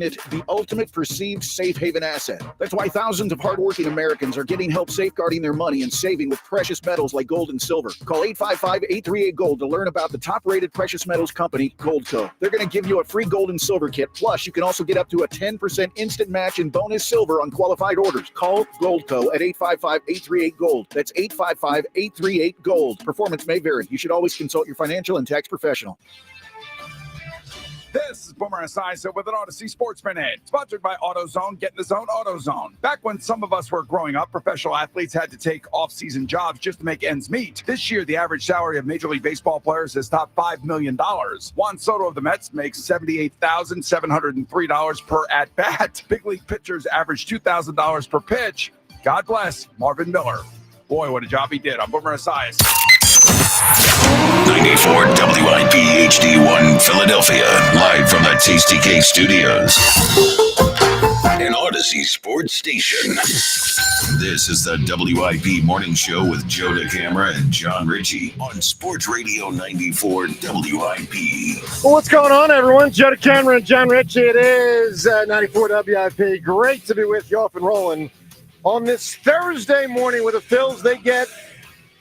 it the ultimate perceived safe haven asset. That's why thousands of hardworking Americans are getting help safeguarding their money and saving with precious metals like gold and silver. Call 855-838-GOLD to learn about the top-rated precious metals company, Goldco. They're going to give you a free gold and silver kit. Plus, you can also get up to a 10% instant match in bonus silver on qualified orders. Call Goldco at 855-838-GOLD. That's 855-838-GOLD. Performance may vary. You should always consult your financial and tax professional. This is Boomer Esiason with an Odyssey Sports Minute, sponsored by AutoZone. Get in the zone, AutoZone. Back when some of us were growing up, professional athletes had to take off-season jobs just to make ends meet. This year, the average salary of Major League Baseball players has topped $5 million. Juan Soto of the Mets makes $78,703 per at-bat. Big league pitchers average $2,000 per pitch. God bless Marvin Miller. Boy, what a job he did. I'm Boomer Esiason. 94 WIP HD1 Philadelphia, live from the Tasty Cake Studios. An Odyssey sports station. This is the WIP Morning Show with Joe DeCamara and John Ritchie on Sports Radio 94 WIP. Well, what's going on, everyone? Joe DeCamara and John Ritchie. It is 94 WIP. Great to be with you, off and rolling on this Thursday morning with the Phils. They get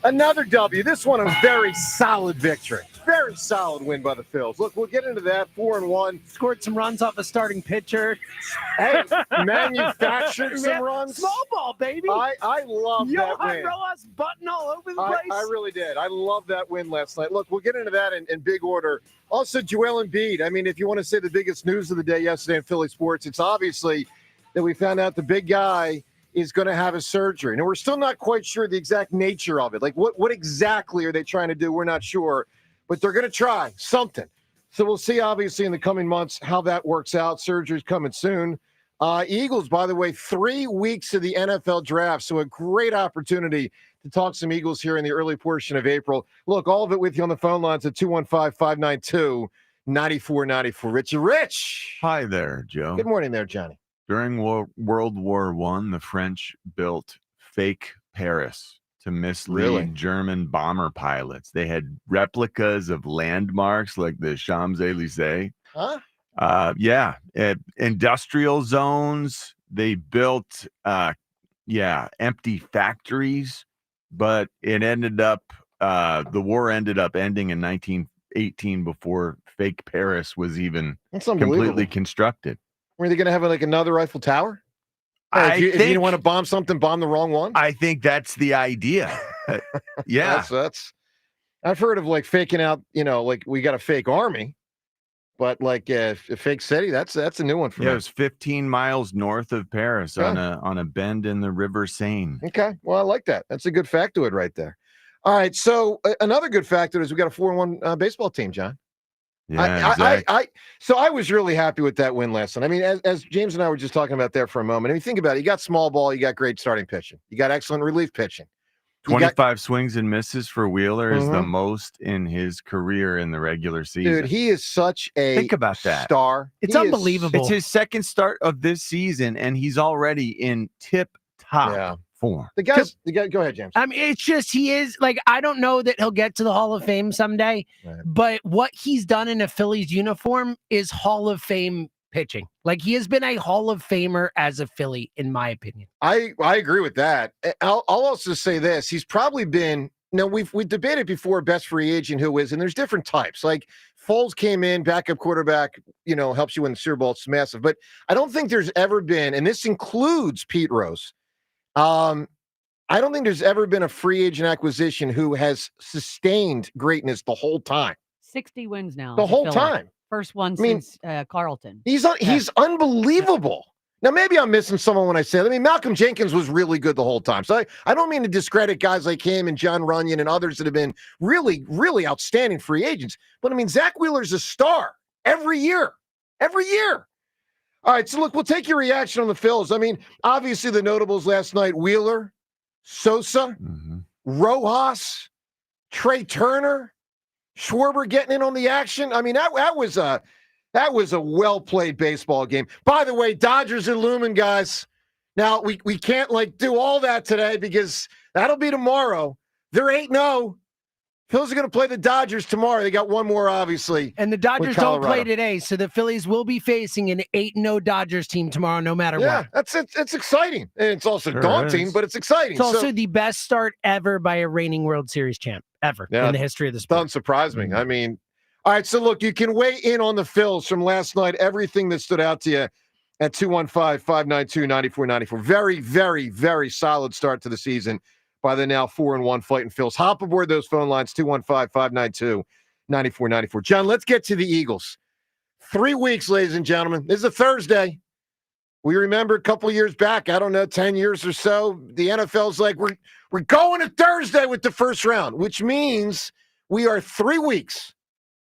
another W. This one a very solid victory. Very solid win by the Phils. Look, we'll get into that. 4-1. Scored some runs off a starting pitcher. Hey, manufactured some runs. Small ball, baby. I love that win. Johan Rojas button all over the place. I really did. I love that win last night. Look, we'll get into that in big order. Also, Joel Embiid. I mean, if you want to say the biggest news of the day yesterday in Philly sports, it's obviously that we found out the big guy is going to have a surgery. And we're still not quite sure the exact nature of it. Like, what exactly are they trying to do? We're not sure. But they're going to try something. So we'll see, obviously, in the coming months how that works out. Surgery's coming soon. Eagles, by the way, 3 weeks of the NFL draft. So a great opportunity to talk some Eagles here in the early portion of April. Look, all of it with you on the phone lines at 215-592-9494. Richie Rich. Hi there, Joe. Good morning there, Johnny. During World War I, the French built fake Paris to mislead German bomber pilots. They had replicas of landmarks like the Champs-Élysées. Huh? Industrial zones. They built, empty factories. But it ended up, the war ended up ending in 1918 before fake Paris was even completely constructed. Are they going to have like another Eiffel Tower? If you want to bomb something, bomb the wrong one? I think that's the idea. Yeah. that's I've heard of like faking out, like we got a fake army, but like a fake city, that's a new one for me. It was 15 miles north of Paris on a bend in the River Seine. Okay. Well, I like that. That's a good factoid right there. All right. So another good factoid is we got a 4-1 baseball team, John. Yeah, So I was really happy with that win last night. I mean, as James and I were just talking about there for a moment. I mean, think about it. You got small ball. You got great starting pitching. You got excellent relief pitching. 25 swings and misses for Wheeler is the most in his career in the regular season. Dude, he is such a Think about that. star. It's unbelievable. It's his second start of this season, and he's already in tip-top form. The guy, go ahead, James. I mean, it's just he is like, I don't know that he'll get to the Hall of Fame someday, but what he's done in a Phillies uniform is Hall of Fame pitching. Like, he has been a Hall of Famer as a Philly, in my opinion. I agree with that. I'll also say this. He's probably been, we've debated before best free agent who is, and there's different types. Like Foles came in, backup quarterback, helps you win the Super Bowl. It's massive. But I don't think there's ever been, and this includes Pete Rose, I don't think there's ever been a free agent acquisition who has sustained greatness the whole time. 60 wins now. The whole time. First one since Carlton. He's unbelievable. Now, maybe I'm missing someone when I say that. I mean, Malcolm Jenkins was really good the whole time. So I don't mean to discredit guys like him and John Runyon and others that have been really, really outstanding free agents. But, I mean, Zack Wheeler's a star every year. Every year. All right, so look, we'll take your reaction on the Phils. I mean, obviously the notables last night, Wheeler, Sosa, Rojas, Trey Turner, Schwarber getting in on the action. I mean, that was a well-played baseball game. By the way, Dodgers are looming, guys. Now, we can't, do all that today because that'll be tomorrow. They're 8-0. Phillies are going to play the Dodgers tomorrow. They got one more, obviously. And the Dodgers don't Colorado. play today, so the Phillies will be facing an 8-0 Dodgers team tomorrow, no matter Yeah, what. that's it. It's exciting. And it's also daunting, but it's exciting. It's also the best start ever by a reigning World Series champ, ever, in the history of the sport. Doesn't surprise me. I mean, all right, so look, you can weigh in on the Phils from last night, everything that stood out to you at 215-592-9494. Very, very, very solid start to the season by the now 4-1 Fighting Phils. Hop aboard those phone lines, 215-592-9494. John, let's get to the Eagles. 3 weeks, ladies and gentlemen. This is a Thursday. We remember a couple of years back, I don't know, 10 years or so, the NFL's like, we're going to Thursday with the first round, which means we are 3 weeks,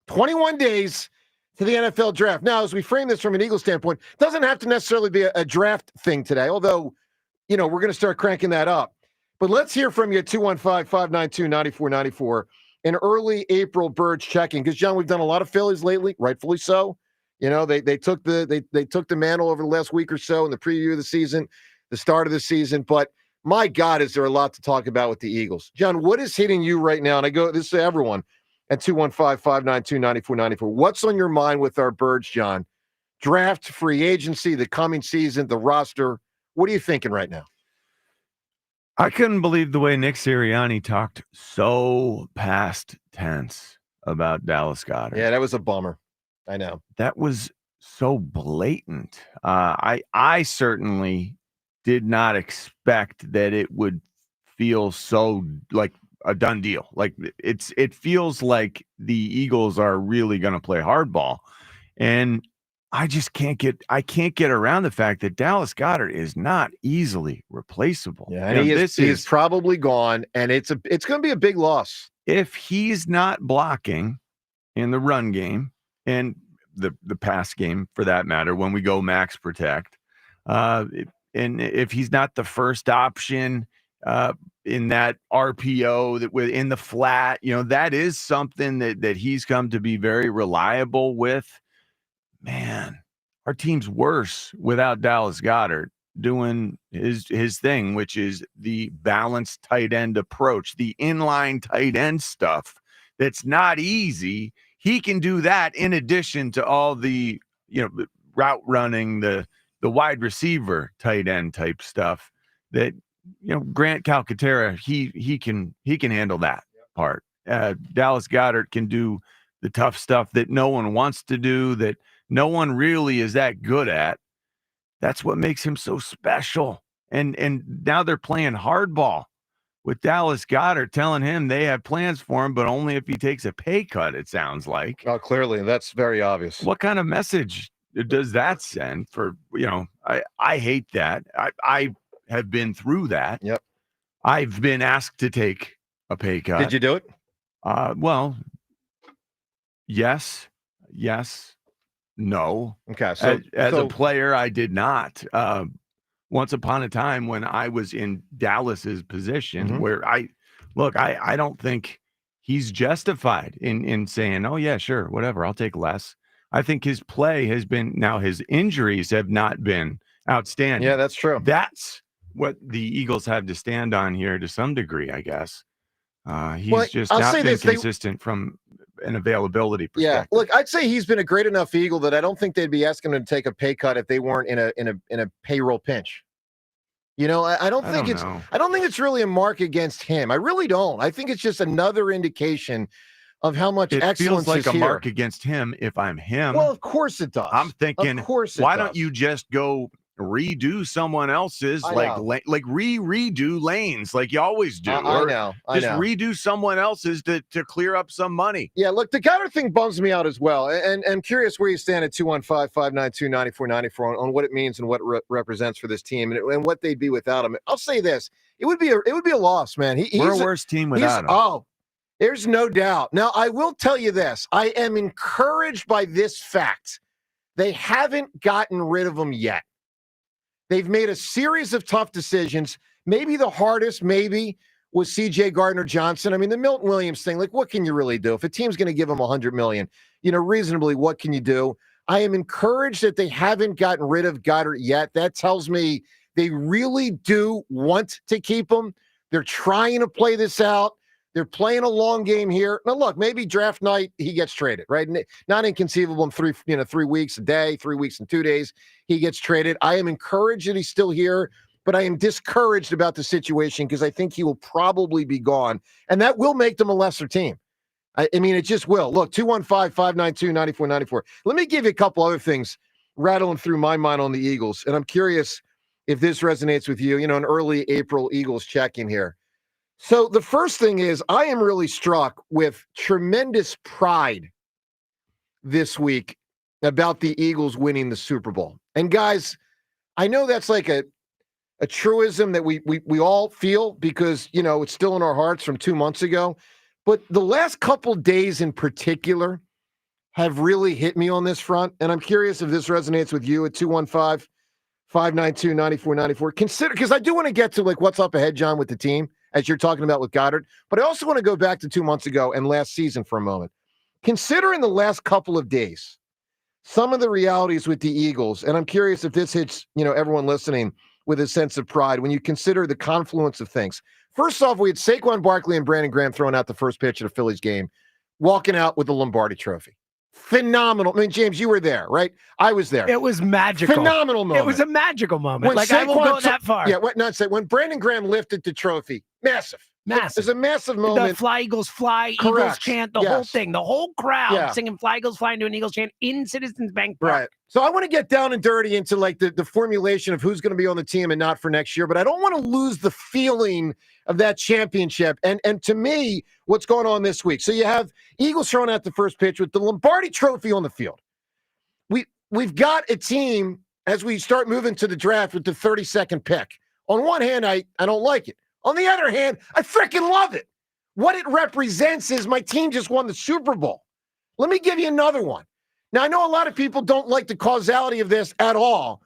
21 days to the NFL draft. Now, as we frame this from an Eagles standpoint, it doesn't have to necessarily be a draft thing today, although, we're going to start cranking that up. But let's hear from you at 215-592-9494. An early April Birds check-in, because, John, we've done a lot of Phillies lately, rightfully so. They took the mantle over the last week or so in the preview of the season, the start of the season. But, my God, is there a lot to talk about with the Eagles. John, what is hitting you right now? And this is to everyone at 215-592-9494. What's on your mind with our Birds, John? Draft, free agency, the coming season, the roster. What are you thinking right now? I couldn't believe the way Nick Sirianni talked so past tense about Dallas Goedert. Yeah, that was a bummer. I know. That was so blatant. I certainly did not expect that it would feel so like a done deal. Like it feels like the Eagles are really going to play hardball. And I just can't get around the fact that Dallas Goedert is not easily replaceable. Yeah, and he is probably gone, and it's going to be a big loss. If he's not blocking in the run game and the pass game, for that matter, when we go max protect, and if he's not the first option in that RPO that in the flat, that is something that he's come to be very reliable with. Man, our team's worse without Dallas Goedert doing his thing, which is the balanced tight end approach, the inline tight end stuff. That's not easy. He can do that in addition to all the route running, the wide receiver tight end type stuff that Grant Calcaterra he can handle that part. Dallas Goedert can do the tough stuff that no one wants to do, that no one really is that good at. That's what makes him so special. And now they're playing hardball with Dallas Goedert, telling him they have plans for him, but only if he takes a pay cut, it sounds like. Oh, clearly. That's very obvious. What kind of message does that send for, I hate that. I have been through that. Yep. I've been asked to take a pay cut. Did you do it? Well, yes, no. Okay. So as a player, I did not. Once upon a time when I was in Dallas's position, where I don't think he's justified in saying, oh yeah, sure, whatever, I'll take less. I think his play has been, now his injuries have not been outstanding. Yeah, that's true. That's what the Eagles have to stand on here to some degree, I guess. He's just not been consistent from an availability perspective. Yeah, look, I'd say he's been a great enough Eagle that I don't think they'd be asking him to take a pay cut if they weren't in a payroll pinch. I don't think it's really a mark against him. I really don't. I think it's just another indication of how much excellence feels like is a here. Mark against him if I'm him. Well, of course it does. I'm thinking, why don't you just go redo someone else's, redo lanes like you always do? I know. Redo someone else's to clear up some money. Yeah, look, the Goedert thing bums me out as well. And I'm curious where you stand at 215-592-9494 on what it means and what it represents for this team and what they'd be without him. I'll say this. It would be a loss, man. We're a worse team without him. Oh, there's no doubt. Now, I will tell you this. I am encouraged by this fact. They haven't gotten rid of him yet. They've made a series of tough decisions. Maybe the hardest, was C.J. Gardner-Johnson. I mean, the Milton Williams thing, like, what can you really do? If a team's going to give him $100 million, reasonably, what can you do? I am encouraged that they haven't gotten rid of Goedert yet. That tells me they really do want to keep him. They're trying to play this out. They're playing a long game here. Now, look, maybe draft night he gets traded, right? Not inconceivable in 3 weeks a day, 3 weeks and 2 days he gets traded. I am encouraged that he's still here, but I am discouraged about the situation because I think he will probably be gone, and that will make them a lesser team. I mean, it just will. Look, 215-592-9494. Let me give you a couple other things rattling through my mind on the Eagles, and I'm curious if this resonates with you. An early April Eagles check-in here. So the first thing is I am really struck with tremendous pride this week about the Eagles winning the Super Bowl. And guys, I know that's like a truism that we all feel because, it's still in our hearts from 2 months ago. But the last couple days in particular have really hit me on this front. And I'm curious if this resonates with you at 215-592-9494. Consider, because I do want to get to what's up ahead, John, with the team, as you're talking about with Goddard. But I also want to go back to 2 months ago and last season for a moment. Consider in the last couple of days some of the realities with the Eagles. And I'm curious if this hits, everyone listening with a sense of pride when you consider the confluence of things. First off, we had Saquon Barkley and Brandon Graham throwing out the first pitch of the Phillies game, walking out with the Lombardi Trophy. Phenomenal. I mean, James, you were there, right? I was there. It was magical. Phenomenal moment. It was a magical moment. When I will go that far. Yeah, when Brandon Graham lifted the trophy, massive. It was a massive moment. The Fly Eagles Fly, Correct. Eagles chant, the whole thing, the whole crowd singing Fly Eagles Fly into an Eagles chant in Citizens Bank Park. Right. So I want to get down and dirty into the formulation of who's going to be on the team and not for next year, but I don't want to lose the feeling of that championship. And to me, what's going on this week? So you have Eagles throwing out the first pitch with the Lombardi Trophy on the field. We've got a team as we start moving to the draft with the 32nd pick. On one hand, I don't like it. On the other hand, I freaking love it. What it represents is my team just won the Super Bowl. Let me give you another one. Now, I know a lot of people don't like the causality of this at all,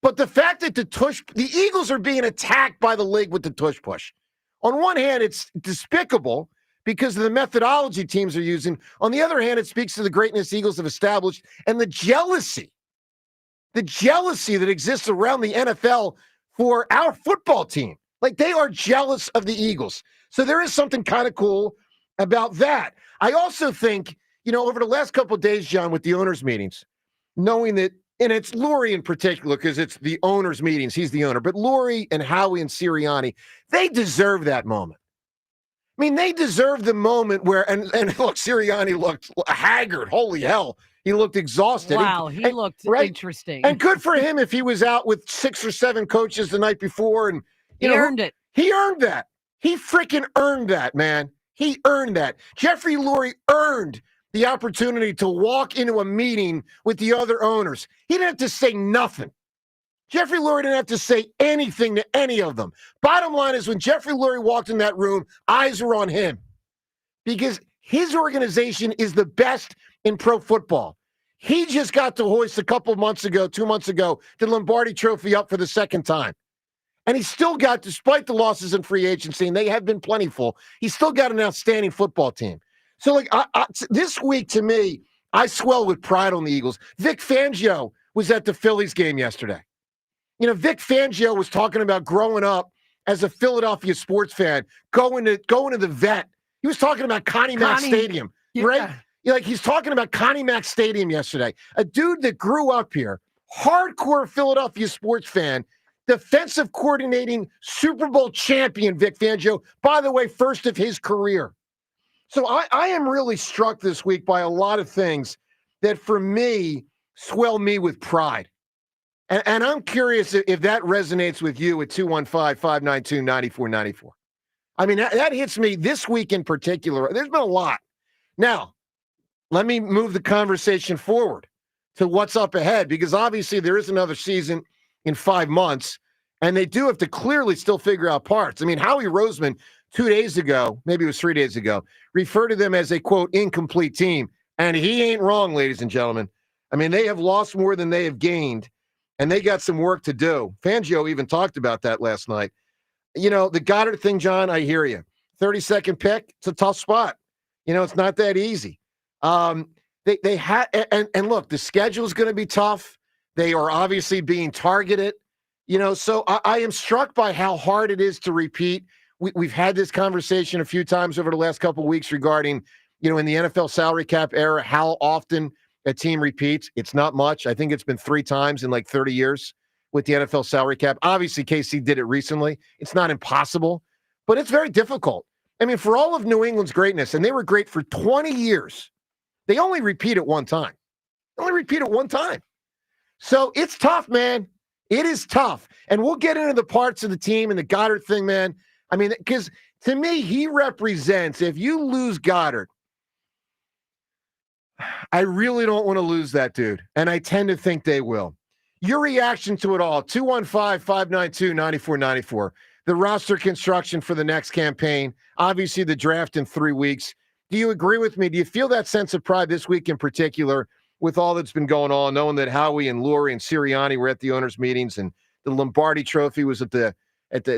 but the fact that the Eagles are being attacked by the league with the tush push. On one hand, it's despicable because of the methodology teams are using. On the other hand, it speaks to the greatness Eagles have established and the jealousy that exists around the NFL for our football team. They are jealous of the Eagles. So there is something kind of cool about that. I also think, over the last couple of days, John, with the owners' meetings, knowing that, and it's Lurie in particular, because it's the owners' meetings, he's the owner, but Lurie and Howie and Sirianni, they deserve that moment. I mean, they deserve the moment where, and look, Sirianni looked haggard. Holy hell. He looked exhausted. Wow, he looked interesting. And good for him if he was out with 6 or 7 coaches the night before and, he earned it. He earned that. He freaking earned that, man. He earned that. Jeffrey Lurie earned the opportunity to walk into a meeting with the other owners. He didn't have to say nothing. Jeffrey Lurie didn't have to say anything to any of them. Bottom line is when Jeffrey Lurie walked in that room, eyes were on him because his organization is the best in pro football. He just got to hoist 2 months ago, the Lombardi Trophy up for the second time. And he's still got, despite the losses in free agency, and they have been plentiful, he's still got an outstanding football team. So, this week, to me, I swell with pride on the Eagles. Vic Fangio was at the Phillies game yesterday. Vic Fangio was talking about growing up as a Philadelphia sports fan, going to the vet. He was talking about Connie Mack Stadium, right? He's talking about Connie Mack Stadium yesterday. A dude that grew up here, hardcore Philadelphia sports fan, defensive coordinating Super Bowl champion, Vic Fangio, by the way, first of his career. So I am really struck this week by a lot of things that, for me, swell me with pride. And I'm curious if that resonates with you at 215-592-9494. I mean, that hits me this week in particular. There's been a lot. Now, let me move the conversation forward to what's up ahead, because obviously there is another season in 5 months, and they do have to clearly still figure out parts. I mean, Howie Roseman 2 days ago, maybe it was 3 days ago, referred to them as a, quote, incomplete team. And he ain't wrong, ladies and gentlemen. I mean, they have lost more than they have gained, and they got some work to do. Fangio even talked about that last night. The Goddard thing, John, I hear you. 32nd pick, it's a tough spot. It's not that easy. They had, and look, the schedule is going to be tough. They are obviously being targeted, so I am struck by how hard it is to repeat we've had this conversation a few times over the last couple of weeks regarding, in the NFL salary cap era, how often a team repeats. It's not much. I think it's been 3 times in like 30 years with the NFL salary cap. Obviously, KC did it recently. It's not impossible, but it's very difficult. I mean, for all of New England's greatness, and they were great for 20 years, they only repeat it one time. So it's tough, man. It is tough. And we'll get into the parts of the team and the Goddard thing, man. I mean, because to me, he represents, if you lose Goddard, I really don't want to lose that dude. And I tend to think they will. Your reaction to it all, 215-592-9494. The roster construction for the next campaign. Obviously, the draft in 3 weeks. Do you agree with me? Do you feel that sense of pride this week in particular with all that's been going on, knowing that Howie and Lurie and Sirianni were at the owners' meetings and the Lombardi Trophy was at the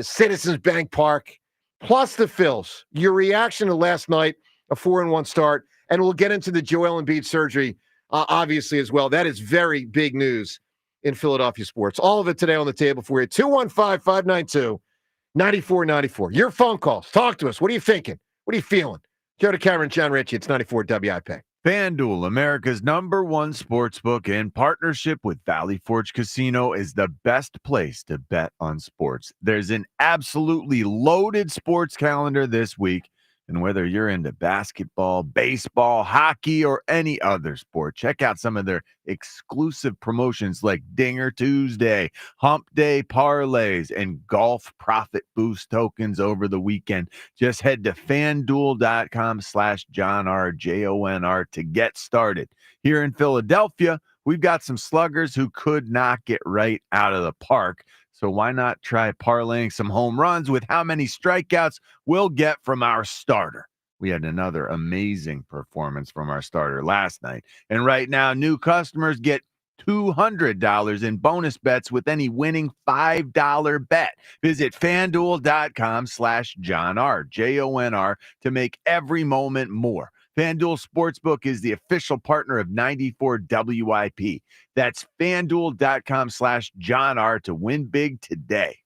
Citizens Bank Park, plus the Phils? Your reaction to last night, a 4-1 start, and we'll get into the Joel Embiid surgery, obviously, as well. That is very big news in Philadelphia sports. All of it today on the table for you. 215-592-9494. Your phone calls. Talk to us. What are you thinking? What are you feeling? Joe DeCamera, John Ritchie. It's 94 WIP. FanDuel, America's #1 sportsbook in partnership with Valley Forge Casino, is the best place to bet on sports. There's an absolutely loaded sports calendar this week. And whether you're into basketball, baseball, hockey, or any other sport, check out some of their exclusive promotions like Dinger Tuesday, Hump Day parlays, and golf profit boost tokens over the weekend. Just head to FanDuel.com/JonR to get started. Here in Philadelphia, we've got some sluggers who could not get right out of the park. So why not try parlaying some home runs with how many strikeouts we'll get from our starter? We had another amazing performance from our starter last night. And right now, new customers get $200 in bonus bets with any winning $5 bet. Visit FanDuel.com/JonR, JONR, to make every moment more. FanDuel Sportsbook is the official partner of 94 WIP. That's FanDuel.com/JonR to win big today.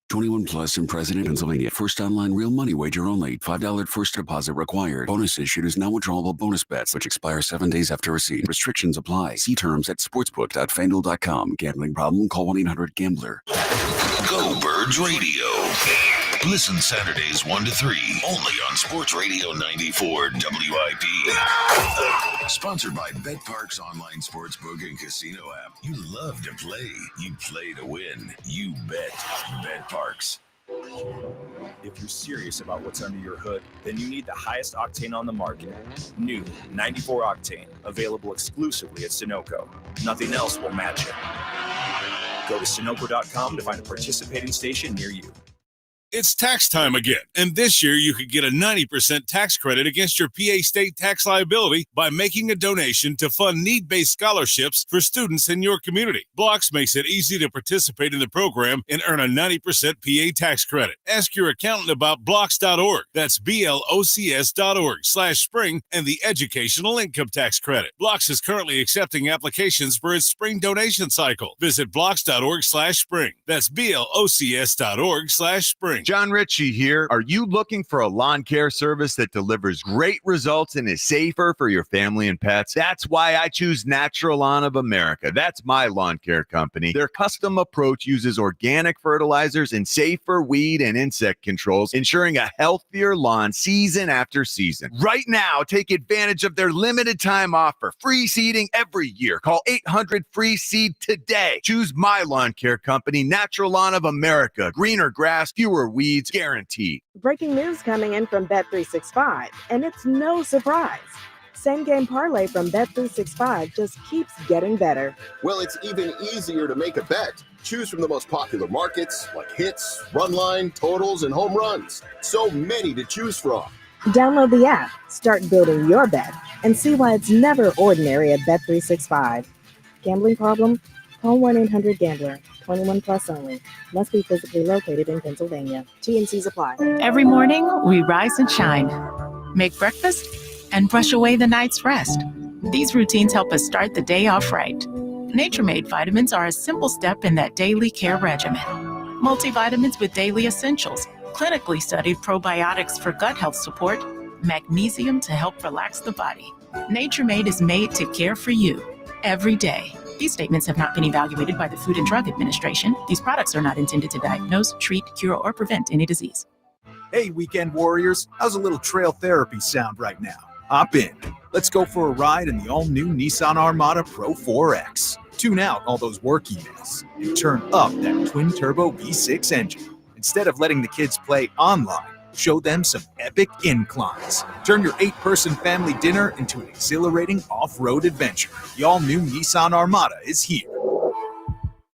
21 plus in President, Pennsylvania. First online real money wager only. $5 first deposit required. Bonus issued is now withdrawable bonus bets, which expire 7 days after receipt. Restrictions apply. See terms at sportsbook.fanduel.com. Gambling problem? Call 1-800-GAMBLER. Go Birds Radio. Listen Saturdays 1 to 3 only on Sports Radio 94 WIP. Sponsored by BetPark's online sportsbook and casino app. You love to play. You play to win. You bet. BetParks. If you're serious about what's under your hood, then you need the highest octane on the market. New 94 Octane, available exclusively at Sunoco. Nothing else will match it. Go to Sunoco.com to find a participating station near you. It's tax time again, and this year you could get a 90% tax credit against your PA state tax liability by making a donation to fund need-based scholarships for students in your community. Blocks makes it easy to participate in the program and earn a 90% PA tax credit. Ask your accountant about blocks.org. That's BLOCS.org/spring and the educational income tax credit. Blocks is currently accepting applications for its spring donation cycle. Visit blocks.org/spring. That's BLOCS.org/spring. John Ritchie here. Are you looking for a lawn care service that delivers great results and is safer for your family and pets? That's why I choose Natural Lawn of America. That's my lawn care company. Their custom approach uses organic fertilizers and safer weed and insect controls, ensuring a healthier lawn season after season. Right now, take advantage of their limited time offer. Free seeding every year. Call 800-FREE-SEED today. Choose my lawn care company, Natural Lawn of America. Greener grass, fewer weeds, guaranteed. Breaking news coming in from Bet365, and it's no surprise. Same game parlay from Bet365 just keeps getting better. Well, it's even easier to make a bet. Choose from the most popular markets like hits, run line, totals, and home runs. So many to choose from. Download the app, start building your bet, and see why it's never ordinary at Bet365. Gambling problem? Call 1-800-GAMBLER. 21 plus only. Must be physically located in Pennsylvania. T&Cs apply. Every morning, we rise and shine, make breakfast, and brush away the night's rest. These routines help us start the day off right. Nature-Made vitamins are a simple step in that daily care regimen. Multivitamins with daily essentials, clinically studied probiotics for gut health support, magnesium to help relax the body. Nature Made is made to care for you every day. These statements have not been evaluated by the Food and Drug Administration. These products are not intended to diagnose, treat, cure, or prevent any disease. Hey, weekend warriors, how's a little trail therapy sound right now? Hop in. Let's go for a ride in the all-new Nissan Armada Pro 4X. Tune out all those work emails and turn up that twin-turbo V6 engine. Instead of letting the kids play online, show them some epic inclines. Turn your 8-person family dinner into an exhilarating off-road adventure. The all-new Nissan Armada is here.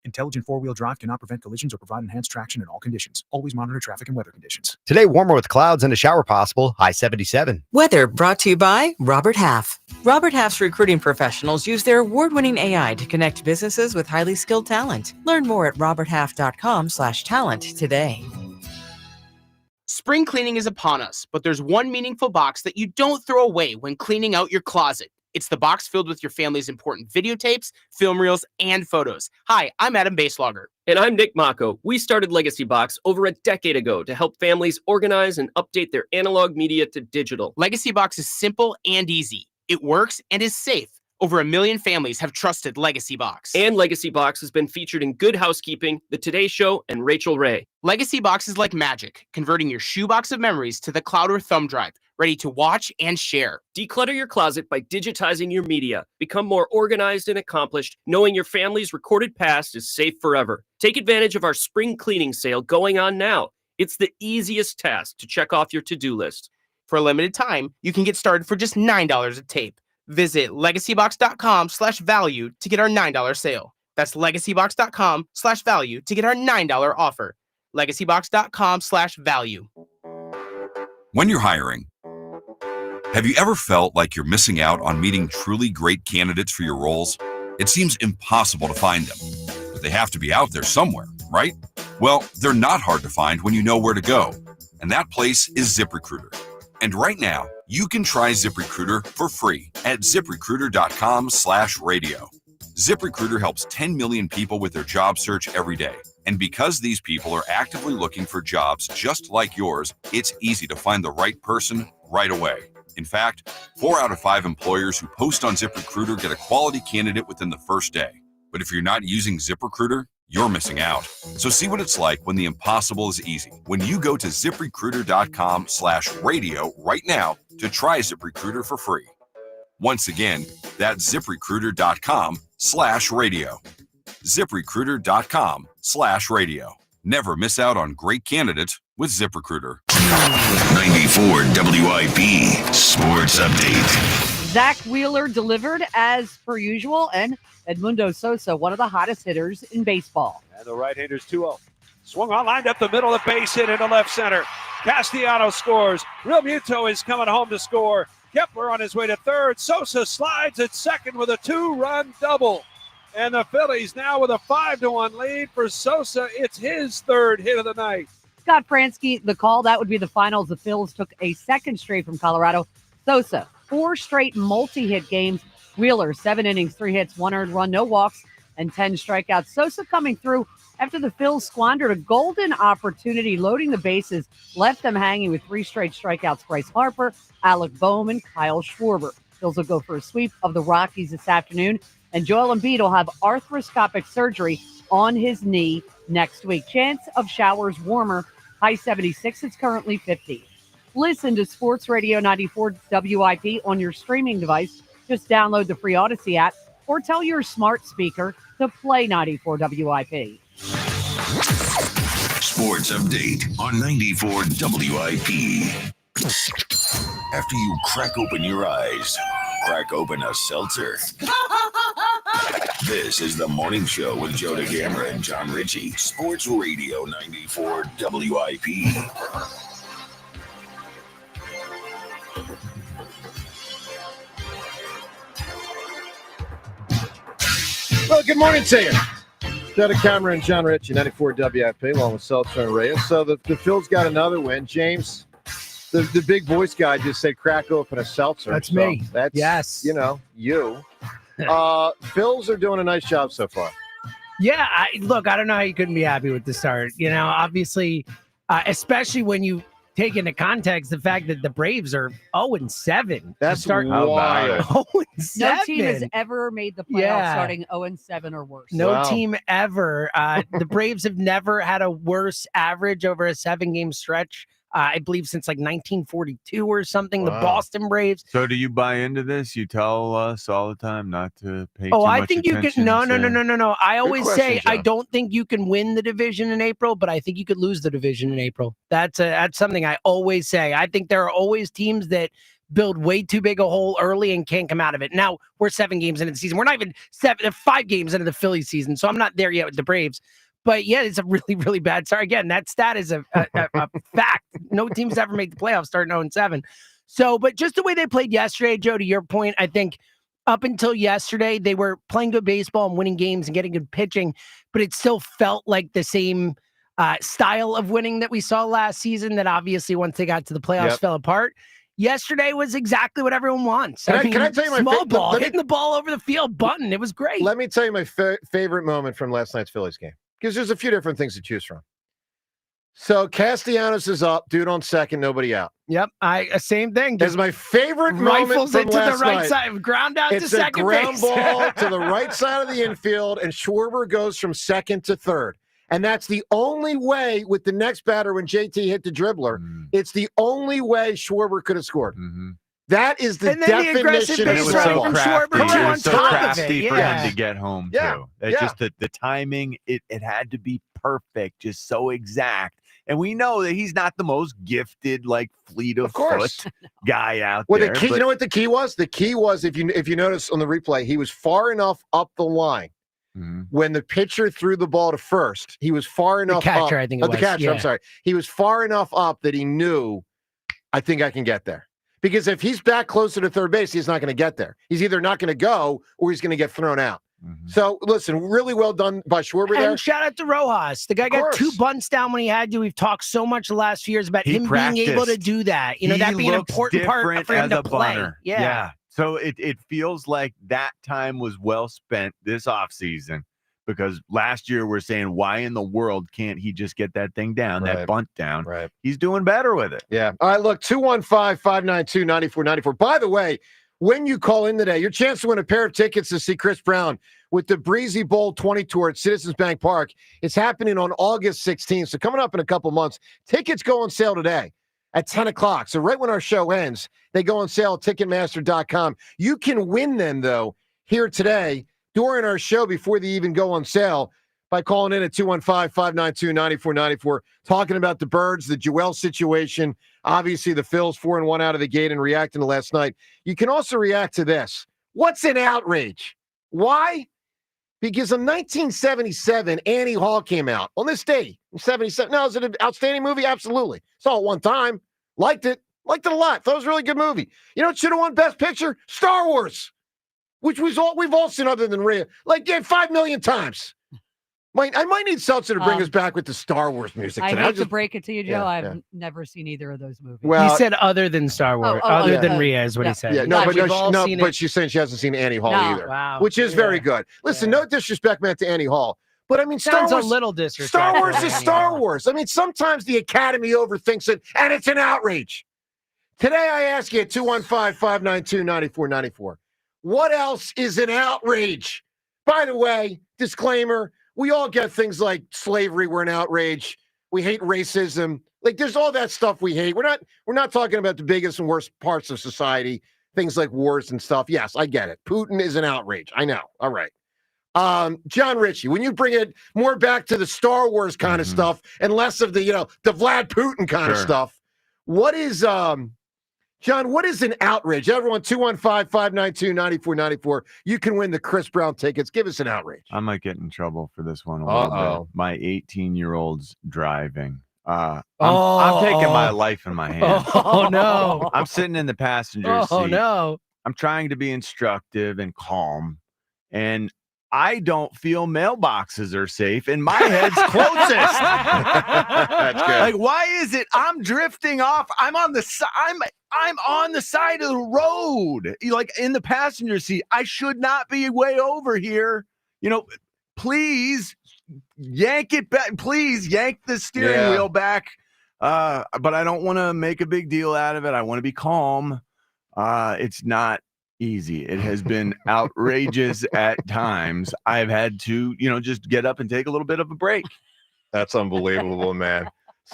Intelligent four-wheel drive cannot prevent collisions or provide enhanced traction in all conditions. Always monitor traffic and weather conditions. Today, warmer with clouds and a shower possible, high 77. Weather brought to you by Robert Half. Robert Half's recruiting professionals use their award-winning AI to connect businesses with highly skilled talent. Learn more at roberthalf.com/talent today. Spring cleaning is upon us, but there's one meaningful box that you don't throw away when cleaning out your closet. It's the box filled with your family's important videotapes, film reels, and photos. Hi, I'm Adam Baselogger. And I'm Nick Mako. We started Legacy Box over a decade ago to help families organize and update their analog media to digital. Legacy Box is simple and easy. It works and is safe. Over 1 million families have trusted Legacy Box. And Legacy Box has been featured in Good Housekeeping, The Today Show, and Rachel Ray. Legacy Box is like magic, converting your shoebox of memories to the cloud or thumb drive, ready to watch and share. Declutter your closet by digitizing your media. Become more organized and accomplished, knowing your family's recorded past is safe forever. Take advantage of our spring cleaning sale going on now. It's the easiest task to check off your to-do list. For a limited time, you can get started for just $9 a tape. Visit legacybox.com/value to get our $9 sale. That's legacybox.com/value to get our $9 offer. legacybox.com/value. When you're hiring, have you ever felt like you're missing out on meeting truly great candidates for your roles? It seems impossible to find them, but they have to be out there somewhere, right? Well, they're not hard to find when you know where to go, and that place is ZipRecruiter. And right now, you can try ZipRecruiter for free at ZipRecruiter.com/radio. ZipRecruiter helps 10 million people with their job search every day. And because these people are actively looking for jobs just like yours, it's easy to find the right person right away. In fact, 4 out of 5 employers who post on ZipRecruiter get a quality candidate within the first day. But if you're not using ZipRecruiter, you're missing out. So see what it's like when the impossible is easy. When you go to ZipRecruiter.com/radio right now to try ZipRecruiter for free. Once again, that's ZipRecruiter.com/radio. ZipRecruiter.com/radio. Never miss out on great candidates with ZipRecruiter. 94 WIP Sports Update. Zack Wheeler delivered as per usual, and Edmundo Sosa, one of the hottest hitters in baseball. And the right-hander's 2-0. Swung on, lined up the middle of the base hit into left center. Castellanos scores. Real Muto is coming home to score. Kepler on his way to third. Sosa slides at second with a 2-run double. And the Phillies now with a 5-1 lead for Sosa. It's his third hit of the night. Scott Pransky, the call, that would be the finals. The Phillies took a second straight from Colorado. Sosa, 4 straight multi-hit games. Wheeler, 7 innings, 3 hits, 1 earned run, no walks, and 10 strikeouts. Sosa coming through after the Phils squandered a golden opportunity, loading the bases, left them hanging with 3 straight strikeouts. Bryce Harper, Alec Bowman, Kyle Schwarber. Phils will go for a sweep of the Rockies this afternoon, and Joel Embiid will have arthroscopic surgery on his knee next week. Chance of showers warmer, high 76. It's currently 50. Listen to Sports Radio 94 WIP on your streaming device. Just download the free Odyssey app or tell your smart speaker to play 94 WIP. Sports Update on 94 WIP. After you crack open your eyes, crack open a seltzer. This is the morning show with Joe DeGamera and John Ritchie. Sports Radio 94 WIP. Well, good morning to you. Joe DeGamera and John Ritchie, 94 WIP, along with Seltzer and Reyes. So the Phils got another win. James, the big voice guy, just said crack open a seltzer. That's so me. That's, yes. You. Phils are doing a nice job so far. Yeah, look, I don't know how you couldn't be happy with the start. Obviously, especially when you take into context the fact that the Braves are 0-7. That's wild. 0-7. No team has ever made the playoffs starting 0-7 or worse. No team ever. The Braves have never had a worse average over a 7-game stretch. I believe since like 1942 or something. The Boston Braves. So do you buy into this? You tell us all the time not to pay Oh, too I much think you attention can. No. I always say question, I Joe. don't think you can win the division in April, but I think you could lose the division in April. That's something I always say. I think there are always teams that build way too big a hole early and can't come out of it. Now we're 7 games into the season. We're not even 5 games into the Phillies season, so I'm not there yet with the Braves. But yeah, it's a really, really bad start. Again, that stat is a fact. No teams ever make the playoffs starting 0-7. So, but just the way they played yesterday, Joe, to your point, I think up until yesterday, they were playing good baseball and winning games and getting good pitching, but it still felt like the same style of winning that we saw last season that obviously once they got to the playoffs fell apart. Yesterday was exactly what everyone wants. Can I tell you my small ball, hitting the ball over the field button. It was great. Let me tell you my favorite moment from last night's Phillies game, because there's a few different things to choose from. So Castellanos is up, dude on second, nobody out. Yep, same thing. That's my favorite moment Rifles from into the last right night. side, ground out It's to a second ground base. ball to the right side of the infield, and Schwarber goes from second to third. And that's the only way with the next batter when JT hit the dribbler. It's the only way Schwarber could have scored. That is the definition of it was so baseball. crafty. It was so crafty for Yeah. him to get home Yeah. too. It's just the timing. It had to be perfect, just so exact. And we know that he's not the most gifted, like fleet of foot guy out Well, there. the key, you know what the key was? The key was, if you notice on the replay, he was far enough up the line. When the pitcher threw the ball to first, he was far enough catcher, up. I think it The was. catcher, I'm Yeah. sorry. He was far enough up that he knew, I think I can get there. Because if he's back closer to third base, he's not going to get there. He's either not going to go or he's going to get thrown out. So, listen, really well done by Schwarber there. And shout out to Rojas. The guy got 2 bunts down when he had to. We've talked so much the last few years about him being able to do that. You know, that being an important part for him to play. Bunter. Yeah. So it feels like that time was well spent this offseason, because last year we're saying, why in the world can't he just get that thing down, that bunt down? Right. He's doing better with it. Yeah. All right, look, 215-592-9494. By the way, when you call in today, your chance to win a pair of tickets to see Chris Brown with the Breezy Bowl 20 Tour at Citizens Bank Park. It's happening on August 16th, so coming up in a couple months. Tickets go on sale today at 10 o'clock. So right when our show ends, they go on sale at Ticketmaster.com. You can win them, though, here today during our show before they even go on sale by calling in at 215-592-9494, talking about the Birds, the Joel situation, obviously the Phils 4-1 out of the gate and reacting to last night. You can also react to this. What's an outrage? Why? Because in 1977, Annie Hall came out on this day in 77. Now, is it an outstanding movie? Absolutely. Saw it one time. Liked it a lot. Thought it was a really good movie. You know what should have won Best Picture? Star Wars, which we've all seen other than Rhea, 5 million times. I might need Seltzer to bring us back with the Star Wars music I today. hate to break it to you, Joe. Yeah, I've never seen either of those movies. Well, he said other than Star Wars, other than Rhea is what he said. Yeah, no, We've all but seen but she's saying she hasn't seen Annie Hall either, which is Yeah. very good. Listen, no disrespect meant to Annie Hall, but I mean, Star Sounds Wars, a little disrespectful. Star Wars is Star Wars. I mean, sometimes the Academy overthinks it, and it's an outrage. Today, I ask you at 215-592-9494, what else is an outrage? By the way, disclaimer, we all get things like slavery, we're an outrage. We hate racism. There's all that stuff we hate. We're not talking about the biggest and worst parts of society, things like wars and stuff. Yes, I get it. Putin is an outrage. I know. All right. John Ritchie, when you bring it more back to the Star Wars kind of stuff and less of the, the Vlad Putin kind of stuff, what is, John, what is an outrage? Everyone, 215-592-9494. You can win the Chris Brown tickets. Give us an outrage. I might get in trouble for this one a little bit. My 18-year-old's driving. I'm taking my life in my hands. Oh, no. I'm sitting in the passenger seat. Oh, no. I'm trying to be instructive and calm, and I don't feel mailboxes are safe, and my head's closest. That's good. Why is it I'm drifting off? I'm on the side. I'm on the side of the road, in the passenger seat. I should not be way over here. Please yank it back. Please yank the steering wheel back But I don't want to make a big deal out of it. I want to be calm. It's not easy. It has been outrageous at times. I've had to, just get up and take a little bit of a break. That's unbelievable, man.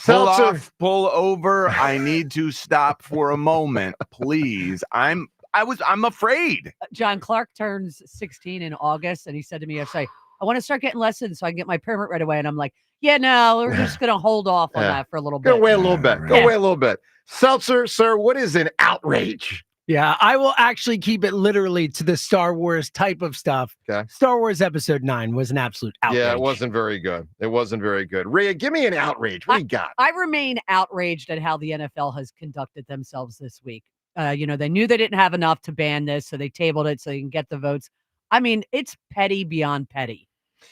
Pull off, pull over. I need to stop for a moment, please. I'm afraid. John Clark turns 16 in August, and he said to me yesterday, I want to start getting lessons so I can get my permit right away. And I'm like, yeah, no, we're just going to hold off on that for a little bit. Go away a little bit. Go away a little bit. Seltzer, sir, what is an outrage? Yeah, I will actually keep it literally to the Star Wars type of stuff. Okay. Star Wars Episode 9 was an absolute outrage. Yeah, it wasn't very good. It wasn't very good. Rhea, give me an outrage. What do you got? I remain outraged at how the NFL has conducted themselves this week. They knew they didn't have enough to ban this, so they tabled it so they can get the votes. I mean, it's petty beyond petty.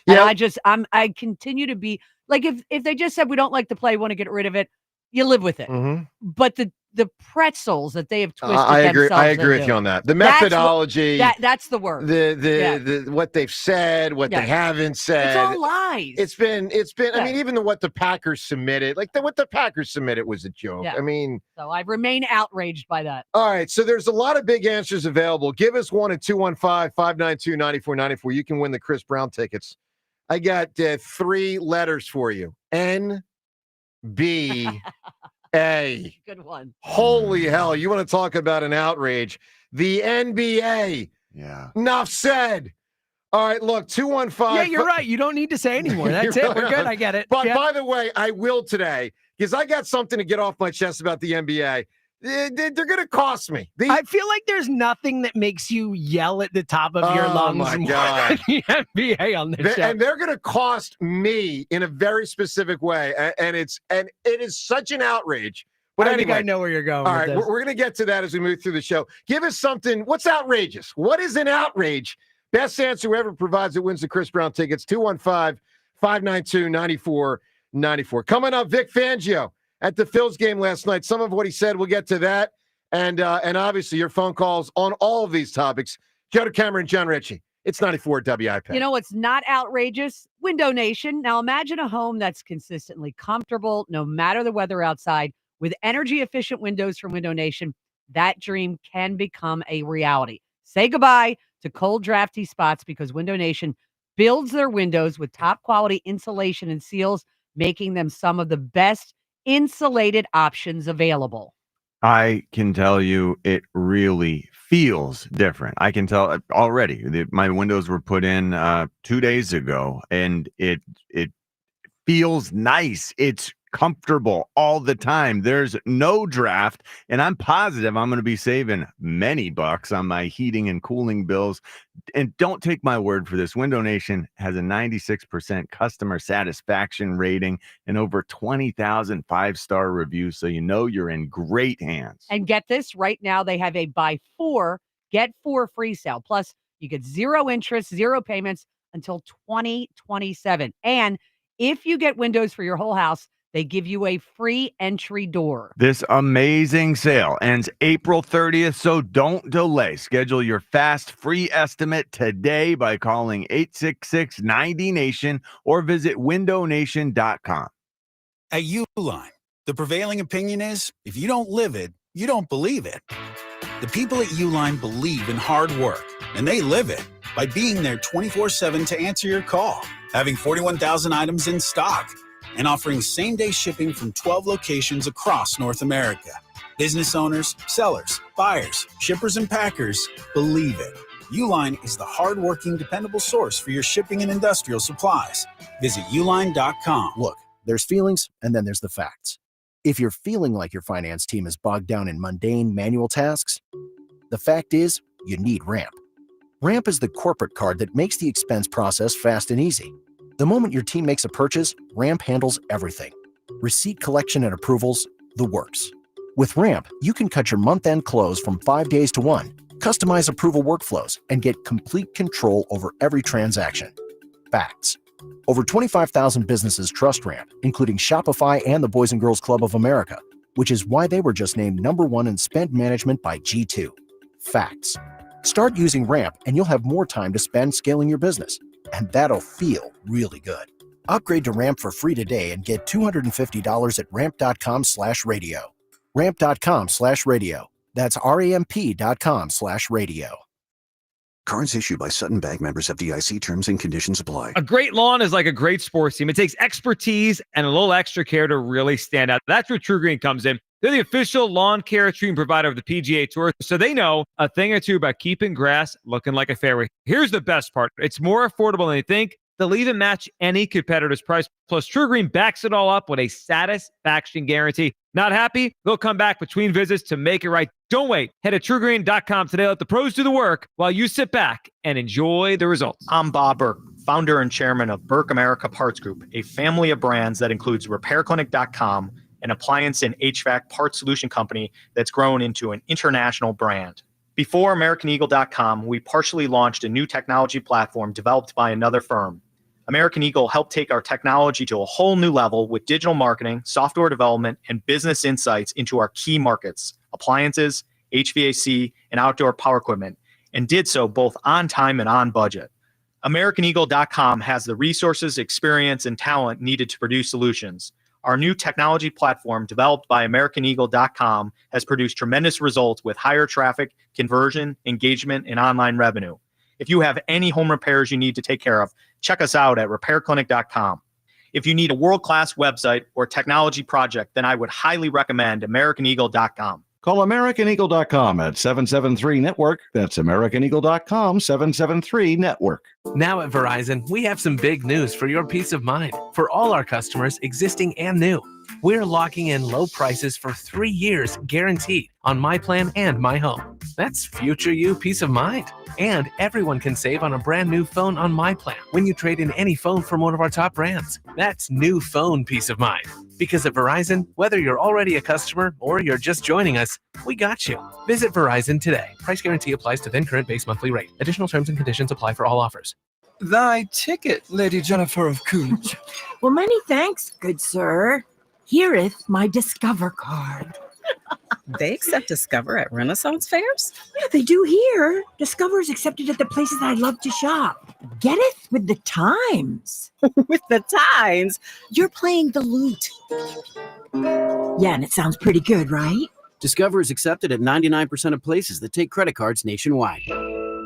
Yeah. And I continue to be like, if they just said we don't like the play, want to get rid of it, you live with it. Mm-hmm. But the pretzels that they have twisted I agree. themselves I agree with into, you on that. The methodology. That's the word. The what they've said, what they haven't said. It's all lies. It's been. I mean, even what the Packers submitted, what the Packers submitted was a joke. Yeah. I mean, so I remain outraged by that. All right. So there's a lot of big answers available. Give us one at 215-592-9494. You can win the Chris Brown tickets. I got 3 letters for you. N, B, A. Good one. Holy hell. You want to talk about an outrage? The NBA. Yeah. Enough said. All right, look, 215. Yeah, you're right. You don't need to say anymore. That's it. We're good. I get it. But by the way, I will today because I got something to get off my chest about the NBA. They're going to cost me. I feel like there's nothing that makes you yell at the top of your lungs my more God. than the NBA on this show. And they're going to cost me in a very specific way. And it is such an outrage. But I think I know where you're going. All with right, this. we're going to get to that as we move through the show. Give us something. What's outrageous? What is an outrage? Best answer whoever provides it wins the Chris Brown tickets. 215-592-9494. Coming up, Vic Fangio at the Phillies game last night. Some of what he said, we'll get to that. And obviously your phone calls on all of these topics. Joe DeCamera and John Ritchie. It's 94 WIP. You know what's not outrageous? Window Nation. Now imagine a home that's consistently comfortable no matter the weather outside. With energy-efficient windows from Window Nation, that dream can become a reality. Say goodbye to cold, drafty spots because Window Nation builds their windows with top-quality insulation and seals, making them some of the best insulated options available. I can tell you it really feels different. I can tell already. My windows were put in 2 days ago, and it feels nice. It's comfortable all the time. There's no draft, and I'm positive I'm going to be saving many bucks on my heating and cooling bills. And don't take my word for this. Window Nation has a 96% customer satisfaction rating and over 20,000 5-star reviews, so you know you're in great hands. And get this, right now they have a buy 4, get 4 free sale. Plus, you get 0 interest, 0 payments until 2027. And if you get windows for your whole house, they give you a free entry door. This amazing sale ends April 30th, so don't delay. Schedule your fast free estimate today by calling 866-90-NATION or visit windownation.com. At Uline, the prevailing opinion is if you don't live it, you don't believe it. The people at Uline believe in hard work, and they live it by being there 24/7 to answer your call, having 41,000 items in stock, and offering same-day shipping from 12 locations across North America. Business owners, sellers, buyers, shippers, and packers believe it. Uline is the hard-working, dependable source for your shipping and industrial supplies. Visit uline.com. Look, there's feelings, and then there's the facts. If you're feeling like your finance team is bogged down in mundane manual tasks, the fact is you need Ramp. Ramp is the corporate card that makes the expense process fast and easy. The moment your team makes a purchase, Ramp handles everything. Receipt collection and approvals, the works. With Ramp, you can cut your month-end close from 5 days to 1, customize approval workflows, and get complete control over every transaction. Facts. Over 25,000 businesses trust Ramp, including Shopify and the Boys and Girls Club of America, which is why they were just named #1 in spend management by G2. Facts. Start using Ramp and you'll have more time to spend scaling your business. And that'll feel really good. Upgrade to Ramp for free today and get $250 at ramp.com/radio. Ramp.com/radio. That's ramp.com/radio. Cards issued by Sutton Bank, members FDIC. Terms and conditions apply. A great lawn is like a great sports team. It takes expertise and a little extra care to really stand out. That's where True Green comes in. They're the official lawn care treatment provider of the PGA Tour, so they know a thing or two about keeping grass looking like a fairway. Here's the best part. It's more affordable than you think. They'll even match any competitor's price. Plus, True Green backs it all up with a satisfaction guarantee. Not happy? They'll come back between visits to make it right. Don't wait. Head to TrueGreen.com today. Let the pros do the work while you sit back and enjoy the results. I'm Bob Burke, founder and chairman of Burke America Parts Group, a family of brands that includes RepairClinic.com, an appliance and HVAC parts solution company that's grown into an international brand. Before AmericanEagle.com, we partially launched a new technology platform developed by another firm. American Eagle helped take our technology to a whole new level with digital marketing, software development, and business insights into our key markets, appliances, HVAC, and outdoor power equipment, and did so both on time and on budget. AmericanEagle.com has the resources, experience, and talent needed to produce solutions. Our new technology platform, developed by AmericanEagle.com, has produced tremendous results with higher traffic, conversion, engagement, and online revenue. If you have any home repairs you need to take care of, check us out at RepairClinic.com. If you need a world-class website or technology project, then I would highly recommend AmericanEagle.com. Call AmericanEagle.com at 773-NETWORK. That's AmericanEagle.com, 773-NETWORK. Now at Verizon, we have some big news for your peace of mind. For all our customers, existing and new, we're locking in low prices for 3 years guaranteed on My Plan and My Home. That's future you peace of mind. And everyone can save on a brand new phone on My Plan when you trade in any phone from one of our top brands. That's new phone peace of mind. Because at Verizon, whether you're already a customer or you're just joining us, we got you. Visit Verizon today. Price guarantee applies to then current base monthly rate. Additional terms and conditions apply for all offers. Thy ticket, Lady Jennifer of Coolidge. Well, many thanks, good sir. Hereeth my Discover card. They accept Discover at Renaissance fairs? Yeah, they do here. Discover is accepted at the places I love to shop. Getteth with the times. With the times? You're playing the lute. Yeah, and it sounds pretty good, right? Discover is accepted at 99% of places that take credit cards nationwide.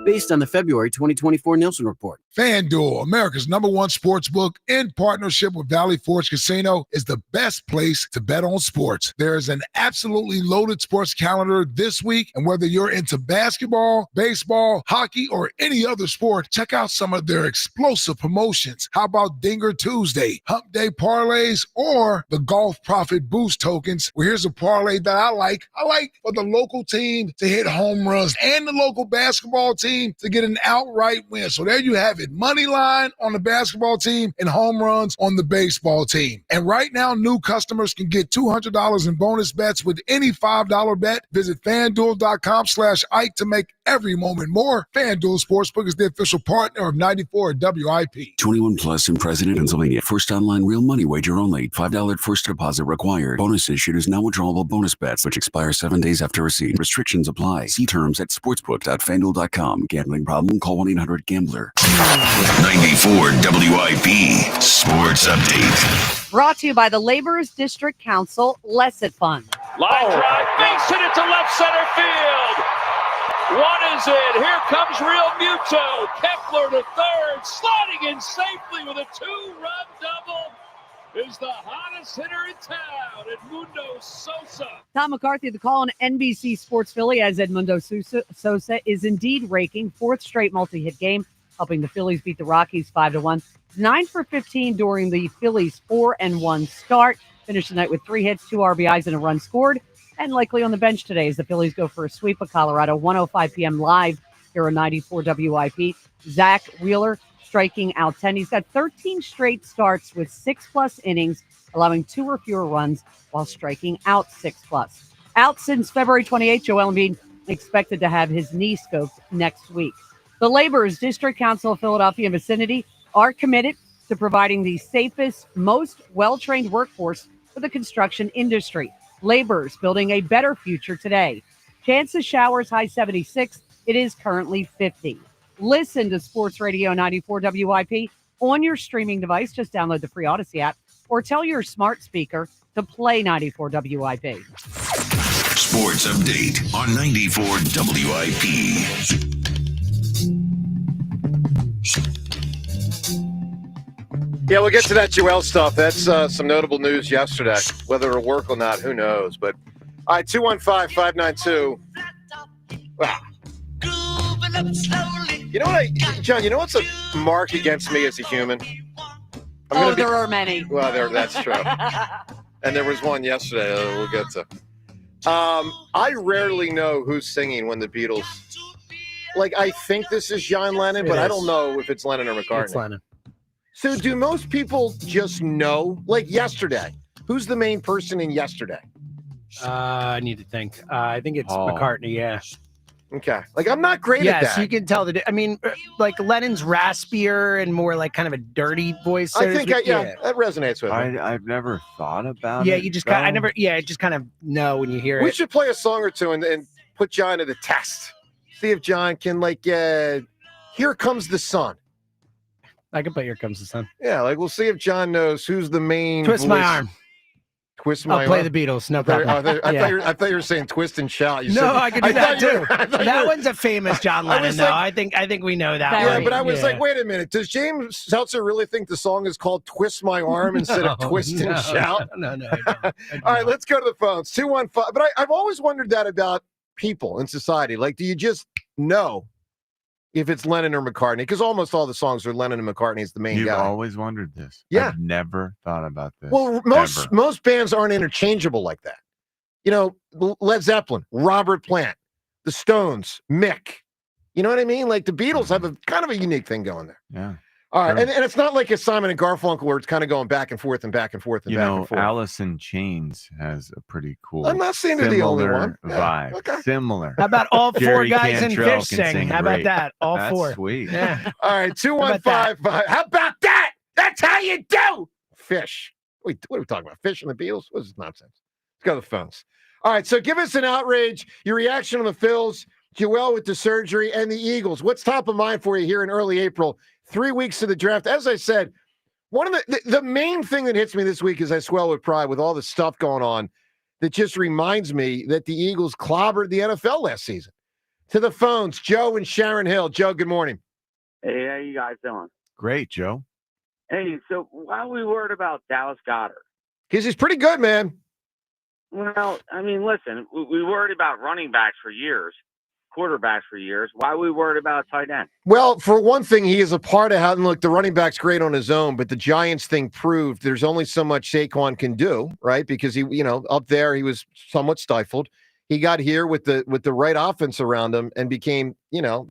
Based on the February 2024 Nielsen Report. FanDuel, America's #1 sports book, in partnership with Valley Forge Casino, is the best place to bet on sports. There is an absolutely loaded sports calendar this week, and whether you're into basketball, baseball, hockey, or any other sport, check out some of their explosive promotions. How about Dinger Tuesday, Hump Day parlays, or the Golf Profit Boost tokens? Well, here's a parlay that I like. I like for the local team to hit home runs and the local basketball team to get an outright win. So there you have it. Money line on the basketball team and home runs on the baseball team. And right now, new customers can get $200 in bonus bets with any $5 bet. Visit FanDuel.com/Ike to make every moment more. FanDuel Sportsbook is the official partner of 94 WIP. 21 plus in President, Pennsylvania. First online real money wager only. $5 first deposit required. Bonus issued is now withdrawable bonus bets, which expire 7 days after receipt. Restrictions apply. See terms at sportsbook.fanduel.com. Gambling problem? Call 1-800-GAMBLER. 94 WIP Sports Update. Brought to you by the Laborers District Council Lesset Fund. Line drive, face it into left center field. What is it? Here comes Real Muto. Kepler to third, sliding in safely with a 2-run double. Is the hottest hitter in town, Edmundo Sosa. Tom McCarthy, the call on NBC Sports Philly, as Edmundo Sosa is indeed raking 4th straight multi-hit game, helping the Phillies beat the Rockies 5-1. 9 for 15 during the Phillies' 4-1 start. Finished the night with 3 hits, 2 RBIs, and a run scored. And likely on the bench today as the Phillies go for a sweep of Colorado. 1:05 p.m. live here on 94 WIP. Zack Wheeler striking out 10. He's got 13 straight starts with 6+ innings, allowing 2 or fewer runs while striking out 6+. Out since February 28th, Joel Embiid expected to have his knee scoped next week. The Laborers District Council of Philadelphia and vicinity are committed to providing the safest, most well-trained workforce for the construction industry. Laborers building a better future today. Chance of showers, high 76. It is currently 50. Listen to Sports Radio 94 WIP on your streaming device. Just download the free Odyssey app or tell your smart speaker to play 94 WIP. Sports update on 94 WIP. Yeah, we'll get to that Joel stuff. That's some notable news yesterday. Whether it'll work or not, who knows? But all right, 215-592. Wow. You know what, John? You know what's a mark against me as a human? There are many. Well, that's true. And there was one yesterday that we'll get to. I rarely know who's singing when the Beatles. Like, I think this is John Lennon, but I don't know if it's Lennon or McCartney. It's Lennon. So do most people just know? Like yesterday, who's the main person in yesterday? I need to think. I think it's Paul. McCartney, yeah. Okay. Like, I'm not great at that. Yes, you can tell that. I mean, like Lennon's raspier and more like kind of a dirty voice. I think, that resonates with me. I've never thought about it. Yeah, you just kind. I never. Yeah, I just kind of know when you hear it. We should play a song or two and put John to the test. See if John can Here Comes the Sun. I can play Here Comes the Sun. Yeah, like we'll see if John knows who's the main. Twist my arm. Twist my arm. I'll play the Beatles. No problem. I thought you were saying twist and shout. I could do that too. That one's a famous John Lennon, though. I think we know that. Yeah, one. but I was like, wait a minute. Does James Seltzer really think the song is called "Twist My Arm" instead of "Twist and Shout"? No. All right, let's go to the phones. 215. But I've always wondered that about people in society. Like, do you just know if it's Lennon or McCartney? Because almost all the songs are Lennon and McCartney is the main guy. You've always wondered this. Yeah. I've never thought about this. Well, most bands aren't interchangeable like that. You know, Led Zeppelin, Robert Plant, the Stones, Mick. You know what I mean? Like the Beatles have a kind of a unique thing going there. Yeah. All right, and it's not like a Simon and Garfunkel where it's kind of going back and forth and back and forth and back and forth. Alice in Chains has a pretty cool. I'm not saying they're the only one. Vibe. Okay. Similar. How about all four Jerry guys in Cantrell Fish can sing? How about great. that? All That's four. Sweet. Yeah. All right, 215. How about that? That's how you do. Fish. Wait, what are we talking about? Fish and the Beatles? What is this nonsense? Let's go to the phones. All right, so give us an outrage, your reaction on the Phils, Joel with the surgery, and the Eagles. What's top of mind for you here in early April? 3 weeks to the draft. As I said, one of the main thing that hits me this week is I swell with pride with all the stuff going on that just reminds me that the Eagles clobbered the NFL last season. To the phones, Joe and Sharon Hill. Joe, good morning. Hey, how you guys doing? Great, Joe. Hey, so why are we worried about Dallas Goedert? Because he's pretty good, man. Well, I mean, listen, we worried about running backs for years, quarterbacks for years. Why are we worried about tight end? Well, for one thing, he is a part of how, and look, the running back's great on his own, but the Giants thing proved there's only so much Saquon can do, right? Because he, up there, he was somewhat stifled. He got here with the right offense around him and became, All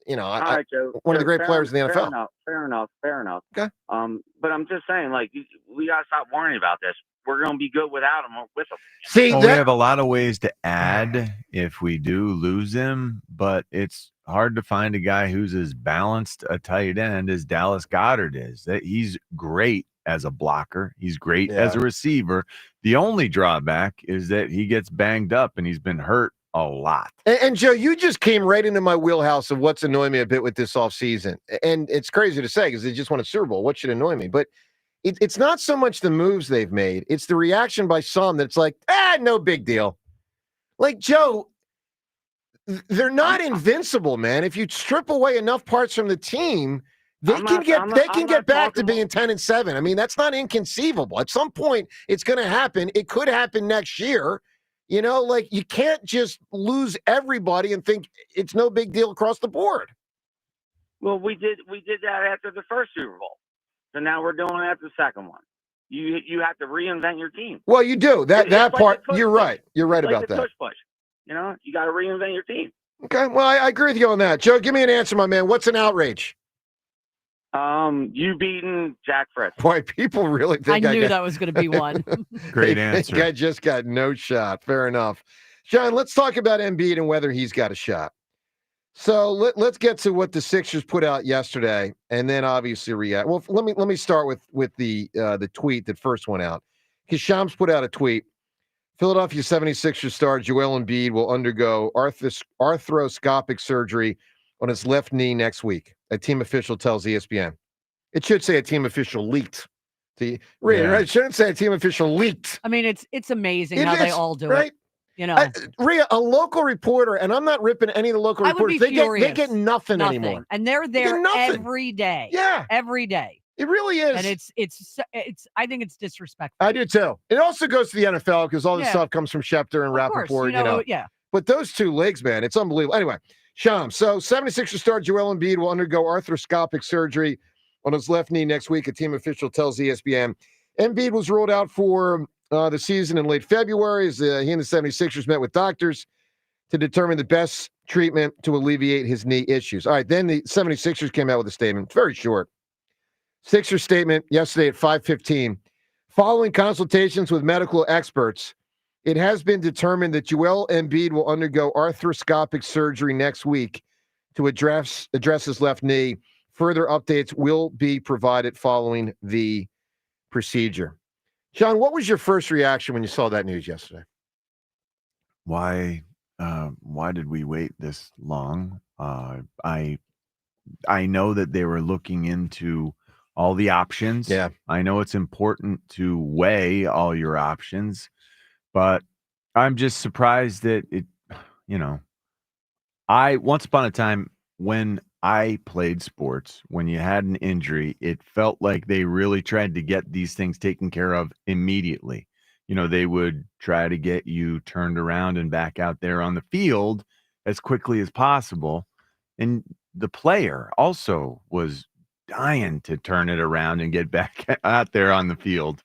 right, Joe. one of the great players in the NFL. Fair enough. Okay. But I'm just saying, like, we got to stop worrying about this. We're going to be good without him or with him. See, we have a lot of ways to add if we do lose him, but it's hard to find a guy who's as balanced a tight end as Dallas Goedert is. He's great as a blocker. He's great as a receiver. The only drawback is that he gets banged up and he's been hurt a lot. And Joe, you just came right into my wheelhouse of what's annoying me a bit with this offseason. And it's crazy to say because they just won a Super Bowl. What should annoy me? But it's not so much the moves they've made. It's the reaction by some that's like, no big deal. Like, Joe, they're not invincible, man. If you strip away enough parts from the team, they can get back to being 10-7. I mean, that's not inconceivable. At some point, it's going to happen. It could happen next year. Like you can't just lose everybody and think it's no big deal across the board. Well, we did that after the first Super Bowl. So now we're doing it after the second one. You have to reinvent your team. Well, you do. That part, like you're right. You're right about that. Push. You got to reinvent your team. Okay, well, I agree with you on that. Joe, give me an answer, my man. What's an outrage? You beating Jack Fritz. Boy, people really think I knew that was going to be one. Great answer. I just got no shot. Fair enough. John, let's talk about Embiid and whether he's got a shot. So let's get to what the Sixers put out yesterday, and then obviously react. Well, let me start with the tweet that first went out. Because Shams put out a tweet. Philadelphia 76ers star Joel Embiid will undergo arthroscopic surgery on his left knee next week. A team official tells ESPN. It should say a team official leaked. Right? It shouldn't say a team official leaked. I mean, it's amazing how they all do right? it. You know, Rhea, a local reporter, and I'm not ripping any of the local I would reporters. be They get nothing anymore, and they're there every day. Yeah, every day. It really is, and it's. I think it's disrespectful. I do too. It also goes to the NFL because all this stuff comes from Schefter and Rappaport. You know, yeah. But those two legs, man, it's unbelievable. Anyway, Sham. So 76ers star Joel Embiid will undergo arthroscopic surgery on his left knee next week. A team official tells ESPN. Embiid was ruled out for the season in late February as he and the 76ers met with doctors to determine the best treatment to alleviate his knee issues. All right, then the 76ers came out with a statement, very short. Sixers statement yesterday at 5:15. Following consultations with medical experts, it has been determined that Joel Embiid will undergo arthroscopic surgery next week to address his left knee. Further updates will be provided following the procedure. John, what was your first reaction when you saw that news yesterday? Why did we wait this long? I know that they were looking into all the options. Yeah. I know it's important to weigh all your options, but I'm just surprised that once upon a time when I played sports, when you had an injury, it felt like they really tried to get these things taken care of immediately. They would try to get you turned around and back out there on the field as quickly as possible. And the player also was dying to turn it around and get back out there on the field,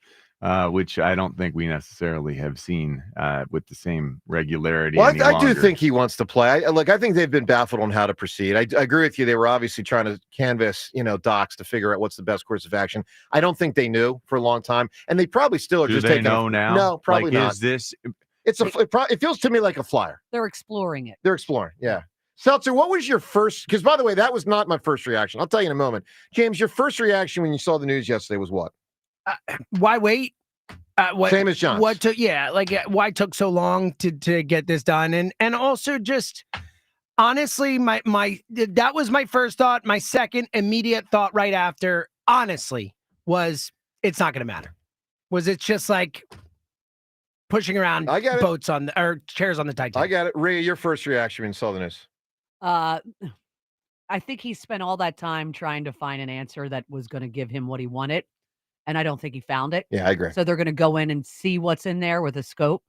which I don't think we necessarily have seen with the same regularity. Well, I do think he wants to play. I think they've been baffled on how to proceed. I agree with you. They were obviously trying to canvass, docs to figure out what's the best course of action. I don't think they knew for a long time, and they probably still are. Do they know now? No, probably not. Is this? It feels to me like a flyer. They're exploring it. They're exploring. Yeah. Seltzer, what was your first? Because, by the way, that was not my first reaction. I'll tell you in a moment. James, your first reaction when you saw the news yesterday was what? Why wait? Same as John's. Why took so long to get this done? And also just honestly, that was my first thought. My second immediate thought right after, honestly, was it's not going to matter. It's just like pushing around boats or chairs on the Titanic. I got it. Rhea, your first reaction when you saw the news? I think he spent all that time trying to find an answer that was going to give him what he wanted. And I don't think he found it. Yeah, I agree. So they're going to go in and see what's in there with a scope.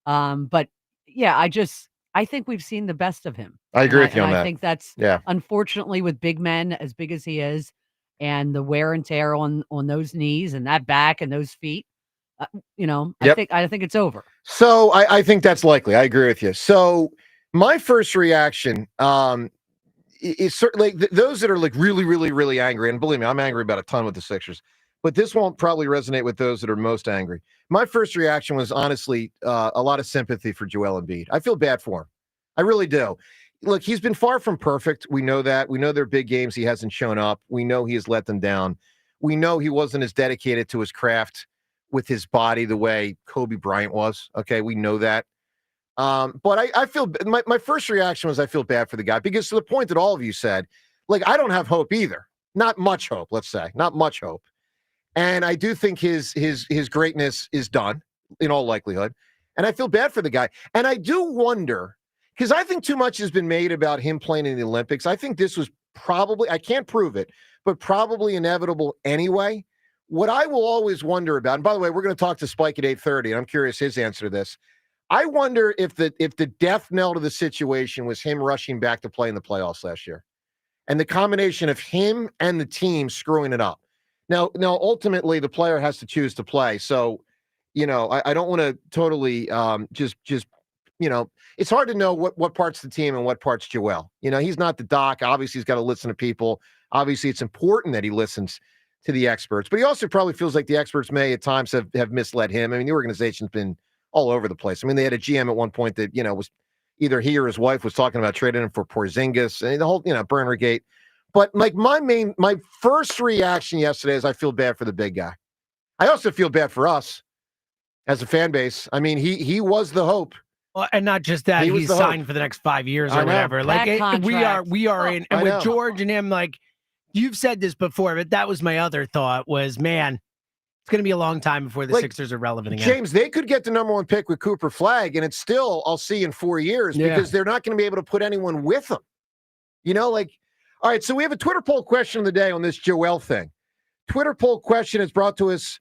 But yeah, I think we've seen the best of him. I agree with you on that. I think that's unfortunately with big men as big as he is and the wear and tear on those knees and that back and those feet. I think it's over. So I think that's likely. I agree with you. So my first reaction is certainly those that are like really, really, really angry. And believe me, I'm angry about a ton with the Sixers. But this won't probably resonate with those that are most angry. My first reaction was honestly a lot of sympathy for Joel Embiid. I feel bad for him. I really do. Look, he's been far from perfect. We know that. We know there are big games he hasn't shown up. We know he has let them down. We know he wasn't as dedicated to his craft with his body the way Kobe Bryant was. Okay, we know that. But I feel my first reaction was I feel bad for the guy because to the point that all of you said, I don't have hope either. Not much hope, let's say. Not much hope. And I do think his greatness is done in all likelihood. And I feel bad for the guy. And I do wonder, because I think too much has been made about him playing in the Olympics. I think this was probably, I can't prove it, but probably inevitable anyway. What I will always wonder about, and by the way, we're going to talk to Spike at 8:30, and I'm curious his answer to this. I wonder if the death knell to the situation was him rushing back to play in the playoffs last year. And the combination of him and the team screwing it up. Now, ultimately, the player has to choose to play. So, I don't want to totally just it's hard to know what part's the team and what part's Joel. He's not the doc. Obviously, he's got to listen to people. Obviously, it's important that he listens to the experts. But he also probably feels like the experts may at times have misled him. I mean, the organization's been all over the place. I mean, they had a GM at one point that, was either he or his wife was talking about trading him for Porzingis and the whole, Burner Gate. But my first reaction yesterday is I feel bad for the big guy. I also feel bad for us as a fan base. I mean, he was the hope. Well, and not just that, he's signed for the next 5 years or whatever. We are in, and with George and him, You've said this before, but that was my other thought was, man, it's going to be a long time before the Sixers are relevant again. James, they could get the number one pick with Cooper Flagg, and it's still, I'll see in 4 years, because they're not going to be able to put anyone with them. All right, so we have a Twitter poll question of the day on this Joel thing. Twitter poll question is brought to us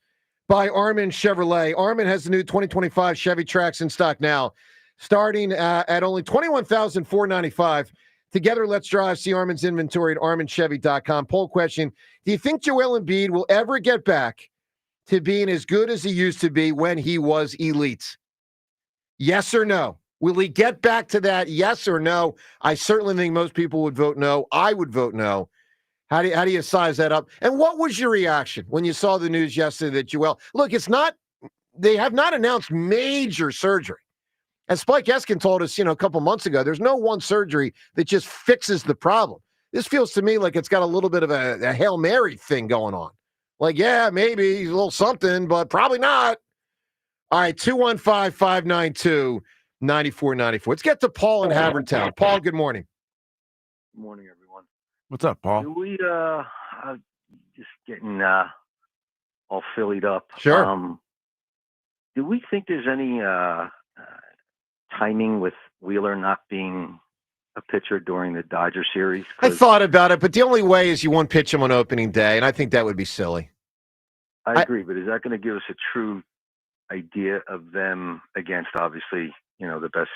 by Armin Chevrolet. Armin has the new 2025 Chevy Trax in stock now, starting at only $21,495. Together, let's drive. See Armin's inventory at arminchevy.com. Poll question: do you think Joel Embiid will ever get back to being as good as he used to be when he was elite? Yes or no? Will he get back to that? Yes or no? I certainly think most people would vote no. I would vote no. How do you size that up? And what was your reaction when you saw the news yesterday that Joel? Look, they have not announced major surgery. As Spike Eskin told us, a couple months ago, there's no one surgery that just fixes the problem. This feels to me like it's got a little bit of a Hail Mary thing going on. Yeah, maybe a little something, but probably not. All right, 215-592-9494. Let's get to Paul in Havertown. Paul, good morning. Good morning, everyone. What's up, Paul? Do we just getting all Phillied up? Sure. Do we think there's any timing with Wheeler not being a pitcher during the Dodger series? I thought about it, but the only way is you won't pitch him on opening day, and I think that would be silly. I agree, but is that going to give us a true idea of them against, obviously, the best?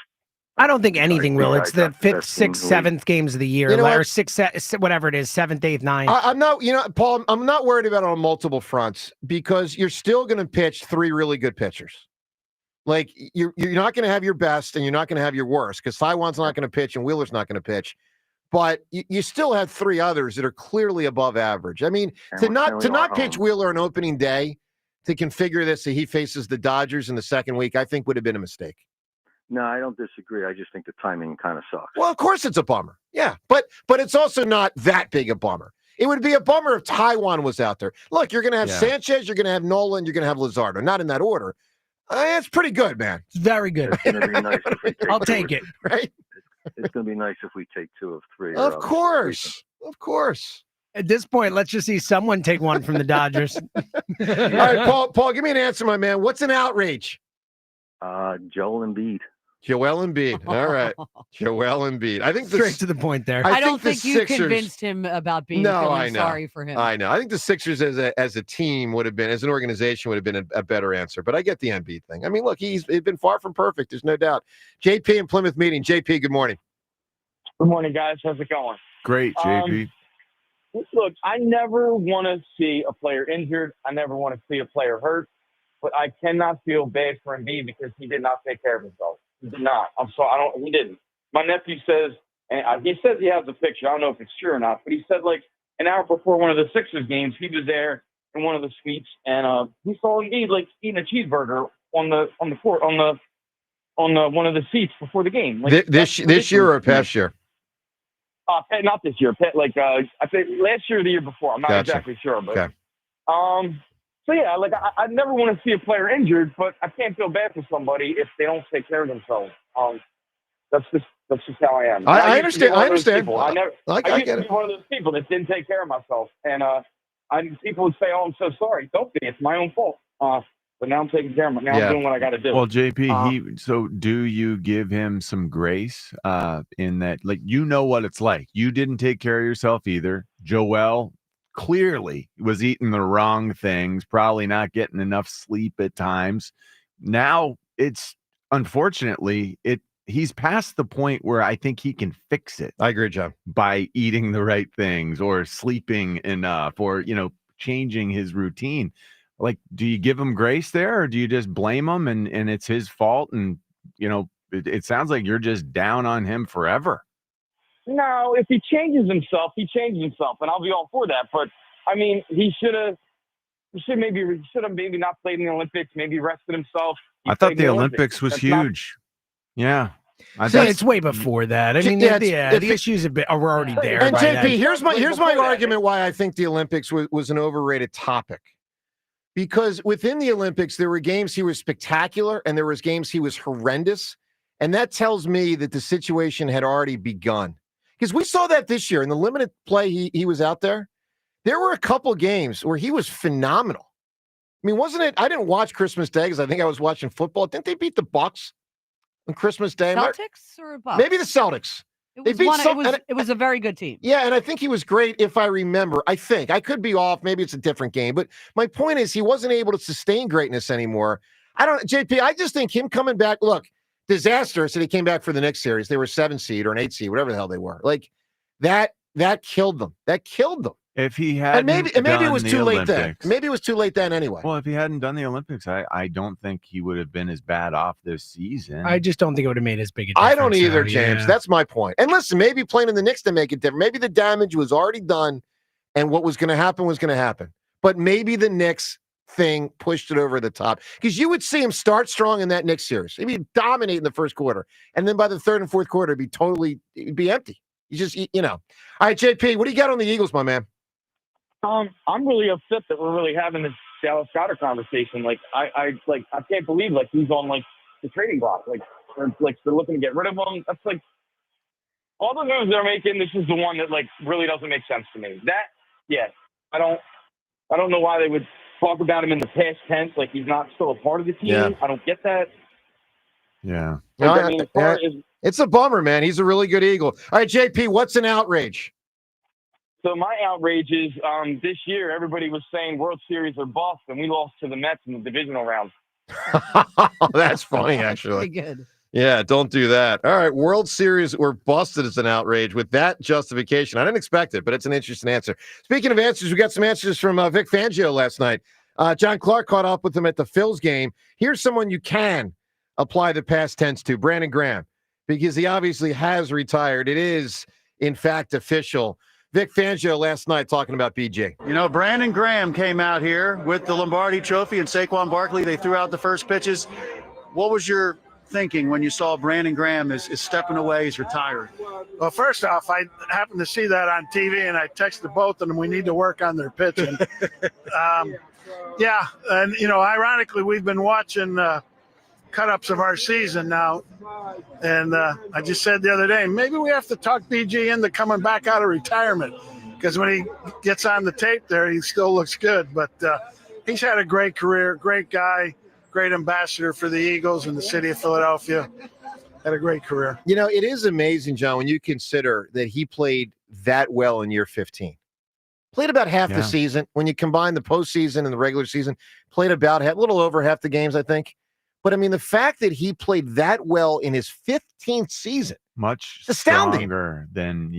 I don't think anything will. It's the 5th, 6th, 7th games of the year, or 6th, whatever it is, 7th, 8th, 9th. I'm not, Paul, I'm not worried about it on multiple fronts because you're still going to pitch 3 really good pitchers. You're not going to have your best and you're not going to have your worst because Taijuan's not going to pitch and Wheeler's not going to pitch. But you still have 3 others that are clearly above average. I mean, to not pitch Wheeler on opening day to configure this so he faces the Dodgers in the second week, I think would have been a mistake. No, I don't disagree. I just think the timing kind of sucks. Well, of course it's a bummer. Yeah, but it's also not that big a bummer. It would be a bummer if Taijuan was out there. Look, you're going to have Sanchez, you're going to have Nolan, you're going to have Luzardo. Not in that order. It's pretty good, man. It's very good. It's going to be nice if we take I'll take it. Right? It's going to be nice if we take 2 of 3. Of course. Of course. At this point, let's just see someone take one from the Dodgers. All right, Paul, give me an answer, my man. What's an outrage? Joel Embiid. Joel Embiid. All right. Joel Embiid. I think straight to the point there. I don't think you convinced him about being sorry for him. I know. I think the Sixers as a team would have been, as an organization, would have been a better answer. But I get the Embiid thing. I mean, look, he's been far from perfect. There's no doubt. JP in Plymouth meeting. JP, good morning. Good morning, guys. How's it going? Great, JP. Look, I never want to see a player injured. I never want to see a player hurt. But I cannot feel bad for Embiid because he did not take care of himself. He did not. I'm sorry. He didn't. My nephew says, and he says he has the picture. I don't know if it's true or not, but he said an hour before one of the Sixers games, he was there in one of the suites and he saw Embiid eating a cheeseburger on the court on one of the seats before the game. This year or past year? Not this year. I think last year or the year before. I'm not exactly sure, but okay. So yeah, I never want to see a player injured, but I can't feel bad for somebody if they don't take care of themselves. That's just how I am. I understand. I understand. I used get to it. be one of those people that didn't take care of myself, and people would say, "Oh, I'm so sorry." Don't be. It's my own fault. But now I'm taking care of myself. Now I'm doing what I got to do. Well, JP, so do you give him some grace in that, what it's like? You didn't take care of yourself either. Joel clearly was eating the wrong things, probably not getting enough sleep at times. Now it's unfortunately he's past the point where I think he can fix it. I agree, John. By eating the right things or sleeping enough or, changing his routine. Do you give him grace there or do you just blame him and it's his fault? And, it sounds like you're just down on him forever. No, if he changes himself, and I'll be all for that. But I mean, he should have maybe not played in the Olympics, maybe rested himself. I thought the Olympics was huge. Yeah. It's way before that. I mean, the issues are already there. And JP, here's my argument why I think the Olympics was an overrated topic. Because within the Olympics, there were games he was spectacular and there was games he was horrendous. And that tells me that the situation had already begun. Because we saw that this year in the limited play he was out there. there were a couple games where he was phenomenal. I mean, wasn't it? I didn't watch Christmas Day because I think I was watching football. Didn't they beat the Bucks on Christmas Day? Celtics or Bucks? Maybe the Celtics. It was a very good team. Yeah, and I think he was great if I remember. I think. I could be off. Maybe it's a different game. But my point is he wasn't able to sustain greatness anymore. JP, I just think him coming back, look, disastrous that he came back for the next series. They were 7 seed or an 8 seed, whatever the hell they were. Like that killed them. That killed them. If he had, maybe it was too late then. Maybe it was too late then anyway. Well, if he hadn't done the Olympics, I don't think he would have been as bad off this season. I just don't think it would have made as big a difference. I don't either, James. Yeah. That's my point. And listen, maybe playing in the Knicks to make it different. Maybe the damage was already done, and what was going to happen was going to happen. But maybe the Knicks thing pushed it over the top because you would see him start strong in that Knicks series. He'd be dominating the first quarter, and then by the third and fourth quarter, it'd be empty. You just, All right, JP, what do you got on the Eagles, my man? I'm really upset that we're really having this Dallas Goedert conversation. Like, I can't believe he's on the trading block. They're looking to get rid of him. That's all the moves they're making. This is the one that really doesn't make sense to me. I don't know why they would talk about him in the past tense like he's not still a part of the team. Yeah. I don't get that. Yeah. It's a bummer, man. He's a really good Eagle. All right, JP, what's an outrage? So my outrage is this year everybody was saying World Series are bust, and we lost to the Mets in the divisional round. That's funny, actually. Pretty good. Yeah, don't do that. All right, World Series were busted as an outrage with that justification. I didn't expect it, but it's an interesting answer. Speaking of answers, we got some answers from Vic Fangio last night. John Clark caught up with him at the Phillies game. Here's someone you can apply the past tense to, Brandon Graham, because he obviously has retired. It is, in fact, official. Vic Fangio last night talking about BG. Brandon Graham came out here with the Lombardi Trophy and Saquon Barkley. They threw out the first pitches. What was your thinking when you saw Brandon Graham is stepping away, he's retired? Well, first off, I happened to see that on TV, and I texted both of them. We need to work on their pitching. Yeah, and, ironically, we've been watching cut-ups of our season now, and I just said the other day, maybe we have to talk BG into coming back out of retirement, because when he gets on the tape there, he still looks good. But he's had a great career, great guy, great ambassador for the Eagles and the city of Philadelphia. Had a great career. It is amazing, John, when you consider that he played that well in year 15. Played about half the season. When you combine the postseason and the regular season, played about a little over half the games, I think. But, I mean, the fact that he played that well in his 15th season. Much astounding. Stronger than,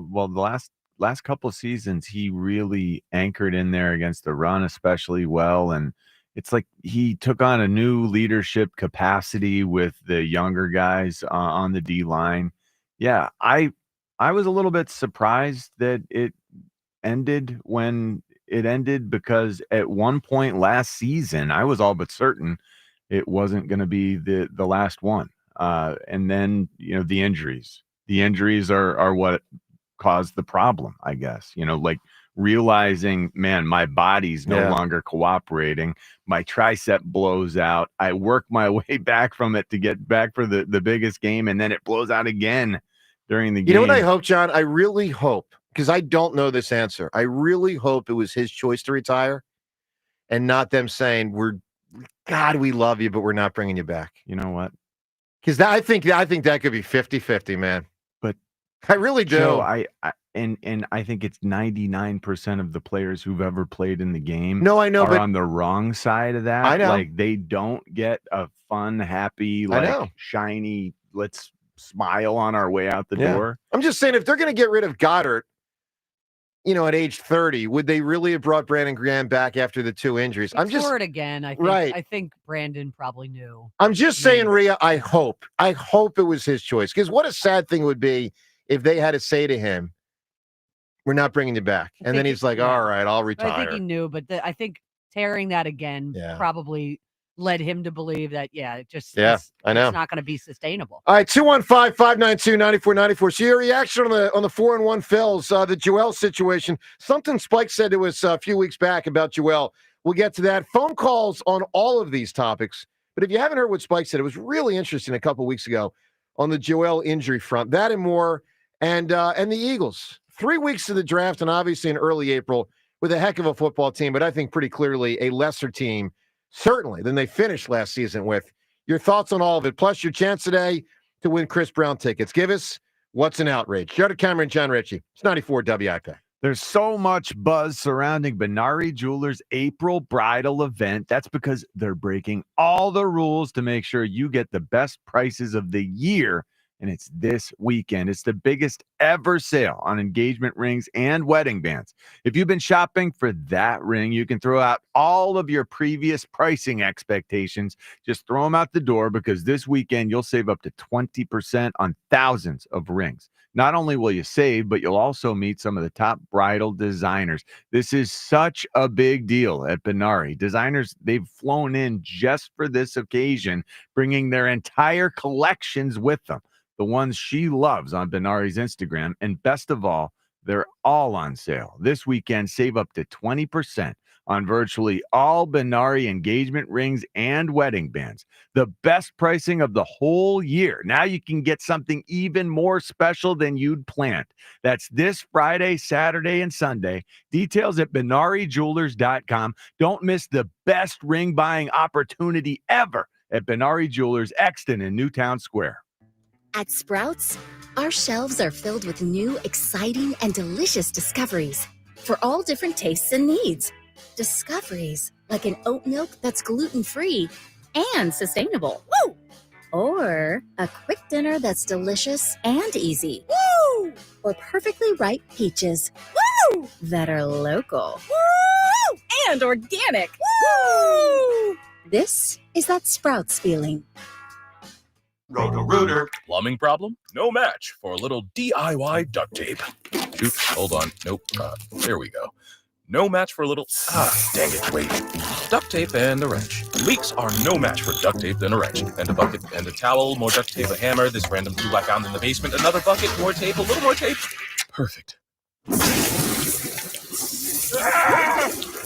well, the last couple of seasons, he really anchored in there against the run especially well. And it's like he took on a new leadership capacity with the younger guys on the D-line. Yeah, I was a little bit surprised that it ended when it ended, because at one point last season, I was all but certain it wasn't going to be the last one. And then, the injuries. The injuries are what caused the problem, I guess. Realizing, man, my body's no longer cooperating. My tricep blows out. I work my way back from it to get back for the biggest game, and then it blows out again during the game. You know what I hope, John? I really hope, because I don't know this answer. I really hope it was his choice to retire and not them saying, God, we love you, but we're not bringing you back. You know what? Because I think that could be 50-50, man. But I really do. Joe, I think it's 99% of the players who've ever played in the game. No, I know, are on the wrong side of that. I know. Like, they don't get a fun, happy, shiny, let's smile on our way out the door. I'm just saying, if they're going to get rid of Goddard, at age 30, would they really have brought Brandon Graham back after the 2 injuries? I'm just it again. I think, right. I think Brandon probably knew. I'm just saying, Rhea, I hope it was his choice, because what a sad thing would be if they had to say to him, we're not bringing you back. And then he's like, all right, I'll retire. I think he knew, but I think tearing that again probably led him to believe that, it's I know. It's not going to be sustainable. All right, 215-592-9494. So your reaction on the 4-1 Phils, the Joel situation. Something Spike said to us a few weeks back about Joel. We'll get to that. Phone calls on all of these topics. But if you haven't heard what Spike said, it was really interesting a couple weeks ago on the Joel injury front. That and more, and the Eagles. 3 weeks to the draft, and obviously in early April, with a heck of a football team, but I think pretty clearly a lesser team, certainly, than they finished last season with. Your thoughts on all of it, plus your chance today to win Chris Brown tickets. Give us what's an outrage. Joe DeCamera and John Ritchie. It's 94 WIP. There's so much buzz surrounding Benari Jewelers' April bridal event. That's because they're breaking all the rules to make sure you get the best prices of the year. And it's this weekend. It's the biggest ever sale on engagement rings and wedding bands. If you've been shopping for that ring, you can throw out all of your previous pricing expectations. Just throw them out the door, because this weekend you'll save up to 20% on thousands of rings. Not only will you save, but you'll also meet some of the top bridal designers. This is such a big deal at Benari. Designers, they've flown in just for this occasion, bringing their entire collections with them. The ones she loves on Benari's Instagram. And best of all, they're all on sale. This weekend, save up to 20% on virtually all Benari engagement rings and wedding bands. The best pricing of the whole year. Now you can get something even more special than you'd planned. That's this Friday, Saturday, and Sunday. Details at BenariJewelers.com. Don't miss the best ring buying opportunity ever at Benari Jewelers, Exton in Newtown Square. At Sprouts, our shelves are filled with new, exciting, and delicious discoveries for all different tastes and needs. Discoveries like an oat milk that's gluten-free and sustainable. Woo! Or a quick dinner that's delicious and easy. Woo! Or perfectly ripe peaches. Woo! That are local. Woo! And organic. Woo! This is that Sprouts feeling. Roto-Rooter. Plumbing problem? No match for a little DIY duct tape. Shoot, hold on. Nope. There we go. No match for a little... dang it, wait. Duct tape and a wrench. Leaks are no match for duct tape and a wrench. And a bucket and a towel, more duct tape, a hammer, this random tool I found in the basement, another bucket, more tape, a little more tape. Perfect.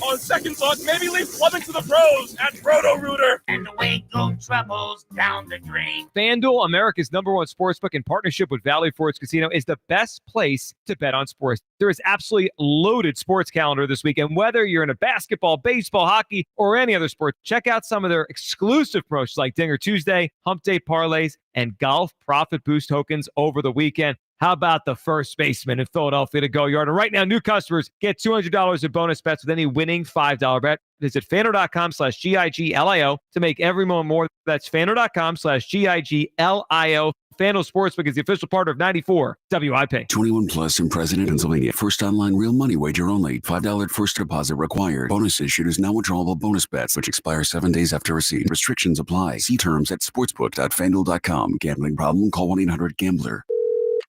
On second thought, maybe leave plumbing to the pros at Roto-Rooter. And away go troubles down the drain. FanDuel, America's #1 sportsbook in partnership with Valley Forge Casino, is the best place to bet on sports. There is absolutely loaded sports calendar this weekend. Whether you're into basketball, baseball, hockey, or any other sport, check out some of their exclusive promotions like Dinger Tuesday, Hump Day parlays, and golf profit boost tokens over the weekend. How about the first baseman in Philadelphia to go yard? And right now, new customers get $200 in bonus bets with any winning $5 bet. Visit FanDuel.com/GIGLIO to make every moment more. That's FanDuel.com/GIGLIO. FanDuel Sportsbook is the official partner of 94 WIP. 21 plus in President, Pennsylvania. First online real money wager only. $5 first deposit required. Bonus issued is now withdrawable bonus bets, which expire 7 days after receipt. Restrictions apply. See terms at sportsbook.fanduel.com. Gambling problem? Call 1-800-GAMBLER.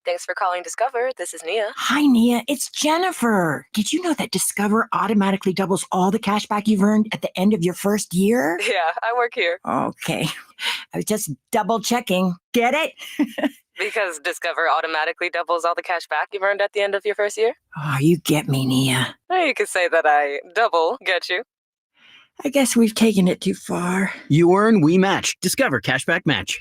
Thanks for calling Discover. This is Nia. Hi, Nia. It's Jennifer. Did you know that Discover automatically doubles all the cash back you've earned at the end of your first year? Yeah, I work here. Okay. I was just double checking. Get it? Because Discover automatically doubles all the cash back you've earned at the end of your first year? Oh, you get me, Nia. You could say that I double get you. I guess we've taken it too far. You earn, we match. Discover Cashback Match.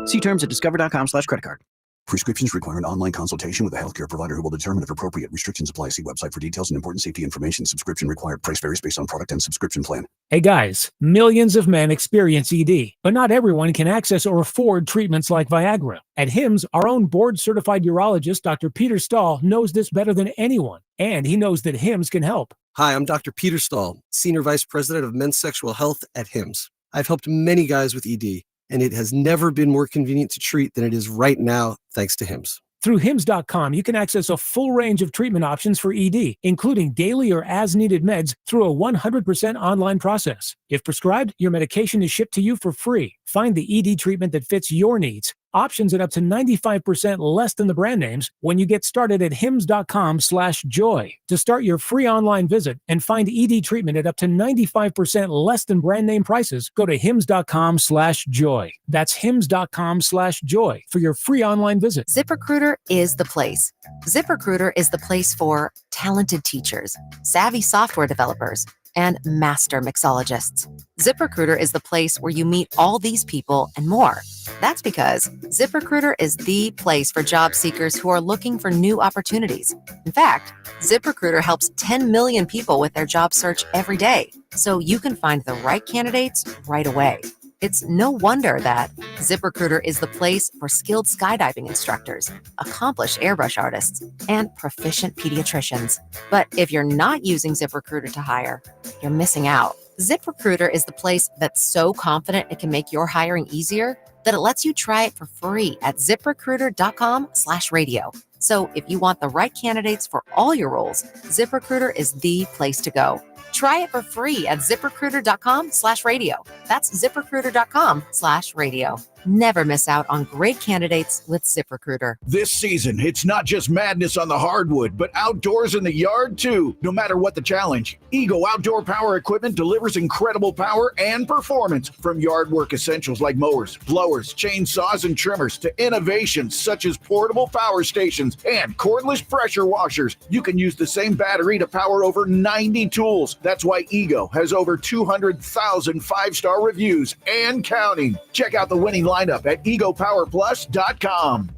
See terms at discover.com/creditcard. Prescriptions require an online consultation with a healthcare provider who will determine if appropriate. Restrictions apply. See website for details and important safety information. Subscription required. Price varies based on product and subscription plan. Hey guys, millions of men experience ED, but not everyone can access or afford treatments like Viagra. At HIMSS, our own board-certified urologist, Dr. Peter Stahl, knows this better than anyone, and he knows that HIMSS can help. Hi, I'm Dr. Peter Stahl, Senior Vice President of Men's Sexual Health at HIMSS. I've helped many guys with ED, and it has never been more convenient to treat than it is right now, thanks to HIMSS. Through HIMSS.com, you can access a full range of treatment options for ED, including daily or as-needed meds through a 100% online process. If prescribed, your medication is shipped to you for free. Find the ED treatment that fits your needs. Options at up to 95% less than the brand names when you get started at hims.com/joy. To start your free online visit and find ED treatment at up to 95% less than brand name prices, go to hims.com/joy. That's hims.com/joy for your free online visit. ZipRecruiter is the place. ZipRecruiter is the place for talented teachers, savvy software developers, and master mixologists. ZipRecruiter is the place where you meet all these people and more. That's because ZipRecruiter is the place for job seekers who are looking for new opportunities. In fact, ZipRecruiter helps 10 million people with their job search every day, so you can find the right candidates right away. It's no wonder that ZipRecruiter is the place for skilled skydiving instructors, accomplished airbrush artists, and proficient pediatricians. But if you're not using ZipRecruiter to hire, you're missing out. ZipRecruiter is the place that's so confident it can make your hiring easier that it lets you try it for free at ZipRecruiter.com/radio. So if you want the right candidates for all your roles, ZipRecruiter is the place to go. Try it for free at ZipRecruiter.com/radio. That's ZipRecruiter.com/radio. Never miss out on great candidates with ZipRecruiter. This season, it's not just madness on the hardwood, but outdoors in the yard too. No matter what the challenge, Ego Outdoor Power Equipment delivers incredible power and performance, from yard work essentials like mowers, blowers, chainsaws, and trimmers to innovations such as portable power stations and cordless pressure washers. You can use the same battery to power over 90 tools. That's why Ego has over 200,000 five-star reviews and counting. Check out the winning lineup at egopowerplus.com.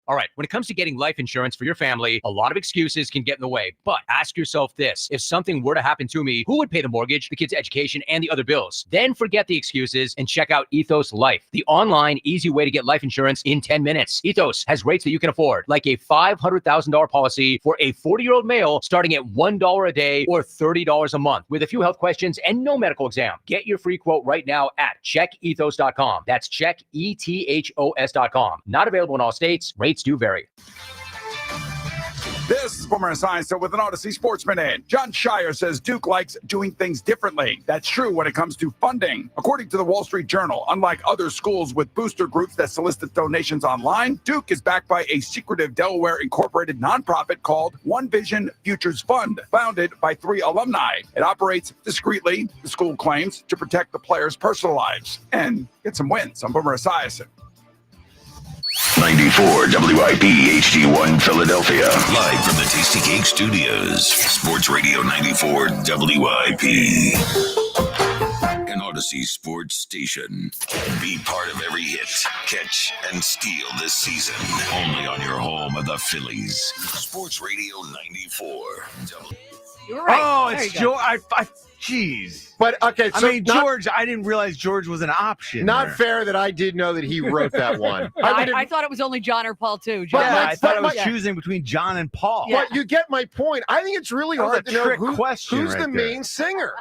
All right, when it comes to getting life insurance for your family, a lot of excuses can get in the way. But ask yourself this: if something were to happen to me, who would pay the mortgage, the kids' education, and the other bills? Then forget the excuses and check out Ethos Life, the online, easy way to get life insurance in 10 minutes. Ethos has rates that you can afford, like a $500,000 policy for a 40-year-old male starting at $1 a day or $30 a month, with a few health questions and no medical exam. Get your free quote right now at checkethos.com. That's checkethos.com. Not available in all states. Rates do vary. This is Boomer Esiason with an Odyssey Sportsman Ed. John Shire says Duke likes doing things differently. That's true when it comes to funding. According to the Wall Street Journal, unlike other schools with booster groups that solicit donations online, Duke is backed by a secretive Delaware incorporated nonprofit called One Vision Futures Fund, founded by 3 alumni. It operates discreetly, the school claims, to protect the players' personal lives and get some wins. I'm Boomer Esiason. 94 WIP HD1 Philadelphia. Live from the Tasty Cake Studios. Sports Radio 94 WIP. An Odyssey sports station. Be part of every hit, catch, and steal this season. Only on your home of the Phillies. Sports Radio 94. You're right. Oh, There it's you go. George. Jeez. But okay, so I mean, George, I didn't realize George was an option. Not there. fair that I did know that he wrote that one. I thought it was only John or Paul too. John. Yeah, I thought I was Yeah. choosing between John and Paul. But you get my point. I think it's really That was hard a to know trick question who's right the there. main singer.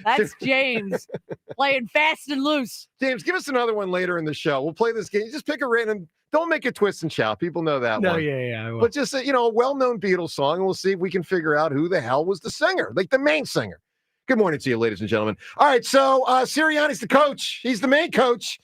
That's James playing fast and loose. James, give us another one later in the show. We'll play this game. Just pick a random. Don't make it twist and shout. People know that No, one. yeah, I will. But just a well-known Beatles song, and we'll see if we can figure out who the hell was the singer, like the main singer. Good morning to you, ladies and gentlemen. All right, so Sirianni's the coach. He's the main coach,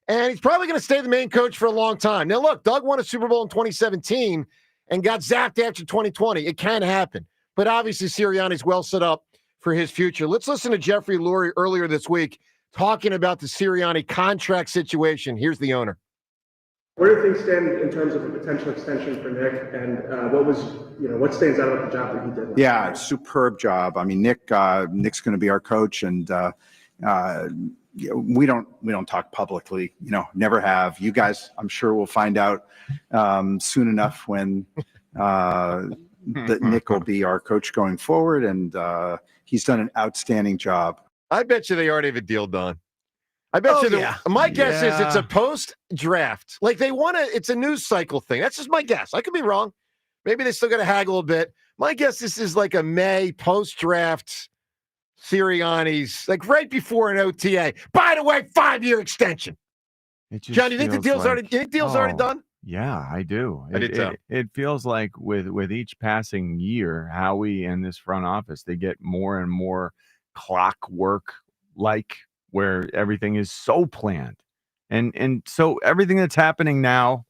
and he's probably going to stay the main coach for a long time. Now, look, Doug won a Super Bowl in 2017 and got zapped after 2020. It can happen, but obviously Sirianni's well set up for his future. Let's listen to Jeffrey Lurie earlier this week talking about the Sirianni contract situation. Here's the owner. Where do things stand in terms of a potential extension for Nick, and what stands out about the job that he did? Yeah, superb job. I mean, Nick's going to be our coach, and we don't talk publicly. Never have. You guys, I'm sure, will find out soon enough when that Nick will be our coach going forward, and he's done an outstanding job. I bet you they already have a deal done. I bet you. My guess is it's a post-draft. Like they want to. It's a news cycle thing. That's just my guess. I could be wrong. Maybe they still got to haggle a bit. My guess this is like a May post-draft Sirianni's, like right before an OTA. By the way, 5-year extension. John, do you think the deal's already done? Yeah, I do. I did too. It feels like with each passing year, Howie and this front office, they get more and more clockwork like, where everything is so planned. And so everything that's happening now,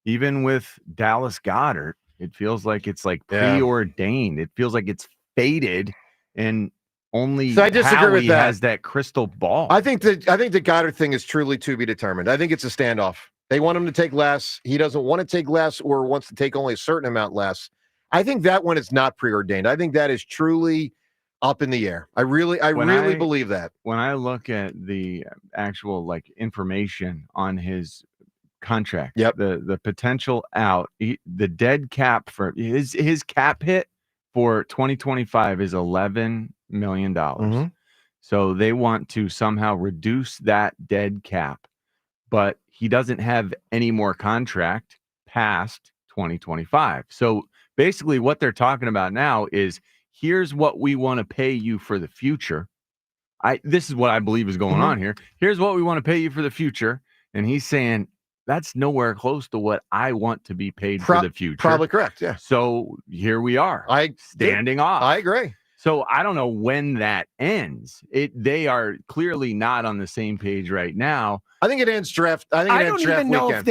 even with Dallas Goedert, it feels like it's like preordained. It feels like it's fated, and only So I disagree Howie with that. has that crystal ball. I think the Goddard thing is truly to be determined. I think it's a standoff. They want him to take less. He doesn't want to take less, or wants to take only a certain amount less. I think that one is not preordained. I think that is truly up in the air. I really believe that. When I look at the actual information on his contract, the potential out, the dead cap for his cap hit for 2025 is $11 million. Mm-hmm. So they want to somehow reduce that dead cap, but he doesn't have any more contract past 2025. So basically what they're talking about now is, here's what we want to pay you for the future. This is what I believe is going on here. Here's what we want to pay you for the future. And he's saying, that's nowhere close to what I want to be paid for the future. Probably correct, yeah. So here we are, standing off. I agree. So I don't know when that ends. They are clearly not on the same page right now. I think it ends draft. I don't even know if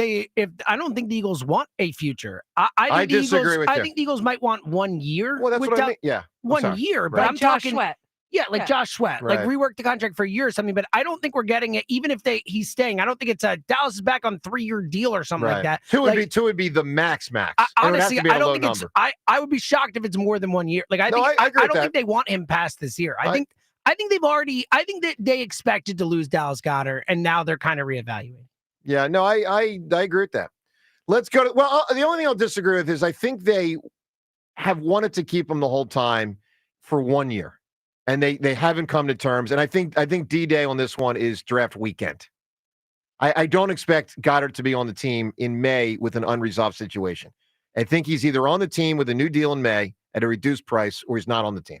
I don't think the Eagles want a future. I disagree with you. I think the Eagles might want 1 year. Well, that's what I mean. Yeah. 1 year, but Like I'm Josh talking Sweat. Yeah, like Josh Sweat, like rework the contract for a year or something. But I don't think we're getting it. Even if he's staying, I don't think it's a Dallas is back on 3-year deal or something like that. Two would be the max. Honestly, I don't think it's. I would be shocked if it's more than 1 year. Like I don't think they want him past this year. I think they've already. I think that they expected to lose Dallas Goedert, and now they're kind of reevaluating. Yeah, no, I agree with that. Let's go to. Well, the only thing I'll disagree with is I think they have wanted to keep him the whole time for 1 year. And they haven't come to terms. And I think D-Day on this one is draft weekend. I don't expect Goddard to be on the team in May with an unresolved situation. I think he's either on the team with a new deal in May at a reduced price, or he's not on the team.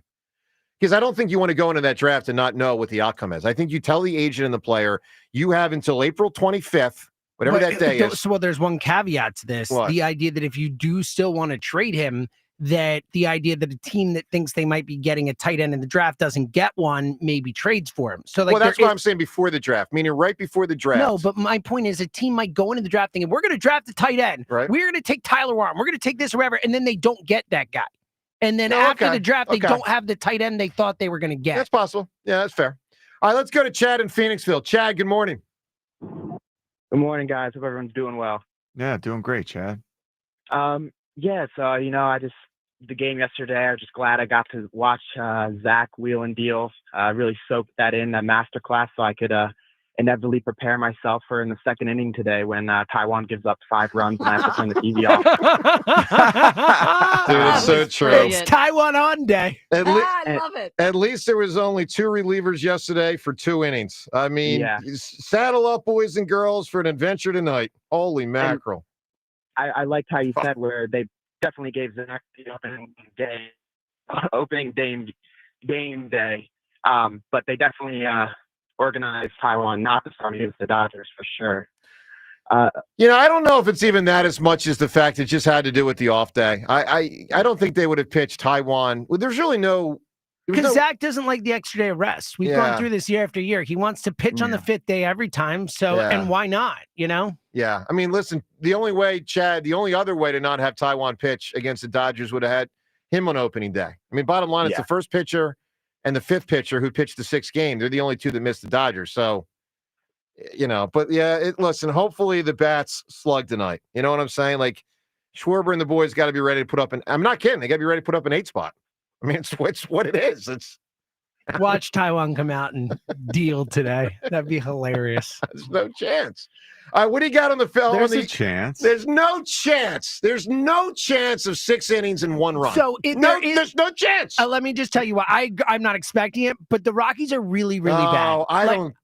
Because I don't think you want to go into that draft and not know what the outcome is. I think you tell the agent and the player, you have until April 25th, whatever that day is. So there's one caveat to this. What? The idea that if you do still want to trade him, that the idea that a team that thinks they might be getting a tight end in the draft doesn't get one, maybe trades for him. So that's what I'm saying, before the draft, meaning right before the draft. No, but my point is a team might go into the draft thinking, we're going to draft the tight end. Right. We're going to take Tyler Warren. We're going to take this or whatever. And then they don't get that guy. And then after the draft, they don't have the tight end they thought they were going to get. That's possible. Yeah, that's fair. All right, let's go to Chad in Phoenixville. Chad, good morning. Good morning, guys. Hope everyone's doing well. Yeah, doing great, Chad. The game yesterday, I was just glad I got to watch Zack Wheeler deal. Really soaked that in, that masterclass, so I could inevitably prepare myself for in the second inning today when Taijuan gives up 5 runs and I have to turn the TV off. Dude, it's so true. It's Taijuan on day. I love it. At least there was only 2 relievers yesterday for 2 innings. I mean, saddle up, boys and girls, for an adventure tonight. Holy mackerel. I liked how you said where they definitely gave Zack the opening game day. But they definitely organized Taijuan not to start against the Dodgers for sure. I don't know if it's even that as much as the fact it just had to do with the off day. I don't think they would have pitched Taijuan. Well, there's really no. Because Zach doesn't like the extra day of rest. We've gone through this year after year. He wants to pitch on the 5th day every time. So, and why not? Yeah. I mean, listen, the only other way to not have Taijuan pitch against the Dodgers would have had him on opening day. I mean, bottom line, it's the first pitcher and the 5th pitcher who pitched the 6th game. They're the only 2 that missed the Dodgers. So, listen, hopefully the bats slug tonight. You know what I'm saying? Like, Schwarber and the boys got to be ready to put up I'm not kidding. They got to be ready to put up an 8 spot. I mean, it's what it is. Watch Taijuan come out and deal today. That'd be hilarious. There's no chance. All right, what do you got on the film? There's a chance. There's no chance. There's no chance of 6 innings and 1 run. So there's no chance. Let me just tell you what, I'm not expecting it, but the Rockies are really, really bad.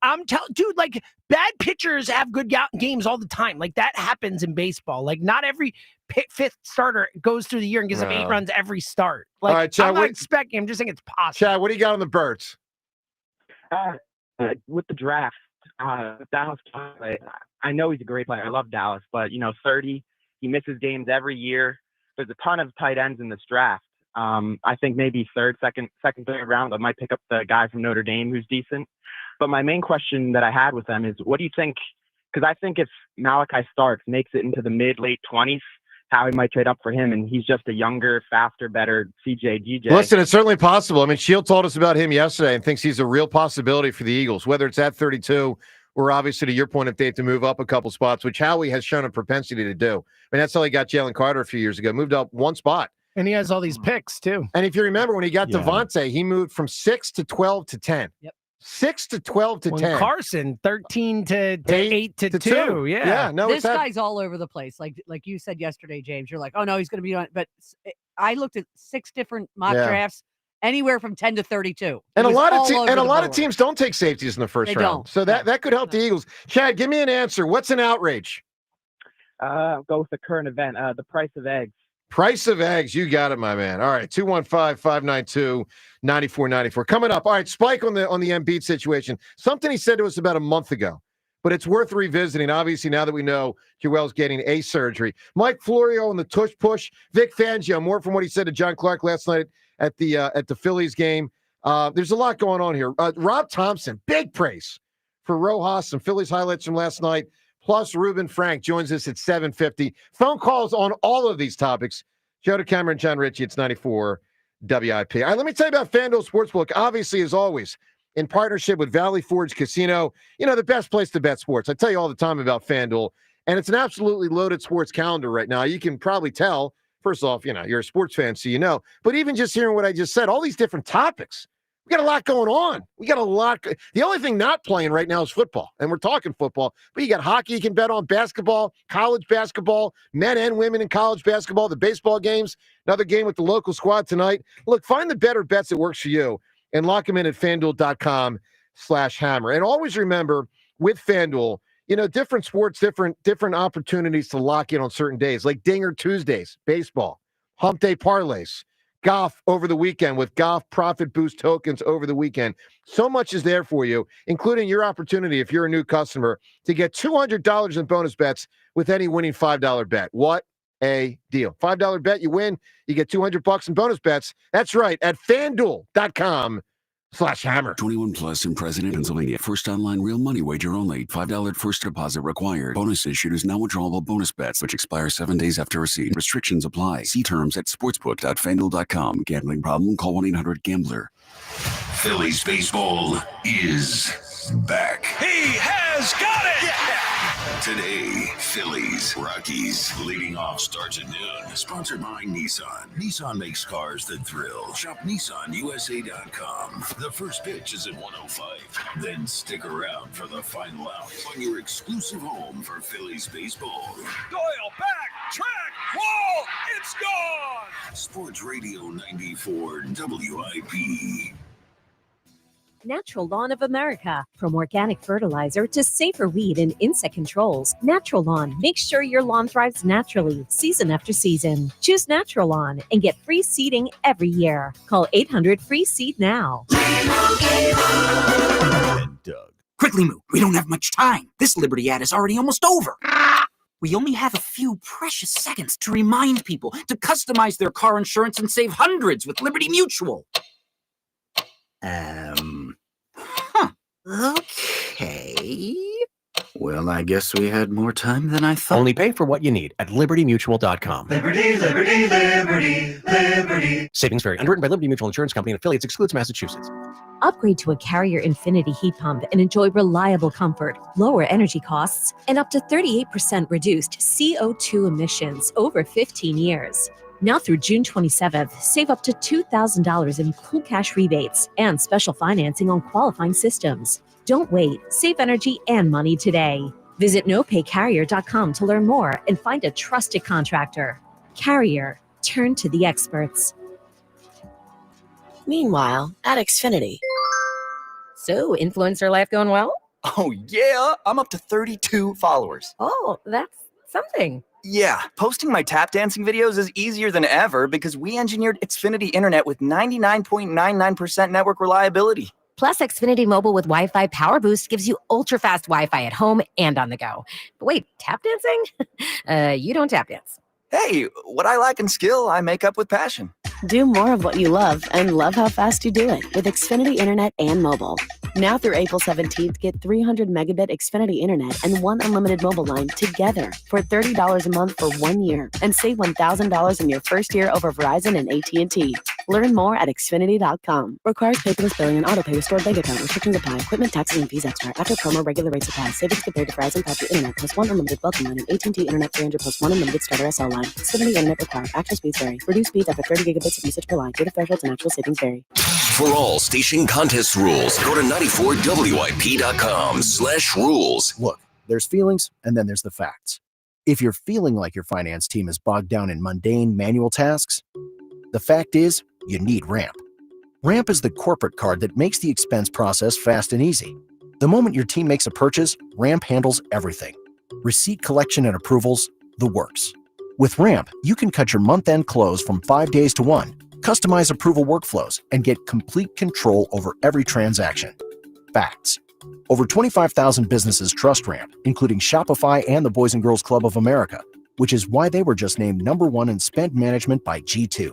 I'm telling, dude, like bad pitchers have good games all the time. Like that happens in baseball. Like not every 5th starter goes through the year and gives up 8 runs every start. Like all right, Chad, I'm not expecting. I'm just saying it's possible. Chad, what do you got on the Birds? With the draft, Dallas. I know he's a great player. I love Dallas, but 30, he misses games every year. There's a ton of tight ends in this draft. I think maybe third, third round, I might pick up the guy from Notre Dame who's decent. But my main question that I had with them is, what do you think? Because I think if Malachi Starks makes it into the late 20s, Howie might trade up for him, and he's just a younger, faster, better DJ. Listen, it's certainly possible. I mean, Shield told us about him yesterday and thinks he's a real possibility for the Eagles, whether it's at 32 or obviously, to your point, if they have to move up a couple spots, which Howie has shown a propensity to do. I mean, that's how he got Jalen Carter a few years ago, moved up 1 spot And he has all these picks, too. And if you remember, when he got Devontae, he moved from 6 to 12 to 10. Yep. 6 to 12 to 10. Carson, 13 to 8 to 2. Yeah. No, this guy's all over the place. Like you said yesterday, James, you're like, oh, no, he's going to be on. But I looked at 6 different mock drafts, anywhere from 10 to 32. And a lot of teams don't take safeties in the first round. Don't. So that could help the Eagles. Chad, give me an answer. What's an outrage? Go with the current event, the price of eggs. Price of eggs. You got it, my man. All right, 215-592-9494. Coming up. All right, Spike on the Embiid situation. Something he said to us about a month ago, but it's worth revisiting, obviously, now that we know Joel's getting a surgery. Mike Florio on the tush push. Vic Fangio, more from what he said to John Clark last night at the Phillies game. There's a lot going on here. Rob Thompson, big praise for Rojas, some Phillies highlights from last night. Plus, Ruben Frank joins us at 7:50. Phone calls on all of these topics. Joe DeCamera and John Ritchie, it's 94 WIP. All right, let me tell you about FanDuel Sportsbook. Obviously, as always, in partnership with Valley Forge Casino, the best place to bet sports. I tell you all the time about FanDuel, and it's an absolutely loaded sports calendar right now. You can probably tell, first off, you're a sports fan, so but even just hearing what I just said, all these different topics. We got a lot going on. We got a lot. The only thing not playing right now is football, and we're talking football. But you got hockey you can bet on, basketball, college basketball, men and women in college basketball, the baseball games, another game with the local squad tonight. Look, find the better bets that works for you and lock them in at FanDuel.com/hammer. And always remember, with FanDuel, different sports, different opportunities to lock in on certain days, like Dinger Tuesdays, baseball, Hump Day parlays, golf over the weekend with golf profit boost tokens over the weekend. So much is there for you, including your opportunity, if you're a new customer, to get $200 in bonus bets with any winning $5 bet. What a deal. $5 bet, you win, you get $200 in bonus bets. That's right, at FanDuel.com/hammer. 21 plus in President, Pennsylvania. First online real money wager only. $5 first deposit required. Bonus issued is now withdrawable bonus bets, which expire 7 days after receipt. Restrictions apply. See terms at sportsbook.fanduel.com. Gambling problem? Call 1-800-GAMBLER. Phillies baseball is back. He has got it! Today, Phillies, Rockies. Leading off starts at noon. Sponsored by Nissan. Nissan makes cars that thrill. Shop NissanUSA.com. The first pitch is at 1:05. Then stick around for the final out on your exclusive home for Phillies baseball. Doyle back, track, wall, it's gone! Sports Radio 94 WIP. Natural Lawn of America. From organic fertilizer to safer weed and insect controls, Natural Lawn makes sure your lawn thrives naturally, season after season. Choose Natural Lawn and get free seeding every year. Call 800-FREE-SEED now. Quickly move. We don't have much time. This Liberty ad is already almost over. We only have a few precious seconds to remind people to customize their car insurance and save hundreds with Liberty Mutual. Okay. Well, I guess we had more time than I thought. Only pay for what you need at libertymutual.com. Liberty, liberty, liberty, liberty. Savings vary. Underwritten by Liberty Mutual Insurance Company and affiliates. Excludes Massachusetts. Upgrade to a Carrier Infinity heat pump and enjoy reliable comfort, lower energy costs, and up to 38% reduced CO2 emissions over 15 years. Now through June 27th, save up to $2,000 in cool cash rebates and special financing on qualifying systems. Don't wait. Save energy and money today. Visit nopaycarrier.com to learn more and find a trusted contractor. Carrier. Turn to the experts. Meanwhile, at Xfinity. So, influencer life going well? Oh, yeah. I'm up to 32 followers. Oh, that's something. Yeah, posting my tap dancing videos is easier than ever because we engineered Xfinity Internet with 99.99% network reliability. Plus, Xfinity Mobile with Wi-Fi Power Boost gives you ultra-fast Wi-Fi at home and on the go. But wait, tap dancing? You don't tap dance. Hey, what I lack in skill, I make up with passion. Do more of what you love and love how fast you do it with Xfinity Internet and mobile. Now through April 17th, get 300 megabit Xfinity Internet and one unlimited mobile line together for $30 a month for 1 year and save $1,000 in your first year over Verizon and AT&T. Learn more at Xfinity.com. Requires paperless billing and auto pay with stored bank account. Restrictions apply. Equipment, taxes, and fees extra. After promo, regular rates apply. Savings compared to Verizon 5G Internet plus 1 unlimited welcome line and AT&T Internet 300 plus 1 unlimited starter SL line. Xfinity Internet required. Actual speeds vary. Reduced speeds after 30 gigabits of usage per line. Data thresholds and actual savings vary. For all station contest rules, go to 94WIP.com/rules. Look, there's feelings and then there's the facts. If you're feeling like your finance team is bogged down in mundane manual tasks, the fact is you need Ramp. Ramp is the corporate card that makes the expense process fast and easy. The moment your team makes a purchase, Ramp handles everything. Receipt collection and approvals, the works. With Ramp, you can cut your month-end close from 5 days to 1, customize approval workflows, and get complete control over every transaction. Facts. Over 25,000 businesses trust Ramp, including Shopify and the Boys and Girls Club of America, which is why they were just named #1 in spend management by G2.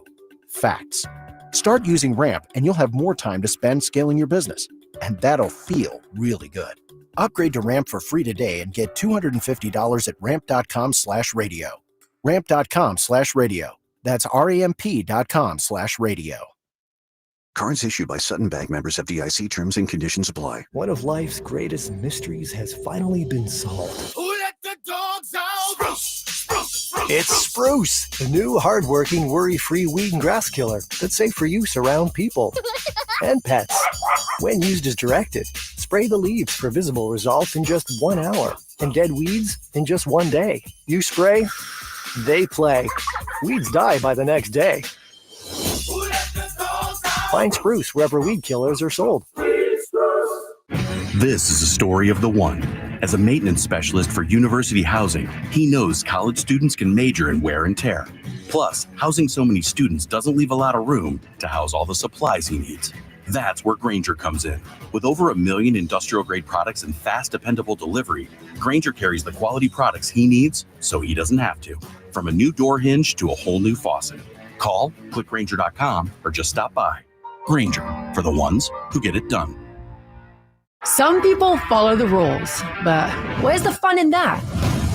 Facts. Start using Ramp and you'll have more time to spend scaling your business, and that'll feel really good. Upgrade to Ramp for free today and get $250 at ramp.com/radio. Ramp.com/radio. That's ramp.com/radio. Cards issued by Sutton Bank, members of FDIC. Terms and conditions apply. One of life's greatest mysteries has finally been solved. Who let the dogs out? It's Spruce, the new hard-working, worry-free weed and grass killer that's safe for use around people and pets. When used as directed, spray the leaves for visible results in just 1 hour and dead weeds in just 1 day. You spray, they play. Weeds die by the next day. Find Spruce wherever weed killers are sold. This is a story of the one. As a maintenance specialist for university housing, he knows college students can major in wear and tear. Plus, housing so many students doesn't leave a lot of room to house all the supplies he needs. That's where Grainger comes in. With over 1 million industrial-grade products and fast, dependable delivery, Grainger carries the quality products he needs so he doesn't have to. From a new door hinge to a whole new faucet. Call, click Grainger.com, or just stop by. Grainger, for the ones who get it done. Some people follow the rules, but where's the fun in that?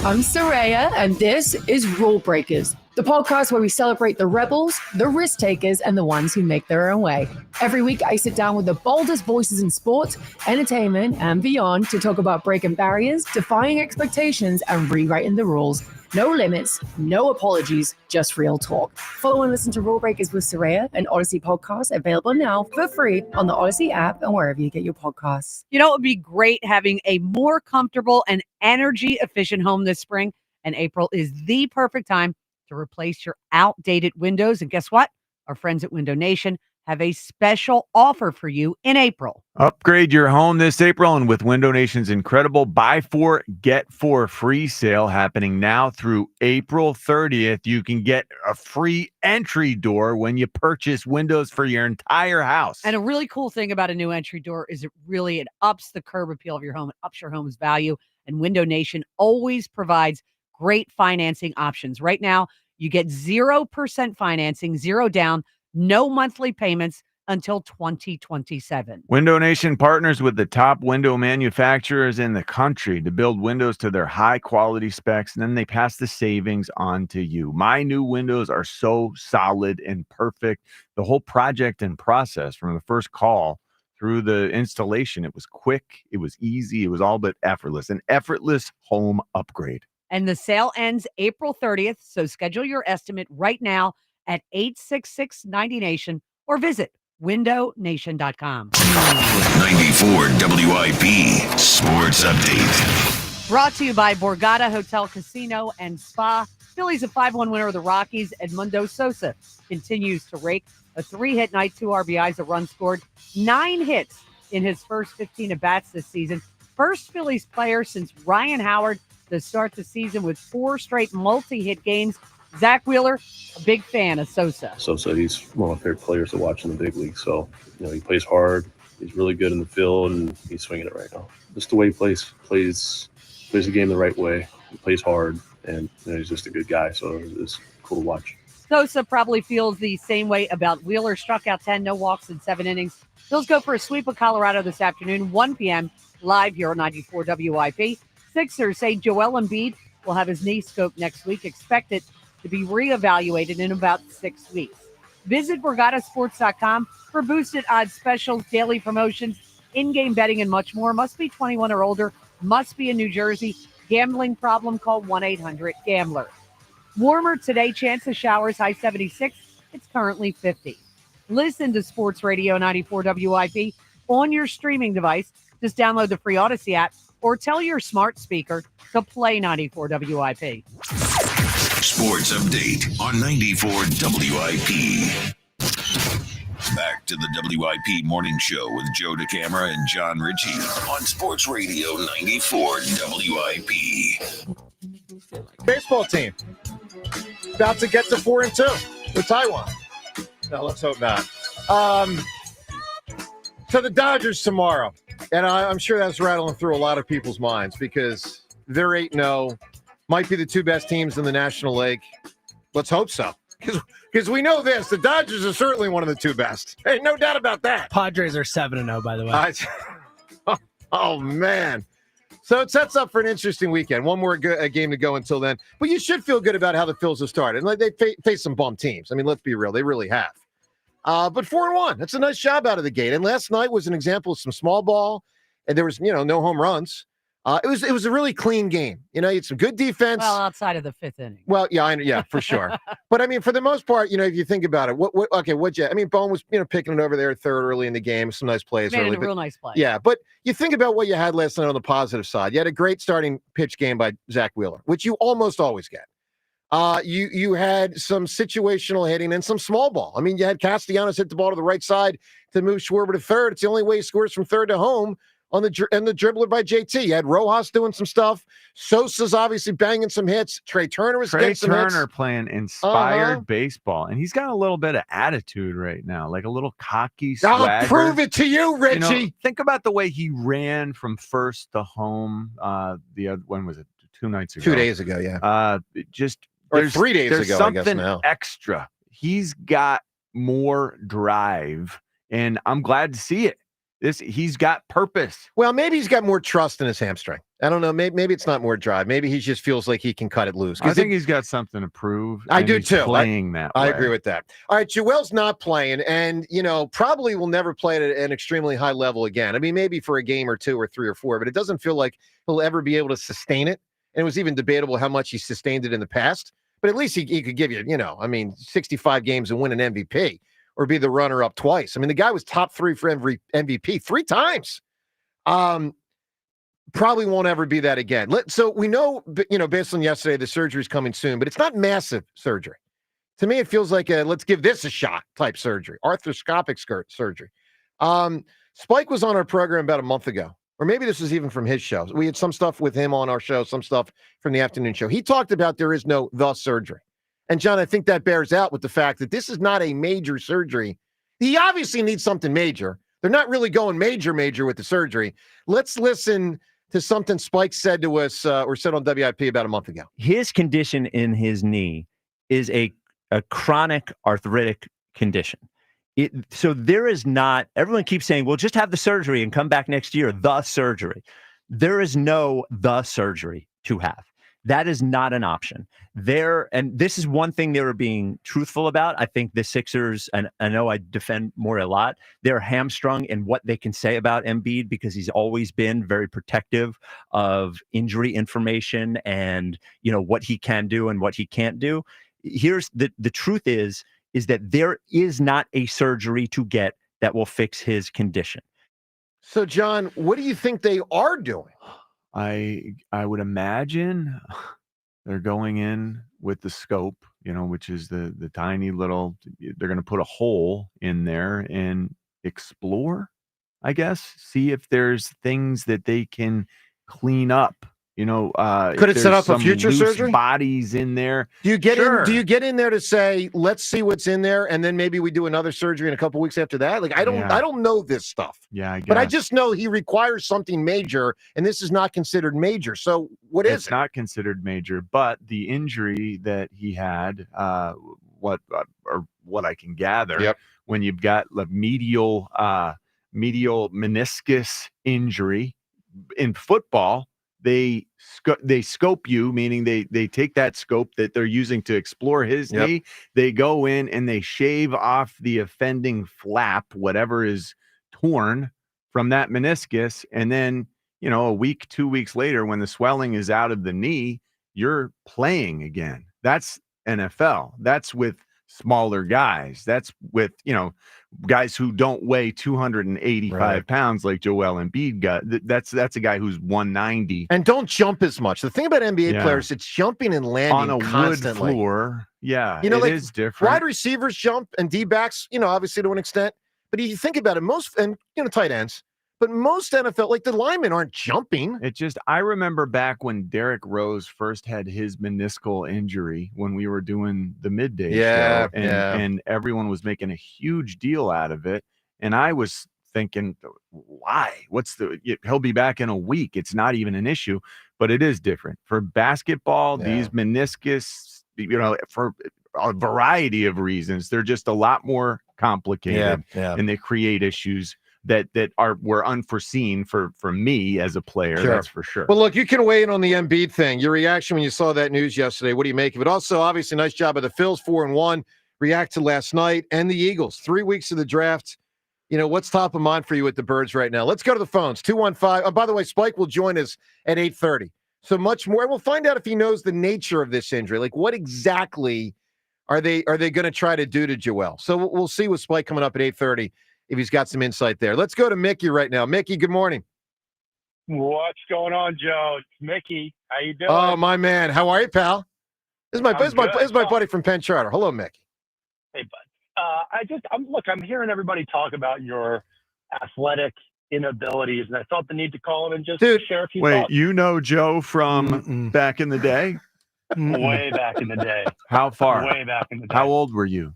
I'm Soraya, and this is Rule Breakers, the podcast where we celebrate the rebels, the risk takers, and the ones who make their own way. Every week, I sit down with the boldest voices in sports, entertainment, and beyond to talk about breaking barriers, defying expectations, and rewriting the rules. No limits, no apologies, just real talk. Follow and listen to Rule Breakers with Soraya, an Odyssey podcast available now for free on the Odyssey app and wherever you get your podcasts. You know, it would be great having a more comfortable and energy-efficient home this spring, and April is the perfect time to replace your outdated windows. And guess what? Our friends at Window Nation have a special offer for you in April. Upgrade your home this April, and with Window Nation's incredible Buy 4, Get 4 free sale happening now through April 30th, you can get a free entry door when you purchase windows for your entire house. And a really cool thing about a new entry door is it ups the curb appeal of your home. It ups your home's value. And Window Nation always provides great financing options. Right now, you get 0% financing, 0 down, no monthly payments until 2027. Window Nation partners with the top window manufacturers in the country to build windows to their high quality specs, and then they pass the savings on to you. My new windows are so solid and perfect. The whole project and process from the first call through the installation, it was quick, it was easy, it was all but effortless. An effortless home upgrade. And the sale ends April 30th, so schedule your estimate right now at 866-90Nation or visit windownation.com. 94 WIP Sports Update. Brought to you by Borgata Hotel, Casino, and Spa. Phillies a 5-1 winner of the Rockies. Edmundo Sosa continues to rake a 3-hit night, 2 RBIs, a run scored, 9 hits in his first 15 at-bats this season. First Phillies player since Ryan Howard to start the season with 4 straight multi-hit games. Zack Wheeler, a big fan of Sosa. Sosa, he's one of my favorite players to watch in the big league. So, he plays hard. He's really good in the field, and he's swinging it right now. Just the way he plays the game the right way. He plays hard, and he's just a good guy. So it's cool to watch. Sosa probably feels the same way about Wheeler. Struck out 10, no walks in 7 innings. Phil's go for a sweep of Colorado this afternoon, 1 p.m., live here on 94 WIP. Sixers say Joel Embiid will have his knee scoped next week. Expected to be reevaluated in about 6 weeks. Visit BorgataSports.com for boosted odds specials, daily promotions, in-game betting, and much more. Must be 21 or older. Must be in New Jersey. Gambling problem? Call 1-800-GAMBLER. Warmer today. Chance of showers. High 76. It's currently 50. Listen to Sports Radio 94 WIP on your streaming device. Just download the free Odyssey app or tell your smart speaker to play 94 WIP. Sports update on 94 WIP. Back to the WIP morning show with Joe DeCamara and John Ritchie on Sports Radio 94 WIP. Baseball team about to get to 4-2 with Taijuan. No, let's hope not. So the Dodgers tomorrow, and I'm sure that's rattling through a lot of people's minds because they're 8-0, might be the two best teams in the National League. Let's hope so. Because we know this, the Dodgers are certainly one of the two best. Hey, no doubt about that. Padres are 7-0, by the way. Oh, man. So it sets up for an interesting weekend. One more game to go until then. But you should feel good about how the Phils have started. And they face some bum teams. I mean, let's be real. They really have. But 4-1. That's a nice job out of the gate. And last night was an example of some small ball. And there was, no home runs. It was a really clean game. You had some good defense. Well, outside of the fifth inning. Well, yeah, for sure. But I mean, for the most part, if you think about it, Bone was, picking it over there third early in the game. Some nice plays Made early. it a real nice play. Yeah, but you think about what you had last night on the positive side. You had a great starting pitch game by Zack Wheeler, which you almost always get. You had some situational hitting and some small ball. I mean, you had Castellanos hit the ball to the right side to move Schwarber to third. It's the only way he scores from third to home. And the dribbler by JT. You had Rojas doing some stuff. Sosa's obviously banging some hits. Trey Turner was getting some hits. playing inspired baseball, and he's got a little bit of attitude right now, like a little cocky swagger. I'll prove it to you, Richie. Think about the way he ran from first to home. When was it? 2 nights ago. 2 days ago, yeah. Or 3 days ago, I guess something now. Extra. He's got more drive, and I'm glad to see it. He's got purpose. Well, maybe he's got more trust in his hamstring. I don't know. Maybe it's not more drive. Maybe he just feels like he can cut it loose. I think he's got something to prove. I do too. Playing that way. I agree with that. All right, Joel's not playing, and probably will never play at an extremely high level again. I mean, maybe for a game or 2 or 3 or 4, but it doesn't feel like he'll ever be able to sustain it. And it was even debatable how much he sustained it in the past. But at least he could give you, 65 games and win an MVP. Or be the runner-up twice. I mean, the guy was top 3 for every MVP 3 times. Probably won't ever be that again. So we know, based on yesterday, the surgery's coming soon, but it's not massive surgery. To me, it feels like a let's give this a shot type surgery, arthroscopic surgery. Spike was on our program about a month ago, or maybe this was even from his show. We had some stuff with him on our show, some stuff from the afternoon show. He talked about there is no the surgery. And, John, I think that bears out with the fact that this is not a major surgery. He obviously needs something major. They're not really going major with the surgery. Let's listen to something Spike said to us or said on WIP about a month ago. His condition in his knee is a chronic arthritic condition. So there is not – everyone keeps saying, well, just have the surgery and come back next year, the surgery. There is no the surgery to have. That is not an option there. And this is one thing they were being truthful about. I think the Sixers, and I know I defend more a lot, they're hamstrung in what they can say about Embiid because he's always been very protective of injury information and, what he can do and what he can't do. Here's the truth is that there is not a surgery to get that will fix his condition. So, John, what do you think they are doing? I would imagine they're going in with the scope, which is the tiny little, they're going to put a hole in there and explore, I guess, see if there's things that they can clean up. Could it set up a future surgery? Bodies in there. Do you get in? Do you get in there to say, let's see what's in there, and then maybe we do another surgery in a couple weeks after that? Like I don't know this stuff. Yeah, I guess. But I just know he requires something major, and this is not considered major. So what is it? It's not considered major, but the injury that he had, what I can gather, when you've got the medial meniscus injury in football. they scope you, meaning they take that scope that they're using to explore his knee. They go in and they shave off the offending flap, whatever is torn from that meniscus. And then, a week, 2 weeks later, when the swelling is out of the knee, you're playing again. That's NFL. That's with smaller guys. That's with, guys who don't weigh 285 pounds like Joel Embiid got. That's a guy who's 190. And don't jump as much. The thing about NBA players, it's jumping and landing on a constantly. wood floor. Yeah, it is different. Wide receivers jump and D-backs, obviously to an extent. But you think about it, tight ends. But most NFL, like the linemen aren't jumping. I remember back when Derrick Rose first had his meniscal injury when we were doing the Midday Show. And everyone was making a huge deal out of it. And I was thinking, why? He'll be back in a week. It's not even an issue, but it is different. For basketball, these meniscus, for a variety of reasons, they're just a lot more complicated and they create issues that were unforeseen for me as a player. That's for sure. Well, look, you can weigh in on the Embiid thing. Your reaction when you saw that news yesterday, what do you make of it? Also, obviously, nice job of the Phils, 4-1. React to last night and the Eagles. 3 weeks of the draft. What's top of mind for you with the Birds right now? Let's go to the phones. 215. Oh, by the way, Spike will join us at 8:30. So much more. We'll find out if he knows the nature of this injury. Like, what exactly are they going to try to do to Joel? So we'll see with Spike coming up at 8:30. If he's got some insight there. Let's go to Mickey right now. Mickey, good morning. What's going on, Joe? It's Mickey. How you doing? Oh, my man. How are you, pal? This is my buddy from Penn Charter. Hello, Mickey. Hey, bud. I'm hearing everybody talk about your athletic inabilities, and I felt the need to call in and just share a few thoughts. Wait, Joe from back in the day? Way back in the day. How far? Way back in the day. How old were you?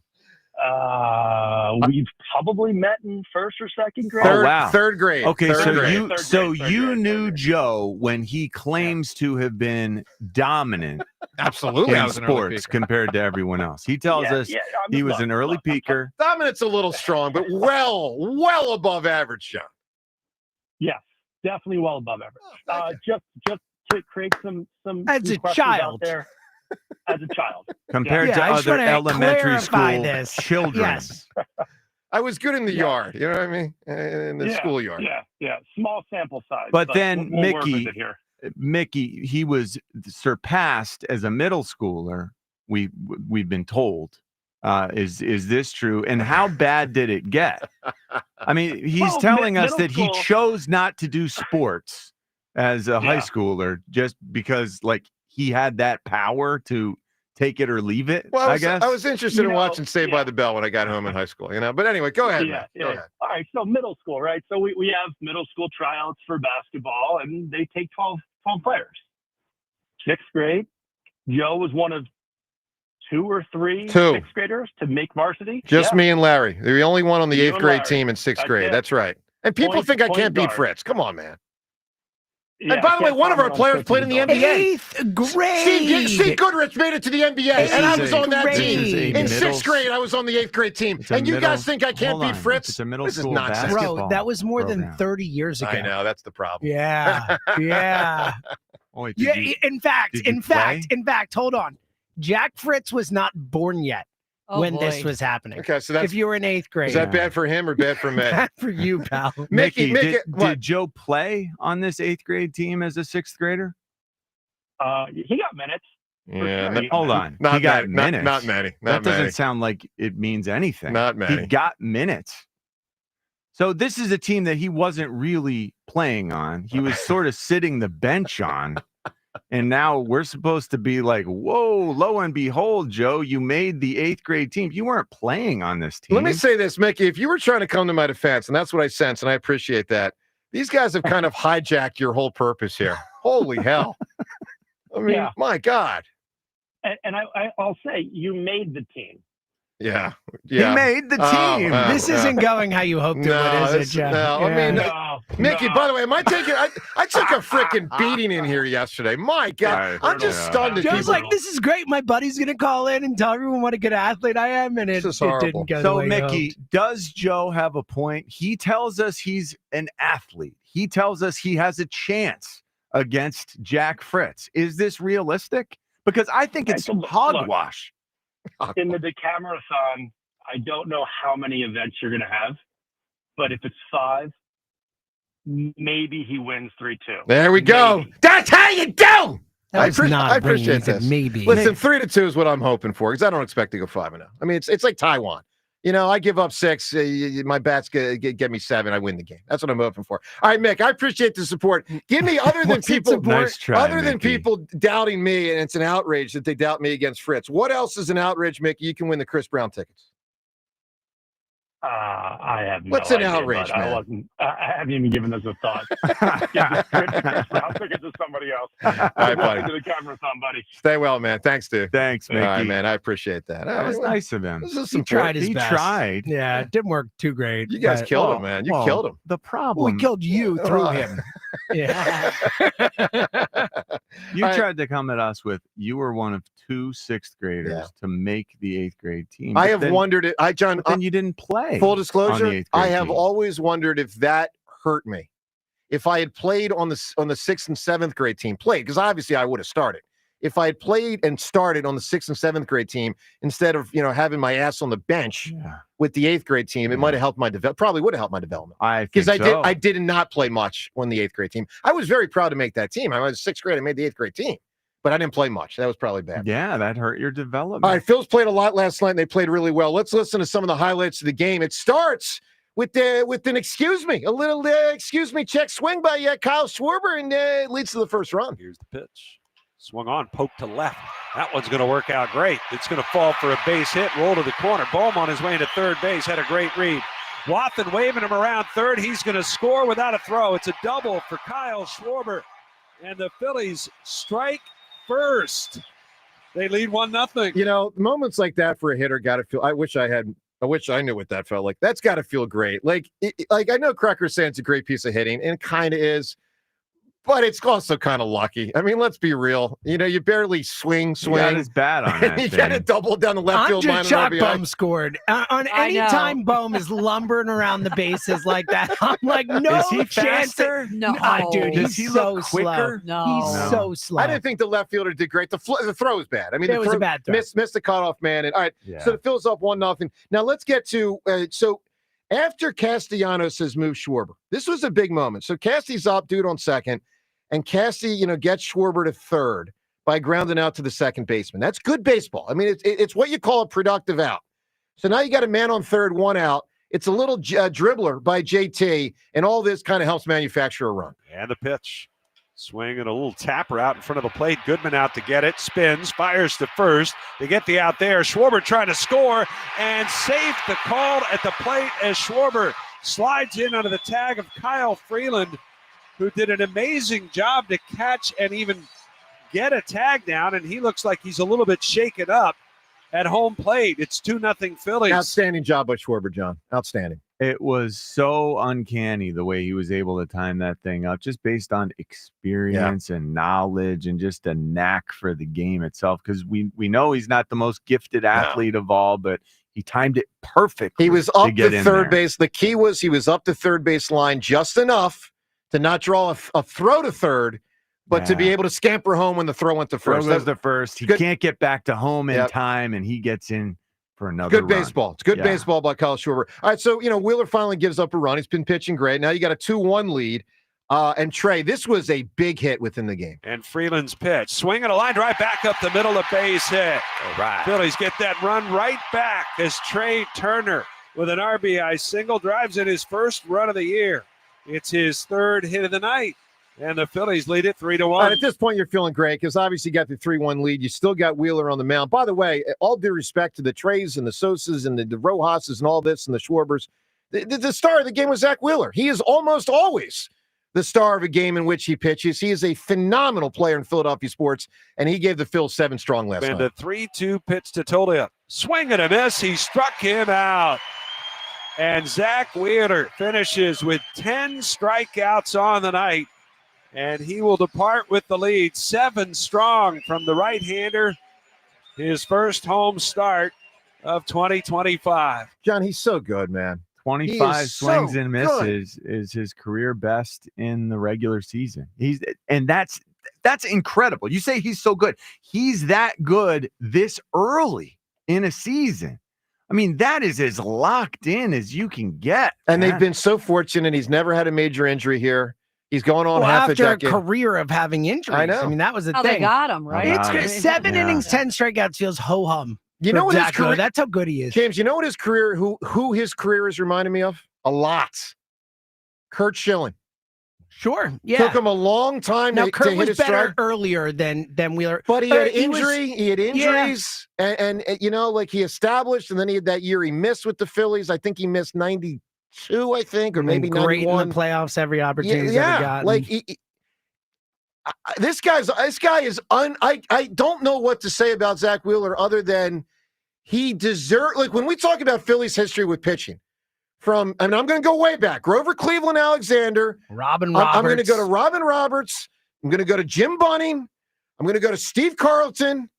We've probably met in first or second grade. Third grade. Okay, Third grade. You knew Joe when he claims to have been dominant. Absolutely, in sports compared to everyone else. He tells us he was an early peaker. Dominant's a little strong, but well above average, John. Yes, definitely well above average. Just to create some as a questions child out there. As a child, compared to other elementary school children. Yes. I was good in the yard. You know what I mean? In the schoolyard. Yeah. Small sample size. But then we'll work with it here. Mickey, he was surpassed as a middle schooler. We've been told. Is this true? And how bad did it get? I mean, he's telling us that he chose not to do sports as a high schooler just because, he had that power to take it or leave it. Well, I guess I was interested in watching Saved by the Bell when I got home in high school. But anyway, go ahead. Go ahead. All right, so middle school, right? So we have middle school tryouts for basketball, and they take 12 players. Sixth grade, Joe was one of two or three sixth graders to make varsity. Just me and Larry. They're the only one on the eighth grade team in sixth grade. That's right. And people think I can't beat Fritz. Come on, man. And by the way, one of our players played in the NBA. Eighth grade. Steve Goodrich made it to the NBA, and I was on that team. In sixth grade, I was on the eighth grade team. And you guys think I can't beat Fritz? It's a middle this school is nonsense. Bro, that was more than 30 years ago. I know, that's the problem. Yeah. Wait, In fact, hold on. Jack Fritz was not born yet when this was happening. Okay, so that's if you were in eighth grade. Is that bad for him or bad for me? Bad for you, pal. Mickey, did Joe play on this eighth grade team as a sixth grader? He got minutes. Yeah, sure. Hold on. Not he got many, minutes. Not many. That doesn't sound like it means anything. Not many. He got minutes. So this is a team that he wasn't really playing on. He was sort of sitting the bench on. And now we're supposed to be like, whoa, lo and behold, Joe, you made the eighth grade team. You weren't playing on this team. Let me say this, Mickey. If you were trying to come to my defense, and that's what I sense, and I appreciate that, these guys have kind of hijacked your whole purpose here. Holy hell. I mean, my God. And I'll say, you made the team. Yeah. He made the team. This isn't going how you hoped it would, is it, Jeff? No, I mean, Mickey, by the way, am I taking I took a freaking beating in here yesterday. My God. I'm just stunned at Joe's like, this is great. My buddy's going to call in and tell everyone what a good athlete I am. And it didn't go the way Mickey, does Joe have a point? He tells us he's an athlete. He tells us he has a chance against Jack Fritz. Is this realistic? Because I think it's hogwash. In the Decamarathon, I don't know how many events you're going to have, but if it's 5, maybe he wins 3-2. There we go. Maybe. That's how you do. I appreciate this. this. Maybe. Listen, 3-2 is what I'm hoping for because I don't expect to go 5-0. I mean, it's like Taijuan. I give up 6. My bats get me 7. I win the game. That's what I'm hoping for. All right, Mick, I appreciate the support. Give me other than people, than people doubting me, and it's an outrage that they doubt me against Fritz. What else is an outrage, Mick? You can win the Chris Brown tickets. I have no What's an idea, outrage, man? I haven't even given this a thought. I'll take it to somebody else. All right, buddy. To the Camerathon, buddy. Stay well, man. Thanks, dude. Thanks, Mickey. All right, man. I appreciate that. That was nice of him. He tried his best. He tried. Yeah, it didn't work too great. You guys killed him, man. You killed him. The problem. We killed you through him. Yeah. You tried to come at us with you were one of 2 6th graders to make the 8th grade team. I have wondered it. John, then you didn't play. Full disclosure, I have team. always wondered if that hurt me. If I had played on the 6th and 7th grade team, because obviously I would have started. If I had played and started on the 6th and 7th grade team instead of having my ass on the bench with the 8th grade team, it might have helped my development. Probably would have helped my development. Because I did not play much on the 8th grade team. I was very proud to make that team. I was 6th grade. I made the 8th grade team, but I didn't play much. That was probably bad. Yeah, that hurt your development. All right, Phil's played a lot last night, and they played really well. Let's listen to some of the highlights of the game. It starts with an excuse me check swing by Kyle Schwarber, and it leads to the first run. Here's the pitch. Swung on, poke to left. That one's going to work out great. It's going to fall for a base hit, roll to the corner. Bohm on his way into third base, had a great read. Wathan waving him around third. He's going to score without a throw. It's a double for Kyle Schwarber. And the Phillies strike first. They lead 1-0. Moments like that for a hitter got to feel. I wish I knew what that felt like. That's got to feel great. Like I know Cracker's saying it's a great piece of hitting, and it kind of is. But it's also kind of lucky. I mean, let's be real. You barely swing. He got his bat on that You got it doubled down the left field line. Andre Bohm scored. On any time Bohm is lumbering around the bases like that, I'm like, no is he chance. Faster? No, dude, Does he so look quicker? Slow. No. He's so slow. I didn't think the left fielder did great. The throw was bad. I mean, it was a bad throw. Missed the cutoff man. And all right, so it fills up 1-0. Now let's get to after Castellanos has moved Schwarber. This was a big moment. So Casty's up, dude, on second. And Cassie, gets Schwarber to third by grounding out to the second baseman. That's good baseball. I mean, it's what you call a productive out. So now you got a man on third, 1 out. It's a little dribbler by JT, and all this kind of helps manufacture a run. And the pitch. Swing and a little tapper out in front of the plate. Goodman out to get it. Spins, fires to first. They get the out there. Schwarber trying to score, and safe the call at the plate as Schwarber slides in under the tag of Kyle Freeland, who did an amazing job to catch and even get a tag down, and he looks like he's a little bit shaken up at home plate. It's 2-0 Phillies. Outstanding job by Schwarber, John. Outstanding. It was so uncanny the way he was able to time that thing up, just based on experience and knowledge and just a knack for the game itself, because we know he's not the most gifted athlete of all, but he timed it perfectly. He was up to third base. The key was he was up the third base line just enough to not draw a throw to third, but to be able to scamper home when the throw went to first. Throw goes to first. He can't get back to home in time, and he gets in for another Good baseball. It's good baseball by Kyle Schwarber. All right, so, Wheeler finally gives up a run. He's been pitching great. Now you got a 2-1 lead. And Trey, this was a big hit within the game. And Freeland's pitch. Swinging a line drive back up the middle of base hit. All right. Phillies get that run right back as Trey Turner with an RBI single drives in his first run of the year. It's his third hit of the night, and the Phillies lead it 3-1. At this point, you're feeling great because obviously you got the 3-1 lead. You still got Wheeler on the mound. By the way, all due respect to the Treys and the Sosas and the Rojas's and all this and the Schwarbers, the star of the game was Zack Wheeler. He is almost always the star of a game in which he pitches. He is a phenomenal player in Philadelphia sports, and he gave the Phils 7 strong last night. And a 3-2 pitch to Tolia. Swing and a miss. He struck him out. And Zack Wheeler finishes with 10 strikeouts on the night, and he will depart with the lead, 7 strong from the right-hander, his first home start of 2025. John, he's so good, man. 25 swings and good. misses is his career best in the regular season. That's incredible. You say he's so good. He's that good this early in a season. I mean, that is as locked in as you can get. And man. they've been so fortunate. He's never had a major injury here. He's going on half a decade. After a career of having injuries. I know. I mean, that was the How thing. they got him, right? It's 7 innings, 10 strikeouts feels ho-hum. You know what his Zack Wheeler. career? That's how good he is. James, you know what his career? Who his career is reminding me of? A lot. Curt Schilling. Sure. Yeah. Took him a long time Now, to Kurt hit was his better stride. earlier than Wheeler. But he had He was- injuries, and you know, like he established, and then he had that year he missed with the Phillies. I think he missed 92, I think, or maybe great 91. in the playoffs every opportunity he's yeah, ever gotten. like this guy is I don't know what to say about Zack Wheeler other than he deserved. Like when we talk about Phillies history with pitching, I'm going to go way back. Grover Cleveland Alexander. Robin Roberts. I'm going to go to Robin Roberts. I'm going to go to Jim Bunning. I'm going to go to Steve Carlton.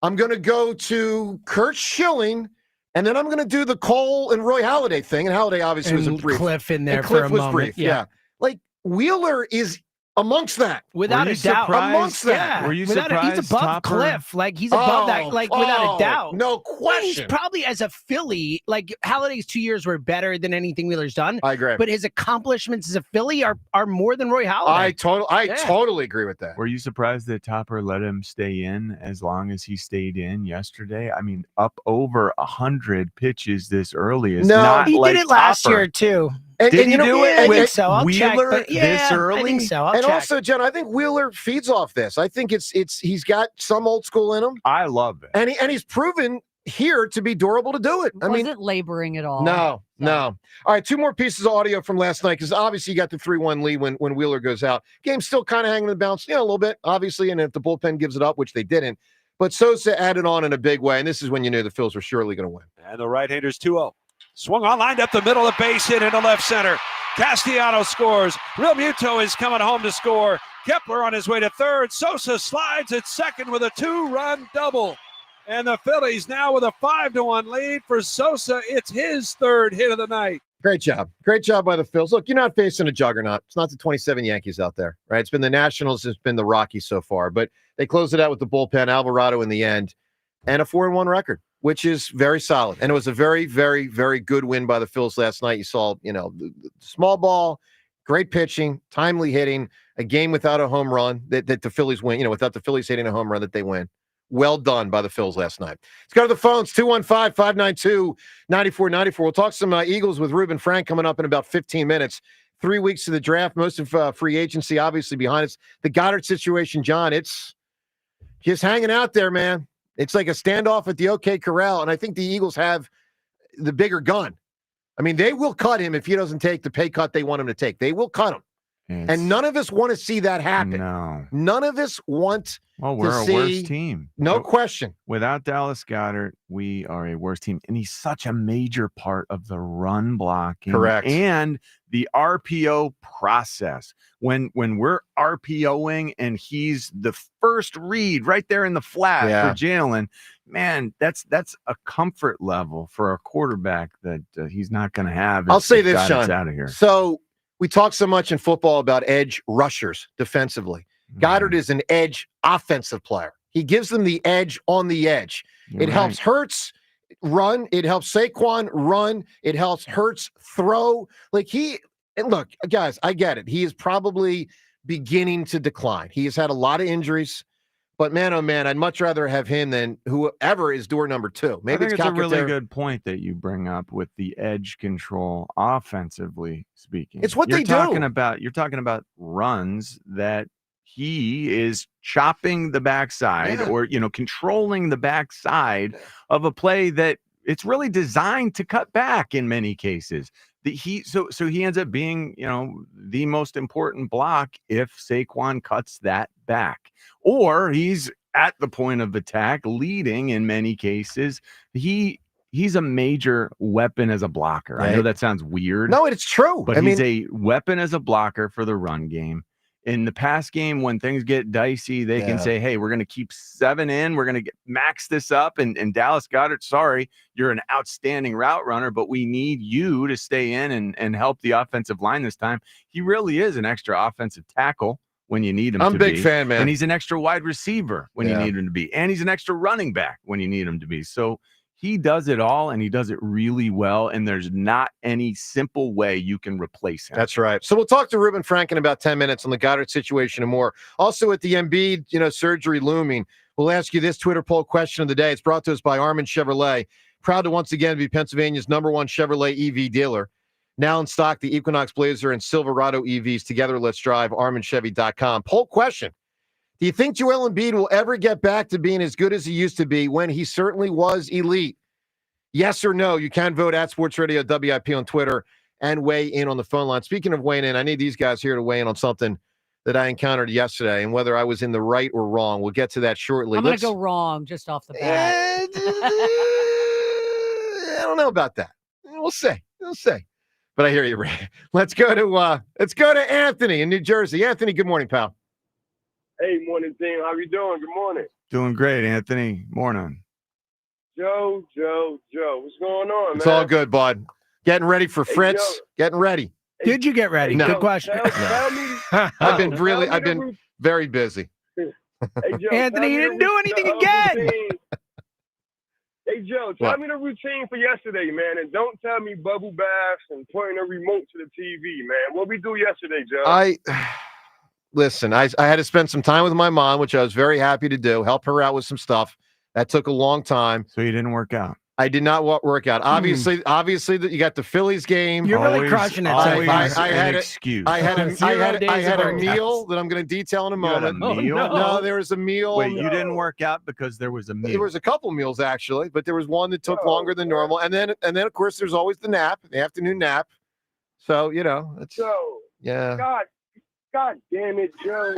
I'm going to go to Curt Schilling. And then I'm going to do the Cole and Roy Halladay thing. And Halladay obviously was a brief. Cliff in there and Cliff for a was moment. brief. Yeah. Like Wheeler is amongst that. Without a doubt. Amongst that. Yeah. Were you Without surprised? he's above Topper? Cliff. Like he's above that. Like without a doubt. No Well, question. he's probably as a Philly, like Halladay's 2 years were better than anything Wheeler's done. I agree. But his accomplishments as a Philly are more than Roy Halladay. I totally agree with that. Were you surprised that Topper let him stay in as long as he stayed in yesterday? I mean, up over 100 pitches this early is not he like did it last Topper. year too. Did he do it I think with so. I'll check, Wheeler but this early? I think so. I'll And check. also, Jen, I think Wheeler feeds off this. I think it's he's got some old school in him. I love it. And he's proven here to be durable to do it. I mean, Wasn't laboring at all. no. All right, two more pieces of audio from last night because obviously you got the 3-1 lead when Wheeler goes out. Game's still kind of hanging in the balance, a little bit, obviously, and if the bullpen gives it up, which they didn't. But Sosa added on in a big way, and this is when you knew the Phils were surely going to win. And the right-hander's 2-0. Swung on, lined up the middle of the base hit into left center. Castellanos scores. Real Muto is coming home to score. Kepler on his way to third. Sosa slides at second with a 2-run double. And the Phillies now with a 5-1 lead for Sosa. It's his third hit of the night. Great job. Great job by the Phils. Look, you're not facing a juggernaut. It's not the 27 Yankees out there, right? It's been the Nationals. It's been the Rockies so far. But they closed it out with the bullpen, Alvarado in the end, and a 4-1 record, which is very solid. And it was a very, very, very good win by the Phils last night. You saw, the small ball, great pitching, timely hitting, a game without a home run that the Phillies win, without the Phillies hitting a home run that they win. Well done by the Phils last night. Let's go to the phones, 215-592-9494. We'll talk some Eagles with Reuben Frank coming up in about 15 minutes. 3 weeks to the draft, most of free agency obviously behind us. The Goddard situation, John, it's just hanging out there, man. It's like a standoff at the OK Corral, and I think the Eagles have the bigger gun. I mean, they will cut him if he doesn't take the pay cut they want him to take. They will cut him. And none of us want to see that happen. No. None of us want we're to a worse see, team. No question. Without Dallas Goedert, we are a worse team. And he's such a major part of the run blocking. Correct. And the RPO process. When we're RPOing and he's the first read right there in the flat for Jalen, man, that's a comfort level for a quarterback that he's not going to have. I'll say this, Goedert's Sean. out of here. So we talk so much in football about edge rushers defensively. Goddard is an edge offensive player. He gives them the edge on the edge. You're it helps Hurts run. It helps Saquon run. It helps Hurts throw. And look, guys, I get it. He is probably beginning to decline. He has had a lot of injuries. But man, oh man, I'd much rather have him than whoever is door number 2. Maybe I think it's a really Calcaterra. good point that you bring up with the edge control, offensively speaking. It's what you're they talking do. About. You're talking about runs that he is chopping the backside or controlling the backside of a play that it's really designed to cut back in many cases. So he ends up being the most important block if Saquon cuts that back, or he's at the point of attack leading in many cases. He's a major weapon as a blocker. Right. I know that sounds weird. No, it's true. But he's a weapon as a blocker for the run game. In the pass game, when things get dicey, they can say, hey, we're going to keep 7 in. We're going to max this up. And Dallas Goedert, sorry, you're an outstanding route runner, but we need you to stay in and help the offensive line this time. He really is an extra offensive tackle when you need him to be. I'm a big fan, man. And he's an extra wide receiver when you need him to be. And he's an extra running back when you need him to be. So he does it all, and he does it really well, and there's not any simple way you can replace him. That's right. So we'll talk to Ruben Frank in about 10 minutes on the Goddard situation and more. Also, at the Embiid, surgery looming, we'll ask you this Twitter poll question of the day. It's brought to us by Armin Chevrolet. Proud to once again be Pennsylvania's #1 Chevrolet EV dealer. Now in stock, the Equinox Blazer and Silverado EVs. Together, let's drive. ArminChevy.com. Poll question. Do you think Joel Embiid will ever get back to being as good as he used to be when he certainly was elite? Yes or no? You can vote at SportsRadio WIP on Twitter and weigh in on the phone line. Speaking of weighing in, I need these guys here to weigh in on something that I encountered yesterday and whether I was in the right or wrong. We'll get to that shortly. I'm going to go wrong just off the bat. I don't know about that. We'll see. But I hear you, Ray. Let's go to Anthony in New Jersey. Anthony, good morning, pal. Hey, morning, team. How you doing? Good morning. Doing great, Anthony. Morning. Joe. What's going on, man? It's all good, bud. Getting ready for Fritz. Joe. Getting ready. Did you get ready? No. Good question. Tell me. I've been very busy. Hey, Joe, Anthony, you didn't do anything again. Hey, Joe, tell me the routine for yesterday, man, and don't tell me bubble baths and pointing a remote to the TV, man. What we do yesterday, Joe? Listen, I had to spend some time with my mom, which I was very happy to do, help her out with some stuff. That took a long time. So you didn't work out? I did not work out. Obviously, that you got the Phillies game. You're really crushing it. I had a Zero meal that I'm going to detail in a moment. meal? No, there was a meal. Wait, you didn't work out because there was a meal? There was a couple meals, actually, but there was one that took longer than normal. And then, of course, there's always the nap, the afternoon nap. So, it's... Joe. Yeah. God damn it, Joe.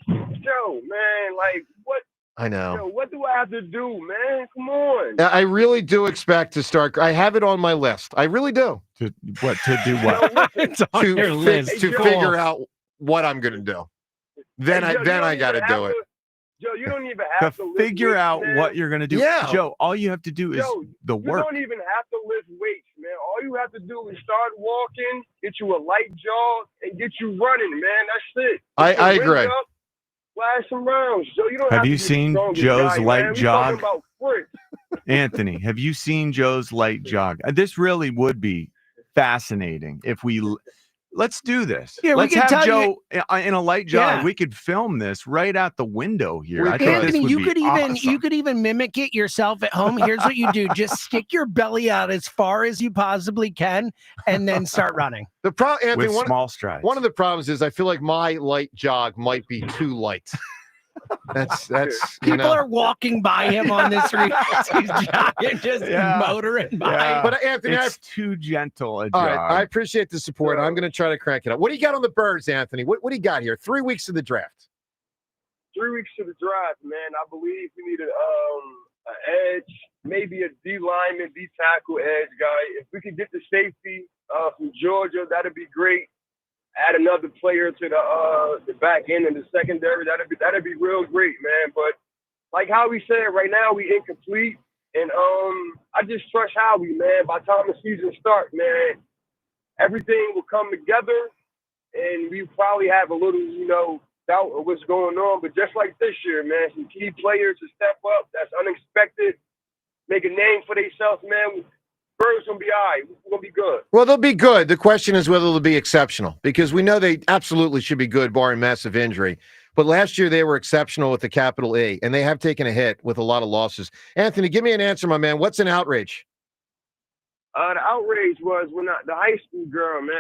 Joe, man, what? I know. Joe, what do I have to do, man? Come on. I really do expect to start. I have it on my list. I really do. To do what? It's on your list. To figure out what I'm going to do. Then I got to do it. Joe, you don't even have to figure out what you're going to do. Yeah. Joe, all you have to do is the work. You don't even have to lift weights, man. All you have to do is start walking, get you a light jog, and get you running, man. That's it. I agree. Up, flash some rounds. Joe, you don't Have to you be seen the strongest Joe's guy, light man. We jog? talking about Fritz. Anthony, have you seen Joe's light jog? This really would be fascinating if let's do this. Yeah, let's we can have tell Joe in a light jog. Yeah. We could film this right out the window here. I think Anthony, this would be awesome. you could even mimic it yourself at home. Here's what you do: just stick your belly out as far as you possibly can, and then start running. The problem, Anthony, with small strides. One of the problems is I feel like my light jog might be too light. That's People are walking by him on this street. He's jogging, just motoring by. Yeah. But Anthony, it's too gentle a jog. All right, I appreciate the support. I'm going to try to crank it up. What do you got on the Birds, Anthony? What do you got here? 3 weeks of the draft. 3 weeks to the draft, man. I believe we need an edge, maybe a D lineman, D tackle edge guy. If we could get the safety from Georgia, that'd be great. Add another player to the back end and the secondary. That'd be real great, man. But like Howie said, right now we incomplete, and I just trust Howie, man. By the time the season starts, man, everything will come together, and we probably have a little, doubt of what's going on. But just like this year, man, some key players to step up. That's unexpected. Make a name for themselves, man. Birds gonna be all right. We're gonna be good. Well, they'll be good. The question is whether they'll be exceptional, because we know they absolutely should be good, barring massive injury. But last year they were exceptional with the capital E, and they have taken a hit with a lot of losses. Anthony, give me an answer, my man. What's an outrage? The outrage was when the high school girl, man,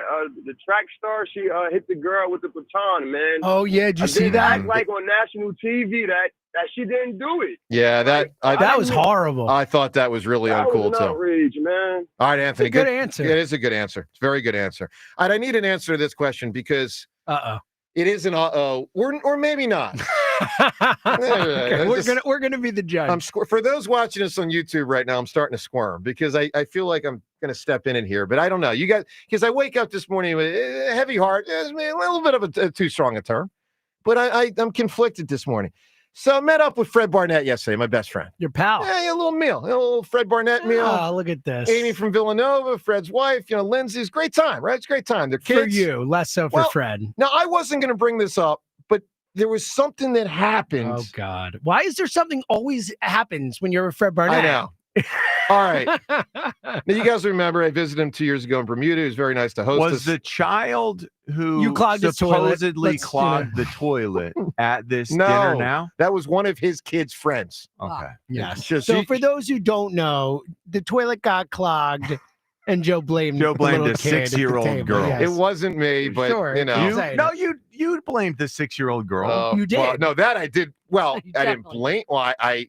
the track star, she hit the girl with the baton, man. Oh yeah, did you see that? Act like on national TV that she didn't do it. Yeah, that was horrible. I thought that was really uncool was an outrage, man. All right, Anthony. Good answer. It is a good answer. It's a very good answer. All right, I need an answer to this question because it is an or maybe not. Okay, we're gonna be the judge. For those watching us on YouTube right now, I'm starting to squirm because I feel like I'm going to step in here, but I don't know. You guys, because I wake up this morning with a heavy heart, a little bit of a too strong a term, but I'm conflicted this morning. So I met up with Fred Barnett yesterday, my best friend. Your pal. Yeah, a little meal, a little Fred Barnett meal. Oh, look at this. Amy from Villanova, Fred's wife, Lindsay's. Great time, right? It's a great time. Their kids. For you, less so for Fred. Now, I wasn't going to bring this up, but there was something that happened. Oh, God. Why is there something always happens when you're with Fred Barnett? I know. All right. Now, you guys remember I visited him 2 years ago in Bermuda. It was very nice to host us. Was the child who You clogged his toilet? supposedly clogged the toilet at this dinner now? That was one of his kids' friends. Okay. Yes. Just- So for those who don't know, the toilet got clogged, and Joe blamed Joe blamed the a little kid at the 6-year-old table. girl. Yes. It wasn't me, but Sure. You blamed the 6-year-old girl. You did. Well, no, that I did. Well, You I didn't definitely- blame. Well, I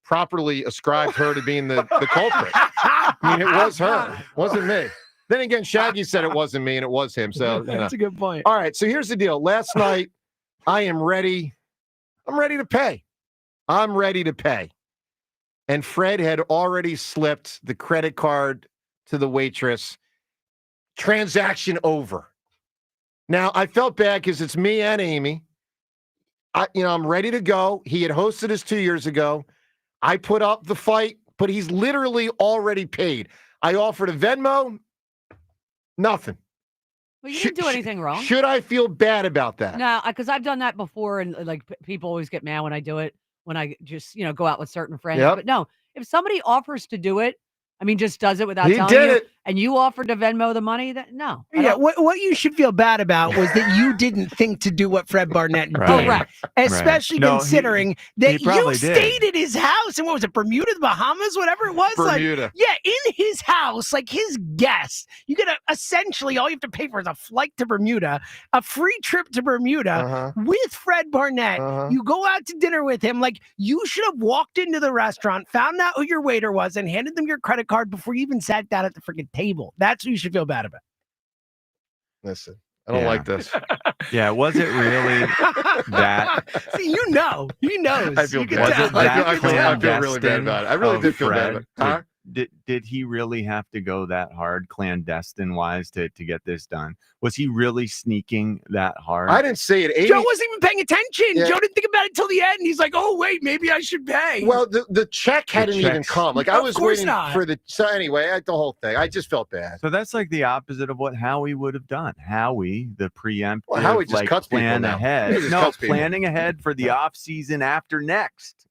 properly ascribed her to being the culprit. I mean, it was her. It wasn't me. Then again, Shaggy said it wasn't me and it was him. So That's a good point. All right. So here's the deal. Last night, I am ready. I'm ready to pay. I'm ready to pay. And Fred had already slipped the credit card to the waitress. Transaction over. Now, I felt bad because it's me and Amy. I'm ready to go. He had hosted us 2 years ago. I put up the fight, but he's literally already paid. I offered a Venmo. Nothing. Well, you didn't do anything wrong. Should I feel bad about that? No, because I've done that before, and people always get mad when I do it. When I just go out with certain friends. Yep. But no, if somebody offers to do it, just does it without He telling did you, it. and you offered to Venmo the money, no. I Yeah, don't- what you should feel bad about was that you didn't think to do what Fred Barnett did. Correct. Especially No, considering he that you probably did. stayed at his house and what was it, Bermuda, the Bahamas, whatever it was? Bermuda. Like, yeah, in his house, like his guest. You get essentially all you have to pay for is a flight to Bermuda, a free trip to Bermuda with Fred Barnett. You go out to dinner with him. Like, you should have walked into the restaurant, found out who your waiter was, and handed them your credit card before you even sat down at the freaking table. That's what you should feel bad about. Listen, I don't like this. Yeah, was it really that? See, he knows. I feel You can bad. tell. I feel really bad about it. I really did feel bad about it. Huh? Did he really have to go that hard, clandestine wise, to get this done? Was he really sneaking that hard? I didn't say it. Joe wasn't even paying attention. Yeah. Joe didn't think about it till the end. He's like, "Oh wait, maybe I should pay." Well, the check hadn't even checks. come. Like I Of was course waiting not. for the. So anyway, the whole thing. I just felt bad. So that's like the opposite of what Howie would have done. Howie, the preemptive, Well, Howie just cuts people plan now. ahead. He just No, cuts people. planning ahead for the off season after next.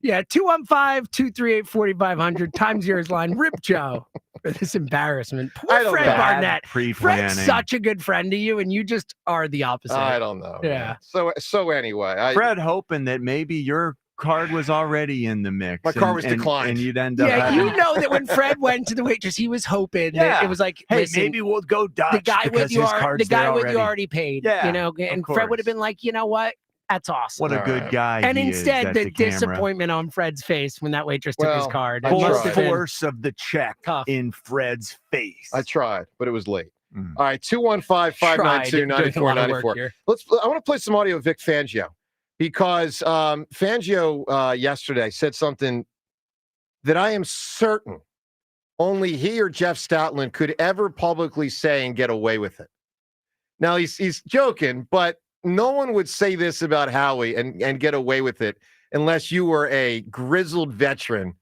Yeah, 215-238-4500 times yours line. Rip Joe for this embarrassment. I Poor don't Fred know. Barnett. Pre-planning. Fred's such a good friend to you, and you just are the opposite. I don't know. Yeah. Man. So anyway, Fred hoping that maybe your card was already in the mix. My card was declined. And you'd end up Yeah, you having- know that when Fred went to the waitress, he was hoping that Yeah. it was like, Hey, listen, maybe we'll go Dutch. the guy because with you his are card's the guy there with you already. already paid. Yeah, and Fred would have been like, you know what? That's awesome. What a good guy. And he is instead, at the camera. disappointment on Fred's face when that waitress took his Well, card. I It must tried. have been Force of the check tough. in Fred's face. I tried, but it was late. Mm. All right, 215-592-9494. I want to play some audio of Vic Fangio because Fangio yesterday said something that I am certain only he or Jeff Stoutland could ever publicly say and get away with it. Now he's joking, but no one would say this about Howie and get away with it unless you were a grizzled veteran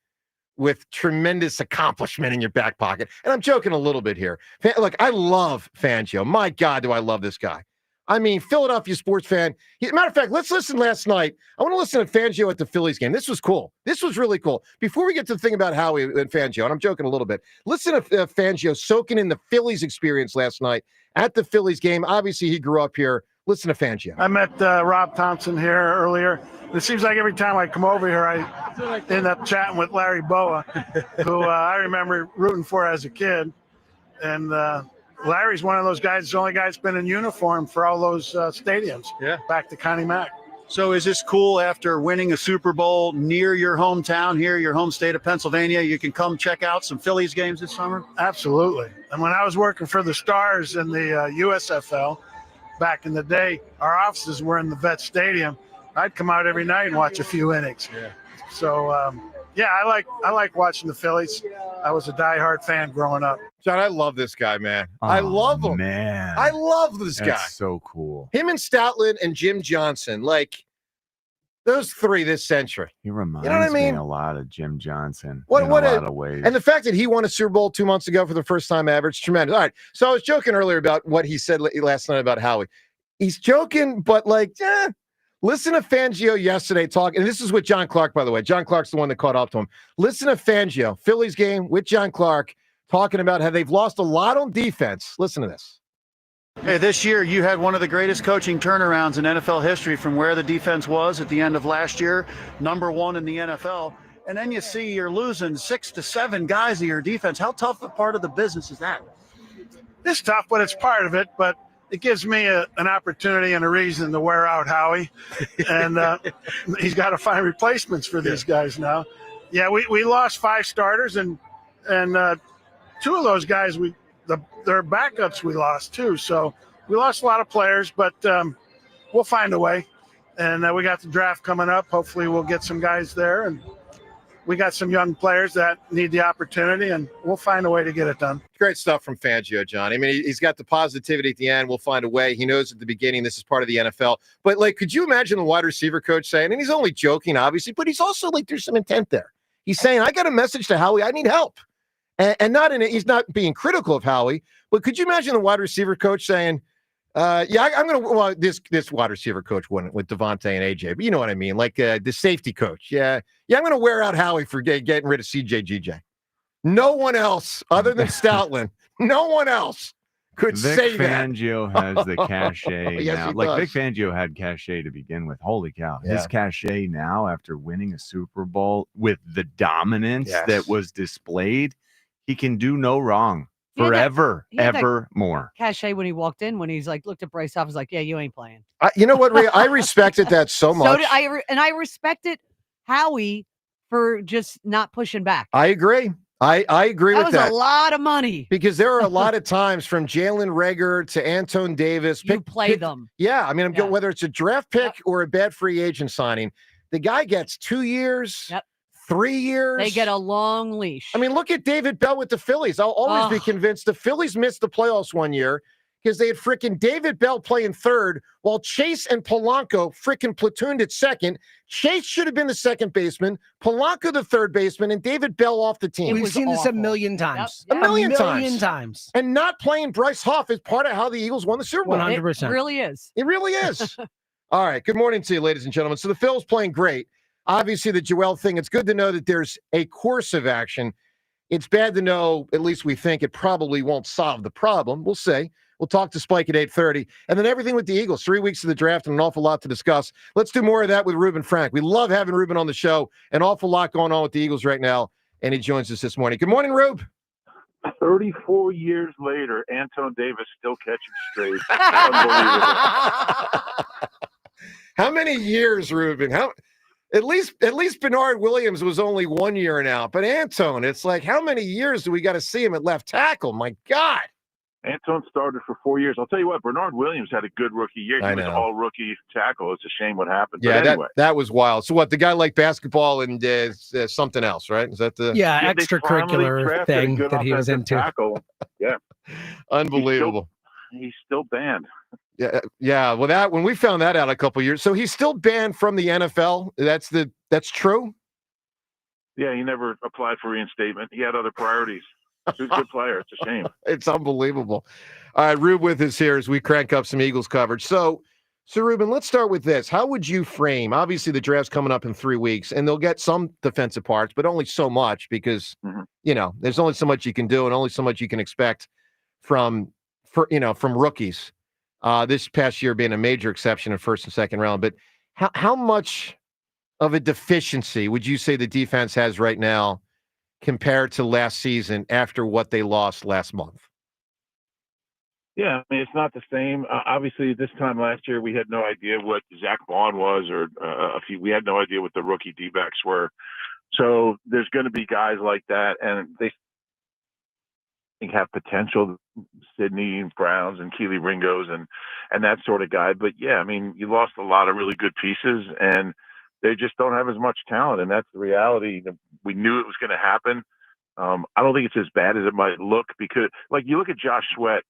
with tremendous accomplishment in your back pocket. And I'm joking a little bit here. Look, I love Fangio. My God, do I love this guy. I mean, Philadelphia sports fan. Matter of fact, let's listen last night. I want to listen to Fangio at the Phillies game. This was cool. This was really cool. Before we get to the thing about Howie and Fangio, and I'm joking a little bit, listen to Fangio soaking in the Phillies experience last night at the Phillies game. Obviously, he grew up here. Listen to Fangio. I met Rob Thompson here earlier. It seems like every time I come over here, I end up chatting with Larry Boa, who I remember rooting for as a kid. And Larry's one of those guys, the only guy that's been in uniform for all those stadiums. Yeah. Back to Connie Mack. So is this cool after winning a Super Bowl near your hometown here, your home state of Pennsylvania? You can come check out some Phillies games this summer? Absolutely. And when I was working for the Stars in the USFL back in the day, our offices were in the Vet Stadium. I'd come out every night and watch a few innings. Yeah. So I like watching the Phillies. I was a diehard fan growing up. John, I love this guy, man. I love him. Man. I love this guy. That's so cool. Him and Stoutland and Jim Johnson, like those three this century. He reminds You know what I mean? me a lot of Jim Johnson What in a lot of ways. And the fact that he won a Super Bowl 2 months ago for the first time ever, it's tremendous. All right. So I was joking earlier about what he said last night about Howie. He's joking, but listen to Fangio yesterday talk. And this is with John Clark, by the way. John Clark's the one that caught up to him. Listen to Fangio, Phillies game with John Clark, talking about how they've lost a lot on defense. Listen to this. Hey, this year you had one of the greatest coaching turnarounds in NFL history from where the defense was at the end of last year, #1 in the NFL. And then you see you're losing 6 to 7 guys of your defense. How tough a part of the business is that? It's tough, but it's part of it. But it gives me an opportunity and a reason to wear out Howie. And he's got to find replacements for these guys now. Yeah, we lost 5 starters, and 2 of those guys their backups we lost too. So we lost a lot of players, but we'll find a way. And we got the draft coming up. Hopefully we'll get some guys there, and we got some young players that need the opportunity, and we'll find a way to get it done. Great stuff from Fangio, John. I mean, he's got the positivity at the end. We'll find a way. He knows at the beginning this is part of the NFL. But, could you imagine the wide receiver coach saying, and he's only joking, obviously, but he's also, there's some intent there. He's saying, I got a message to Howie. I need help. And not in it. He's not being critical of Howie. But could you imagine the wide receiver coach saying, I'm going to, well, this wide receiver coach wouldn't with Devontae and AJ, but you know what I mean? The safety coach. Yeah, I'm going to wear out Howie for getting rid of CJ. No one else other than Stoutland, no one else could say that. Vic Fangio has the cachet Yes, now. he does. Vic Fangio had cachet to begin with. Holy cow. Yeah. His cachet now after winning a Super Bowl with the dominance that was displayed, he can do no wrong forever, ever more. Cachet when he walked in, when he's looked at Bryce off, was like, yeah, you ain't playing. You know what, Ray? I respected that so much. So did I respected Howie for just not pushing back. I agree. I agree with that. That was a lot of money. Because there are a lot of times from Jalen Reagor to Anton Davis. Play them. Yeah. I mean, whether it's a draft pick or a bad free agent signing, the guy gets 2 years. 3 years. They get a long leash. I mean, look at David Bell with the Phillies. I'll always be convinced the Phillies missed the playoffs one year because they had freaking David Bell playing third while Chase and Polanco freaking platooned at second. Chase should have been the second baseman, Polanco the third baseman, and David Bell off the team. We've seen this a million times. A million times. And not playing Bryce Huff is part of how the Eagles won the Super Bowl. 100%. It really is. It really is. All right. Good morning to you, ladies and gentlemen. So the Phil's playing great. Obviously, the Joel thing, it's good to know that there's a course of action. It's bad to know, at least we think, it probably won't solve the problem. We'll see. We'll talk to Spike at 8:30. And then everything with the Eagles, 3 weeks of the draft and an awful lot to discuss. Let's do more of that with Ruben Frank. We love having Ruben on the show. An awful lot going on with the Eagles right now, and he joins us this morning. Good morning, Rube. 34 years later, Anton Davis still catching straight. Unbelievable. How many years, Ruben? At least Bernard Williams was only 1 year and out. But Anton, it's how many years do we got to see him at left tackle? My God. Anton started for 4 years. I'll tell you what, Bernard Williams had a good rookie year. He was an all-rookie tackle. It's a shame what happened. Yeah, but anyway. that was wild. So what, the guy liked basketball and something else, right? Is that the extracurricular thing that he was into? Tackle. Yeah. Unbelievable. He's still banned. Yeah. Well, when we found that out a couple years, so he's still banned from the NFL. That's true. Yeah, he never applied for reinstatement. He had other priorities. He was a good player. It's a shame. It's unbelievable. All right, Rube with us here as we crank up some Eagles coverage. So Ruben, let's start with this. How would you frame? Obviously, the draft's coming up in 3 weeks, and they'll get some defensive parts, but only so much because there's only so much you can do and only so much you can expect from rookies. This past year being a major exception in first and second round. But how much of a deficiency would you say the defense has right now compared to last season after what they lost last month? Yeah, I mean, it's not the same. Obviously, this time last year, we had no idea what Zach Vaughn was, or we had no idea what the rookie D-backs were. So there's going to be guys like that, and they have potential Sidney and Browns and Keely Ringos and that sort of guy. But yeah, I mean, you lost a lot of really good pieces, and they just don't have as much talent, and that's the reality. We knew it was going to happen. I don't think it's as bad as it might look because, like, you look at Josh Sweat,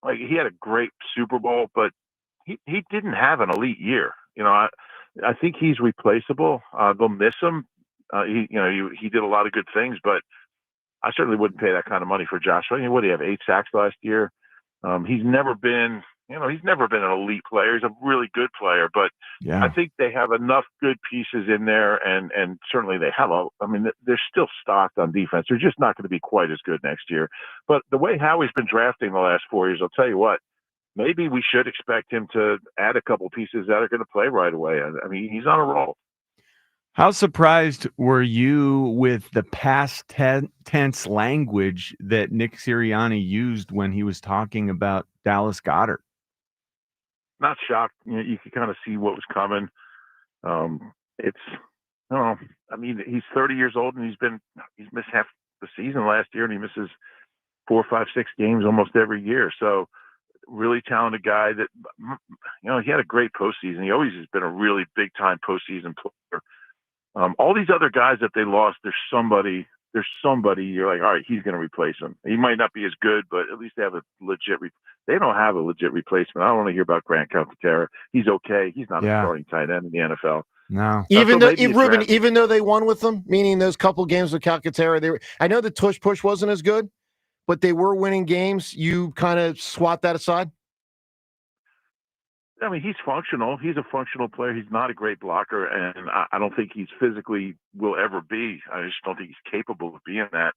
like he had a great Super Bowl, but he didn't have an elite year. I think he's replaceable. They'll miss him. He did a lot of good things, but I certainly wouldn't pay that kind of money for Josh Sweat. What did he have? 8 sacks last year. He's never been an elite player. He's a really good player, but I think they have enough good pieces in there, and certainly they have they're still stocked on defense. They're just not going to be quite as good next year. But the way Howie's been drafting the last 4 years, I'll tell you what, maybe we should expect him to add a couple pieces that are going to play right away. I mean, he's on a roll. How surprised were you with the past tense language that Nick Sirianni used when he was talking about Dallas Goedert? Not shocked. You could kind of see what was coming. He's 30 years old and he's missed half the season last year, and he misses 4, 5, 6 games almost every year. So really talented guy that, he had a great postseason. He always has been a really big time postseason player. All these other guys that they lost, there's somebody you're like, all right, he's going to replace him. He might not be as good, but at least they have a legit. They don't have a legit replacement. I don't want to hear about Grant Calcaterra. He's okay. He's not a starting tight end in the NFL. No. Even though they won with them, meaning those couple games with Calcaterra, I know the tush push wasn't as good, but they were winning games. You kind of swat that aside. I mean, he's functional. He's a functional player. He's not a great blocker, and I don't think he's physically will ever be. I just don't think he's capable of being that.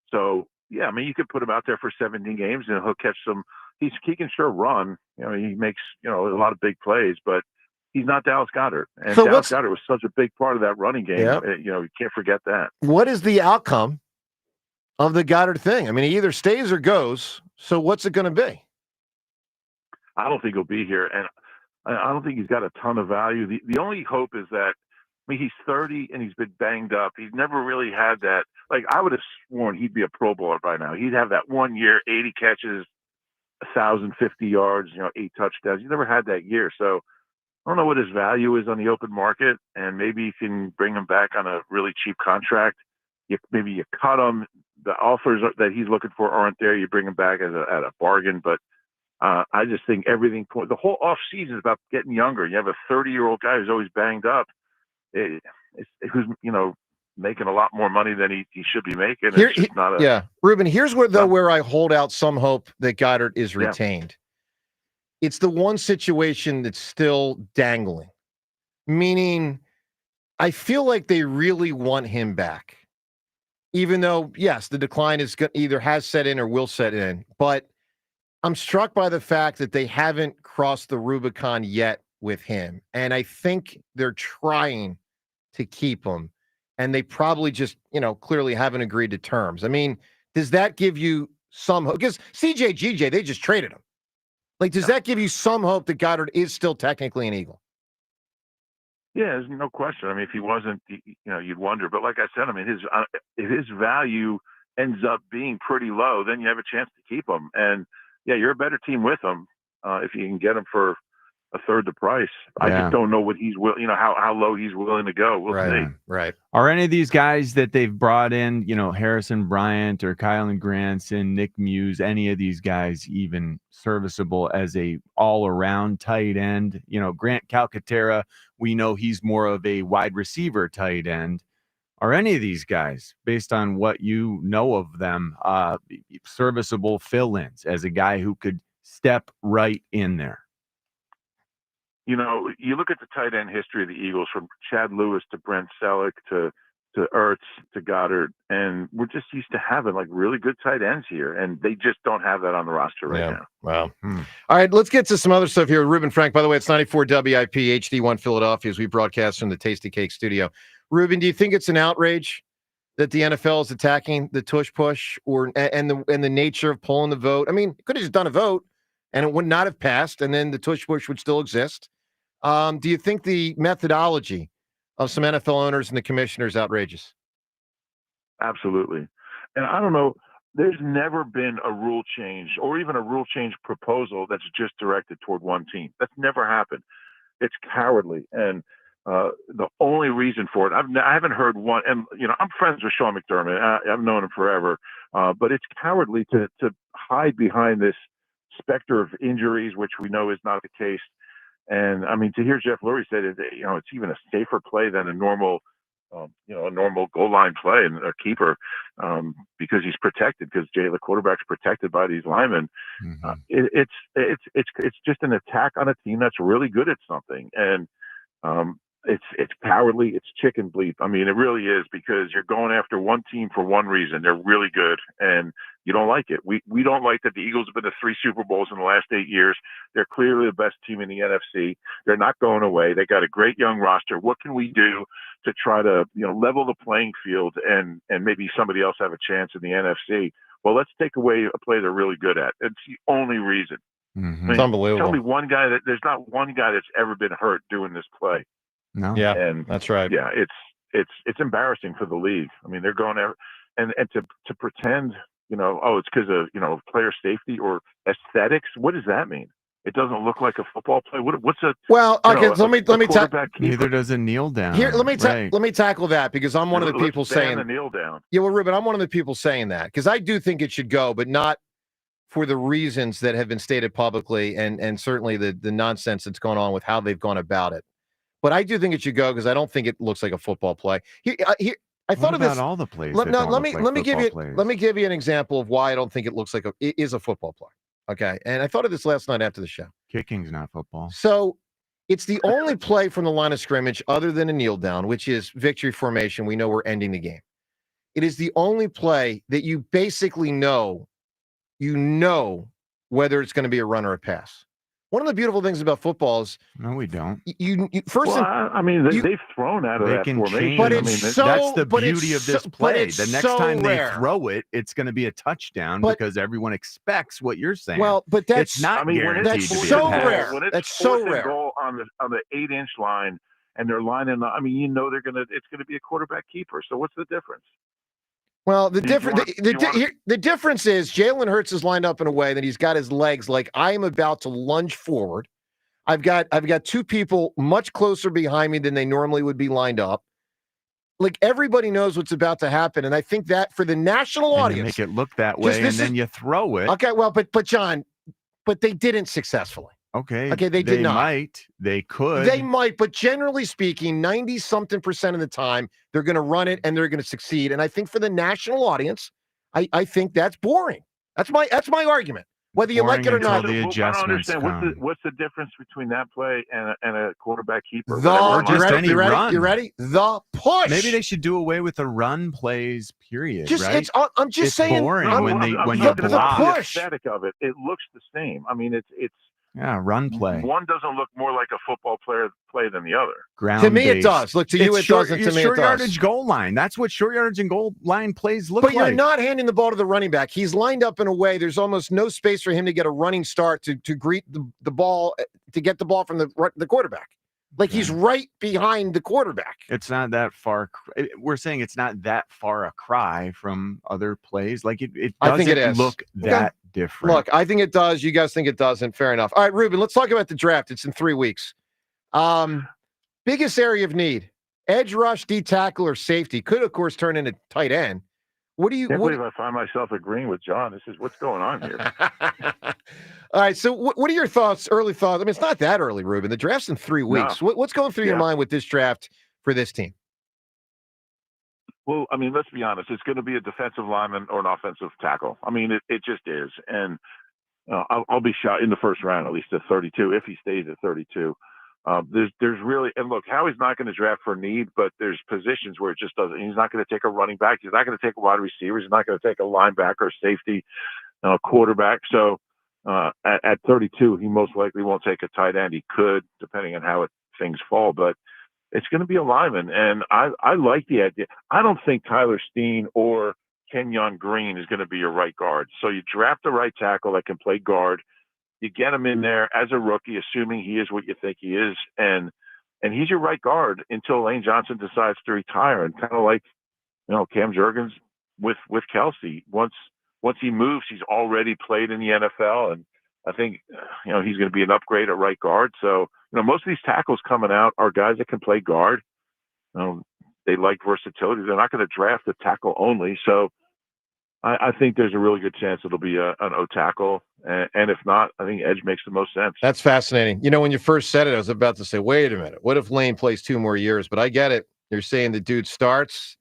So, yeah, I mean, you could put him out there for 17 games, and he'll catch some. He can sure run. He makes a lot of big plays, but he's not Dallas Goedert. And so Dallas Goedert was such a big part of that running game. Yep. You can't forget that. What is the outcome of the Goedert thing? I mean, he either stays or goes. So what's it going to be? I don't think he'll be here, and I don't think he's got a ton of value. The only hope is that, he's 30 and he's been banged up. He's never really had that. Like, I would have sworn he'd be a Pro Bowler by now. He'd have that 1 year, 80 catches, 1,050 yards, 8 touchdowns. He never had that year. So I don't know what his value is on the open market, and maybe you can bring him back on a really cheap contract. Maybe you cut him. The offers that he's looking for aren't there. You bring him back at a bargain, but I just think the whole offseason is about getting younger. You have a 30-year-old guy who's always banged up, who's making a lot more money than he should be making. Ruben, here's where I hold out some hope that Goedert is retained. Yeah. It's the one situation that's still dangling, meaning I feel like they really want him back, even though, yes, the decline is either has set in or will set in, but I'm struck by the fact that they haven't crossed the Rubicon yet with him. And I think they're trying to keep him. And they probably just, clearly haven't agreed to terms. I mean, does that give you some hope? Because CJ GJ, they just traded him. Like, does that give you some hope that Goedert is still technically an Eagle? Yeah, there's no question. I mean, if he wasn't, you'd wonder. But like I said, I mean, if his value ends up being pretty low, then you have a chance to keep him. And yeah, you're a better team with him if you can get him for a third the price. I just don't know what he's how low he's willing to go. We'll see. Right. Are any of these guys that they've brought in, Harrison Bryant or Kylan Granson, Nick Muse, any of these guys even serviceable as a all-around tight end? Grant Calcaterra, we know he's more of a wide receiver tight end. Are any of these guys, based on what you know of them, serviceable fill-ins as a guy who could step right in there? You look at the tight end history of the Eagles, from Chad Lewis to Brent Selleck to Ertz to Goedert, and we're just used to having really good tight ends here, and they just don't have that on the roster right now. Wow. All right, let's get to some other stuff here. Ruben Frank, by the way, it's 94 WIP HD1 Philadelphia as we broadcast from the Tasty Cake studio. Ruben, do you think it's an outrage that the NFL is attacking the tush push and the nature of pulling the vote? I mean, it could have just done a vote and it would not have passed, and then the tush push would still exist. Do you think the methodology of some NFL owners and the commissioners outrageous? Absolutely. And I don't know. there's never been a rule change or even a rule change proposal that's just directed toward one team. That's never happened. It's cowardly. And the only reason for it, I haven't heard one. And, I'm friends with Sean McDermott. I've known him forever. But it's cowardly to hide behind this specter of injuries, which we know is not the case. And, to hear Jeff Lurie say that, it's even a safer play than a normal goal line play and a keeper, because he's protected, because the quarterback's protected by these linemen. It's just an attack on a team that's really good at something. And it's cowardly. It's chicken bleep. It really is, because you're going after one team for one reason. They're really good, and you don't like it. We don't like that the Eagles have been to 3 Super Bowls in the last 8 years. They're clearly the best team in the NFC. They're not going away. They got a great young roster. What can we do to try to level the playing field and maybe somebody else have a chance in the NFC? Well, let's take away a play they're really good at. It's the only reason. It's unbelievable. Tell me one guy there's not one guy that's ever been hurt doing this play. No. Yeah, and that's right. Yeah, it's embarrassing for the league. They're going there, and to pretend, it's because of player safety or aesthetics. What does that mean? It doesn't look like a football play. What's a let me neither does a kneel down. Here, let me tackle that, because I'm one of the people saying the kneel down. Yeah, well, Ruben, I'm one of the people saying that, because I do think it should go, but not for the reasons that have been stated publicly, and certainly the nonsense that's going on with how they've gone about it. But I do think it should go, because I don't think it looks like a football play. I thought of this. All the plays. Let me give you an example of why I don't think it looks like it is a football play. Okay, and I thought of this last night after the show. Kicking's not football. So it's the only play from the line of scrimmage other than a kneel down, which is victory formation. We know we're ending the game. It is the only play that you basically know, whether it's going to be a run or a pass. One of the beautiful things about football is no, we don't. They've thrown out of that formation. But that's the beauty of this play. The next time they throw it, it's going to be a touchdown, because everyone expects what you're saying. Well, but it's not guaranteed that's to be so a pass. rare. When it's that's so rare. Goal on the 8-inch line, and they're lining up. It's gonna be a quarterback keeper. So what's the difference? Well, the difference is Jalen Hurts is lined up in a way that he's got his legs like I am about to lunge forward. I've got 2 people much closer behind me than they normally would be lined up. Like, everybody knows what's about to happen, and I think that for the national audience, make it look that way, and then you throw it. Okay, well, but John, they didn't successfully. Okay, they did not. They could. They might, but generally speaking, 90-something% of the time, they're going to run it and they're going to succeed. And I think for the national audience, I think that's boring. That's my argument. Whether you like it or not. I don't understand. What's the difference between that play and a quarterback keeper? You ready? The push. Maybe they should do away with the run plays, period. Right? I'm just it's saying. Boring when you block. The aesthetic of it, it looks the same. It's run play. One doesn't look more like a football play than the other. To me, it does. Look, to you, it doesn't. To me, it does. Short yardage goal line. That's what short yardage and goal line plays look like. But you're not handing the ball to the running back. He's lined up in a way. There's almost no space for him to get a running start to greet the ball, to get the ball from the quarterback. Like, he's right behind the quarterback. It's not that far. We're saying it's not that far a cry from other plays. Like, it doesn't look that different. Look, I think it does. You guys think it doesn't. Fair enough. All right, Ruben, let's talk about the draft. It's in 3 weeks. Biggest area of need: edge rush, D tackle, or safety. Could, of course, turn into tight end. What do you? I can't believe I find myself agreeing with John. This is what's going on here. All right. So, what are your thoughts? Early thoughts? It's not that early, Ruben. The draft's in 3 weeks. No. What's going through your mind with this draft for this team? Well, let's be honest. It's going to be a defensive lineman or an offensive tackle. It just is. And I'll be shot in the first round, at least at 32, if he stays at 32. There's really, and look, Howie's not going to draft for need, but there's positions where it just doesn't. He's not going to take a running back. He's not going to take a wide receiver. He's not going to take a linebacker, safety, quarterback. So at 32, he most likely won't take a tight end. He could, depending on how things fall, but it's going to be a lineman. And I like the idea. I don't think Tyler Steen or Kenyon Green is going to be your right guard. So you draft the right tackle that can play guard. You get him in there as a rookie, assuming he is what you think he is, and he's your right guard until Lane Johnson decides to retire. And kind of like, Cam Jurgens with Kelsey. Once once he moves, he's already played in the NFL, and I think he's going to be an upgrade at right guard. So most of these tackles coming out are guys that can play guard. They like versatility. They're not going to draft a tackle only. So I think there's a really good chance it'll be an O tackle. And if not, I think edge makes the most sense. That's fascinating. When you first said it, I was about to say, wait a minute. What if Lane plays 2 more years? But I get it. You're saying the dude starts.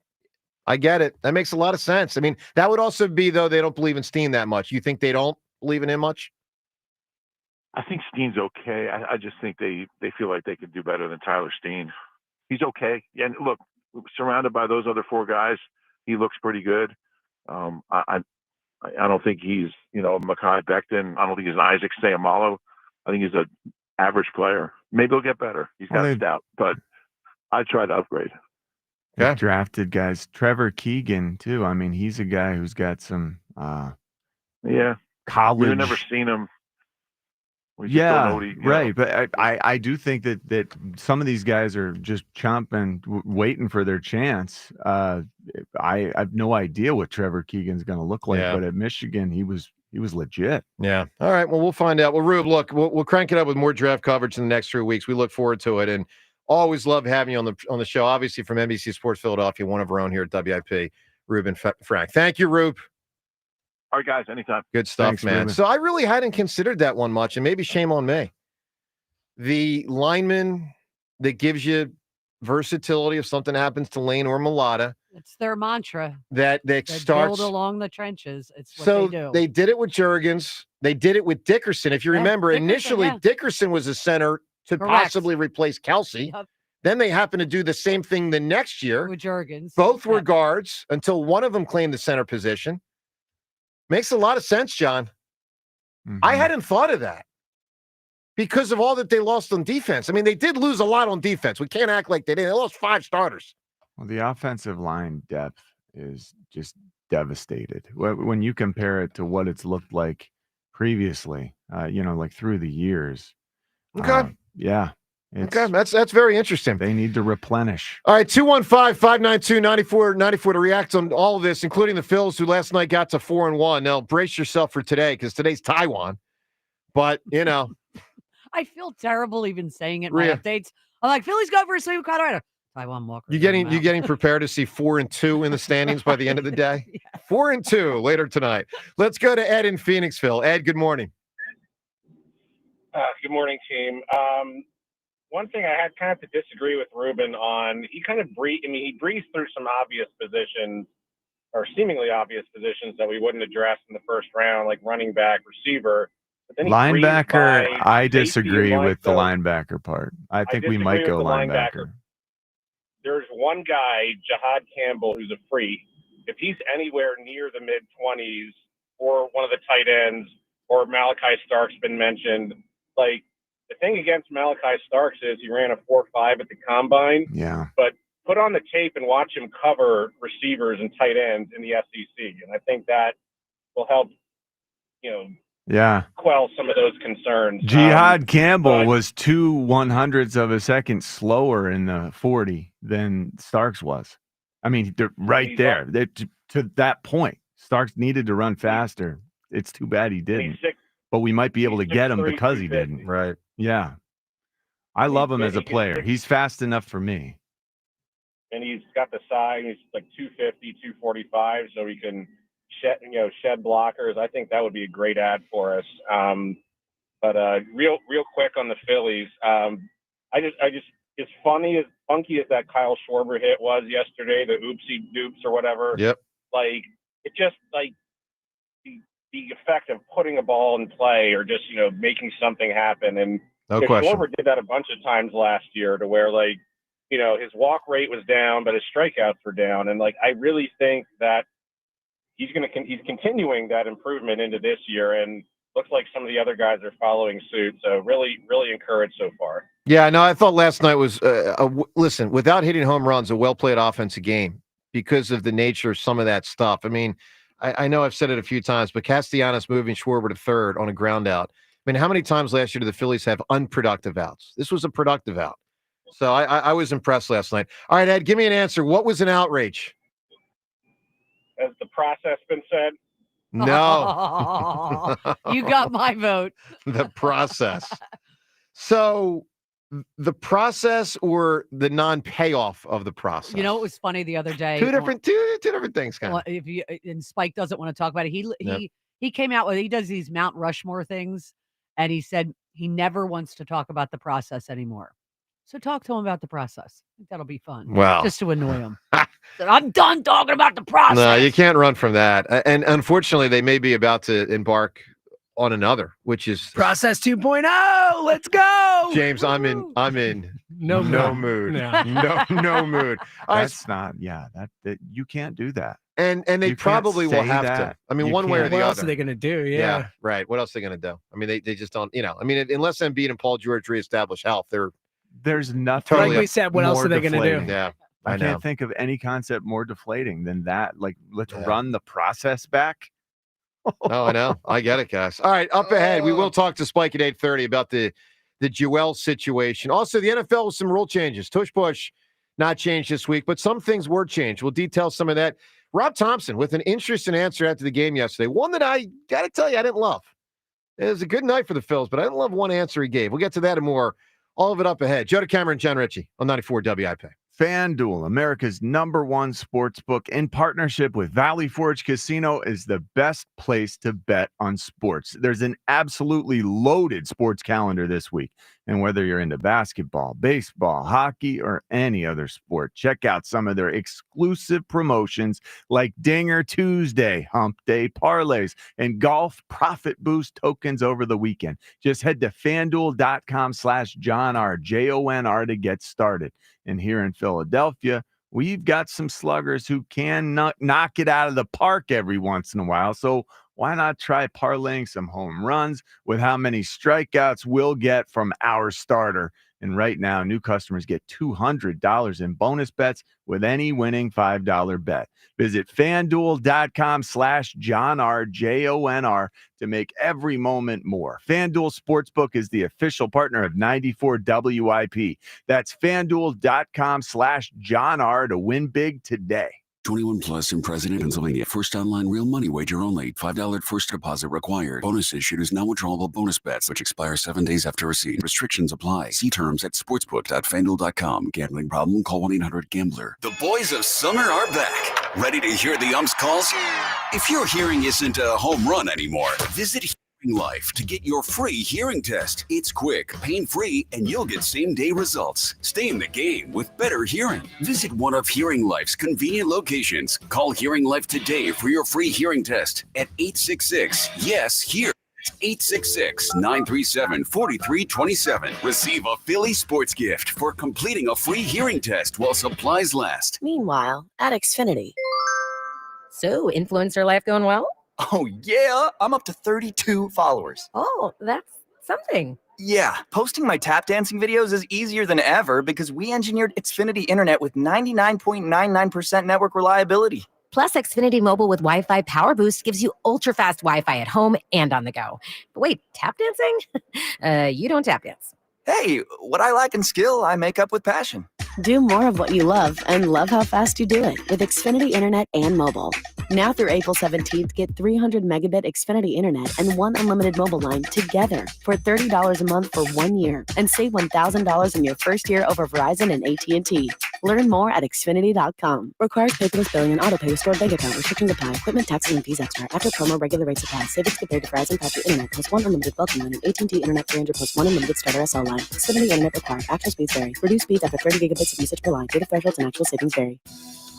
I get it. That makes a lot of sense. I mean, that would also be, though, they don't believe in Steen that much. You think they don't believe in him much? I think Steen's okay. I just think they feel like they could do better than Tyler Steen. He's okay. And look, surrounded by those other 4 guys, he looks pretty good. I don't think he's, Mekhi Becton. I don't think he's an Isaac Seumalo. I think he's an average player. Maybe he'll get better. He's got stout, but I try to upgrade. Yeah. Drafted guys. Trevor Keegan, too. I mean, he's a guy who's got some college. We've never seen him. Right. But I do think that some of these guys are just chomping, waiting for their chance. I have no idea what Trevor Keegan's going to look like, but at Michigan, he was legit. Yeah. All right. Well, we'll find out. Well, Rube, look, we'll crank it up with more draft coverage in the next 3 weeks. We look forward to it, and always love having you on the show. Obviously, from NBC Sports Philadelphia, one of our own here at WIP, Ruben Frank. Thank you, Rube. All right, guys, anytime. Good stuff, Thanks, man. Ruben. So I really hadn't considered that one much, and maybe shame on me. The lineman that gives you versatility if something happens to Lane or Mulata. It's their mantra. That They starts build along the trenches. It's what so they do. they did it with Jurgens. They did it with Dickerson. If you remember, initially Dickerson was a center to possibly replace Kelsey. Yep. Then they happened to do the same thing the next year. With Jurgens. Both were guards until one of them claimed the center position. Makes a lot of sense, John. I hadn't thought of that because of all that they lost on defense. I mean, they did lose a lot on defense. We can't act like they didn't. They lost 5 starters. Well, the offensive line depth is just devastated. When you compare it to what it's looked like previously, like through the years. Okay. Okay, that's very interesting. They need to replenish. All right, 215-592-9494 to react on all of this, including the Phils, who last night got to 4-1. Now, brace yourself for today, because today's Taijuan. But, I feel terrible even saying it in my updates. I'm like, Phillies go versus Colorado. Taijuan Walker. You getting prepared to see 4-2 in the standings by the end of the day? 4-2 later tonight. Let's go to Ed in Phoenixville. Ed, good morning. Good morning, team. One thing I had kind of to disagree with Ruben on, he kind of he breezed through some obvious positions or seemingly obvious positions that we wouldn't address in the first round, like running back, receiver. But then Linebacker, I disagree with the linebacker part. I think we might go linebacker. There's one guy, Jahad Campbell, who's a freak. If he's anywhere near the mid-20s or one of the tight ends or Malachi Stark's been mentioned, like, the thing against Malachi Starks is he ran a 4.5 at the combine. Yeah. But put on the tape and watch him cover receivers and tight ends in the SEC. And I think that will help, quell some of those concerns. Jihad Campbell was 2/100ths of a second slower in the 40 than Starks was. I mean, they're right there. To that point, Starks needed to run faster. It's too bad he didn't. But we might be able to get him because he didn't. Right. Yeah. I love him as a player. He's fast enough for me. And he's got the size. He's like 250, 245, so he can shed blockers. I think that would be a great ad for us. But real quick on the Phillies, as funky as that Kyle Schwarber hit was yesterday, the oopsie doops or whatever. Yep. Like, it just like the effect of putting a ball in play or just, making something happen. And no question. Schwarber did that a bunch of times last year to where, like, his walk rate was down, but his strikeouts were down. And, like, I really think that he's continuing that improvement into this year. And looks like some of the other guys are following suit. So really, really encouraged so far. Yeah, no, I thought last night was, listen, without hitting home runs, a well-played offensive game because of the nature of some of that stuff. I mean, I know I've said it a few times, but Castellanos moving Schwarber to third on a ground out. I mean, how many times last year did the Phillies have unproductive outs? This was a productive out. So I was impressed last night. All right, Ed, give me an answer. What was an outrage? Has the process been said? No. You got my vote. The process. So the process or the non-payoff of the process? You know, it was funny the other day. Two different things, kind of. If you and Spike doesn't want to talk about it, he came out with, he does these Mount Rushmore things, and he said he never wants to talk about the process anymore. So talk to him about the process. I think that'll be fun. Wow. Just to annoy him. I'm done talking about the process. No, you can't run from that. And unfortunately, they may be about to embark on another, which is Process 2.0. Let's go. James, I'm in no mood. No mood. That's not, that you can't do that. And they You probably can't will say have that. to. I mean, You one way or can't. the What other. else are they going to do? Yeah. Right. What else are they going to do? I mean, they just don't, I mean, unless Embiid and Paul George reestablish health, there's nothing. totally Like we said, what else more are they going to do? deflating. Yeah. I know. can't think of any concept more deflating than that. Like, let's run the process back. Oh, I know. I get it, guys. All right, up ahead, we will talk to Spike at 8:30 about the Joel situation. Also, the NFL with some rule changes. Tush Push not changed this week, but some things were changed. We'll detail some of that. Rob Thompson with an interesting answer after the game yesterday. One that I got to tell you, I didn't love. It was a good night for the Phils, but I didn't love one answer he gave. We'll get to that and more. All of it up ahead. Joe DeCamera and John Ritchie on 94 WIP. FanDuel, America's #1 sports book in partnership with Valley Forge Casino, is the best place to bet on sports. There's an absolutely loaded sports calendar this week. And whether you're into basketball, baseball, hockey, or any other sport, check out some of their exclusive promotions like Dinger Tuesday, Hump Day parlays, and golf profit boost tokens over the weekend. Just head to FanDuel.com/JohnR, JONR, to get started. And here in Philadelphia, we've got some sluggers who can knock it out of the park every once in a while. So why not try parlaying some home runs with how many strikeouts we'll get from our starter? And right now, new customers get $200 in bonus bets with any winning $5 bet. Visit FanDuel.com/JohnR, JONR, to make every moment more. FanDuel Sportsbook is the official partner of 94 WIP. That's FanDuel.com/JohnR to win big today. 21 plus in President, Pennsylvania. First online real money wager only. $5 first deposit required. Bonus issued is non-withdrawable bonus bets, which expire 7 days after receipt. Restrictions apply. See terms at sportsbook.fanduel.com. Gambling problem? Call 1-800-GAMBLER. The boys of summer are back. Ready to hear the ump's calls? If your hearing isn't a home run anymore, visit Hearing Life to get your free hearing test. It's quick, pain-free, and you'll get same-day results. Stay in the game with better hearing. Visit one of Hearing Life's convenient locations. Call Hearing Life today for your free hearing test at 866-YES-HEAR. 866-937-4327. Receive a Philly sports gift for completing a free hearing test while supplies last. Meanwhile, at Xfinity. So, influencer life going well? Oh, yeah. I'm up to 32 followers. Oh, that's something. Yeah. Posting my tap dancing videos is easier than ever because we engineered Xfinity Internet with 99.99% network reliability. Plus, Xfinity Mobile with Wi-Fi Power Boost gives you ultra-fast Wi-Fi at home and on the go. But wait, tap dancing? You don't tap dance. Hey, what I lack in skill, I make up with passion. Do more of what you love and love how fast you do it with Xfinity Internet and mobile. Now through April 17th, get 300 megabit Xfinity Internet and one unlimited mobile line together for $30 a month for 1 year and save $1,000 in your first year over Verizon and AT&T. Learn more at Xfinity.com. Requires paperless billing and autopay with stored bank account. Restrictions apply. Equipment, taxes, and fees extra. After promo, regular rates apply. Savings compared to Verizon 5G Internet plus one unlimited welcome line and AT&T Internet 300 plus one unlimited starter SL line. Xfinity Internet required. Actual speeds vary. Reduced speeds after 30 gigabits of usage per line. Data thresholds and actual savings vary.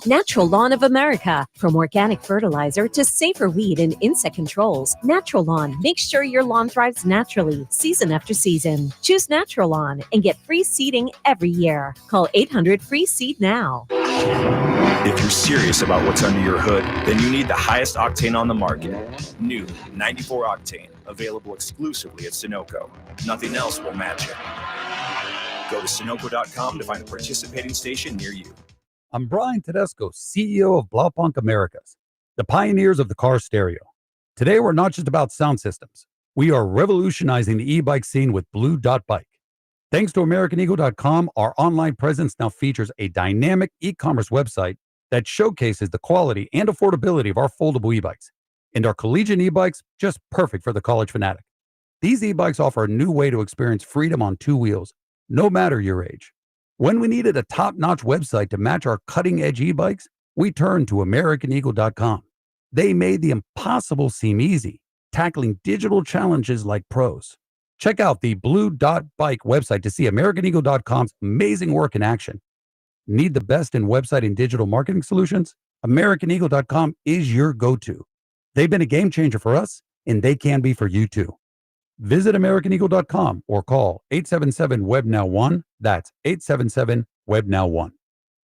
Natural Lawn of America. From organic fertilizer to safer weed and insect controls, Natural Lawn makes sure your lawn thrives naturally, season after season. Choose Natural Lawn and get free seeding every year. Call 800-FREE-SEED now. If you're serious about what's under your hood, then you need the highest octane on the market. New 94 Octane, available exclusively at Sunoco. Nothing else will match it. Go to Sunoco.com to find a participating station near you. I'm Brian Tedesco, CEO of Blaupunkt Americas, the pioneers of the car stereo. Today, we're not just about sound systems. We are revolutionizing the e-bike scene with Blue Dot Bike. Thanks to AmericanEagle.com, our online presence now features a dynamic e-commerce website that showcases the quality and affordability of our foldable e-bikes. And our collegiate e-bikes, just perfect for the college fanatic. These e-bikes offer a new way to experience freedom on two wheels, no matter your age. When we needed a top-notch website to match our cutting-edge e-bikes, we turned to AmericanEagle.com. They made the impossible seem easy, tackling digital challenges like pros. Check out the Blue Dot Bike website to see AmericanEagle.com's amazing work in action. Need the best in website and digital marketing solutions? AmericanEagle.com is your go-to. They've been a game changer for us, and they can be for you too. Visit AmericanEagle.com or call 877-WEB-NOW-1. That's 877-WEB-NOW-1.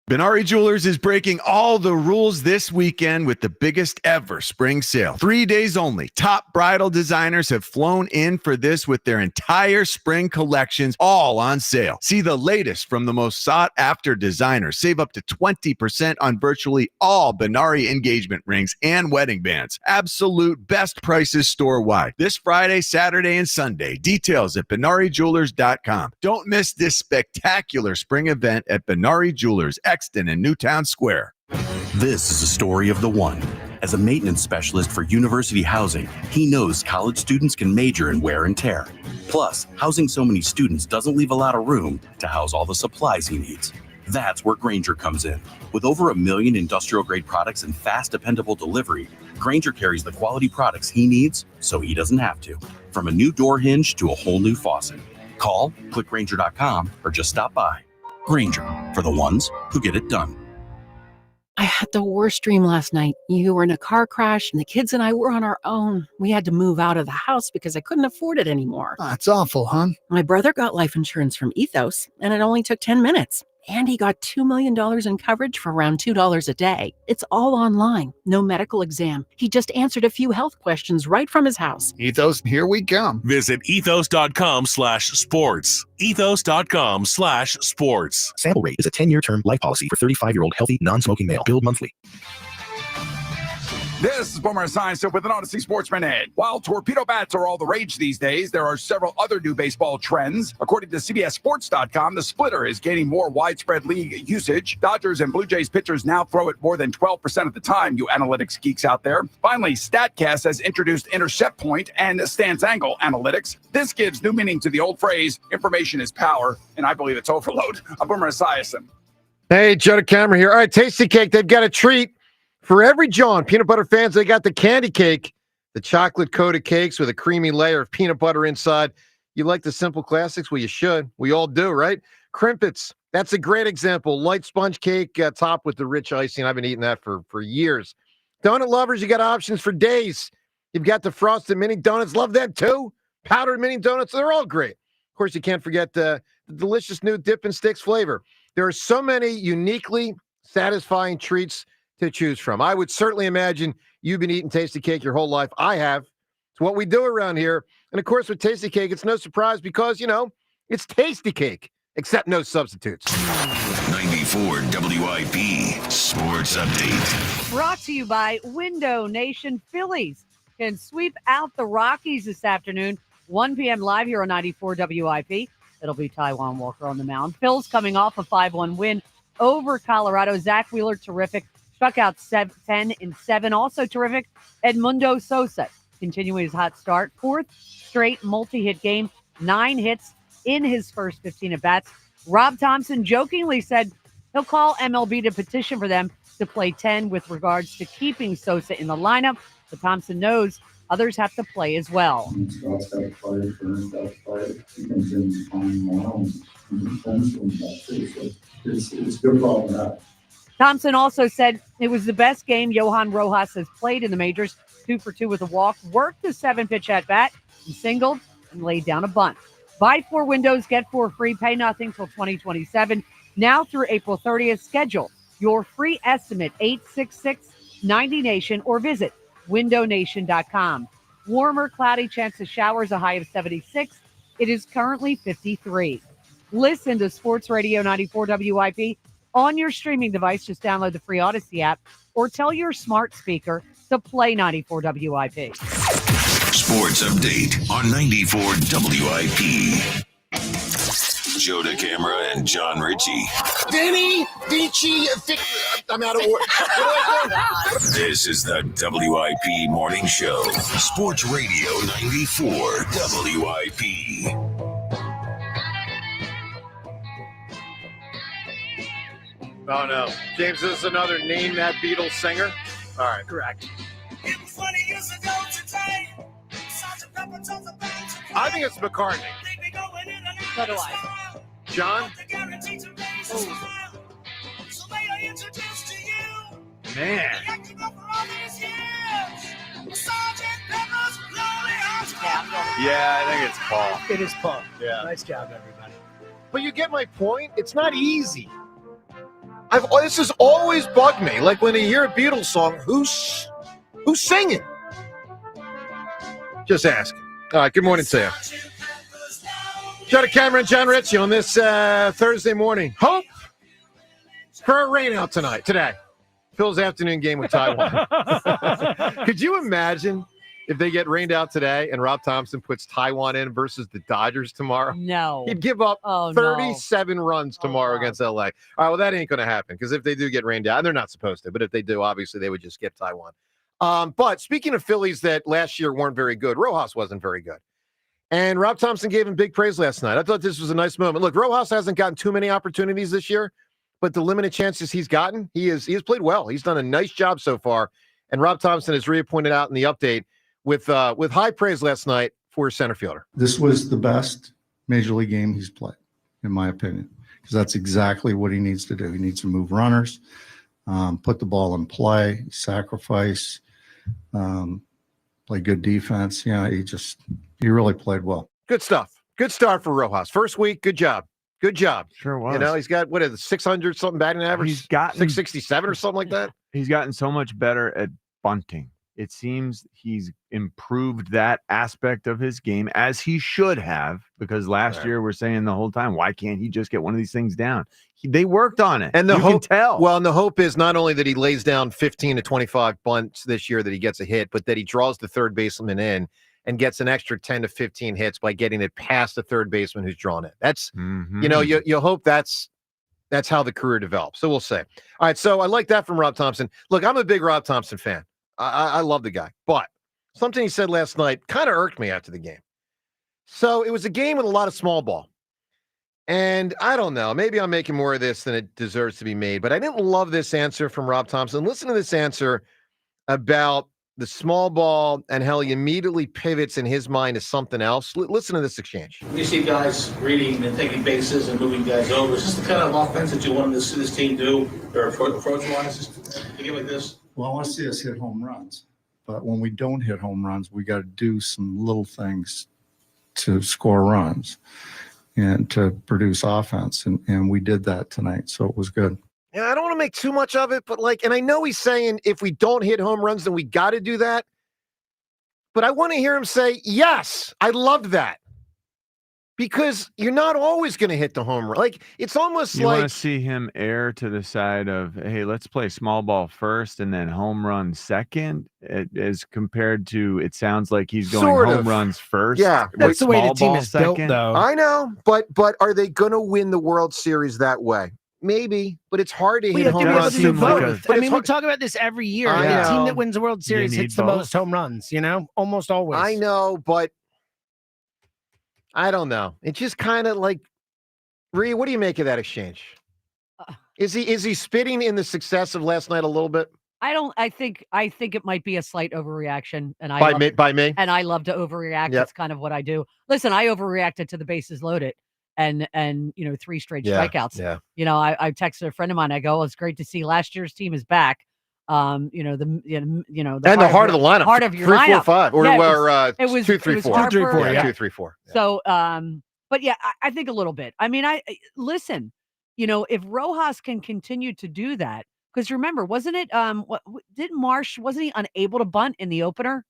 Benari Jewelers is breaking all the rules this weekend with the biggest ever spring sale. 3 days only. Top bridal designers have flown in for this with their entire spring collections all on sale. See the latest from the most sought-after designers. Save up to 20% on virtually all Benari engagement rings and wedding bands. Absolute best prices store-wide. This Friday, Saturday, and Sunday. Details at BenariJewelers.com. Don't miss this spectacular spring event at Benari Jewelers, Exton and Newtown Square. This is a story of the one. As a maintenance specialist for university housing, he knows college students can major in wear and tear. Plus, housing so many students doesn't leave a lot of room to house all the supplies he needs. That's where Grainger comes in. With over 1 million industrial-grade products and fast, dependable delivery, Grainger carries the quality products he needs so he doesn't have to. From a new door hinge to a whole new faucet. Call, click Grainger.com, or just stop by. Grainger, for the ones who get it done. I had the worst dream last night. You were in a car crash and the kids and I were on our own. We had to move out of the house because I couldn't afford it anymore. That's awful, hon. My brother got life insurance from Ethos and it only took 10 minutes. And he got $2 million in coverage for around $2 a day. It's all online, no medical exam. He just answered a few health questions right from his house. Ethos, here we come. Visit ethos.com/sports. Ethos.com/sports. Sample Rate is a 10-year term life policy for 35-year-old healthy, non-smoking male. Billed monthly. This is Boomer Esiason with an Odyssey Sports Minute. While torpedo bats are all the rage these days, there are several other new baseball trends. According to CBSSports.com, the splitter is gaining more widespread league usage. Dodgers and Blue Jays pitchers now throw it more than 12% of the time, you analytics geeks out there. Finally, StatCast has introduced intercept point and stance angle analytics. This gives new meaning to the old phrase, information is power, and I believe it's overload. I'm Boomer Esiason. Hey, Joe DeCamera here. All right, Tasty Cake, they've got a treat. For every John peanut butter fans, they got the candy cake, the chocolate-coated cakes with a creamy layer of peanut butter inside. You like the simple classics? Well, you should. We all do, right? Crimpets, that's a great example. Light sponge cake topped with the rich icing. I've been eating that for years. Donut lovers, you got options for days. You've got the frosted mini donuts. Love them too. Powdered mini donuts, they're all great. Of course, you can't forget the delicious new Dip and Sticks flavor. There are so many uniquely satisfying treats to choose from. I would certainly imagine you've been eating Tasty Cake your whole life. I have. It's what we do around here. And of course, with Tasty Cake, it's no surprise because, it's Tasty Cake, except no substitutes. 94 WIP Sports Update. Brought to you by Window Nation. Phillies can sweep out the Rockies this afternoon, 1 p.m. live here on 94 WIP. It'll be Taijuan Walker on the mound. Phil's coming off a 5-1 win over Colorado. Zack Wheeler, terrific. Struck out 10-7. Also terrific, Edmundo Sosa, continuing his hot start. 4th straight multi-hit game, 9 hits in his first 15 at-bats. Rob Thompson jokingly said he'll call MLB to petition for them to play 10 with regards to keeping Sosa in the lineup. But Thompson knows others have to play as well. Scott's got to play, Turner's got to play. He comes in on mound. It's a good problem to have. Thompson also said it was the best game Johan Rojas has played in the majors. 2 for 2 with a walk, worked the 7-pitch at-bat, and singled and laid down a bunt. Buy 4 windows, get 4 free, pay nothing till 2027. Now through April 30th, schedule your free estimate, 866-90-NATION, or visit windownation.com. Warmer, cloudy, chance of showers, a high of 76. It is currently 53. Listen to Sports Radio 94 WIP on your streaming device. Just download the free Odyssey app or tell your smart speaker to play 94 WIP. Sports Update on 94 WIP. Joe DeCamera and John Ritchie. Vinny, Vici, Vic, I'm out of work. What do I do? This is the WIP Morning Show. Sports Radio 94 WIP. Oh, no. James, this is another Name That Beatles singer? All right. Correct. I think it's McCartney. So do I. John? Man. Yeah, I think it's Paul. It is Paul. Yeah. Nice job, everybody. But you get my point. It's not easy. This has always bugged me. Like when you hear a Beatles song, who's singing? Just asking. All right, good morning to you. Joe Cameron, John Ritchie on this Thursday morning. Hope for a rain out today. Phil's afternoon game with Taiwan. Could you imagine if they get rained out today and Rob Thompson puts Taiwan in versus the Dodgers tomorrow? No. He'd give up 37 runs tomorrow God. against LA. All right, well, that ain't going to happen because if they do get rained out, and they're not supposed to, but if they do, obviously they would just skip Taiwan. But speaking of Phillies that last year weren't very good, Rojas wasn't very good. And Rob Thompson gave him big praise last night. I thought this was a nice moment. Look, Rojas hasn't gotten too many opportunities this year, but the limited chances he's gotten, he has played well. He's done a nice job so far. And Rob Thompson, as Rhea pointed out in the update, with high praise last night for center fielder. This was the best major league game he's played, in my opinion, because that's exactly what he needs to do. He needs to move runners, put the ball in play, sacrifice, play good defense. Yeah, he really played well. Good stuff. Good start for Rojas. First week, good job. Good job. Sure was. You know, he's got, 600 something batting average? He's gotten 667 or something like that? He's gotten so much better at bunting. It seems he's improved that aspect of his game as he should have, because last year we're saying the whole time, why can't he just get one of these things down? They worked on it. And the hope, can tell. Well, and the hope is not only that he lays down 15 to 25 bunts this year that he gets a hit, but that he draws the third baseman in and gets an extra 10 to 15 hits by getting it past the third baseman who's drawn it. That's, you hope that's how the career develops. So we'll say. All right, so I like that from Rob Thompson. Look, I'm a big Rob Thompson fan. I love the guy, but something he said last night kind of irked me after the game. So it was a game with a lot of small ball. And I don't know, maybe I'm making more of this than it deserves to be made, but I didn't love this answer from Rob Thompson. Listen to this answer about the small ball and how he immediately pivots in his mind to something else. Listen to this exchange. You see guys reading and taking bases and moving guys over. Is this the kind of offense that you wanted to see this team do, or approach-wise, a game like this? Well, I want to see us hit home runs. But when we don't hit home runs, we got to do some little things to score runs and to produce offense. And we did that tonight, so it was good. Yeah, I don't want to make too much of it, but and I know he's saying if we don't hit home runs, then we got to do that. But I want to hear him say, yes, I loved that. Because you're not always going to hit the home run. It's almost you want to see him err to the side of, hey, let's play small ball first and then home run second, as compared to, it sounds like he's going home runs first. Yeah, that's the way the team is built, though. I know, but are they going to win the World Series that way? Maybe, but it's hard to hit home runs. We talk about this every year. The team that wins the World Series hits the most home runs, almost always. I know, but I don't know. It's just kind of like, Rhea, what do you make of that exchange? Is he spitting in the success of last night a little bit? I think it might be a slight overreaction, and by me. And I love to overreact. That's kind of what I do. Listen, I overreacted to the bases loaded and 3 straight strikeouts. Yeah. I texted a friend of mine. I go, well, it's great to see last year's team is back. The heart of the lineup, heart of your 3, lineup. 4, 5, it was 2, 3, 4, 2, 3, 4, yeah. 2, 3, 4. Yeah. So, but yeah, I think a little bit. I mean, listen. If Rojas can continue to do that, because remember, wasn't it? Wasn't he unable to bunt in the opener?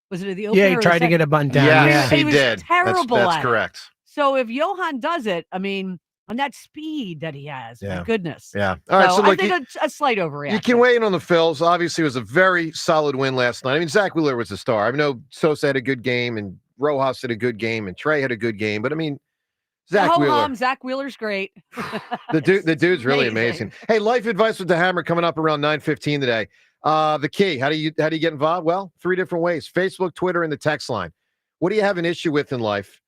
Was it the opener? Yeah, he tried to get a bunt down. Yeah, he was did. Terrible. That's correct. So if Johan does it, I mean, on that speed that he has, my goodness. Yeah. All right. So I think a slight overreaction. You can weigh in on the Phils. Obviously, it was a very solid win last night. I mean, Zack Wheeler was the star. I know Sosa had a good game, and Rojas had a good game, and Trey had a good game. But I mean, Zach Wheeler. Zack Wheeler's great. The dude's really amazing. Hey, life advice with the Hammer coming up around 9:15 today. The key, how do you get involved? Well, 3 different ways: Facebook, Twitter, and the text line. What do you have an issue with in life?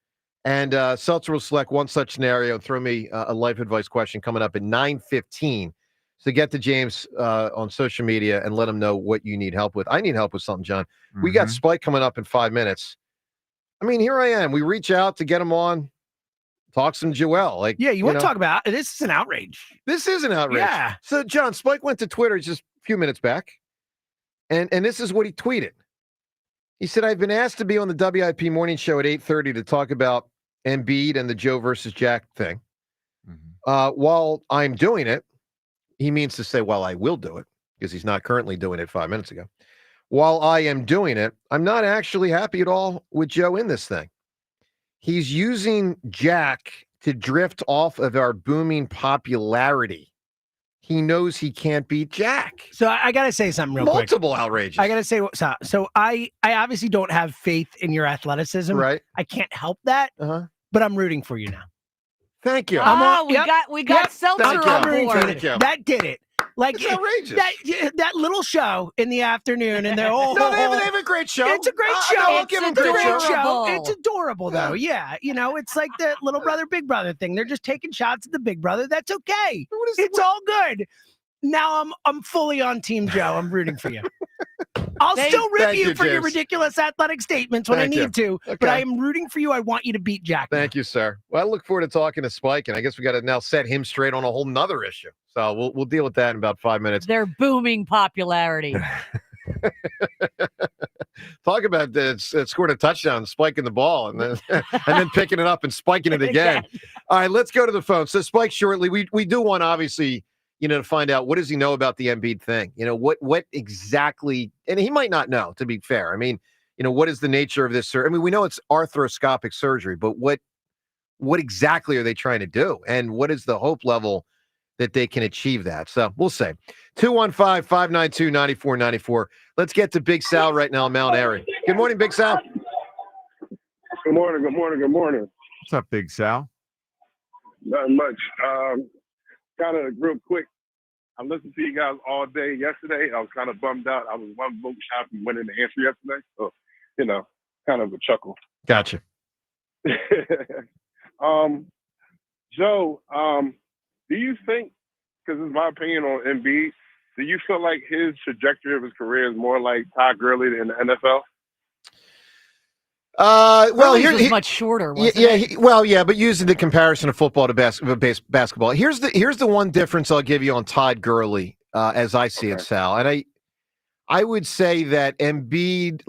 And Seltzer will select one such scenario and throw me a life advice question coming up at 9:15. So get to James on social media and let him know what you need help with. I need help with something, John. We got Spike coming up in 5 minutes. I mean, here I am. We reach out to get him on, talk some Joel. Like, yeah, you want to talk about this is an outrage. This is an outrage. Yeah. So, John, Spike went to Twitter just a few minutes back, and this is what he tweeted. He said, I've been asked to be on the WIP morning show at 8:30 to talk about Embiid and the Joe versus Jack thing. While I'm doing it, he means to say, while I will do it, because he's not currently doing it 5 minutes ago. While I am doing it, I'm not actually happy at all with Joe in this thing. He's using Jack to drift off of our booming popularity. He knows he can't beat Jack. So I got to say something real quick. Multiple outrages. I got to say, so I obviously don't have faith in your athleticism. Right. I can't help that, but I'm rooting for you now. Thank you. We got Seltzer on board. That did it. Like it's outrageous. That little show in the afternoon, and they're no, they have a great show. It's a great show. I'll give them a great show. It's adorable, though. Yeah, it's like the little brother, big brother thing. They're just taking shots at the big brother. That's okay. It's all good. Now I'm fully on Team Joe. I'm rooting for you. I'll still rip you for your ridiculous athletic statements when I need to, but I am rooting for you. I want you to beat Jack. Thank you, sir. Well, I look forward to talking to Spike, and I guess we got to now set him straight on a whole nother issue. So we'll deal with that in about 5 minutes. Their booming popularity. Talk about scored a touchdown, spiking the ball, and then picking it up and spiking it again. All right, let's go to the phone. So Spike, shortly, we do want, obviously, to find out, what does he know about the Embiid thing? What exactly, and he might not know, to be fair. I mean, what is the nature of this surgery? I mean, we know it's arthroscopic surgery, but what exactly are they trying to do? And what is the hope level that they can achieve that? So we'll say 215-592-9494. Let's get to Big Sal right now in Mount Airy. Good morning, Big Sal. Good morning. What's up, Big Sal? Not much. Kind of real quick. I listened to you guys all day yesterday. I was kind of bummed out. I was one vote shy from winning the answer yesterday. So, kind of a chuckle. Gotcha. Joe, do you think, because it's my opinion on Embiid, do you feel like his trajectory of his career is more like Todd Gurley in the NFL? Well, here was much shorter. Wasn't it? But using the comparison of football to basketball, here's the one difference I'll give you on Todd Gurley, as I see it, Sal. And I would say that Embiid,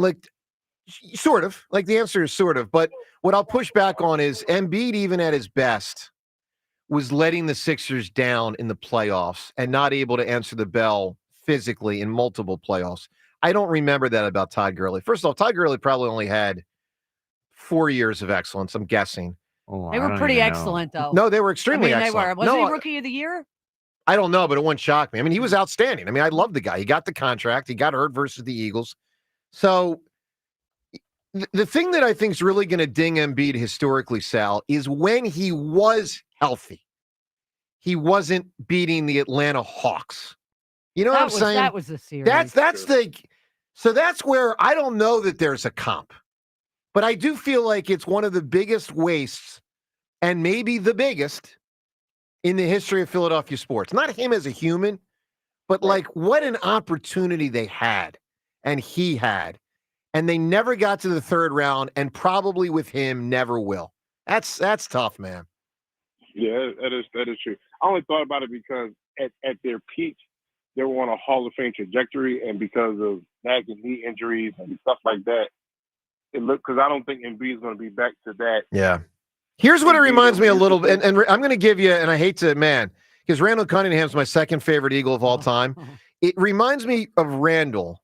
sort of, the answer is sort of, but what I'll push back on is Embiid, even at his best, was letting the Sixers down in the playoffs and not able to answer the bell physically in multiple playoffs. I don't remember that about Todd Gurley. First of all, Todd Gurley probably only had 4 years of excellence, I'm guessing. They were pretty excellent, though. No, they were extremely excellent. Wasn't he Rookie of the Year? I don't know, but it wouldn't shock me. I mean, he was outstanding. I mean, I love the guy. He got the contract. He got hurt versus the Eagles. So the thing that I think is really going to ding Embiid historically, Sal, is when he was healthy, he wasn't beating the Atlanta Hawks. You know what I'm saying? That was the series. So that's where I don't know that there's a comp. But I do feel like it's one of the biggest wastes, and maybe the biggest, in the history of Philadelphia sports. Not him as a human, but what an opportunity they had, and he had. And they never got to the third round, and probably with him never will. That's tough, man. Yeah, that is true. I only thought about it because at their peak, they were on a Hall of Fame trajectory, and because of nagging knee injuries and stuff like that, because I don't think Embiid is going to be back to that. Yeah. Here's what it reminds me a little bit, and I'm going to give you, and I hate to, because Randall Cunningham's my second favorite Eagle of all time. It reminds me of Randall,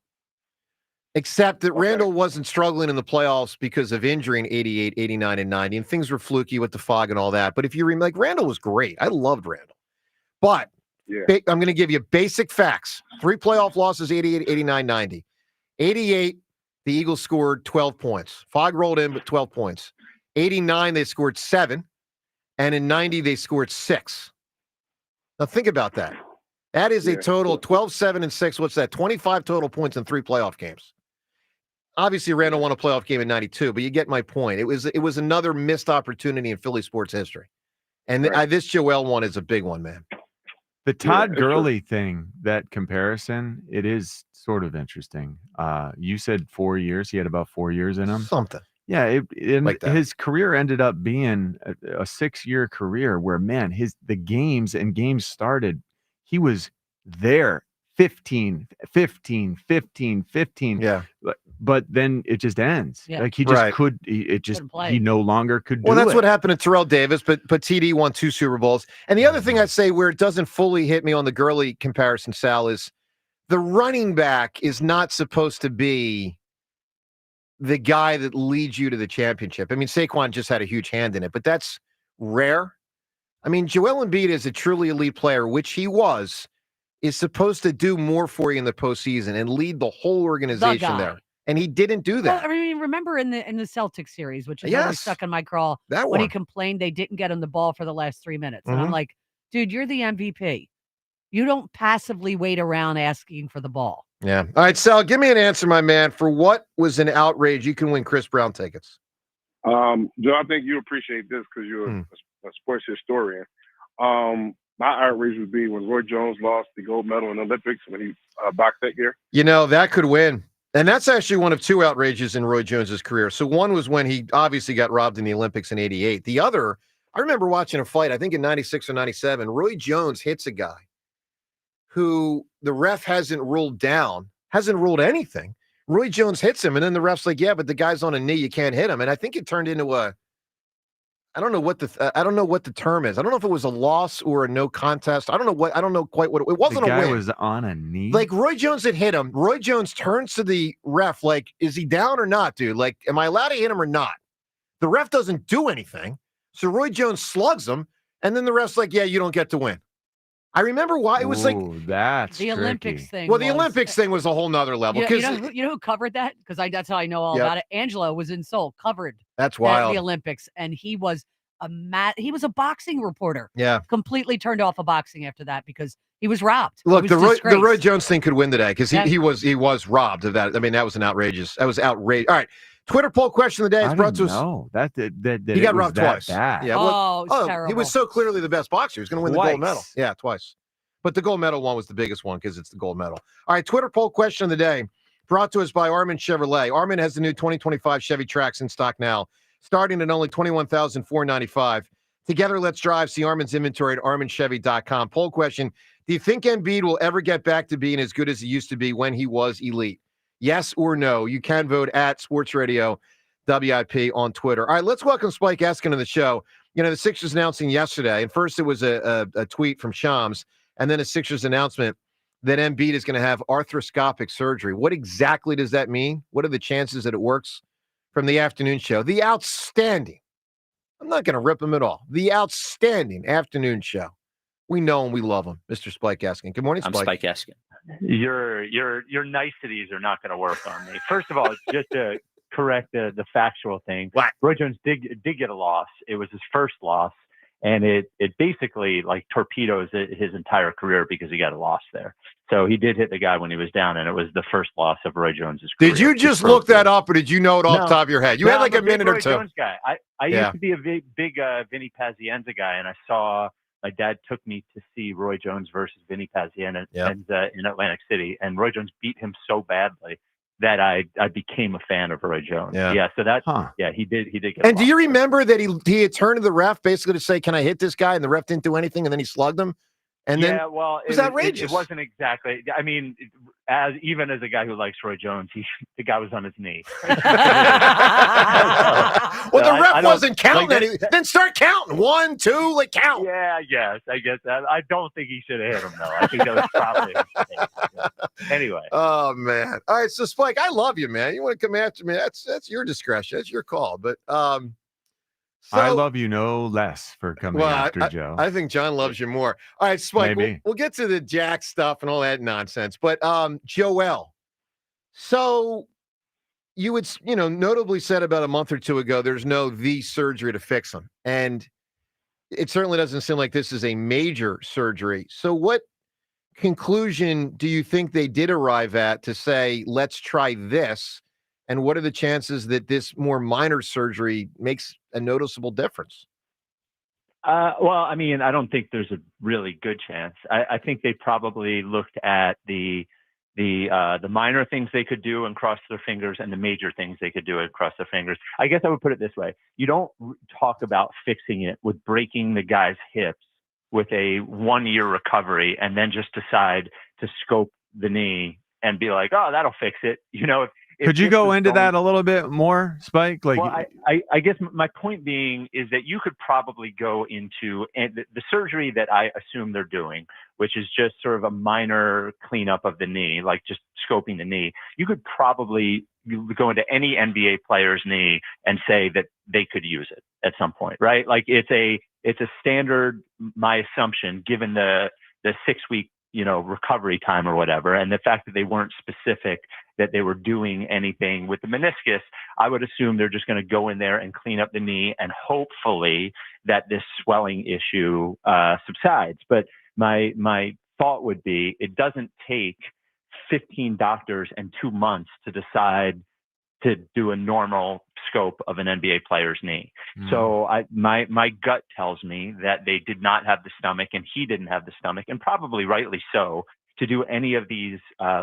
except that Randall wasn't struggling in the playoffs because of injury in 88, 89, and 90, and things were fluky with the fog and all that. But if you remember, Randall was great. I loved Randall. But I'm going to give you basic facts. 3 playoff losses, 88, 89, 90. 88, the Eagles scored 12 points. Fog rolled in, but 12 points. 89, they scored 7. and in 90 they scored 6. Now think about that. That is a total 12, 7, and 6. What's that? 25 total points in 3 playoff games. Obviously, Randall won a playoff game in 92, but you get my point. It was another missed opportunity in Philly sports history. And this Joel one is a big one, man. The Todd Gurley thing, that comparison, it is sort of interesting. You said 4 years. He had about 4 years in him. Something. Yeah, Like that. his career ended up being a 6-year career where, man, the games started. He was there 15. Yeah. But then it just ends. Yeah. Like he just Right. he no longer could do Well, that's it. what happened to Terrell Davis, but TD won 2 Super Bowls. And the other thing I'd say where it doesn't fully hit me on the Gurley comparison, Sal, is the running back is not supposed to be the guy that leads you to the championship. I mean, Saquon just had a huge hand in it, but that's rare. I mean, Joel Embiid is a truly elite player, which he was, is supposed to do more for you in the postseason and lead the whole organization there. And he didn't do that. Well, I mean, remember in the Celtics series, which is always Yes. stuck in my craw, That when he one. complained they didn't get him the ball for the last 3 minutes. And I'm Mhm. like, dude, you're the MVP. You don't passively wait around asking for the ball. Yeah. All right, Sal, give me an answer, my man, for what was an outrage. You can win Chris Brown tickets. Joe, I think you appreciate this because you're a sports historian. My outrage would be when Roy Jones lost the gold medal in the Olympics when he boxed that year. You know, that could win. And that's actually one of 2 outrages in Roy Jones's career. So one was when he obviously got robbed in the Olympics in 88. The other, I remember watching a fight, I think in 96 or 97, Roy Jones hits a guy who the ref hasn't ruled anything. Roy Jones hits him, and then the ref's like, yeah, but the guy's on a knee, you can't hit him. And I think it turned into I don't know what the term is. I don't know if it was a loss or a no contest. I don't know quite what it wasn't. The guy a win. was on a knee. Like Roy Jones had hit him. Roy Jones turns to the ref like, is he down or not, dude? Like, am I allowed to hit him or not? The ref doesn't do anything. So Roy Jones slugs him, and then the ref's like, yeah, you don't get to win. I remember why it was like that's the Olympics thing. Well, the Olympics thing was a whole nother level. You know who covered that? Because that's how I know all about it. Angelo was in Seoul, covered That's wild. the Olympics, and he was a boxing reporter. Yeah. Completely turned off of boxing after that because he was robbed. Look, He was the Roy disgraced. Jones thing could win today because he was robbed of that. I mean, that was outrageous. All right. Twitter poll question of the day is brought to us. No, that He got robbed twice. Bad. Yeah. It's terrible. He was so clearly the best boxer. He was going to win the gold medal. Twice. Yeah, twice. But the gold medal one was the biggest one because it's the gold medal. All right, Twitter poll question of the day brought to us by Armin Chevrolet. Armin has the new 2025 Chevy Trax in stock now, starting at only $21,495. Together, let's drive. See Armin's inventory at arminchevy.com. Poll question: do you think Embiid will ever get back to being as good as he used to be when he was elite? Yes or no? You can vote at SportsRadio WIP on Twitter. All right, let's welcome Spike Eskin to the show. You know, the Sixers announcing yesterday, and first it was a tweet from Shams, and then a Sixers announcement that Embiid is going to have arthroscopic surgery. What exactly does that mean? What are the chances that it works? From the afternoon show, the outstanding, I'm not going to rip him at all, the outstanding afternoon show. We know him, we love him, Mr. Spike Eskin. Good morning, Spike. I'm Spike Eskin. Your niceties are not going to work on me. First of all, just to correct the factual thing. What? Roy Jones did get a loss. It was his first loss, and it basically like torpedoes his entire career because he got a loss there. So he did hit the guy when he was down, and it was the first loss of Roy Jones's career. Did you just look that up, or did you know it off the top of your head? You had like I'm a minute or Roy two. Jones guy. I Yeah. used to be a big Vinny Pazienza guy, and I saw my dad took me to see Roy Jones versus Vinny Pazienza in Atlantic City, and Roy Jones beat him so badly that I became a fan of Roy Jones. Yeah. So that he did get. And do you remember that he had turned to the ref basically to say, "Can I hit this guy?" And the ref didn't do anything, and then he slugged him. And then it was outrageous. It wasn't exactly. I mean, even as a guy who likes Roy Jones, the guy was on his knee. Well, the ref wasn't counting any. Then start counting. 1, 2, like count. Yeah, I guess that. I don't think he should have hit him though. I think that was probably a mistake. Anyway. Oh man. All right, so Spike, I love you, man. You want to come after me? That's your discretion. That's your call. But I love you no less for coming after Joe. I think John loves you more. All right, Spike, Maybe. we'll get to the Jack stuff and all that nonsense. But Joel, so you would, notably said about a month or two ago, there's no the surgery to fix him. And it certainly doesn't seem like this is a major surgery. So what conclusion do you think they did arrive at to say, let's try this? And what are the chances that this more minor surgery makes a noticeable difference? Well, I mean, I don't think there's a really good chance. I think they probably looked at the minor things they could do and cross their fingers, and the major things they could do and cross their fingers. I guess I would put it this way: you don't talk about fixing it with breaking the guy's hips with a 1-year recovery, and then just decide to scope the knee and be like, "Oh, that'll fix it." Could you go into that a little bit more, Spike? Like, well, I guess my point being is that you could probably go into the surgery that I assume they're doing, which is just sort of a minor cleanup of the knee, like just scoping the knee. You could probably go into any NBA player's knee and say that they could use it at some point, right? Like it's a standard, my assumption, given the 6-week recovery time or whatever, and the fact that they weren't specific that they were doing anything with the meniscus, I would assume they're just going to go in there and clean up the knee, and hopefully that this swelling issue subsides. But my thought would be, it doesn't take 15 doctors and 2 months to decide to do a normal scope of an NBA player's knee. So my gut tells me that they did not have the stomach, and he didn't have the stomach, and probably rightly so, to do any of these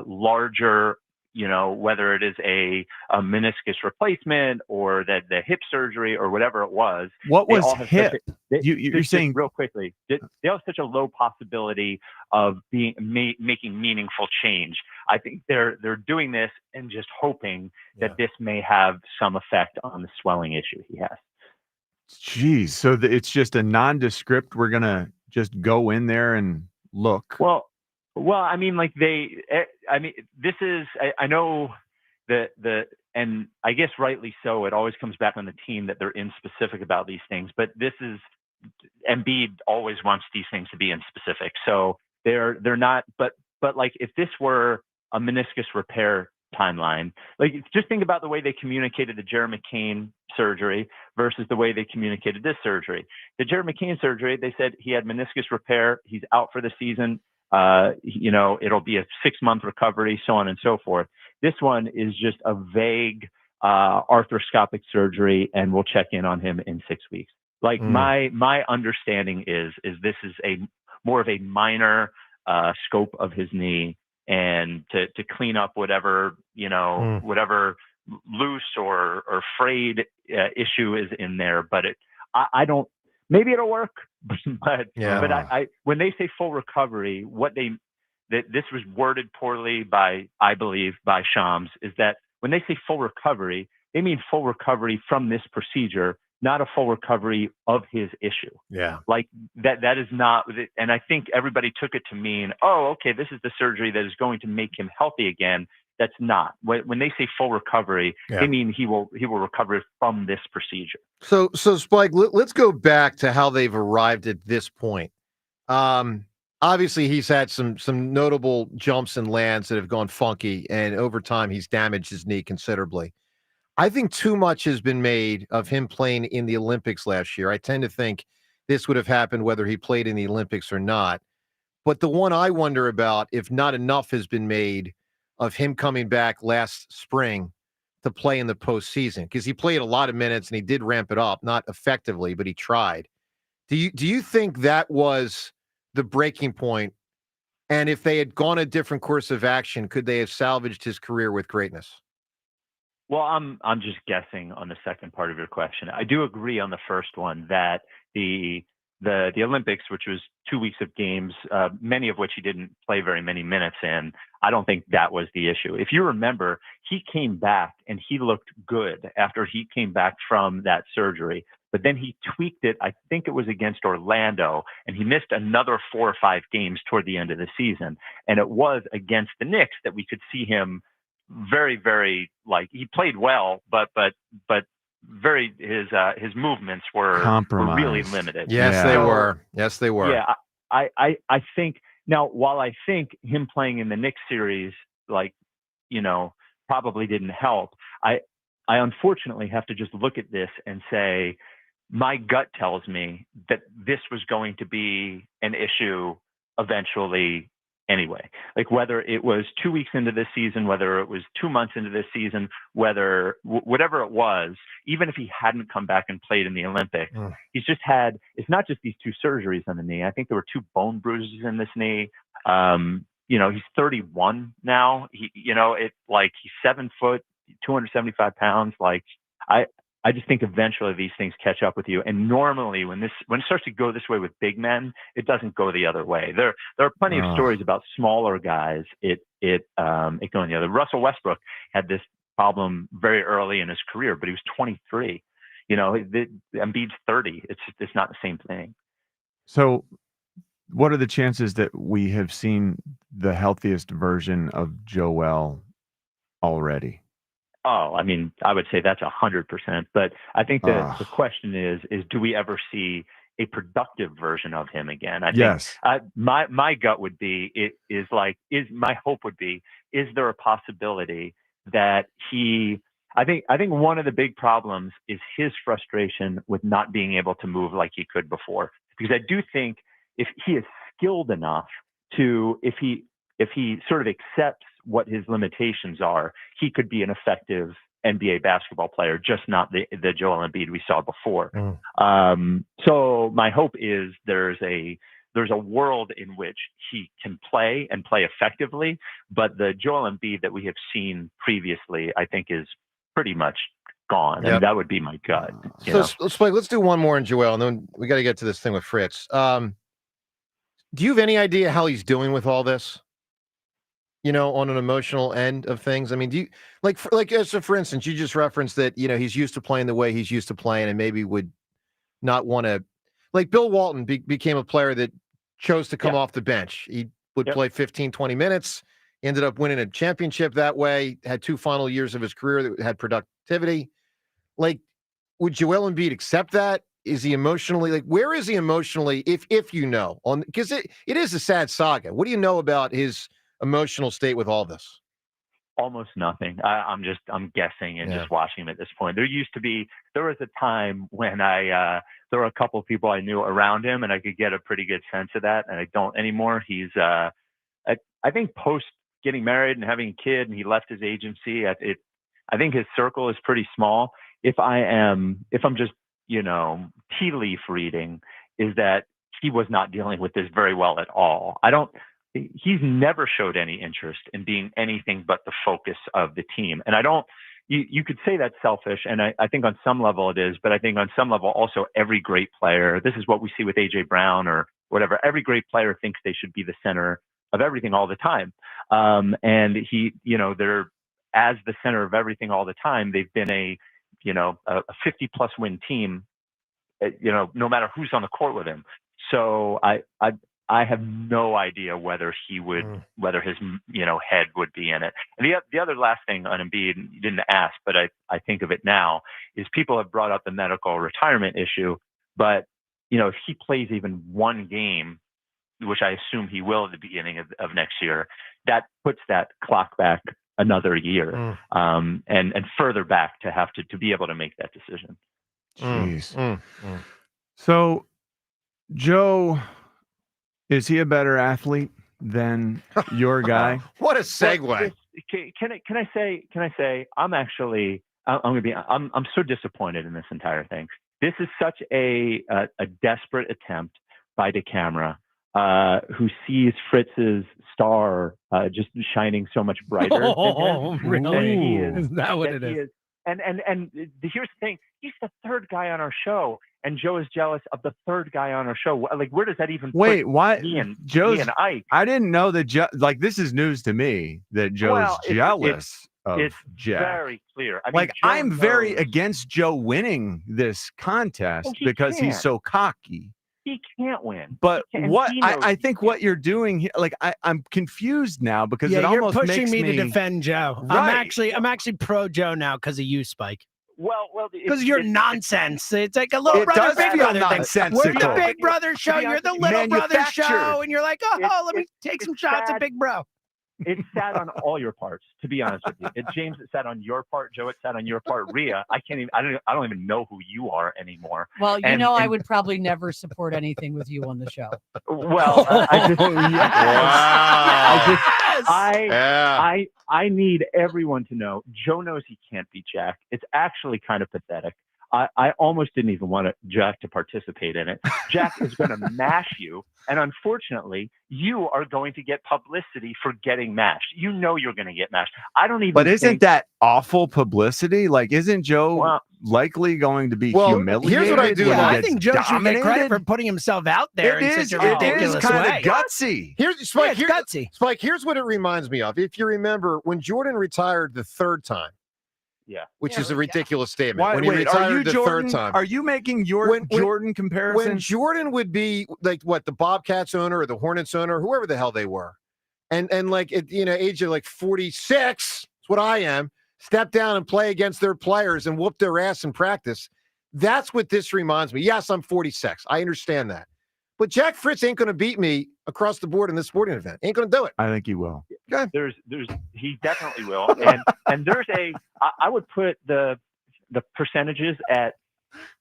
larger, whether it is a meniscus replacement or the hip surgery or whatever it was. What was hip? You're saying real quickly, they have such a low possibility of making meaningful change. I think they're doing this and just hoping that this may have some effect on the swelling issue he has. Geez, so it's just a nondescript. We're gonna just go in there and look. Well, I mean, this is, I know and I guess rightly so, it always comes back on the team that they're inspecific about these things, but this is, Embiid always wants these things to be inspecific. So they're not, but like if this were a meniscus repair timeline, like just think about the way they communicated the Jared McCain surgery versus the way they communicated this surgery. The Jared McCain surgery, they said he had meniscus repair, he's out for the season. It'll be a 6-month recovery, so on and so forth. This one is just a vague arthroscopic surgery, and we'll check in on him in 6 weeks. Like my understanding is this is more of a minor scope of his knee, and to clean up whatever whatever loose or frayed issue is in there. But I don't. Maybe it'll work, but I when they say full recovery, this was worded poorly I believe by Shams, is that when they say full recovery, they mean full recovery from this procedure, not a full recovery of his issue. Yeah. Like that is not, and I think everybody took it to mean, oh, okay, this is the surgery that is going to make him healthy again. That's not. When they say full recovery, they mean he will recover from this procedure. So Spike, let's go back to how they've arrived at this point. Obviously, he's had some notable jumps and lands that have gone funky, and over time, he's damaged his knee considerably. I think too much has been made of him playing in the Olympics last year. I tend to think this would have happened whether he played in the Olympics or not. But the one I wonder about, if not enough has been made of him coming back last spring to play in the postseason, because he played a lot of minutes and he did ramp it up, not effectively, but he tried. Do you think that was the breaking point? And if they had gone a different course of action, could they have salvaged his career with greatness? Well, I'm just guessing on the second part of your question. I do agree on the first one that the Olympics, which was 2 weeks of games, many of which he didn't play very many minutes in, I don't think that was the issue. If you remember, he came back and he looked good after he came back from that surgery, but then he tweaked it. I think it was against Orlando, and he missed another 4 or 5 games toward the end of the season. And it was against the Knicks that we could see him very, very, like, he played well, but very, his movements were really limited. Yes, they were. Yes, they were. Yeah, I think now, while I think him playing in the Knicks series, probably didn't help, I unfortunately have to just look at this and say, my gut tells me that this was going to be an issue eventually anyway. Like whether it was 2 weeks into this season, whether it was 2 months into this season, whether whatever it was, even if he hadn't come back and played in the Olympics, he's just had, it's not just these 2 surgeries on the knee. I think there were 2 bone bruises in this knee. He's 31 now. He's 7 foot, 275 pounds. Like I just think eventually these things catch up with you. And normally when it starts to go this way with big men, it doesn't go the other way. There are plenty of stories about smaller guys. It going the other. Russell Westbrook had this problem very early in his career, but he was 23. Embiid's 30. It's not the same thing. So what are the chances that we have seen the healthiest version of Joel already? Oh, I mean, I would say that's 100%. But I think the question is do we ever see a productive version of him again? I think my gut would be, my hope would be, is there a possibility that I think one of the big problems is his frustration with not being able to move like he could before. Because I do think if he is skilled enough to, if he sort of accepts what his limitations are, he could be an effective NBA basketball player, just not the Joel Embiid we saw before. So my hope is there's a world in which he can play and play effectively, but the Joel Embiid that we have seen previously, I think, is pretty much gone. Yep. And that would be my gut. Let's do one more on Joel, and then we got to get to this thing with Fritz. Do you have any idea how he's doing with all this? On an emotional end of things. I mean, do you for instance, you just referenced that, he's used to playing the way he's used to playing and maybe would not want to, like Bill Walton became a player that chose to come off the bench. He would play 15, 20 minutes, ended up winning a championship that way, had 2 final years of his career that had productivity. Like, would Joel Embiid accept that? Is he emotionally, where is he emotionally, if because it is a sad saga. What do you know about his emotional state with all this? Almost nothing. I'm guessing and just watching him at this point. There was a time when there were a couple of people I knew around him and I could get a pretty good sense of that. And I don't anymore. He's, I think post getting married and having a kid and he left his agency, I think his circle is pretty small. If I'm just, tea leaf reading, is that he was not dealing with this very well at all. He's never showed any interest in being anything but the focus of the team. And you could say that's selfish. And I think on some level it is, but I think on some level also every great player, this is what we see with AJ Brown or whatever. Every great player thinks they should be the center of everything all the time. And they're as the center of everything all the time. They've been a 50+ win team, no matter who's on the court with him. So I have no idea whether he would, whether his, head would be in it. And the other last thing on Embiid, you didn't ask, but I think of it now, is people have brought up the medical retirement issue. But, if he plays even one game, which I assume he will at the beginning of next year, that puts that clock back another year and further back to have to be able to make that decision. Jeez. So, Joe, is he a better athlete than your guy? What a segue! Can I say I'm so disappointed in this entire thing. This is such a desperate attempt by DeCamera, who sees Fritz's star just shining so much brighter. Really? Is that what it is? And here's the thing: he's the 3rd guy on our show. And Joe is jealous of the 3rd guy on our show. Like, where does that even wait? Put Why? me and Ike? I didn't know that. This is news to me that Joe's jealous of Jack. Very clear. I mean, I'm very against Joe winning this contest because he's so cocky. He can't win. But I think what you're doing here, I'm confused now because it almost you're pushing makes me to defend Joe. Right. I'm actually pro Joe now because of you, Spike. Well, because you're nonsense. It's like a little brother, big brother thing. We're the Big Brother show. You're the little brother show, and you're like, let me take some shots at Big Bro. It sat on all your parts, to be honest with you. James, it sat on your part. Joe, it sat on your part. Rhea, I don't even know who you are anymore. Well, I would probably never support anything with you on the show. Well, I need everyone to know. Joe knows he can't beat Jack. It's actually kind of pathetic. I almost didn't even want Jack to participate in it. Jack is going to mash you, and unfortunately, you are going to get publicity for getting mashed. You know you're going to get mashed. I don't even. But isn't that awful publicity? Like, isn't Joe likely going to be humiliated? Here's what I do. I think Joe should get credit for putting himself out there in such a ridiculous way. Kind of gutsy. Gutsy. Spike, here's what it reminds me of. If you remember, when Jordan retired the third time, which is a ridiculous statement. When he retired the third time. Are you making your Jordan comparison? When Jordan would be like the Bobcats owner or the Hornets owner, whoever the hell they were, and like at age of like 46, that's what I am, step down and play against their players and whoop their ass in practice. That's what this reminds me. Yes, I'm 46. I understand that. But Jack Fritz ain't going to beat me across the board in this sporting event. Ain't going to do it. I think he will. He definitely will. And there's I would put the percentages at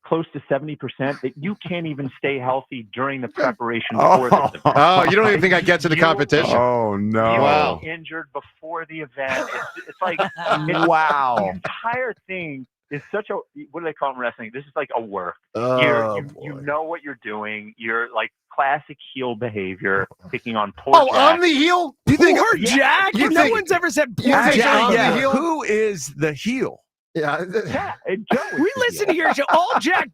close to 70% that you can't even stay healthy during the preparation for this event. Oh, you don't even think I get to the competition? Oh, no. You Wow. get injured before the event. It's like, wow. The entire thing is such a, what do they call it in wrestling? This is like a work. You know what you're doing. You're like classic heel behavior, picking on poor Jack. I'm the heel? You think poor Jack? No one's ever said poor Jack. Who is the heel? Joe. We listen to your show. Jack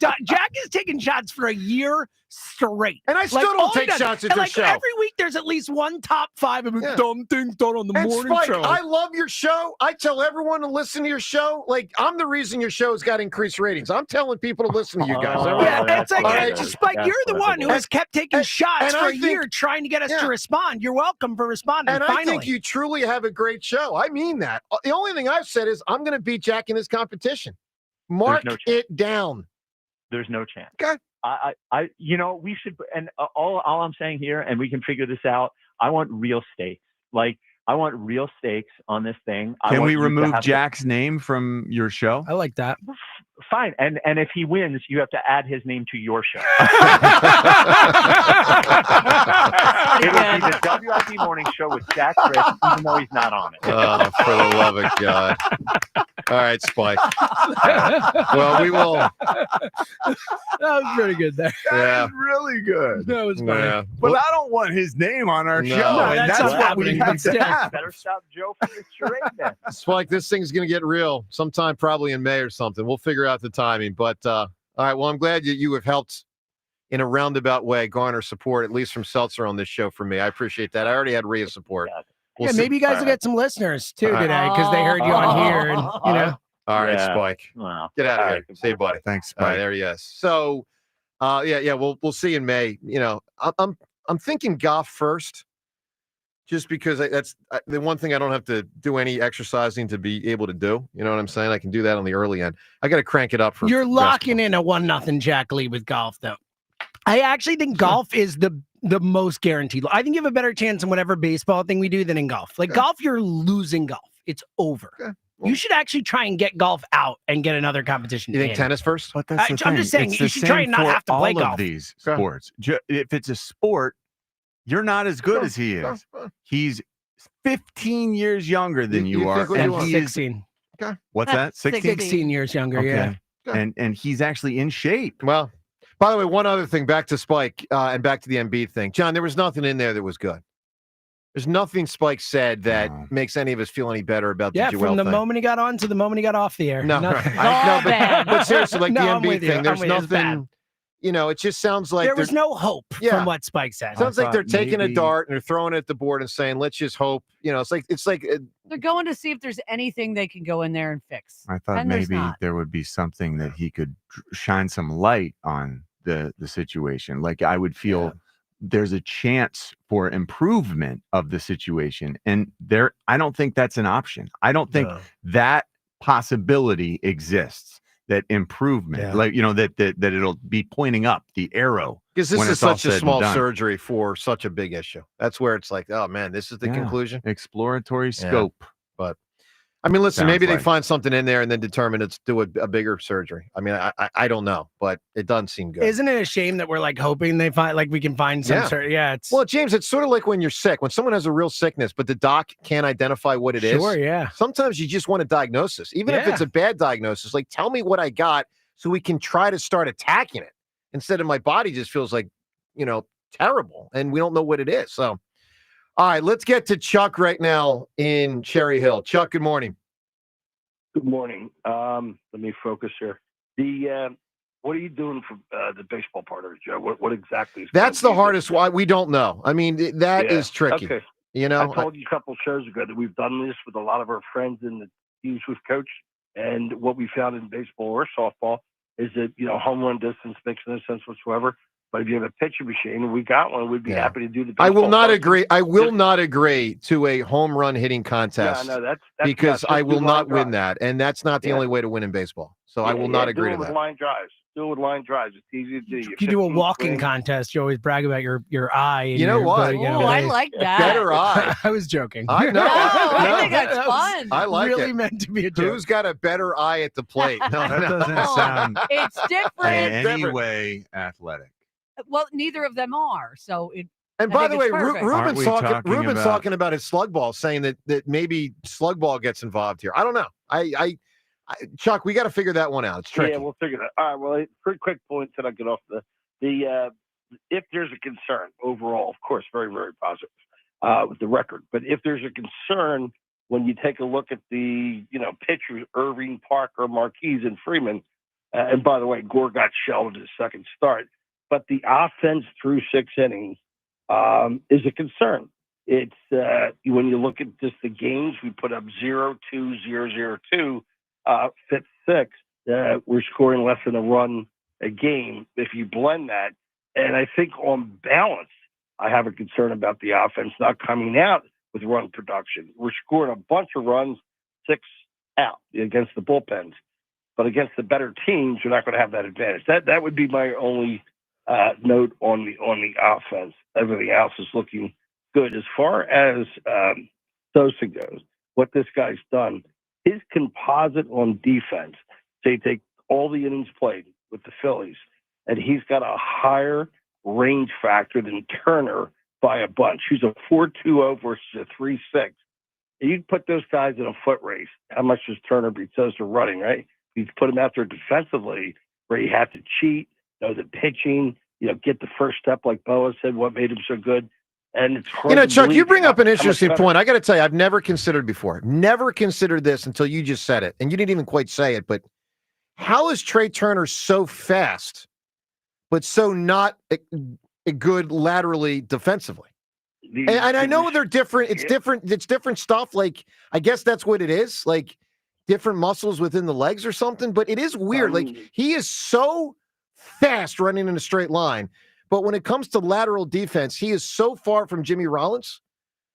is taking shots for a year straight. And I still don't take shots at your show. Every week there's at least one top 5 of dumb things done on the morning Spike, show. I love your show. I tell everyone to listen to your show. Like, I'm the reason your show's got increased ratings. I'm telling people to listen to you guys. It's like, Spike, you're the one who has kept taking shots for a year trying to get us to respond. You're welcome for responding. And finally. I think you truly have a great show. I mean that. The only thing I've said is I'm going to beat Jack in this competition. Mark it down. There's no chance. Okay. We should, and all I'm saying here, and we can figure this out. I want real stakes. Like, I want real stakes on this thing. Can we remove Jack's name from your show? I like that. Fine. And if he wins, you have to add his name to your show. It will be the WIP morning show with Jack Fritz, even though he's not on it. Oh, for the love of God. All right, Spike. Well, we will. That was pretty good there. That was really good. That was funny. Yeah. But I don't want his name on our show. And that's what we have to have. Better stop Joe from this charade then. Spike, this thing's going to get real sometime probably in May or something. We'll figure out the timing. But, all right, well, I'm glad you have helped in a roundabout way garner support, at least from Seltzer on this show for me. I appreciate that. I already had Rhea's support. Maybe you guys will get some listeners, too, today, because they heard you on here. And, All right, Spike. Wow. Get out of here. Say it, buddy. Thanks, Spike. All right, there he is. So, we'll see in May. I'm thinking golf first, just because that's the one thing I don't have to do any exercising to be able to do. You know what I'm saying? I can do that on the early end. I got to crank it up for. You're locking in a 1-0 Jack lead with golf, though. I actually think golf is the most guaranteed. I think you have a better chance in whatever baseball thing we do than in golf. Like golf, you're losing golf. It's over. Okay. You should actually try and get golf out and get another competition. You think tennis first? But that's the I'm thing. just saying, It's you the should try same and not for have to play all golf. of these sports. If it's a sport, you're not as good as he is. He's 15 years younger than you are. And And he's 16. Okay. What's that? 16 years younger, yeah. And he's actually in shape. Well, by the way, one other thing, back to Spike and back to the Embiid thing. John, there was nothing in there that was good. There's nothing Spike said that makes any of us feel any better about the Joel from the thing. moment he got on to the moment he got off the air. No, nothing. but seriously, like the I'm Embiid with you. thing, there's I'm with you. It's bad. nothing, it just sounds like there was no hope from what Spike said. Sounds like they're taking a dart and they're throwing it at the board and saying, let's just hope, it's like They're going to see if there's anything they can go in there and fix. I thought And there's maybe not. there would be something that he could shine some light on the situation. Like I would feel there's a chance for improvement of the situation. And I don't think that's an option. I don't think that possibility exists, that improvement, like that it'll be pointing up the arrow. Because this when is it's all such a said and small done. surgery for such a big issue. That's where it's like, oh man, this is the Yeah. conclusion. Exploratory scope. But I mean, listen, Sounds maybe they like. find something in there and then determine to do a bigger surgery. I mean, I don't know, but it doesn't seem good. Isn't it a shame that we're like hoping they find we can find some sort? Yeah, it's Well, James, it's sort of like when you're sick, when someone has a real sickness, but the doc can't identify what it is. Sure, yeah. Sometimes you just want a diagnosis, even if it's a bad diagnosis. Like, tell me what I got so we can try to start attacking it instead of my body just feels like, terrible, and we don't know what it is. So, all right, let's get to Chuck right now in Cherry Hill. Chuck, good morning. Good morning. Let me focus here. What are you doing for the baseball partners, Joe? What exactly? That's the hardest one. We don't know. I mean, that is tricky. Okay. I I told you a couple shows ago that we've done this with a lot of our friends in the teams we've coached, and what we found in baseball or softball is that home run distance makes no sense whatsoever. But if you have a pitching machine, and we got one, we'd be happy to do the. I will baseball not part. agree. I will not agree to a home run hitting contest. Yeah, no, that's because nuts. I Just will do not line win drives. that, and that's not the Yeah. only way to win in baseball. So I will not agree do to it with that. line drives. Do it with line drives. It's easy to do. You do a walking contest. You always brag about your eye. And You know your what? ability to get Oh, on I base. like that. Better eye. I was joking. I know. I think that's That was fun. I like really it. meant to be a joke. Who's got a better eye at the plate? No, That doesn't Oh, sound it's in different. any way athletic. Well, neither of them are. So And I by think the way, it's perfect. Aren't Ruben's we talking. Ruben's about- talking about his slug ball, saying that maybe slug ball gets involved here. I don't know. I Chuck, we got to figure that one out. It's tricky. Yeah, we'll figure that. All right. Well, pretty quick points that I get off the if there's a concern overall, of course, very very positive with the record. But if there's a concern when you take a look at the pitchers, Irving, Parker, Marquez, and Freeman, and by the way, Gore got shelved his second start, but the offense through 6 innings is a concern. It's when you look at just the games, we put up 0-2, 0-0-2, fifth, sixth. We're scoring less than a run a game. If you blend that, and I think on balance, I have a concern about the offense not coming out with run production. We're scoring a bunch of runs, 6 out against the bullpens, but against the better teams, you're not going to have that advantage. That would be my only note on the offense. Everything else is looking good. As far as Sosa goes, what this guy's done, his composite on defense, say take all the innings played with the Phillies, and he's got a higher range factor than Turner by a bunch. He's a 4.20 versus a 3.6. You put those guys in a foot race. How much does Turner beat Sosa running, right? You put him out there defensively where you have to cheat, know the pitching, get the first step like Boa said, what made him so good. And it's hard to Chuck, you believe bring up an how much interesting better. point. I got to tell you, I've never considered before. Never considered this until you just said it. And you didn't even quite say it, but how is Trey Turner so fast, but so not a good laterally defensively? And I know they're different. It's different. It's different stuff. Like, I guess that's what it is. Like different muscles within the legs or something. But it is weird. Like he is so fast running in a straight line. But when it comes to lateral defense, he is so far from Jimmy Rollins,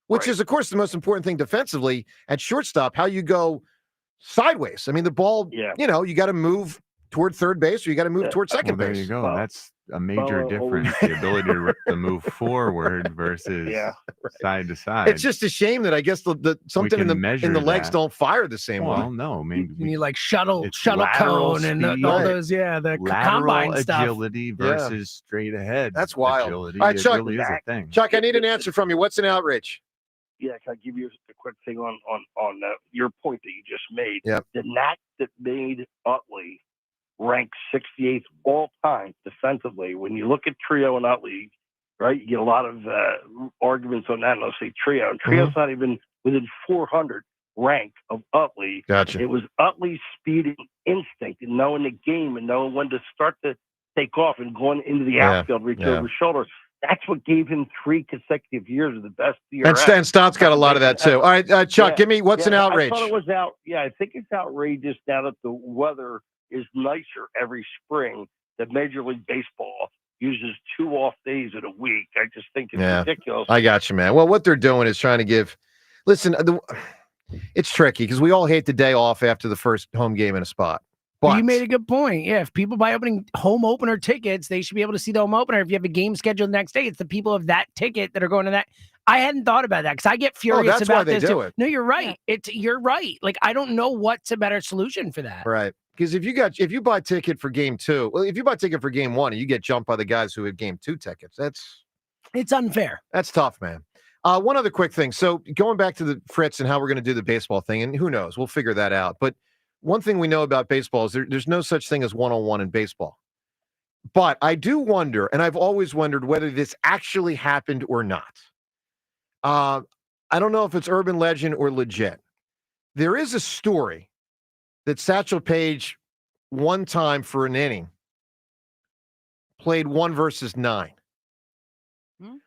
which is, of course, the most important thing defensively at shortstop, how you go sideways. I mean, the ball, you got to move toward third base or you got to move toward second Well, base. there you go. That's a major difference. The ability to move forward versus side to side. It's just a shame that I guess the something in the legs don't fire the same way. Well, no, I mean, You need like shuttle lateral cone and speed, all those, the lateral combine stuff. agility versus straight ahead. That's wild. Agility. All right, It Chuck, really is a thing. Chuck, I need an answer from you. What's an outrage? Yeah, can I give you a quick thing on your point that you just made? Yep. The knack that made Utley rank 68th all time defensively. When you look at Trio and Utley, right, you get a lot of arguments on that. And they'll say Trio. And Trio's not even within 400 rank of Utley. Gotcha. It was Utley's speed and instinct and knowing the game and knowing when to start to take off and going into the outfield, reach over his shoulder. That's what gave him 3 consecutive years of the best And DRS. Stan Stott's got a lot of that too. All right, Chuck, give me what's an outrage? I thought it was out. Yeah, I think it's outrageous now that the weather is nicer every spring that Major League Baseball uses 2 off days in a week. I just think it's ridiculous. I got you, man. Well, what they're doing is trying to give. Listen, it's tricky because we all hate the day off after the first home game in a spot. But you made a good point. Yeah, if people buy home opener tickets, they should be able to see the home opener. If you have a game scheduled the next day, it's the people of that ticket that are going to that. I hadn't thought about that because I get furious that's why about they this. do too. it. No, you're right. You're right. Like, I don't know what's a better solution for that. Right. Because if you buy a ticket for game 2, well, if you buy a ticket for game 1 and you get jumped by the guys who have game 2 tickets, it's unfair. That's tough, man. One other quick thing. So going back to the Fritz and how we're going to do the baseball thing, and who knows, we'll figure that out. But one thing we know about baseball is there's no such thing as one-on-one in baseball. But I do wonder, and I've always wondered whether this actually happened or not. I don't know if it's urban legend or legit. There is a story that Satchel Paige one time for an inning played 1 versus 9.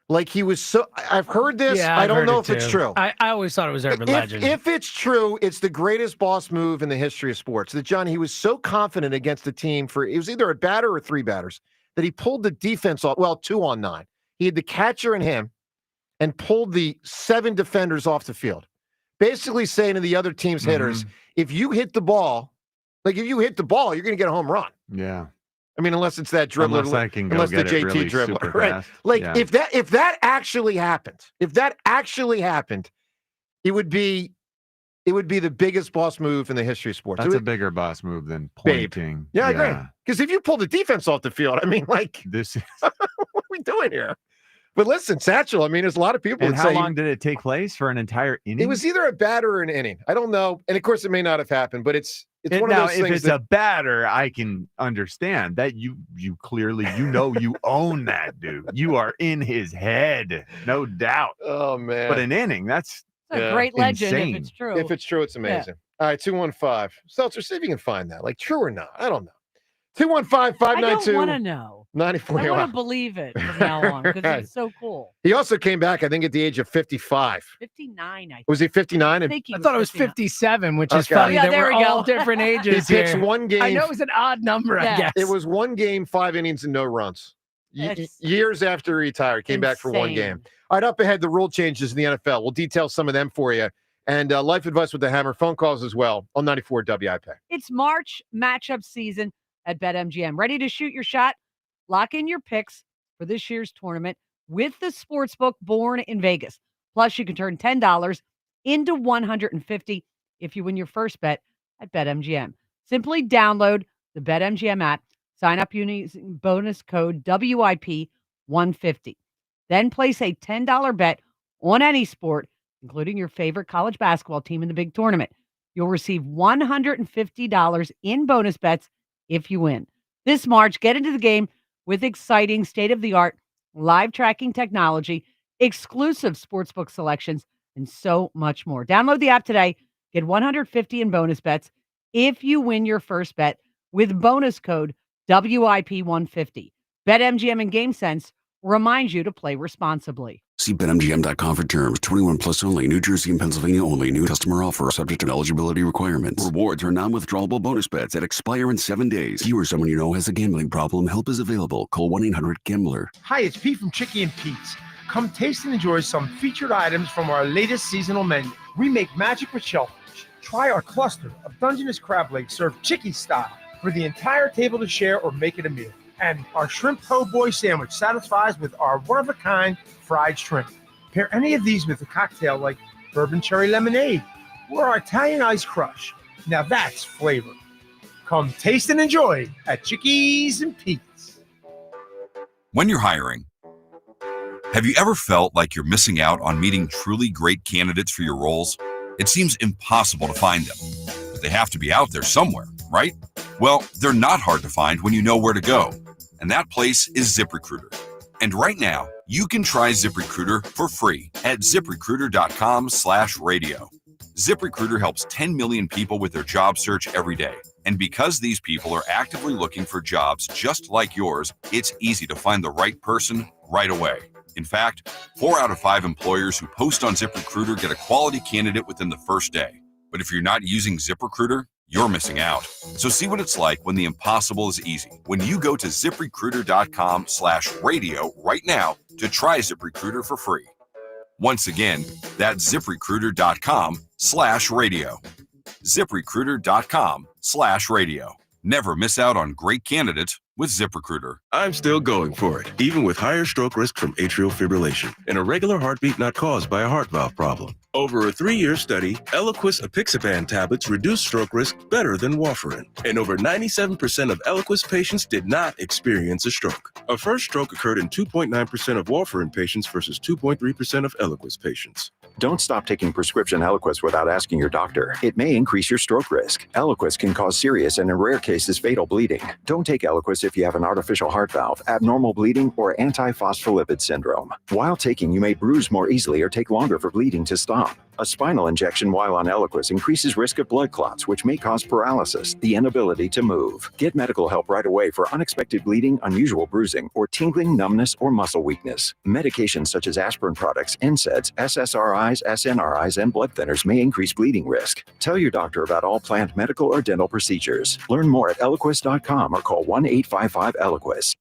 Like he was so. I've heard this. Yeah, I I've don't heard know it if it's too. true. I always thought it was urban legend. If it's true, it's the greatest boss move in the history of sports. That Johnny, he was so confident against the team it was either a batter or 3 batters that he pulled the defense off. Well, 2 on 9. He had the catcher and him, and pulled the 7 defenders off the field. Basically saying to the other team's hitters, if you hit the ball, you're going to get a home run. Yeah. I mean, unless it's that dribbler, Unless I can go unless get the it JT really dribbler, super right? fast. Like Yeah. if that actually happened, it would be the biggest boss move in the history of sports. That's a bigger boss move than pointing. Yeah, I agree. Because if you pull the defense off the field, I mean, like this is what are we doing here? But listen, Satchel, I mean, there's a lot of people And that how say long did it take place for an entire inning? it was either a batter or an inning. I don't know. And of course, it may not have happened, but it's one of now, those if things it's that a batter, I can understand that you clearly you own that dude. You are in his head, no doubt. Oh man! But an inning, that's a great legend insane. if it's true. If it's true, it's amazing. All right, 215. Seltzer, see if you can find that. Like true or not. I don't know. 215-592. I don't want to know. 94. I want to believe it from now on because Right. it's so cool. He also came back, I think, at the age of 55. 59, I think. Was he 59? I thought it was 57, which is Okay. funny. Yeah, that there we're we go. all different ages He pitched here. one game. I know it was an odd number, I guess. It was 1 game, 5 innings, and no runs. That's Years after he retired, came back for 1 game. insane. All right, up ahead, the rule changes in the NFL. We'll detail some of them for you. And life advice with the hammer, phone calls as well on 94 WIP. It's March matchup season at BetMGM. Ready to shoot your shot? Lock in your picks for this year's tournament with the sportsbook born in Vegas. Plus, you can turn $10 into $150 if you win your first bet at BetMGM. Simply download the BetMGM app, sign up using bonus code WIP150. Then place a $10 bet on any sport, including your favorite college basketball team in the big tournament. You'll receive $150 in bonus bets if you win. This March, get into the game with exciting state-of-the-art live tracking technology, exclusive sportsbook selections, and so much more. Download the app today. Get $150 in bonus bets if you win your first bet with bonus code WIP150. BetMGM and GameSense reminds you to play responsibly. See BetMGM.com for terms. 21 plus only. New Jersey and Pennsylvania only. New customer offer subject to eligibility requirements. Rewards are non-withdrawable bonus bets that expire in 7 days. You or someone you know has a gambling problem. Help is available. Call 1-800-GAMBLER. Hi, it's Pete from Chicky and Pete's. Come taste and enjoy some featured items from our latest seasonal menu. We make magic with shellfish. Try our cluster of Dungeness crab legs served Chicky style for the entire table to share or make it a meal. And our shrimp po' boy sandwich satisfies with our one-of-a-kind fried shrimp. Pair any of these with a cocktail like bourbon cherry lemonade or our Italian ice crush. Now that's flavor. Come taste and enjoy at Chickies and Pete's. When you're hiring, have you ever felt like you're missing out on meeting truly great candidates for your roles? It seems impossible to find them, but they have to be out there somewhere, right? Well, they're not hard to find when you know where to go, and that place is ZipRecruiter. And right now, you can try ZipRecruiter for free at ZipRecruiter.com/radio. ZipRecruiter helps 10 million people with their job search every day. And because these people are actively looking for jobs just like yours, it's easy to find the right person right away. In fact, 4 out of 5 employers who post on ZipRecruiter get a quality candidate within the first day. But if you're not using ZipRecruiter, you're missing out. So see what it's like when the impossible is easy. When you go to ZipRecruiter.com/radio right now to try ZipRecruiter for free. Once again, that's ZipRecruiter.com/radio. ZipRecruiter.com/radio. Never miss out on great candidates with ZipRecruiter. I'm still going for it, even with higher stroke risk from atrial fibrillation and a regular heartbeat not caused by a heart valve problem. Over a 3-year study, Eliquis apixaban tablets reduced stroke risk better than warfarin, and over 97% of Eliquis patients did not experience a stroke. A first stroke occurred in 2.9% of warfarin patients versus 2.3% of Eliquis patients. Don't stop taking prescription Eliquis without asking your doctor. It may increase your stroke risk. Eliquis can cause serious and in rare cases fatal bleeding. Don't take Eliquis if you have an artificial heart valve, abnormal bleeding, or antiphospholipid syndrome. While taking, you may bruise more easily or take longer for bleeding to stop. A spinal injection while on Eliquis increases risk of blood clots, which may cause paralysis, the inability to move. Get medical help right away for unexpected bleeding, unusual bruising, or tingling, numbness, or muscle weakness. Medications such as aspirin products, NSAIDs, SSRIs, SNRIs, and blood thinners may increase bleeding risk. Tell your doctor about all planned medical or dental procedures. Learn more at Eliquis.com or call 1-855-ELIQUIS.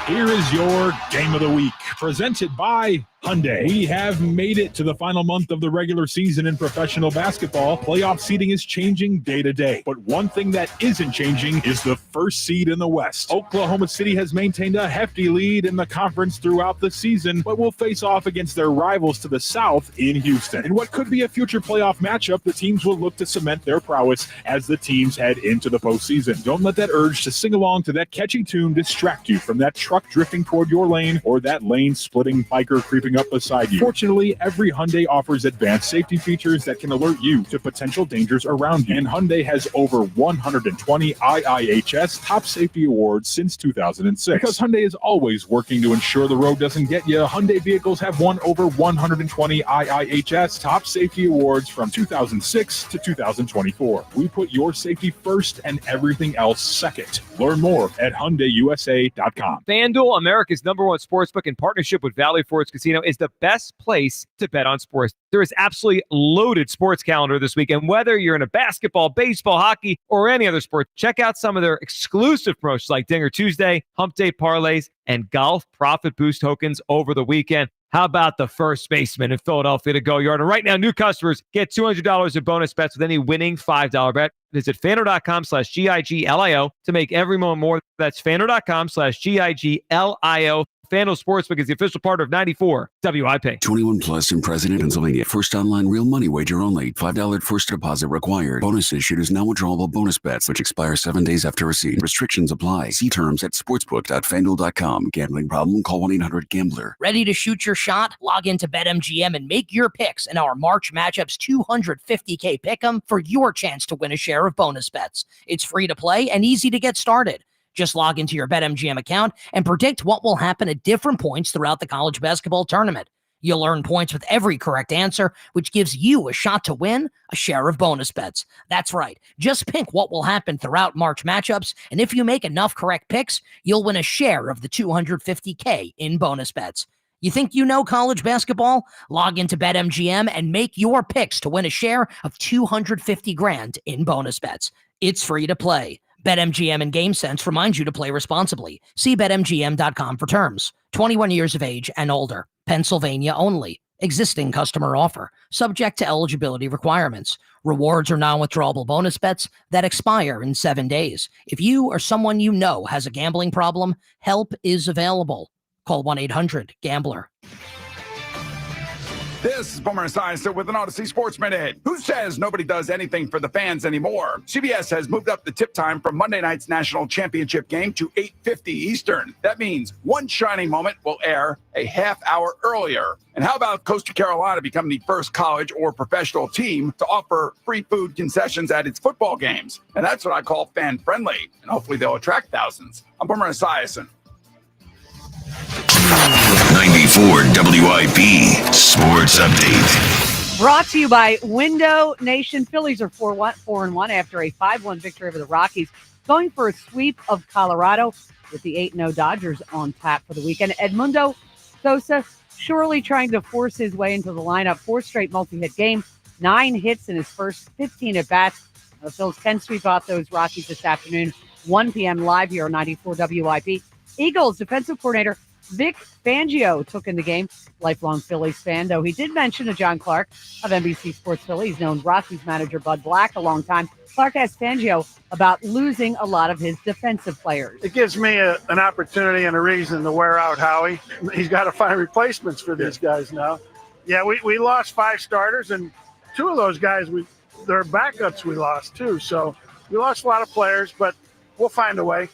Here is your Game of the Week, presented by Hyundai. We have made it to the final month of the regular season in professional basketball. Playoff seeding is changing day to day, but one thing that isn't changing is the first seed in the West. Oklahoma City has maintained a hefty lead in the conference throughout the season, but will face off against their rivals to the south in Houston. In what could be a future playoff matchup, the teams will look to cement their prowess as the teams head into the postseason. Don't let that urge to sing along to that catchy tune distract you from that truck drifting toward your lane or that lane-splitting biker creeping up beside you. Fortunately, every Hyundai offers advanced safety features that can alert you to potential dangers around you. And Hyundai has over 120 IIHS top safety awards since 2006. Because Hyundai is always working to ensure the road doesn't get you, Hyundai vehicles have won over 120 IIHS top safety awards from 2006 to 2024. We put your safety first and everything else second. Learn more at HyundaiUSA.com. FanDuel, America's #1 sportsbook in partnership with Valley Forge Casino, is the best place to bet on sports. There is absolutely loaded sports calendar this weekend. Whether you're into basketball, baseball, hockey, or any other sport, check out some of their exclusive promotions like Dinger Tuesday, Hump Day parlays, and golf profit boost tokens over the weekend. How about the first baseman in Philadelphia to go yard? And right now, new customers get $200 in bonus bets with any winning $5 bet. Visit FanDuel.com/GIGLIO to make every moment more. That's FanDuel.com/GIGLIO. FanDuel Sportsbook is the official partner of 94 WIP. 21 plus in President, Pennsylvania. First online real money wager only. $5 first deposit required. Bonus issued is now withdrawable bonus bets, which expire 7 days after receipt. Restrictions apply. See terms at sportsbook.fanduel.com. Gambling problem? Call 1-800-GAMBLER. Ready to shoot your shot? Log into BetMGM and make your picks in our March Matchups $250K Pick'em for your chance to win a share of bonus bets. It's free to play and easy to get started. Just log into your BetMGM account and predict what will happen at different points throughout the college basketball tournament. You'll earn points with every correct answer, which gives you a shot to win a share of bonus bets. That's right. Just pick what will happen throughout March Matchups, and if you make enough correct picks, you'll win a share of the $250K in bonus bets. You think you know college basketball? Log into BetMGM and make your picks to win a share of $250,000 in bonus bets. It's free to play. BetMGM and GameSense remind you to play responsibly. See BetMGM.com for terms. 21 years of age and older. Pennsylvania only. Existing customer offer. Subject to eligibility requirements. Rewards are non-withdrawable bonus bets that expire in 7 days. If you or someone you know has a gambling problem, help is available. Call 1-800-GAMBLER. This is Boomer Esiason with an Odyssey Sports Minute. Who says nobody does anything for the fans anymore? CBS has moved up the tip time from Monday night's national championship game to 8:50 Eastern. That means one shining moment will air a half hour earlier. And how about Coastal Carolina becoming the first college or professional team to offer free food concessions at its football games? And that's what I call fan-friendly. And hopefully they'll attract thousands. I'm Boomer Esiason. 94 WIP Sports Update. Brought to you by Window Nation. Phillies are 4-1 after a 5-1 victory over the Rockies, going for a sweep of Colorado with the 8-0 Dodgers on tap for the weekend. Edmundo Sosa surely trying to force his way into the lineup. 4 straight multi-hit game, 9 hits in his first 15 at-bats. The Phils can sweep out those Rockies this afternoon, 1 p.m. live here on 94 WIP. Eagles defensive coordinator Vic Fangio took in the game. Lifelong Phillies fan, though he did mention to John Clark of NBC Sports Philly. He's known Rockies manager Bud Black a long time. Clark asked Fangio about losing a lot of his defensive players. It gives me an opportunity and a reason to wear out Howie. He's got to find replacements for these guys now. Yeah, we lost 5 starters, and 2 of those guys, they're backups we lost too. So we lost a lot of players, but we'll find a way.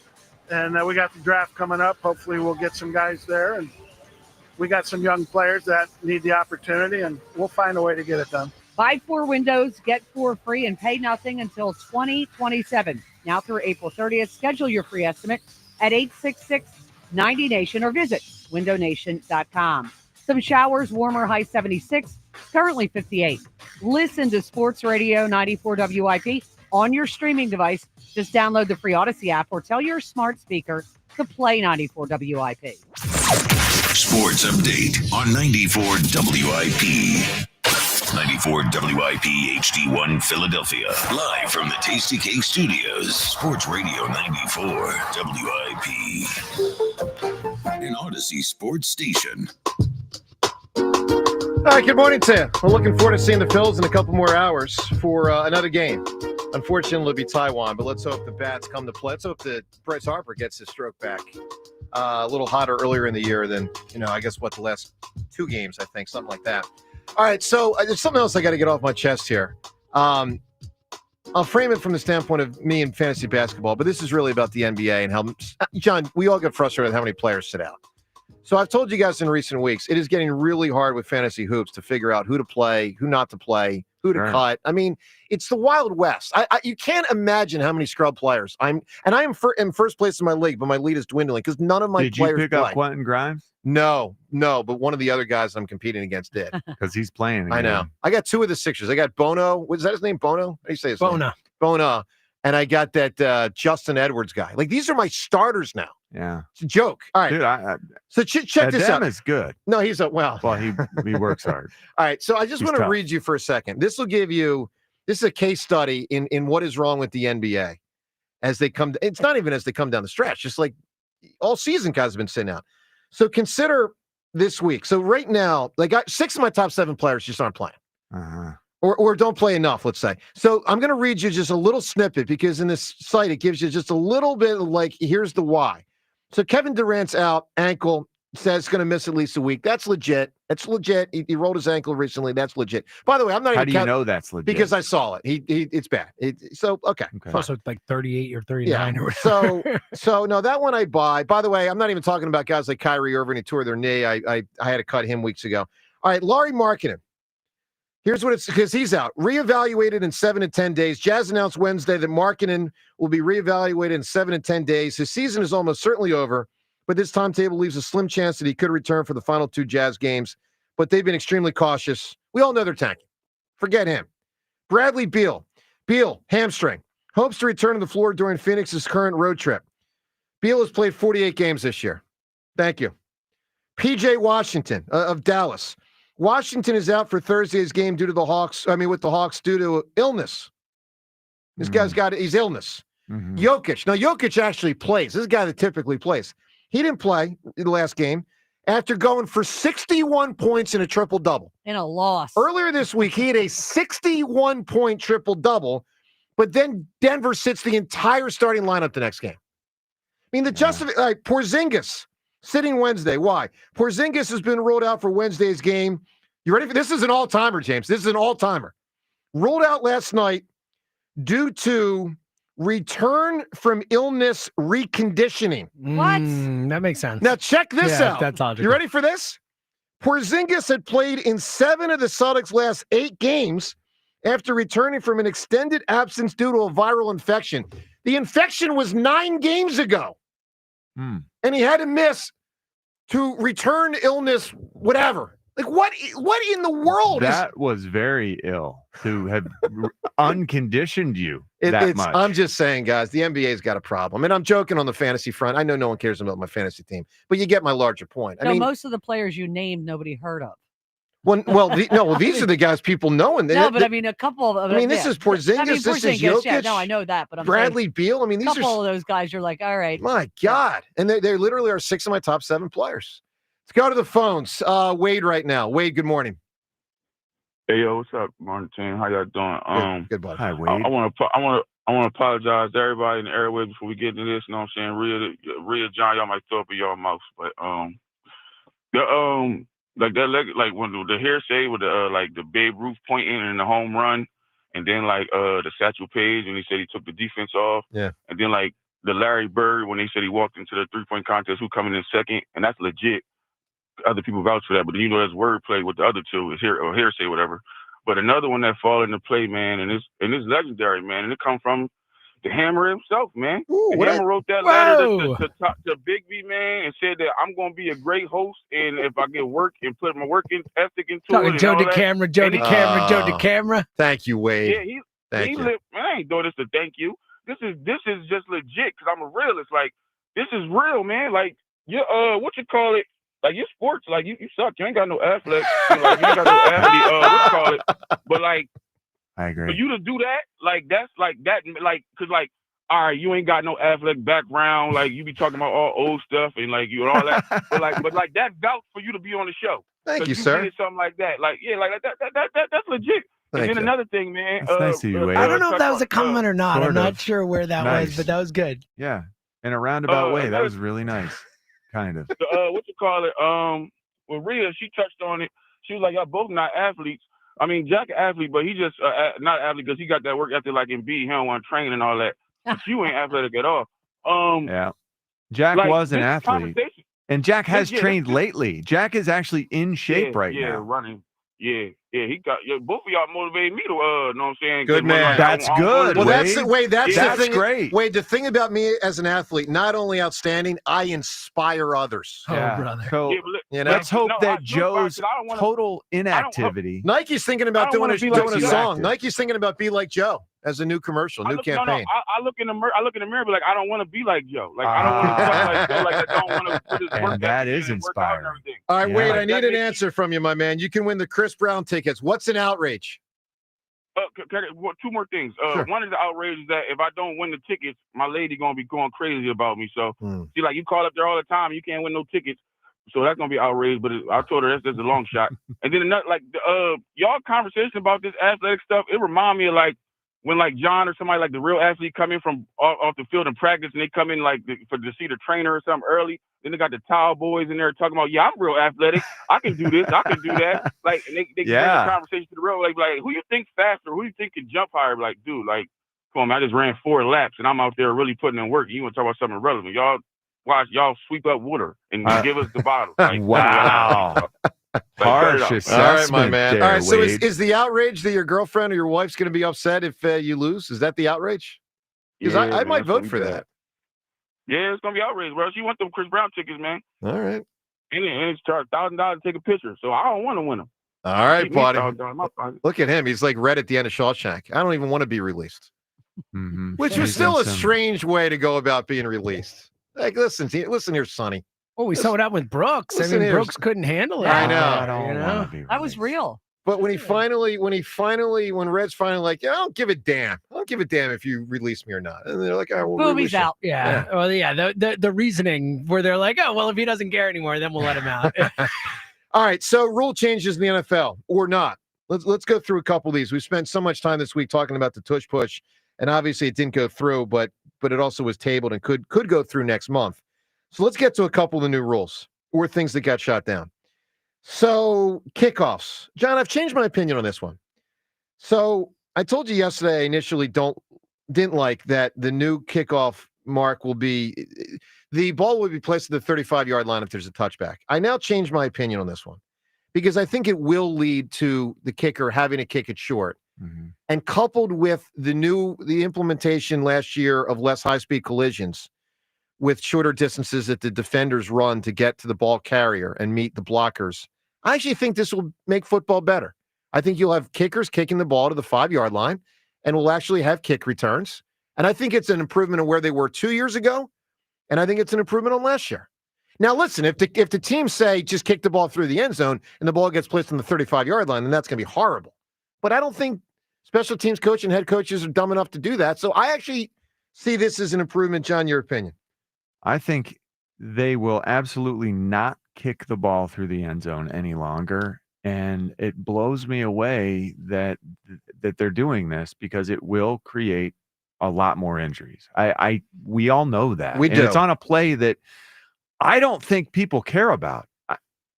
And we got the draft coming up. Hopefully we'll get some guys there. And we got some young players that need the opportunity, and we'll find a way to get it done. Buy 4 windows, get 4 free, and pay nothing until 2027. Now through April 30th. Schedule your free estimate at 866-90Nation or visit windownation.com. Some showers, warmer, high 76, currently 58. Listen to Sports Radio 94 WIP on your streaming device. Just download the free Odyssey app or tell your smart speaker to play 94 WIP. Sports update on 94 WIP. 94 WIP HD1 Philadelphia. Live from the Tasty Cake Studios. Sports Radio 94 WIP. An Odyssey sports station. All right, good morning, Tim. We're looking forward to seeing the Phils in a couple more hours for another game. Unfortunately, it'll be Taijuan, but let's hope the bats come to play. Let's hope that Bryce Harper gets his stroke back a little hotter earlier in the year than, I guess, the last 2 games, I think, something like that. All right, so there's something else I got to get off my chest here. I'll frame it from the standpoint of me and fantasy basketball, but this is really about the NBA and how, John, we all get frustrated with how many players sit out. So I've told you guys in recent weeks, it is getting really hard with fantasy hoops to figure out who to play, who not to play, who to cut. I mean, it's the Wild West. You can't imagine how many scrub players I'm in first place in my league, but my lead is dwindling because none of my players play. Did you pick up Quentin Grimes? No, but one of the other guys I'm competing against did. Because he's playing again. I know. I got 2 of the Sixers. I got Bono. Was that his name? Bono? How do you say his name? Bona. And I got that Justin Edwards guy. Like, these are my starters now. Yeah. It's a joke. All right. Dude, so check this out. Is good. No, he's well, he works hard. All right. So I just want to read you for a second. This will give you, this is a case study in what is wrong with the NBA as they come. It's not even as they come down the stretch, just like all season guys have been sitting out. So consider this week. So right now, 6 of my top 7 players just aren't playing. Or don't play enough, let's say. So I'm going to read you just a little snippet because in this site, it gives you just a little bit of here's the why. So Kevin Durant's out, ankle, says going to miss at least a week. That's legit. It's legit. He rolled his ankle recently. That's legit. By the way, I'm not How even do you know that's legit? Because I saw it. It's bad. Okay. Also, like 38 or 39 or whatever. So no, that one I buy. By the way, I'm not even talking about guys like Kyrie Irving who tore their knee. I had to cut him weeks ago. All right, Lauri Markkanen. Here's what it's because he's out. Reevaluated in 7 to 10 days. Jazz announced Wednesday that Markkanen will be reevaluated in 7 to 10 days. His season is almost certainly over, but this timetable leaves a slim chance that he could return for the final 2 Jazz games. But they've been extremely cautious. We all know they're tanking. Forget him. Bradley Beal. Beal, hamstring. Hopes to return to the floor during Phoenix's current road trip. Beal has played 48 games this year. Thank you. P.J. Washington of Dallas. Washington is out for Thursday's game with the Hawks due to illness. This guy's he's illness. Jokic. Now, Jokic actually plays. This is a guy that typically plays. He didn't play in the last game after going for 61 points in a triple-double. In a loss. Earlier this week, he had a 61-point triple-double, but then Denver sits the entire starting lineup the next game. I mean, Porzingis. Sitting Wednesday. Why? Porzingis has been ruled out for Wednesday's game. You ready for this? Is an all-timer, James. This is an all-timer. Ruled out last night due to return from illness reconditioning. What? That makes sense. Now check this out. That's logical. You ready for this? Porzingis had played in 7 of the Celtics' last 8 games after returning from an extended absence due to a viral infection. The infection was 9 games ago. And he had to miss to return illness, whatever. Like, what in the world That was very ill to have unconditioned you that much. I'm just saying, guys, the NBA's got a problem. And I'm joking on the fantasy front. I know no one cares about my fantasy team, but you get my larger point. Most of the players you named, nobody heard of. These are the guys people know. And No, but I mean, a couple of. this is Porzingis. This is Jokic. Yeah, no, I know that, but I'm Bradley saying, Beal. I mean, these a couple of those guys. You're like, all right. My God, and they literally are 6 of my top 7 players. Let's go to the phones. Wade, right now. Wade, good morning. Hey, yo, what's up, morning team? How y'all doing? Good buddy. Hi, Wade. I want to apologize to everybody in the airways before we get into this. You know what I'm saying? Rhea, John, y'all might throw up in y'all mouth, but when the hearsay with the Babe Ruth pointing and the home run, and then the Satchel Paige when he said he took the defense off, yeah, and then the Larry Bird when they said he walked into the 3-point contest, who coming in second, and that's legit. Other people vouch for that, but there's wordplay with the other two, is hearsay, whatever. But another one that fall into play, man, and it's legendary, man, and it come from the Hammer himself, man. The Hammer wrote that letter to Big B, man, and said that I'm going to be a great host, and if I get work and put my work ethic into it. Joe DeCamera. Thank you, Wade. Yeah, Thank you. Man, I ain't doing this to thank you. This is just legit because I'm a realist. This is real, man. What you call it? Your sports, you suck. You ain't got no athlete. You ain't got no athlete. What you call it? But I agree. for you to do that, that's because all right, you ain't got no athletic background. You be talking about all old stuff and you and all that. but that vouch for you to be on the show. Thank you, sir. Did something like that. That's legit. Thank and then you. another thing, man. It's nice of you, Wade. I don't know if that was a comment or not. Sort I'm not of. sure where that Nice. was, but that was good. Yeah, in a roundabout way. That was really nice. Kind of. What you call it? With Rhea, she touched on it. She was like, y'all both not athletes. I mean, Jack an athlete, but he just not athlete because he got that work ethic like Embiid. He don't want to train and all that. But you ain't athletic at all. Yeah. Jack was an athlete. And Jack has trained lately. Jack is actually in shape right now. Yeah, running. Yeah, he got both of y'all motivated me to know what I'm saying. Good man. That's good. Well, that's the way. That's the thing. Great. Wade, the thing about me as an athlete, not only outstanding, I inspire others. Yeah. Brother. So let's hope that Joe's total inactivity. Nike's thinking about doing a song. Nike's thinking about "Be Like Joe" as a new commercial, new campaign. I look in the mirror. But I don't want to be like Joe. I don't want to talk like Joe. I don't want to put his work. And that is inspiring. All right, Wade, I need an answer from you, my man. You can win the Chris Brown tickets. What's an outrage? Two more things. Sure. One is the outrage is that if I don't win the tickets, my lady gonna be going crazy about me. So see, you call up there all the time, you can't win no tickets. So that's gonna be outraged. But I told her that's a long shot. And then another, y'all conversation about this athletic stuff, it remind me of when John or somebody the real athlete come in from off the field in practice and they come in to see the trainer or something early. Then they got the towel boys in there talking about, I'm real athletic. I can do this. I can do that. And they bring the conversation to the real, who you think faster? Who you think can jump higher? Dude, come on, man, I just ran 4 laps and I'm out there really putting in work. You want to talk about something relevant? Y'all sweep up water and give us the bottle. Wow. Harsh assessment. All right, my man. There, all right, so Wade. is the outrage that your girlfriend or your wife's going to be upset if you lose? Is that the outrage? Because I might vote for that. Yeah, it's going to be outrageous, bro. She want them Chris Brown tickets, man. All right. And it's charged $1,000 to take a picture, so I don't want to win them. All right, buddy. $1,000. Look at him. He's like Red at the end of Shawshank. I don't even want to be released. Mm-hmm. Which was still a strange way to go about being released. Listen here, Sonny. Oh, we saw it out with Brooks. Brooks couldn't handle it. I know. I don't want to be That was real. But when Red's finally I don't give a damn. I don't give a damn if you release me or not. And they're like, oh, we'll Boobies release out. Yeah. Well, yeah. The reasoning where they're like, oh, well, if he doesn't care anymore, then we'll let him out. All right. So rule changes in the NFL or not. Let's go through a couple of these. We spent so much time this week talking about the tush push, and obviously it didn't go through, but it also was tabled and could go through next month. So let's get to a couple of the new rules or things that got shot down. So kickoffs. John, I've changed my opinion on this one. So I told you yesterday I initially didn't like that the new kickoff mark will be the ball will be placed at the 35-yard line if there's a touchback. I now changed my opinion on this one because I think it will lead to the kicker having to kick it short. Mm-hmm. And coupled with the implementation last year of less high-speed collisions with shorter distances that the defenders run to get to the ball carrier and meet the blockers, I actually think this will make football better. I think you'll have kickers kicking the ball to the 5-yard line, and we'll actually have kick returns. And I think it's an improvement on where they were 2 years ago, and I think it's an improvement on last year. Now, listen, if the team say just kick the ball through the end zone and the ball gets placed on the 35-yard line, then that's going to be horrible. But I don't think special teams coach and head coaches are dumb enough to do that. So I actually see this as an improvement. John, your opinion? I think they will absolutely not kick the ball through the end zone any longer. And it blows me away that they're doing this because it will create a lot more injuries. We all know that. We do. It's on a play that I don't think people care about.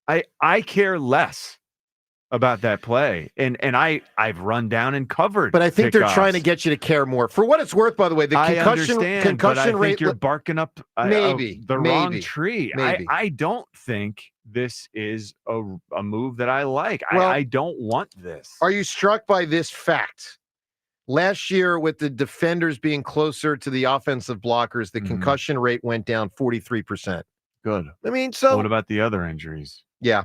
I care less about that play. And I've run down and covered. But I think they're kickoffs. trying to get you to care more. For what it's worth, by the way, the concussion but I rate. think you're barking up maybe the wrong tree. Maybe. I don't think this is a move that I like. Well, I don't want this. Are you struck by this fact? Last year, with the defenders being closer to the offensive blockers, the concussion rate went down 43%. Good. I mean, so what about the other injuries? Yeah,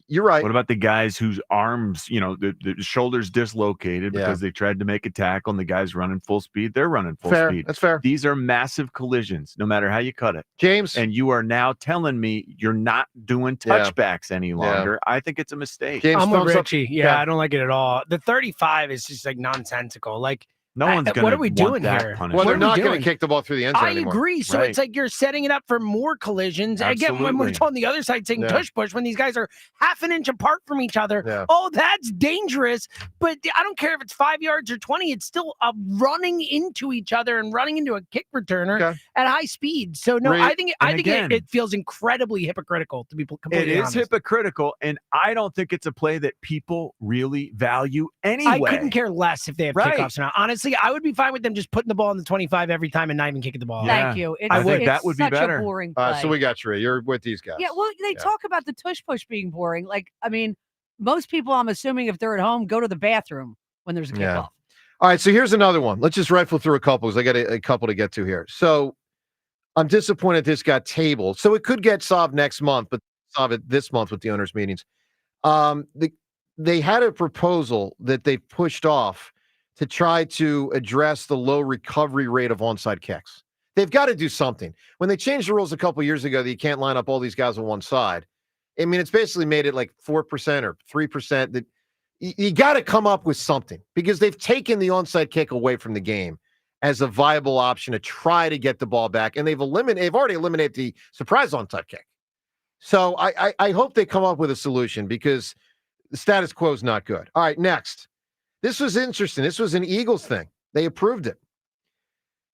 you're right. What about the guys whose arms, the shoulders dislocated because they tried to make a tackle and the guy's running full speed? They're running full speed. That's fair. These are massive collisions, no matter how you cut it. James. And you are now telling me you're not doing touchbacks any longer. I think it's a mistake. I'm with Richie. Yeah, I don't like it at all. The 35 is just like nonsensical. Like, no one's going to what are we doing that here? punishment. Well, they're not going to kick the ball through the end zone I anymore. agree. So it's like you're setting it up for more collisions. Again, when we're on the other side saying tush push, when these guys are half an inch apart from each other, oh, that's dangerous. But I don't care if it's 5 yards or 20. It's still running into each other and running into a kick returner at high speed. So no, I think it feels incredibly hypocritical to be completely honest. It is hypocritical, and I don't think it's a play that people really value anyway. I couldn't care less if they have kickoffs or not. Honestly, I would be fine with them just putting the ball in the 25 every time and not even kicking the ball. Thank you. I think that would be such better. a boring play. So we got you. You're with these guys. Yeah, well, they talk about the tush push being boring. Like, I mean, most people, I'm assuming, if they're at home, go to the bathroom when there's a kickoff. All right, so here's another one. Let's just rifle through a couple because I got a couple to get to here. So I'm disappointed this got tabled. So it could get solved next month, but solve it this month with the owners' meetings. They had a proposal that they pushed off to try to address the low recovery rate of onside kicks. They've got to do something. When they changed the rules a couple years ago that you can't line up all these guys on one side, I mean, it's basically made it like 4% or 3%. That you got to come up with something because they've taken the onside kick away from the game as a viable option to try to get the ball back, and they've already eliminated the surprise onside kick. So I hope they come up with a solution because the status quo is not good. All right, next. This was interesting. This was an Eagles thing. They approved it.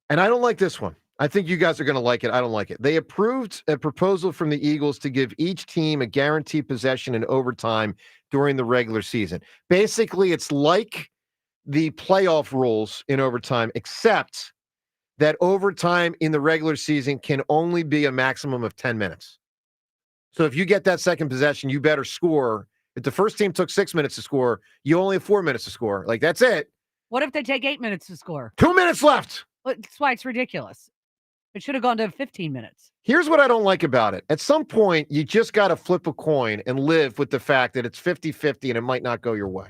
And I don't like this one. I think you guys are going to like it. I don't like it. They approved a proposal from the Eagles to give each team a guaranteed possession in overtime during the regular season. Basically, it's like the playoff rules in overtime, except that overtime in the regular season can only be a maximum of 10 minutes. So if you get that second possession, you better score. If the first team took 6 minutes to score, you only have 4 minutes to score. Like, that's it. What if they take 8 minutes to score? 2 minutes left. Well, that's why it's ridiculous. It should have gone to 15 minutes. Here's what I don't like about it. At some point, you just got to flip a coin and live with the fact that it's 50-50 and it might not go your way.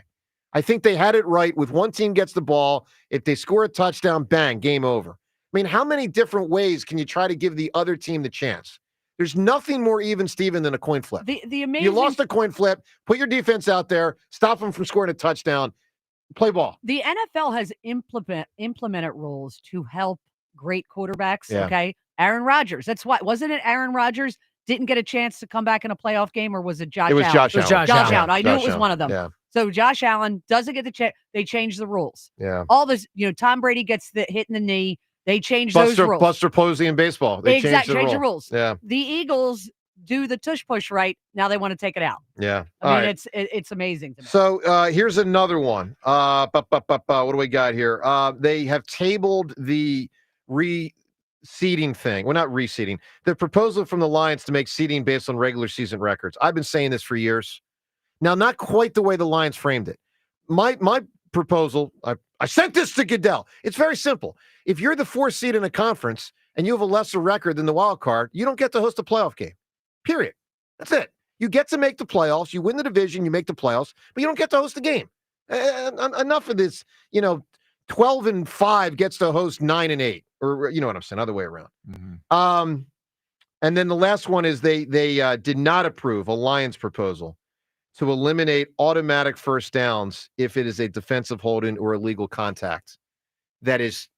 I think they had it right with one team gets the ball. If they score a touchdown, bang, game over. I mean, how many different ways can you try to give the other team the chance? There's nothing more even, Steven, than a coin flip. The amazing... You lost a coin flip. Put your defense out there. Stop them from scoring a touchdown. Play ball. The NFL has implemented rules to help great quarterbacks, okay? Aaron Rodgers. That's why. Wasn't it Aaron Rodgers didn't get a chance to come back in a playoff game, or was it Josh Allen? It was Josh Allen. Josh Allen. I knew it was one of them. Yeah. So Josh Allen doesn't get the chance. They changed the rules. Yeah. All this, Tom Brady gets the hit in the knee. They changed those rules. Buster Posey in baseball. They changed the rules. Yeah. The Eagles do the tush push right. Now they want to take it out. Yeah. I mean, it's amazing to me. So here's another one. What do we got here? They have tabled the reseeding thing. Well, not reseeding. The proposal from the Lions to make seeding based on regular season records. I've been saying this for years. Now, not quite the way the Lions framed it. My proposal, I sent this to Goodell. It's very simple. If you're the 4th seed in a conference and you have a lesser record than the wild card, you don't get to host a playoff game. Period. That's it. You get to make the playoffs. You win the division. You make the playoffs, but you don't get to host the game. Enough of this. 12-5 gets to host 9-8, or you know what I'm saying, other way around. And then the last one is they did not approve a Lions proposal to eliminate automatic first downs if it is a defensive holding or illegal contact. That is,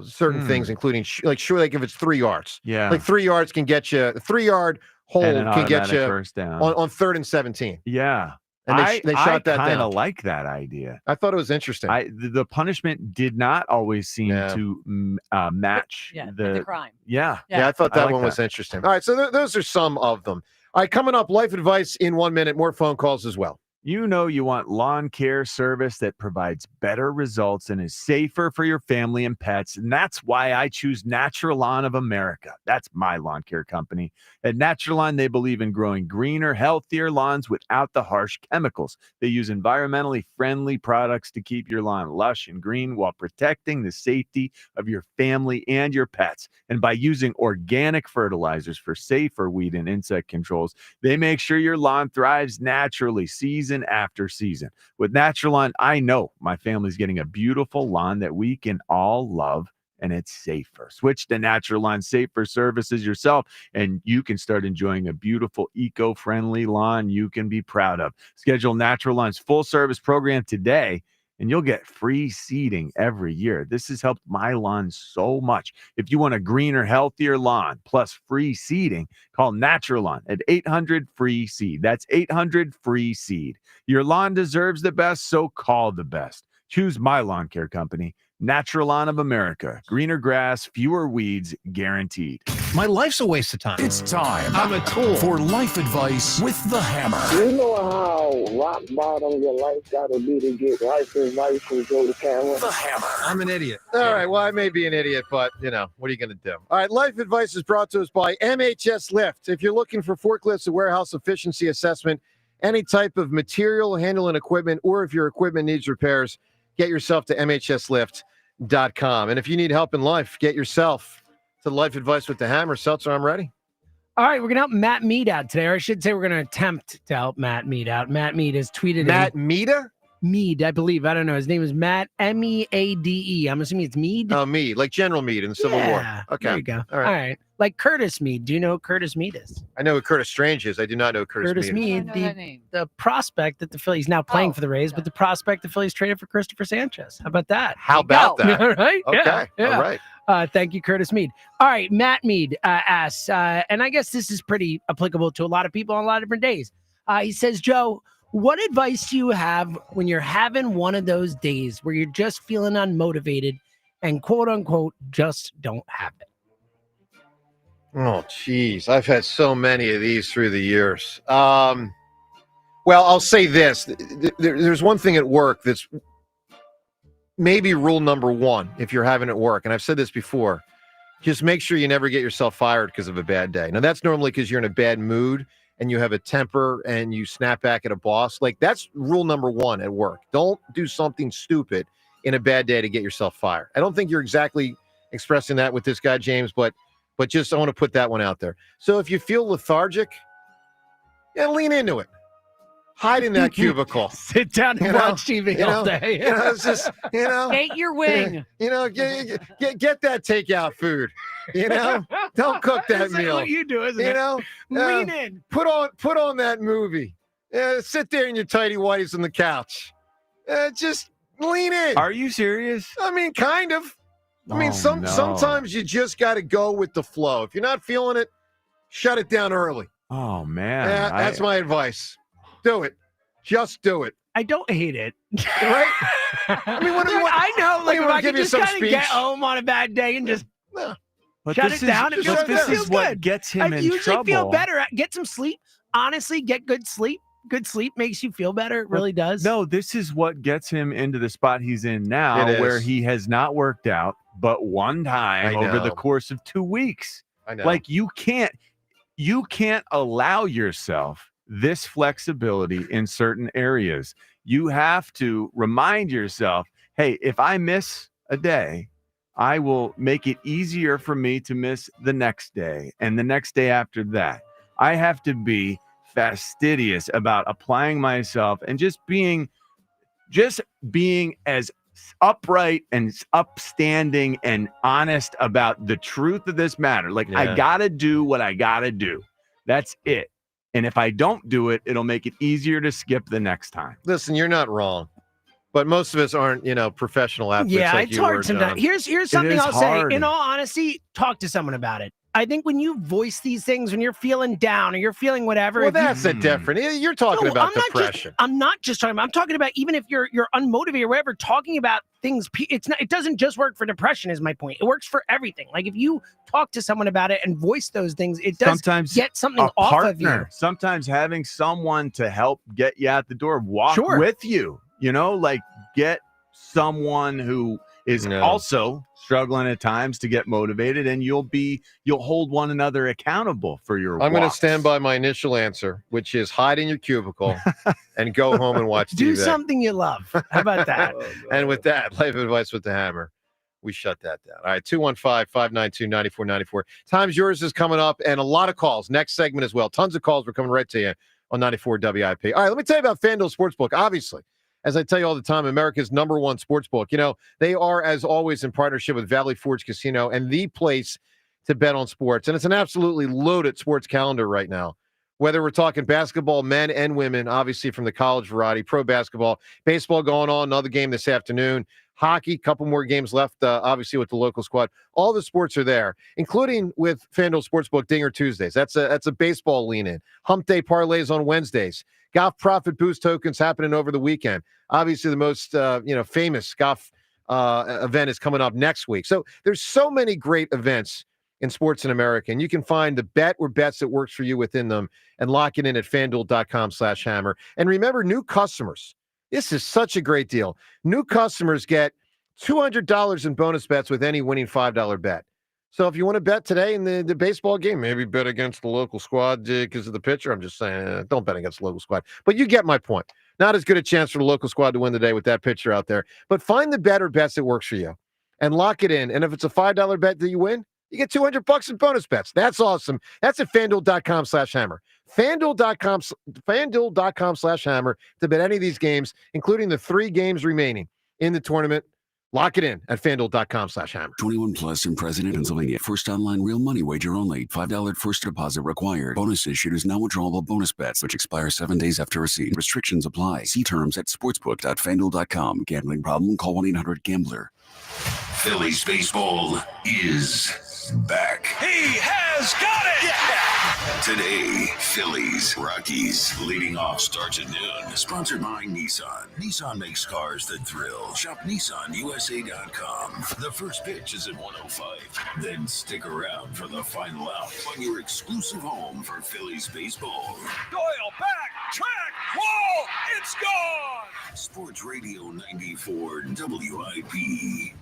certain things, including like if it's 3 yards. Yeah. Like 3 yards can get you, a 3-yard hold And an can get automatic you first down. on 3rd and 17. Yeah. And they shot that down. I kind of like that idea. I thought it was interesting. The punishment did not always seem to match the crime. Yeah. Yeah, I thought that like one was interesting. All right, so those are some of them. All right, coming up, life advice in 1 minute, more phone calls as well. You want lawn care service that provides better results and is safer for your family and pets. And that's why I choose Natural Lawn of America. That's my lawn care company. At Natural Lawn, they believe in growing greener, healthier lawns without the harsh chemicals. They use environmentally friendly products to keep your lawn lush and green while protecting the safety of your family and your pets. And by using organic fertilizers for safer weed and insect controls, they make sure your lawn thrives naturally season after season. With Natural Lawn, I know my family's getting a beautiful lawn that we can all love, and it's safer. Switch to Natural Lawn safer services yourself, and you can start enjoying a beautiful, eco-friendly lawn you can be proud of. Schedule Natural Lawn's full-service program today, and you'll get free seeding every year. This has helped my lawn so much. If you want a greener, healthier lawn plus free seeding, call Natural Lawn at 800-FREE-SEED. That's 800-FREE-SEED. Your lawn deserves the best, so call the best. Choose my lawn care company, Natural Lawn of America. Greener grass, fewer weeds, guaranteed. My life's a waste of time. It's time. I'm a tool for life advice with the Hammer. You know how rock bottom your life got to be to get life advice from Joe the Camera? The Hammer. I'm an idiot. All right, well, I may be an idiot, but, what are you going to do? All right, life advice is brought to us by MHS Lift. If you're looking for forklifts, a warehouse efficiency assessment, any type of material handling equipment, or if your equipment needs repairs, get yourself to MHSLift.com. And if you need help in life, get yourself to Life Advice with the Hammer. Seltzer, I'm ready. All right, we're going to help Matt Mead out today, or I should say we're going to attempt to help Matt Mead out. Matt Mead has tweeted Mead, I believe. I don't know. His name is Matt, M-E-A-D-E. I'm assuming it's Mead. Oh, Mead, like General Mead in the Civil War. Okay. There you go. All right. Like Curtis Mead. Do you know who Curtis Mead is? I know who Curtis Strange is. I do not know who Curtis Mead Mead, the prospect that the Phillies now playing for the Rays, but the prospect the Phillies traded for Christopher Sanchez. How about that? How about that? All right. Okay. Yeah. All right. Thank you, Curtis Mead. All right, Matt Mead asks, and I guess this is pretty applicable to a lot of people on a lot of different days. He says, Joe, what advice do you have when you're having one of those days where you're just feeling unmotivated and quote unquote just don't have it? Oh, geez. I've had so many of these through the years. Well, I'll say this. There's one thing at work that's maybe rule number one if you're having it at work. And I've said this before. Just make sure you never get yourself fired because of a bad day. Now, that's normally because you're in a bad mood and you have a temper and you snap back at a boss. Like, that's rule number one at work. Don't do something stupid in a bad day to get yourself fired. I don't think you're exactly expressing that with this guy, James, but just I want to put that one out there. So if you feel lethargic, lean into it. Hide in that cubicle. Sit down and watch TV all day. It's just, Ate your wing. Get that takeout food. Don't cook that That's meal. like what you do, isn't it? Lean in. Put on that movie. Sit there in your tighty whities on the couch. Just lean in. Are you serious? I mean, kind of. Sometimes you just got to go with the flow. If you're not feeling it, shut it down early. Oh, man. That's my advice. Do it. Just do it. I don't hate it. Right? I mean, I know. Like, if I give could you just some kind of speech? get home on a bad day and just But shut this it down. Is, It feels, this feels is what good. gets him I in usually trouble. feel better. Get some sleep. Honestly, get good sleep. Good sleep makes you feel better. It really does. No, this is what gets him into the spot he's in now, It is. where he has not worked out but one time I over the know. course of 2 weeks. I know. Like, you can't allow yourself this flexibility in certain areas. You have to remind yourself, hey, if I miss a day, I will make it easier for me to miss the next day and the next day after that. I have to be fastidious about applying myself and just being as upright and upstanding and honest about the truth of this matter. Like, I got to do what I got to do. That's it. And if I don't do it, it'll make it easier to skip the next time. Listen, you're not wrong. But most of us aren't, professional athletes. Yeah, like it's you hard were, sometimes. John. Here's something I'll say. In all honesty, talk to someone about it. I think when you voice these things, when you're feeling down or you're feeling whatever. Well, that's different. You're talking about depression. I'm not just talking about. I'm talking about even if you're unmotivated or whatever. Talking about things. It doesn't just work for depression. Is my point. It works for everything. Like if you talk to someone about it and voice those things, it does sometimes get something off of you. Sometimes having someone to help get you out the door, walk with you. Like get someone who is also struggling at times to get motivated, and you'll hold one another accountable for your I'm going to walks. stand by my initial answer, which is hide in your cubicle and go home and watch TV. Do something you love. How about that? And with that, life advice with the hammer. We shut that down. All right, 215-592-9494. Times Yours is coming up, and a lot of calls. Next segment as well. Tons of calls. We're coming right to you on 94 WIP. All right, let me tell you about FanDuel Sportsbook. Obviously, as I tell you all the time, America's #1 sportsbook. They are, as always, in partnership with Valley Forge Casino and the place to bet on sports. And it's an absolutely loaded sports calendar right now. Whether we're talking basketball, men and women, obviously from the college variety, pro basketball, baseball going on, another game this afternoon, hockey, couple more games left, obviously with the local squad. All the sports are there, including with FanDuel Sportsbook Dinger Tuesdays. That's a baseball lean-in. Hump Day parlays on Wednesdays. Golf profit boost tokens happening over the weekend. Obviously, the most famous golf event is coming up next week. So there's so many great events in sports in America, and you can find the bet or bets that works for you within them and lock it in at FanDuel.com/hammer. And remember, new customers. This is such a great deal. New customers get $200 in bonus bets with any winning $5 bet. So if you want to bet today in the baseball game, maybe bet against the local squad because of the pitcher. I'm just saying, don't bet against the local squad. But you get my point. Not as good a chance for the local squad to win the day with that pitcher out there. But find the bet or bets that works for you and lock it in. And if it's a $5 bet that you win, you get $200 in bonus bets. That's awesome. That's at FanDuel.com/hammer. FanDuel.com/hammer to bet any of these games, including the 3 games remaining in the tournament. Lock it in at FanDuel.com/hammer. 21 plus in President, Pennsylvania. First online real money wager only. $5 first deposit required. Bonus issued is non-withdrawable bonus bets, which expire 7 days after receipt. Restrictions apply. See terms at sportsbook.fanduel.com. Gambling problem? Call 1-800-GAMBLER. Phillies baseball is back. He has got it! Yeah! Today, Phillies, Rockies. Leading off starts at noon. Sponsored by Nissan. Nissan makes cars that thrill. Shop NissanUSA.com. The first pitch is at 1:05. Then stick around for the final out on your exclusive home for Phillies baseball. Doyle back, track, wall, it's gone! Sports Radio 94 WIP.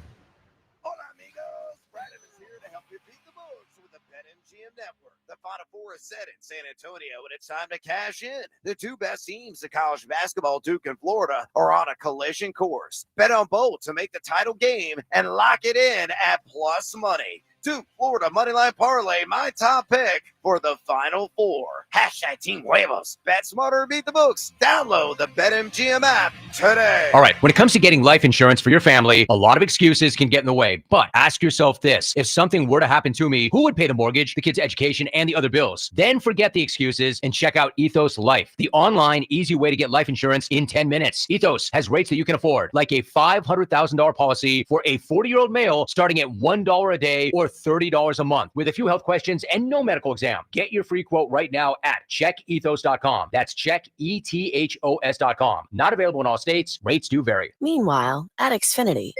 Hola, amigos. Brandon is here to help you beat the books with the BetMGM Network. The Final Four is set in San Antonio, and it's time to cash in. The 2 best teams in college basketball, Duke and Florida, are on a collision course. Bet on both to make the title game and lock it in at plus money. Duke, Florida, Moneyline Parlay, my top pick for the Final Four. Hashtag Team Huevos. Bet smarter, beat the books. Download the BetMGM app today. All right, when it comes to getting life insurance for your family, a lot of excuses can get in the way. But ask yourself this. If something were to happen to me, who would pay the mortgage, the kids' education, and the other bills? Then forget the excuses and check out Ethos Life, the online, easy way to get life insurance in 10 minutes. Ethos has rates that you can afford, like a $500,000 policy for a 40-year-old male starting at $1 a day or $30 a month with a few health questions and no medical exam. Get your free quote right now at checkethos.com. That's checkethos.com. Not available in all states. Rates do vary. Meanwhile, at Xfinity.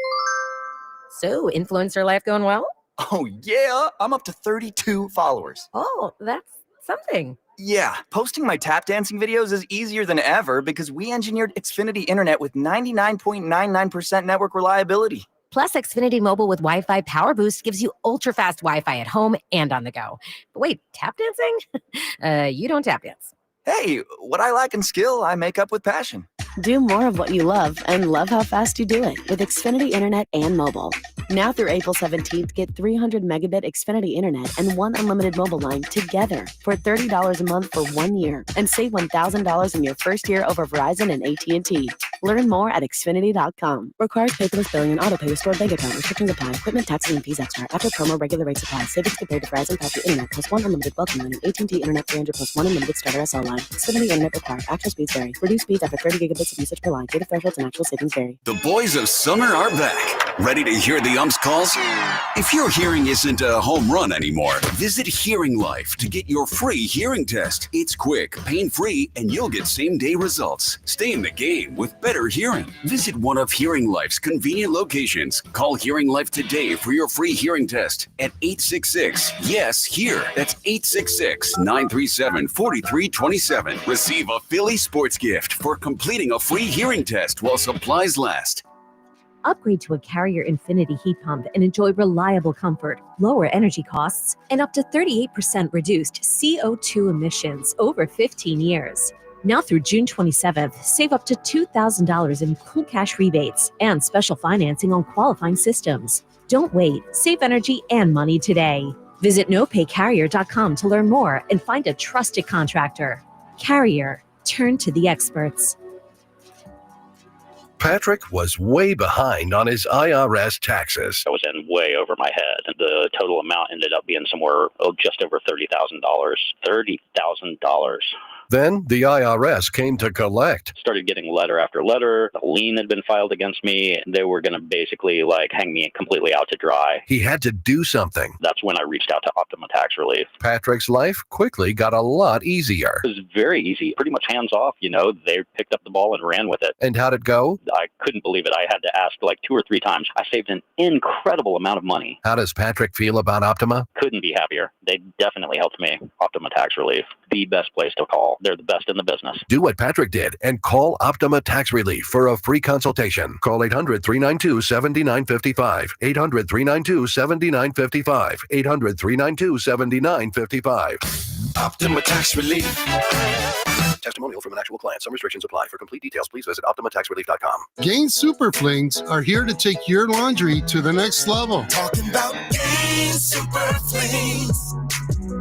So, influencer life going well? Oh, yeah. I'm up to 32 followers. Oh, that's something. Yeah, posting my tap dancing videos is easier than ever because we engineered Xfinity Internet with 99.99% network reliability. Plus, Xfinity Mobile with Wi-Fi Power Boost gives you ultra-fast Wi-Fi at home and on the go. But wait, tap dancing? You don't tap dance. Hey, what I lack in skill, I make up with passion. Do more of what you love and love how fast you do it with Xfinity Internet and mobile. Now through April 17th, get 300 megabit Xfinity internet and 1 unlimited mobile line together for $30 a month for 1 year and save $1,000 in your first year over Verizon and AT&T. Learn more at Xfinity.com. Requires paperless billing and auto pay with stored bank account. Restrictions apply. Equipment, taxes, and fees extra. After promo, regular rates apply. Savings compared to Verizon 5G internet plus 1 unlimited welcome line and AT&T internet 300 plus 1 unlimited starter SL line. Xfinity internet required. Actual speeds vary. Reduced speeds after 30 gigabits of usage per line. Data thresholds and actual savings vary. The boys of summer are back. Ready to hear the umps calls? If your hearing isn't a home run anymore, visit Hearing Life to get your free hearing test. It's quick, pain-free, and you'll get same-day results. Stay in the game with better hearing. Visit one of Hearing Life's convenient locations. Call Hearing Life today for your free hearing test at 866-YES-HEAR. That's 866-937-4327. Receive a Philly sports gift for completing a free hearing test while supplies last. Upgrade to a Carrier Infinity heat pump and enjoy reliable comfort, lower energy costs, and up to 38% reduced CO2 emissions over 15 years. Now through June 27th, save up to $2,000 in cool cash rebates and special financing on qualifying systems. Don't wait. Save energy and money today. Visit nopaycarrier.com to learn more and find a trusted contractor. Carrier. Turn to the experts. Patrick was way behind on his IRS taxes. I was in way over my head. The total amount ended up being somewhere just over $30,000. $30,000. Then the IRS came to collect. Started getting letter after letter. A lien had been filed against me. They were going to basically hang me completely out to dry. He had to do something. That's when I reached out to Optima Tax Relief. Patrick's life quickly got a lot easier. It was very easy, pretty much hands off. They picked up the ball and ran with it. And how'd it go? I couldn't believe it. I had to ask 2 or 3 times. I saved an incredible amount of money. How does Patrick feel about Optima? Couldn't be happier. They definitely helped me. Optima Tax Relief, the best place to call. They're the best in the business. Do what Patrick did and call Optima Tax Relief for a free consultation. Call 800-392-7955. 800-392-7955. 800-392-7955. Optima Tax Relief. Testimonial from an actual client. Some restrictions apply. For complete details, please visit OptimaTaxRelief.com. Gain Super Flings are here to take your laundry to the next level. Talking about Gain Super Flings.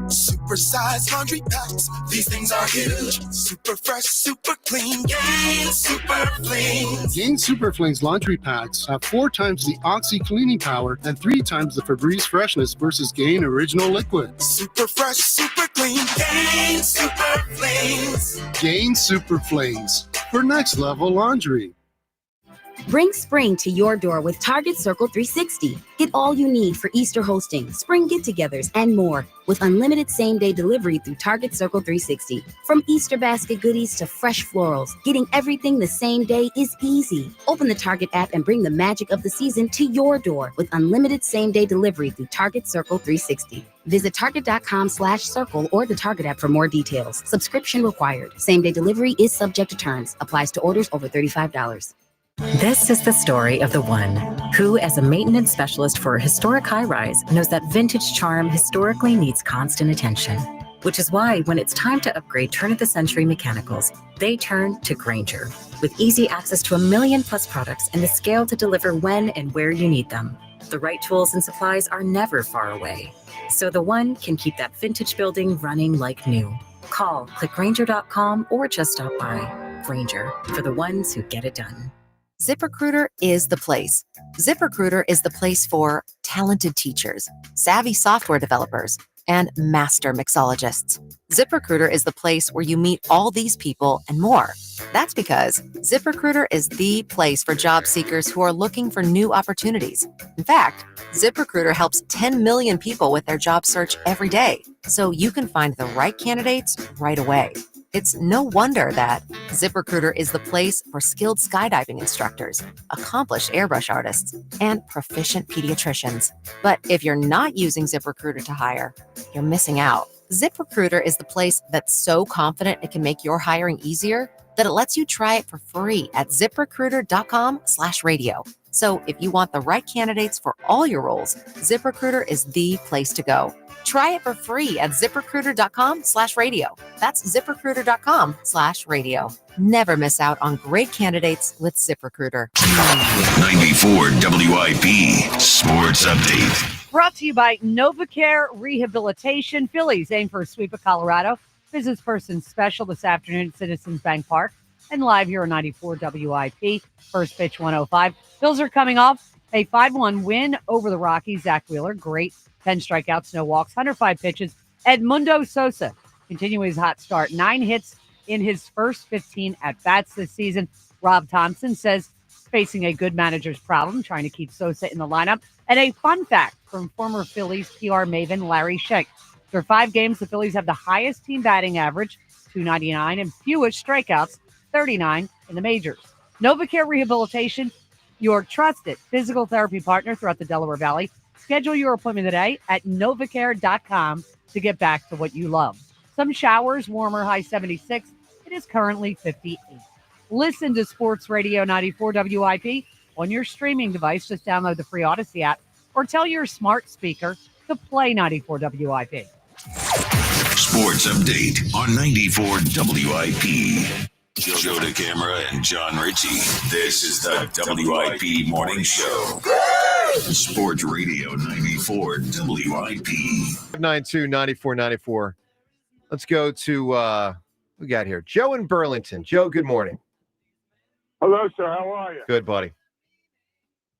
Super-sized laundry packs. These things are huge. Super fresh, super clean. Gain Super Flings. Gain Super Flings laundry packs have 4 times the Oxy cleaning power and 3 times the Febreze freshness versus Gain Original Liquid. Super fresh, super clean. Gain Super Flings. Gain Super Flings for next level laundry. Bring spring to your door with Target Circle 360. Get all you need for Easter hosting, spring get-togethers, and more with unlimited same-day delivery through Target Circle 360. From Easter basket goodies to fresh florals, getting everything the same day is easy. Open the Target app and bring the magic of the season to your door with unlimited same-day delivery through Target Circle 360. Visit target.com/circle or the Target app for more details. Subscription required. Same-day delivery is subject to terms. Applies to orders over $35. This is the story of the one who, as a maintenance specialist for a historic high-rise, knows that vintage charm historically needs constant attention. Which is why when it's time to upgrade turn-of-the-century mechanicals, they turn to Grainger. With easy access to 1 million-plus products and the scale to deliver when and where you need them. The right tools and supplies are never far away. So the one can keep that vintage building running like new. Call, click Grainger.com, or just stop by. Grainger, for the ones who get it done. ZipRecruiter is the place. ZipRecruiter is the place for talented teachers, savvy software developers, and master mixologists. ZipRecruiter is the place where you meet all these people and more. That's because ZipRecruiter is the place for job seekers who are looking for new opportunities. In fact, ZipRecruiter helps 10 million people with their job search every day, so you can find the right candidates right away. It's no wonder that ZipRecruiter is the place for skilled skydiving instructors, accomplished airbrush artists, and proficient pediatricians. But if you're not using ZipRecruiter to hire, you're missing out. ZipRecruiter is the place that's so confident it can make your hiring easier that it lets you try it for free at ZipRecruiter.com/radio. So if you want the right candidates for all your roles, ZipRecruiter is the place to go. Try it for free at ZipRecruiter.com/radio. That's ZipRecruiter.com/radio. Never miss out on great candidates with ZipRecruiter. 94 WIP Sports Update. Brought to you by NovaCare Rehabilitation. Phillies aim for a sweep of Colorado. Businessperson special this afternoon at Citizens Bank Park. And live here on 94 WIP. First pitch 105. Bills are coming off a 5-1 win over the Rockies. Zack Wheeler, great. 10 strikeouts, no walks, 105 pitches. Edmundo Sosa, continuing his hot start. 9 hits in his first 15 at-bats this season. Rob Thompson says facing a good manager's problem, trying to keep Sosa in the lineup. And a fun fact from former Phillies PR maven Larry Schenk. After 5 games, the Phillies have the highest team batting average, 299, and fewest strikeouts, 39 in the majors. NovaCare Rehabilitation, your trusted physical therapy partner throughout the Delaware Valley. Schedule your appointment today at novacare.com to get back to what you love. Some showers, warmer, high 76. It is currently 58. Listen to Sports Radio 94 WIP on your streaming device. Just download the free Odyssey app or tell your smart speaker to play 94 WIP. Sports Update on 94 WIP. Joe DeCamera and John Ritchie. This is the WIP Morning Show. Sports Radio 94 WIP. 592-9494. Let's go to, we got here. Joe in Burlington. Joe, good morning. Hello, sir. How are you? Good, buddy.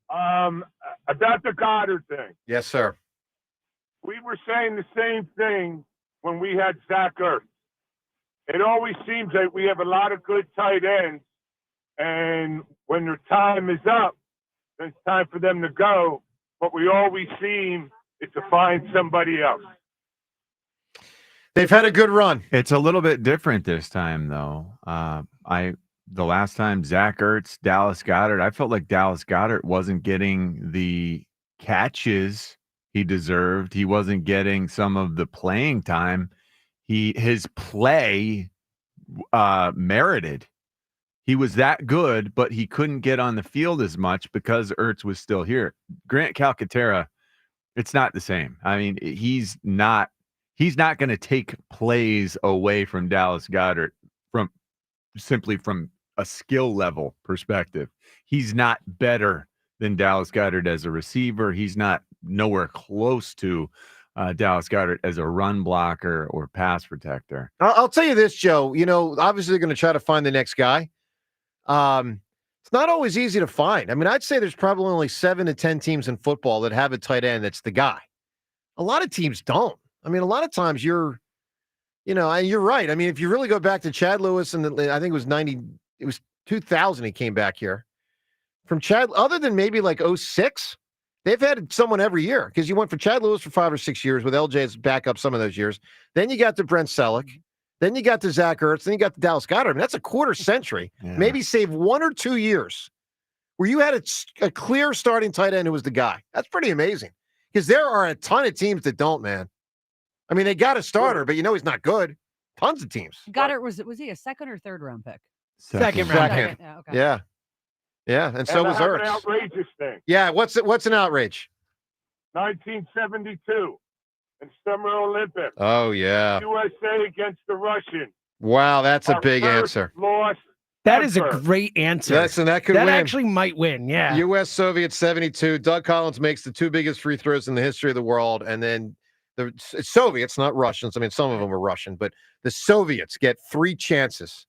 About the Goddard thing. Yes, sir. We were saying the same thing when we had Zach Ertz. It always seems like we have a lot of good tight ends, and when their time is up, it's time for them to go, but we always seem to find somebody else. They've had a good run. It's a little bit different this time, though. The last time Zach Ertz, Dallas Goedert, I felt like Dallas Goedert wasn't getting the catches he deserved. He wasn't getting some of the playing time his play merited. He was that good, but he couldn't get on the field as much because Ertz was still here. Grant Calcaterra, it's not the same. I mean, he's not going to take plays away from Dallas Goedert from a skill level perspective. He's not better than Dallas Goedert as a receiver. He's not nowhere close to Dallas Goedert as a run blocker or pass protector. I'll tell you this, Joe. You know, obviously they're going to try to find the next guy. It's not always easy to find. I mean, I'd say there's probably only 7 to 10 teams in football that have a tight end that's the guy. A lot of teams don't. I mean, a lot of times you're right. I mean, if you really go back to Chad Lewis, and I think it was 2000 he came back here. From Chad, other than maybe like 06, they've had someone every year because you went for Chad Lewis for 5 or 6 years with LJ as backup some of those years. Then you got to Brent Selleck. Then you got to Zach Ertz. Then you got to Dallas Goedert. I mean, that's a quarter century. Yeah. Maybe save 1 or 2 years where you had a clear starting tight end who was the guy. That's pretty amazing because there are a ton of teams that don't, man. I mean, they got a starter, but he's not good. Tons of teams. Goddard, was he a 2nd or 3rd round pick? Second round. Yeah, okay. Yeah, and so was Ertz. An outrageous thing. Yeah, what's an outrage? 1972, in Summer Olympics. Oh yeah. USA against the Russians. Wow, that's a big answer. Loss. That is a great answer. That could win. That actually might win. Yeah. U.S. Soviet 72. Doug Collins makes the 2 biggest free throws in the history of the world, and then the Soviets, not Russians. I mean, some of them were Russian, but the Soviets get 3 chances.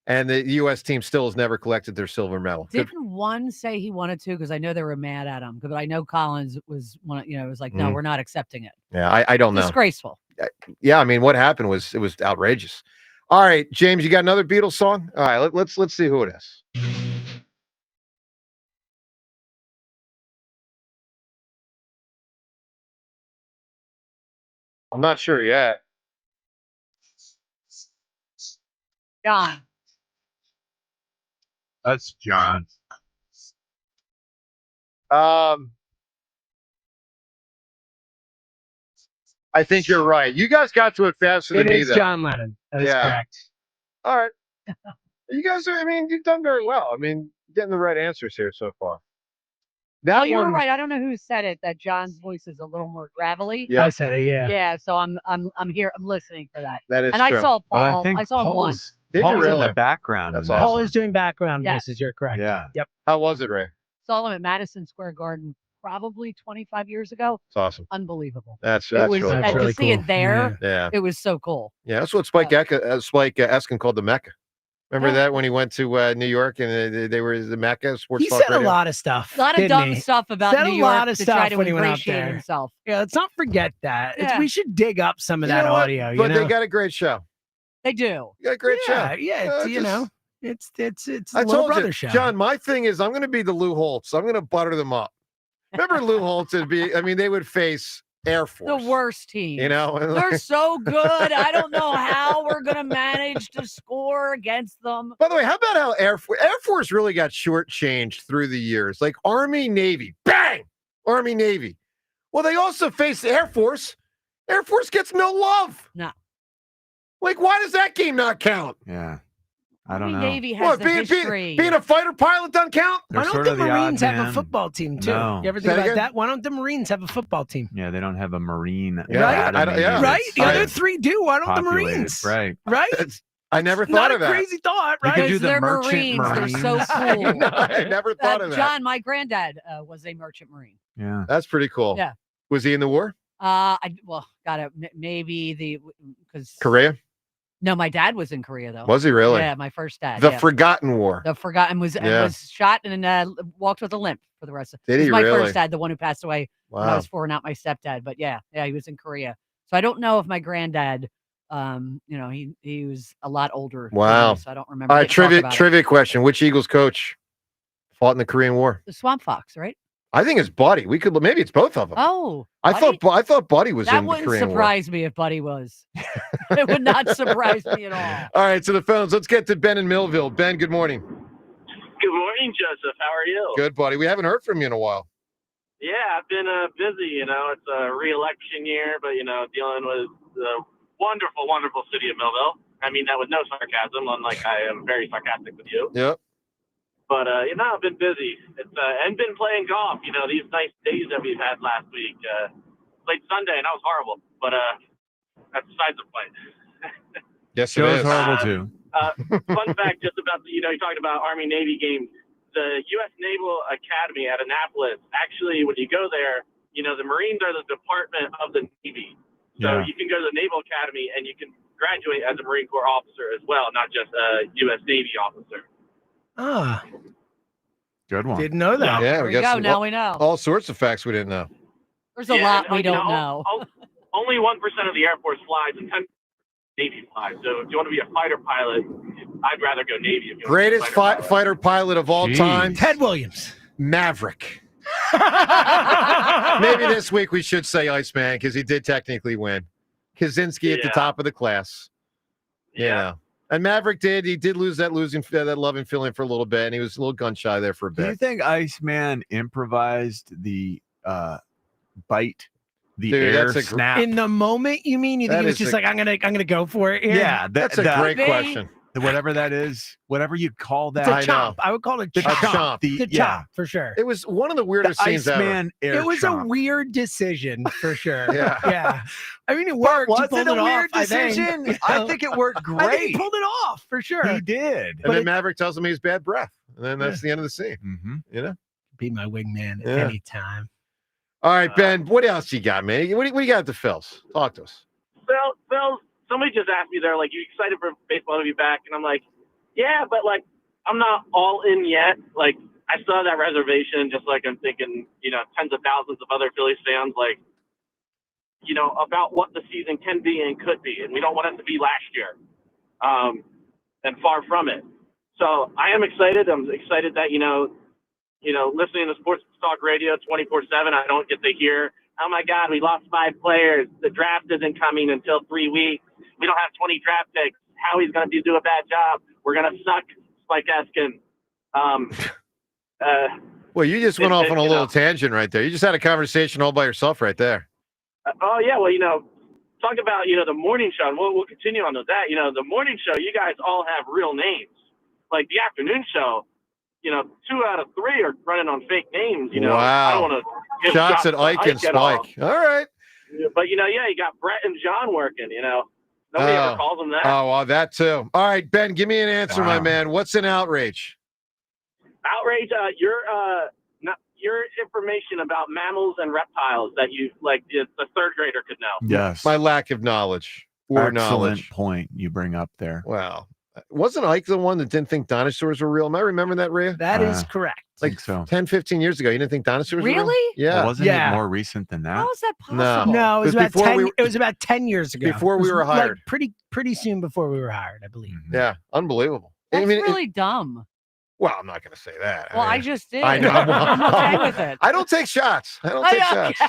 And the U.S. team still has never collected their silver medal. Didn't one say he wanted to? Because I know they were mad at him. But I know Collins was was like, no, we're not accepting it. Yeah, I don't know. Disgraceful. Yeah, I mean, what happened was outrageous. All right, James, you got another Beatles song? All right, let's see who it is. I'm not sure yet. John. That's John. I think you're right. You guys got to it faster than me. It is John Lennon. That is correct. All right. You guys you've done very well. I mean, getting the right answers here so far. That you were one, right. I don't know who said it. That John's voice is a little more gravelly. Yeah. I said it. Yeah. Yeah. So I'm here. I'm listening for that. that is And I true. saw Well, Paul. I saw him once. Did you Paul's in really? the background. That's in that awesome. Paul is doing background Yeah. voices. You're correct. Yeah. Yep. How was it, Ray? Saw him at Madison Square Garden probably 25 years ago. It's awesome. Unbelievable. That's It was really That's cool. really to see cool. it there. Yeah. It was so cool. Yeah, that's what Spike Eskin called the Mecca. Remember that when he went to New York and they were the Mecca Sports He Talk said Radio? a lot of stuff. A lot of didn't dumb he? stuff about Said New a York lot of to try stuff to when he went up ingratiate there. himself. Yeah, let's not forget that. Yeah. We should dig up some of You that know what? audio. But you know? they got a great show. They do. You got a great yeah, show. yeah. It's, you know, it's a I little told brother you, show. John, my thing is I'm going to be the Lou Holtz. I'm going to butter them up. Remember Lou Holtz would be, I mean, they would face Air Force. The worst team. You know? They're so good. I don't know how we're going to manage to score against them. By the way, how about how Air Force really got shortchanged through the years? Like Army, Navy, bang! Army, Navy. Well, they also faced Air Force. Air Force gets no love. No. Like, why does that game not count? Yeah. I don't Army know. Navy has What, the being history. a fighter pilot doesn't count? They're Why don't sort the of the Marines odd have a man. football team too? No. You ever Say think about again? that? Why don't the Marines have a football team? Yeah, they don't have a Marine. Yeah, academy yeah. Right? The that's other three do. Why don't the populated. Marines? Right. Right? I never thought Not of a that. crazy thought, You right? could do Because the they're merchant Marines. They're so cool. No, I never thought of that. John, my granddad was a merchant Marine. Yeah. That's pretty cool. Yeah. Was he in the war? Maybe because Korea? No, my dad was in Korea though. Was he really? Yeah, my first dad. The yeah. Forgotten War. The Forgotten was shot and walked with a limp for the rest of. Did he was my really? first dad, the one who passed away when I Wow. was 4, not my stepdad. But yeah, he was in Korea. So I don't know if my granddad, he was a lot older. than Wow. me, so I don't remember. All right, getting to talk about it. trivia question. Which Eagles coach fought in the Korean War? The Swamp Fox, right? I think it's Buddy. Maybe it's both of them. Oh, I Buddy? thought Buddy was That in the wouldn't Korean War. surprise me if Buddy was. It would not surprise me at all. All right, to the phones. Let's get to Ben in Millville. Ben, good morning. Good morning, Joseph. How are you? Good, buddy. We haven't heard from you in a while. Yeah, I've been busy. It's a re-election year, but dealing with the wonderful, wonderful city of Millville. I mean that with no sarcasm, unlike I am very sarcastic with you. Yep. But I've been busy. It's and been playing golf. These nice days that we've had last week. Played Sunday and that was horrible. But that's besides the point. Yes, it Show's is. horrible too. Fun fact, just about you're talking about Army Navy game. The U.S. Naval Academy at Annapolis. Actually, when you go there, the Marines are the department of the Navy. So Yeah. you can go to the Naval Academy and you can graduate as a Marine Corps officer as well, not just a U.S. Navy officer. Ah, Good one. didn't know that. Yeah, There we you got go. Now we know. all sorts of facts we didn't know. There's a lot we don't know. Only 1% of the Air Force flies and 10% Navy flies. So if you want to be a fighter pilot, I'd rather go Navy. If you want to be a Greatest fighter pilot. fighter pilot of all Jeez. time, Ted Williams. Maverick. Maybe this week we should say Iceman because he did technically win. Kaczynski at the Yeah. top of the class. You know. And Maverick did lose that loving feeling for a little bit, and he was a little gun shy there for a Do you bit. think Iceman improvised the bite, the Dude, air that's a snap? In the moment, you mean? You think That he was is just a- like, I'm gonna go for it? Here? Yeah, That's a great question. Whatever that is, whatever you call that. It's a chomp. I would call it a The chomp. chomp. The, The yeah, chomp for sure. It was one of the the weirdest scenes ever. Iceman air It was chomp. a weird decision for sure. Yeah. yeah. I mean, it worked. He Was pulled it a off, weird I think. decision? I think it worked I think he great. pulled it off for sure. He did. And then Maverick tells him he's bad breath. And then that's the end of the scene. Mm-hmm. You know? Be my wingman at Yeah. any time. All right, Ben, what else you got, man? What do you got at the Phils? Talk to us. Phil, somebody just asked me, they're like, you excited for baseball to be back? And I'm like, yeah, but like, I'm not all in yet. Like, I still have that reservation, just like I'm thinking, tens of thousands of other Phillies fans, like, about what the season can be and could be. And we don't want it to be last year. And far from it. So I am excited. I'm excited that, listening to Sports Talk Radio 24/7, I don't get to hear, oh my God, we lost 5 players. The draft isn't coming until 3 weeks. We don't have 20 draft picks. Howie's going to do a bad job. We're going to suck, Spike Eskin. Well, you just went off on a little tangent right there. You just had a conversation all by yourself right there. Oh, yeah. Well, talk about, the morning show. And we'll continue on with that. The morning show, you guys all have real names. Like the afternoon show, 2 out of 3 are running on fake names. I Wow. don't want to give Shots at to Ike and at all. Spike. All right. But you got Brett and John working. Nobody ever calls them that. Oh, well, that too. All right, Ben, give me an answer, my man. What's an outrage? Outrage. Your information about mammals and reptiles that you the third grader could know. Yes. My lack of knowledge or Excellent knowledge. point you bring up there. Wow. Wasn't Ike the one that didn't think dinosaurs were real? Am I remembering that, Rhea? That is correct. Like so. 10, 15 years ago, you didn't think dinosaurs were real? Really? Yeah. Well, wasn't it more recent than that? How is that No. possible? No, it was about Before 10. It was about 10 years ago. Before we It was were hired. pretty soon before we were hired, I believe. Yeah, unbelievable. That's really dumb. Well, I'm not going to say that. Well, I just did. I know. I'm okay with it. I don't take shots. I don't take shots.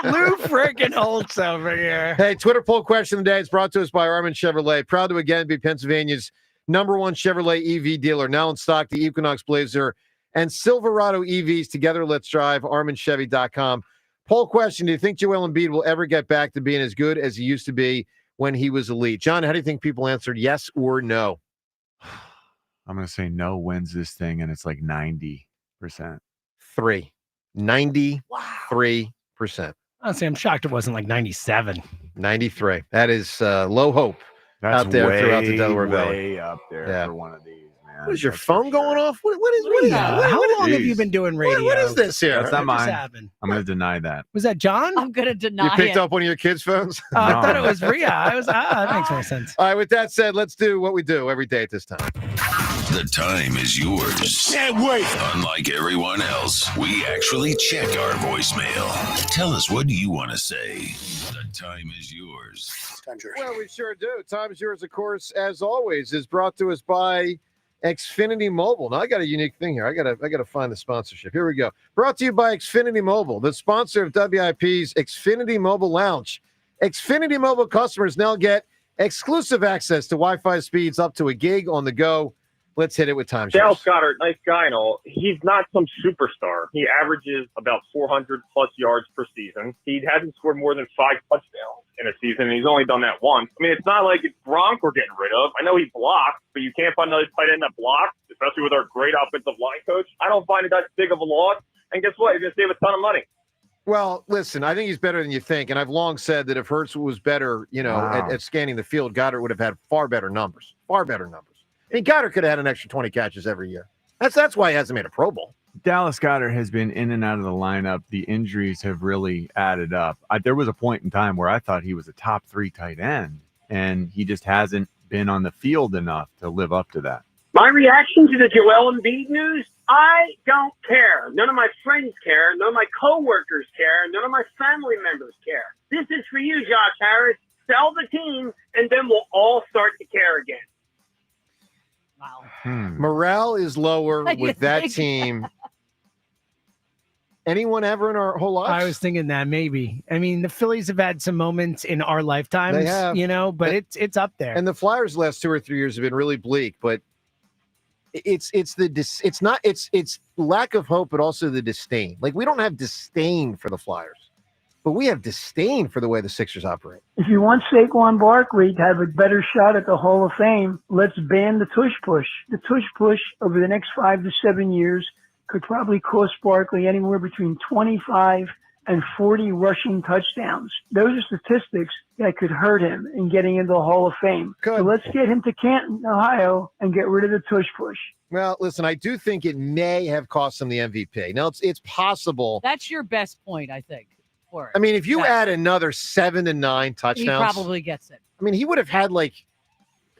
Lou freaking Holtz over here. Hey, Twitter poll question of the day is brought to us by Armin Chevrolet. Proud to again be Pennsylvania's #1 Chevrolet EV dealer. Now in stock, the Equinox Blazer and Silverado EVs. Together, let's drive. ArminChevy.com. Poll question: do you think Joel Embiid will ever get back to being as good as he used to be when he was elite? John, how do you think people answered yes or no? I'm going to say no wins this thing, and it's like 90%. 93%. Honestly, I'm shocked it wasn't like 97. 93. That is low hope out there throughout the Delaware Valley. Way up there for one of these, man. What is your phone going off? What is How long have you been doing radio? What is this here? That's not What just mine. happened? I'm going to deny that. Was that John? I'm going to deny You picked it. up one of your kids' phones? I thought it was Rhea. That makes more sense. All right, with that said, let's do what we do every day at this time. The time is yours. Can't wait. Unlike everyone else, we actually check our voicemail. Tell us, what do you want to say? The time is yours. Time's yours. Well, we sure do. Time's yours, of course, as always, is brought to us by Xfinity Mobile. Now, I got a unique thing here. I gotta find the sponsorship. Here we go. Brought to you by Xfinity Mobile, the sponsor of WIP's Xfinity Mobile Lounge. Xfinity Mobile customers now get exclusive access to Wi-Fi speeds up to a gig on the go. Let's hit it with time. Dale Goddard, nice guy and all. He's not some superstar. He averages about 400 plus yards per season. He hasn't scored more than 5 touchdowns in a season, and he's only done that once. I mean, it's not like it's Gronk we're getting rid of. I know he blocks, but you can't find another tight end that blocks, especially with our great offensive line coach. I don't find it that big of a loss. And guess what? He's going to save a ton of money. Well, listen, I think he's better than you think, and I've long said that if Hurts was better, at scanning the field, Goddard would have had far better numbers. I mean, Goddard could have had an extra 20 catches every year. That's why he hasn't made a Pro Bowl. Dallas Goedert has been in and out of the lineup. The injuries have really added up. There was a point in time where I thought he was a top 3 tight end, and he just hasn't been on the field enough to live up to that. My reaction to the Joel Embiid news, I don't care. None of my friends care. None of my coworkers care. None of my family members care. This is for you, Josh Harris. Sell the team, and then we'll all start to care again. Wow. Morale is lower with that team. Anyone ever in our whole lives? I was thinking that maybe. I mean, the Phillies have had some moments in our lifetimes, They have. but it's up there. And the Flyers the last 2 or 3 years have been really bleak, but it's lack of hope, but also the disdain. Like, we don't have disdain for the Flyers, but we have disdain for the way the Sixers operate. If you want Saquon Barkley to have a better shot at the Hall of Fame, let's ban the tush push. The tush push over the next 5 to 7 years could probably cost Barkley anywhere between 25 and 40 rushing touchdowns. Those are statistics that could hurt him in getting into the Hall of Fame. So let's get him to Canton, Ohio, and get rid of the tush push. Well, listen, I do think it may have cost him the MVP. Now, it's possible. That's your best point, I think. For it. I mean, if you add another 7 to 9 touchdowns, he probably gets it. I mean, he would have had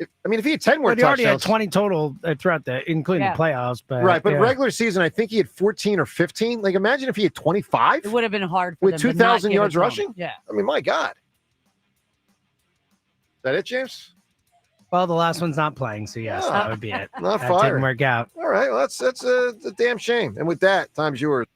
if he had 10 more But he already had touchdowns. 20 total throughout including the playoffs. But regular season, I think he had 14 or 15. Like, imagine if he had 25. It would have been hard for with them to not 2,000 give it yards to him. rushing. Yeah. I mean, my God. Is that it, James? Well, the last one's not playing, so yes, that would be it. Not that fired. didn't work out. All right, well, that's a damn shame. And with that, time's yours.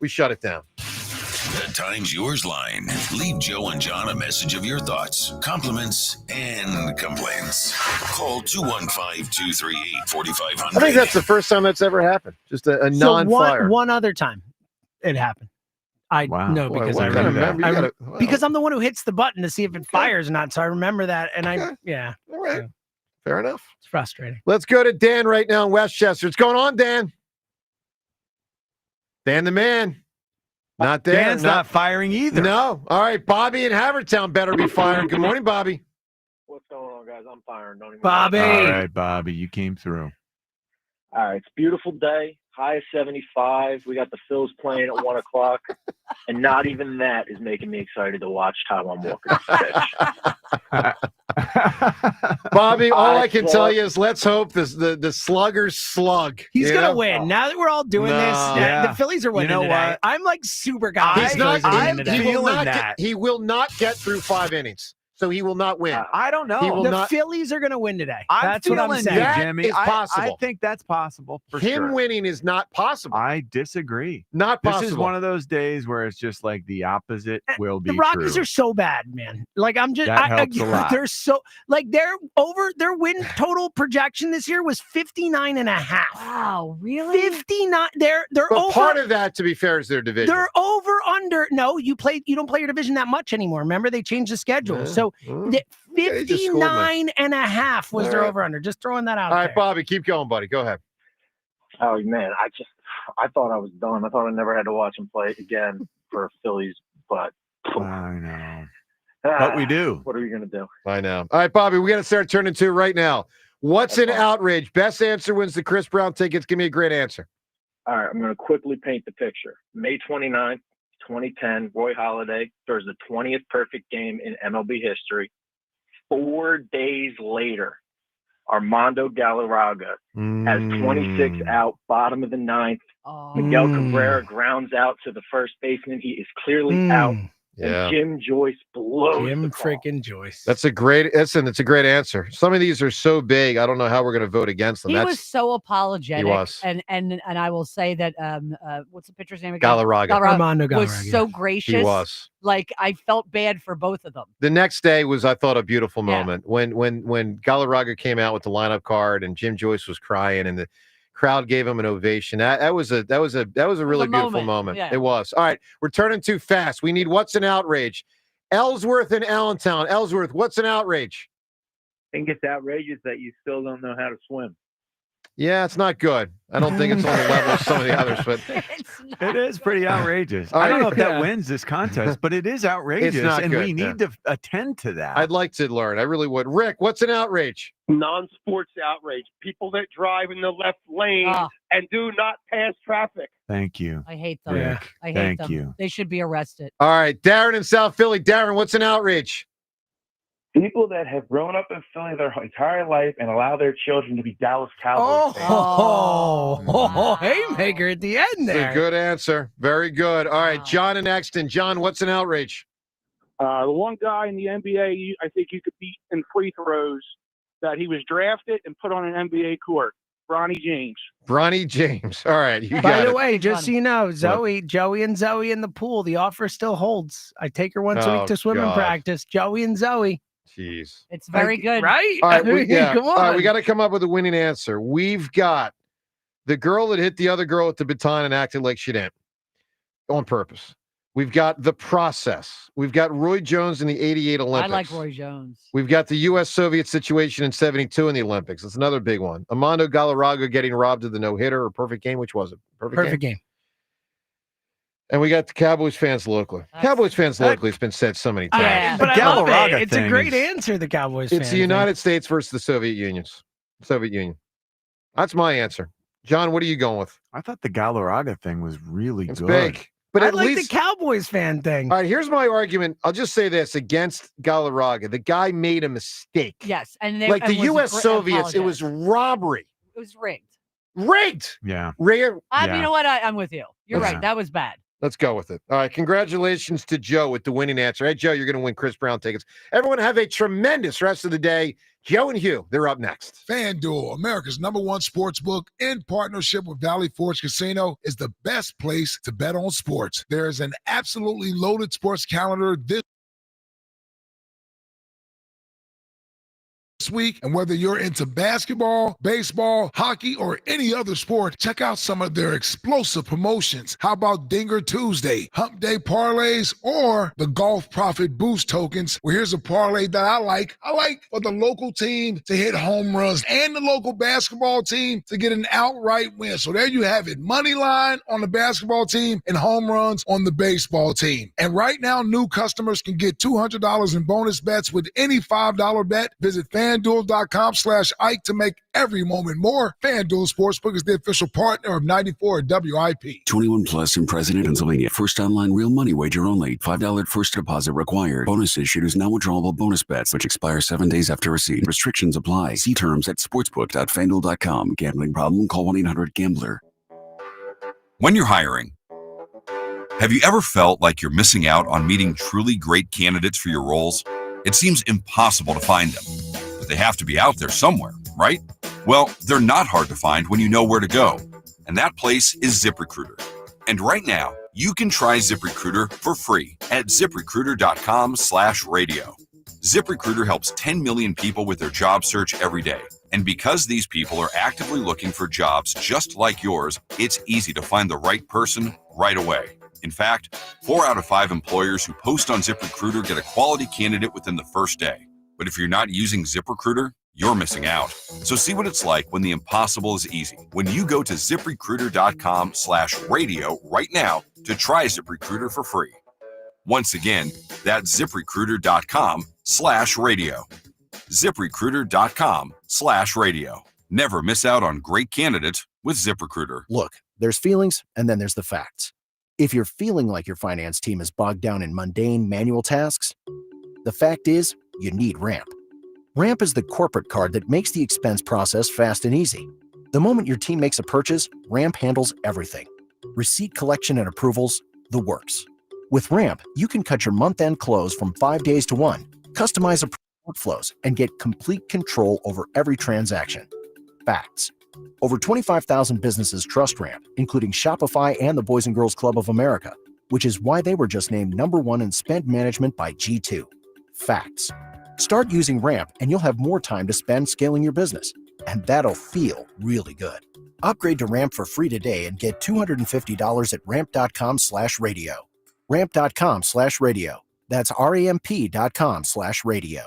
We shut it down. The time's yours line. Leave Joe and John a message of your thoughts, compliments, and complaints. Call 215-238-4500. I think that's the first time that's ever happened. Just a non-fire. One other time it happened. I know Boy, because what I kind of remember. memory you gotta- wow. Because I'm the one who hits the button to see if it fires or not. So I remember that. And All right. Fair enough. It's frustrating. Let's go to Dan right now in Westchester. What's going on, Dan? Dan the man. Not there. Dan's not firing either. No. All right, Bobby in Havertown better be firing. Good morning, Bobby. What's going on, guys? I'm firing. Don't even Bobby. All right, Bobby, you came through. All right, it's a beautiful day. High of 75. We got the Phillies playing at 1 o'clock. And not even that is making me excited to watch Taijuan Walker pitch. Bobby, all I can tell you is let's hope the sluggers slug. He's going to win. Now that we're all doing this, Yeah. the Phillies are winning You know today. what? I'm like super confident. He will not get through 5 innings. So he will not win. I don't know. He will The Phillies are going to win today. I'm That's what I'm feeling saying. you, That Jimmy. is possible. I think that's possible for Him sure. winning is not possible. I disagree. Not possible. This is one of those days where it's just like the opposite will be The Rockies true. are so bad, man. Like I'm just, That helps a lot. They're so like their win total projection this year was 59.5. Wow, really? 59. They're But over. part of that, to be fair, is their division. They're over under. No, you don't play your division that much anymore. Remember they changed the schedule. Yeah. So the they just scored 59.5 was All their right. over under. Just throwing that out All there. right, Bobby, keep going, buddy. Go ahead. Oh, man, I thought I was done. I thought I never had to watch him play again for Phillies, but I know. But we do. What are we going to do? I know. All right, Bobby, we got to start turning to right now. What's an outrage? Best answer wins the Chris Brown tickets. Give me a great answer. All right, I'm going to quickly paint the picture. May 29th, 2010, Roy Halladay throws the 20th perfect game in MLB history. 4 days later, Armando Galarraga has 26 out, bottom of the ninth. Miguel Cabrera grounds out to the first baseman. He is clearly out. Yeah. And Jim Joyce blows Jim freaking Joyce. That's a great it's a great answer. Some of these are so big, I don't know how we're going to vote against them. He That's was so apologetic. He was. And I will say that what's the pitcher's name again? Galarraga. Armando was Galarraga. so gracious. He was. Like I felt bad for both of them. The next day was, I thought, a beautiful Yeah. moment when Galarraga came out with the lineup card and Jim Joyce was crying and the crowd gave him an ovation. That was a really beautiful moment. Yeah. It was. All right, we're turning too fast. We need what's an outrage. Ellsworth and Allentown. Ellsworth, what's an outrage? I think it's outrageous that you still don't know how to swim. Yeah, it's not good. I don't think it's on the level of some of the others, but It is pretty outrageous. All I don't right. know if that Yeah. wins this contest, but it is outrageous, not and good, we need to attend to that. I'd like to learn. I really would. Rick, what's an outrage? Non-sports outrage. People that drive in the left lane and do not pass traffic. Thank you. I hate them. Rick, I hate thank them. you. They should be arrested. All right, Darren in South Philly. Darren, what's an outrage? People that have grown up in Philly their entire life and allow their children to be Dallas Cowboys fans. Haymaker at the end That's there. a good answer. Very good. All right, John in Exton. John, what's an outrage? The one guy in the NBA, I think you could beat in free throws, that he was drafted and put on an NBA court. Bronny James. Bronny James. All right, you By got the it. way, just so you know, Joey and Zoe in the pool, the offer still holds. I take her once a Oh, week to swimming God. practice. Joey and Zoe. Jeez. It's very good. Right? All right, Come on. All right, we got to come up with a winning answer. We've got the girl that hit the other girl with the baton and acted like she didn't on purpose. We've got the process. We've got Roy Jones in the 88 I Olympics. like Roy Jones. We've got the U.S.-Soviet situation in 72 in the Olympics. That's another big one. Armando Galarraga getting robbed of the no-hitter or perfect game. Which was it? Perfect game. And we got the Cowboys fans locally. Cowboys fans locally, it's been said so many times. Yeah, but I love it. It's a great answer, the Cowboys It's fan the United States versus the Soviet Union. That's my answer. John, what are you going with? I thought the Galarraga thing was really It's good. big. But I at like least the Cowboys fan thing. All right, here's my argument. I'll just say this against Galarraga. The guy made a mistake. Yes, and Like the U.S. Soviets, it was robbery. It was rigged. Rigged. Yeah. Rare. You know what? I'm with you. You're Let's- right. That was bad. Let's go with it. All right. Congratulations to Joe with the winning answer. Hey, Joe, you're going to win Chris Brown tickets. Everyone have a tremendous rest of the day. Joe and Hugh, they're up next. FanDuel, America's #1 sports book in partnership with Valley Forge Casino, is the best place to bet on sports. There is an absolutely loaded sports calendar this this week. And whether you're into basketball, baseball, hockey, or any other sport, check out some of their explosive promotions. How about Dinger Tuesday, Hump Day parlays, or the Golf Profit Boost tokens? Well, here's a parlay that I like. I like for the local team to hit home runs and the local basketball team to get an outright win. So there you have it. Money line on the basketball team and home runs on the baseball team. And right now, new customers can get $200 in bonus bets with any $5 bet. Visit FanDuel.com/Ike to make every moment more. FanDuel Sportsbook is the official partner of 94 WIP. 21 plus and present in Pennsylvania. First online real money wager only. $5 first deposit required. Bonus issued is non-withdrawable bonus bets, which expire 7 days after receipt. Restrictions apply. See terms at sportsbook.fanduel.com. Gambling problem? Call 1-800-GAMBLER. When you're hiring, have you ever felt like you're missing out on meeting truly great candidates for your roles? It seems impossible to find them, but they have to be out there somewhere, right? Well, they're not hard to find when you know where to go, and that place is ZipRecruiter. And right now, you can try ZipRecruiter for free at ZipRecruiter.com/radio. ZipRecruiter helps 10 million people with their job search every day. And because these people are actively looking for jobs just like yours, it's easy to find the right person right away. In fact, 4 out of 5 employers who post on ZipRecruiter get a quality candidate within the first day. But if you're not using ZipRecruiter, you're missing out. So see what it's like when the impossible is easy. When you go to ZipRecruiter.com/radio right now to try ZipRecruiter for free. Once again, that's ZipRecruiter.com/radio. ZipRecruiter.com/radio. Never miss out on great candidates with ZipRecruiter. Look, there's feelings and then there's the facts. If you're feeling like your finance team is bogged down in mundane manual tasks, the fact is you need Ramp. Ramp is the corporate card that makes the expense process fast and easy. The moment your team makes a purchase, Ramp handles everything. Receipt collection and approvals, the works. With Ramp, you can cut your month-end close from 5 days to 1, customize workflows, and get complete control over every transaction. Facts. Over 25,000 businesses trust Ramp, including Shopify and the Boys and Girls Club of America, which is why they were just named #1 in spend management by G2. Facts. Start using Ramp and you'll have more time to spend scaling your business, and that'll feel really good. Upgrade to Ramp for free today and get $250 at ramp.com/radio. Ramp.com/radio. That's RAMP.com/radio.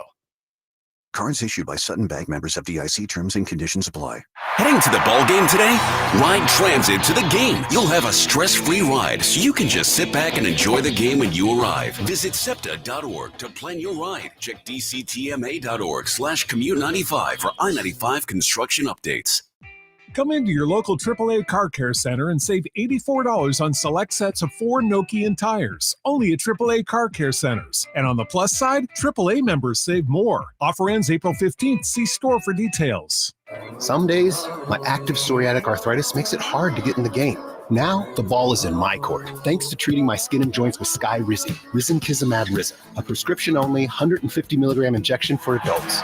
Cards issued by Sutton Bank, members of FDIC. Terms and conditions apply. Heading to the ball game today? Ride Transit to the game. You'll have a stress-free ride, so you can just sit back and enjoy the game when you arrive. Visit SEPTA.org to plan your ride. Check DCTMA.org/Commute95 for I-95 construction updates. Come into your local AAA Car Care Center and save $84 on select sets of 4 Nokian tires, only at AAA Car Care Centers. And on the plus side, AAA members save more. Offer ends April 15th. See store for details. Some days, my active psoriatic arthritis makes it hard to get in the game. Now, the ball is in my court, thanks to treating my skin and joints with Skyrizi, Risankizumab Riza, a prescription-only 150 milligram injection for adults.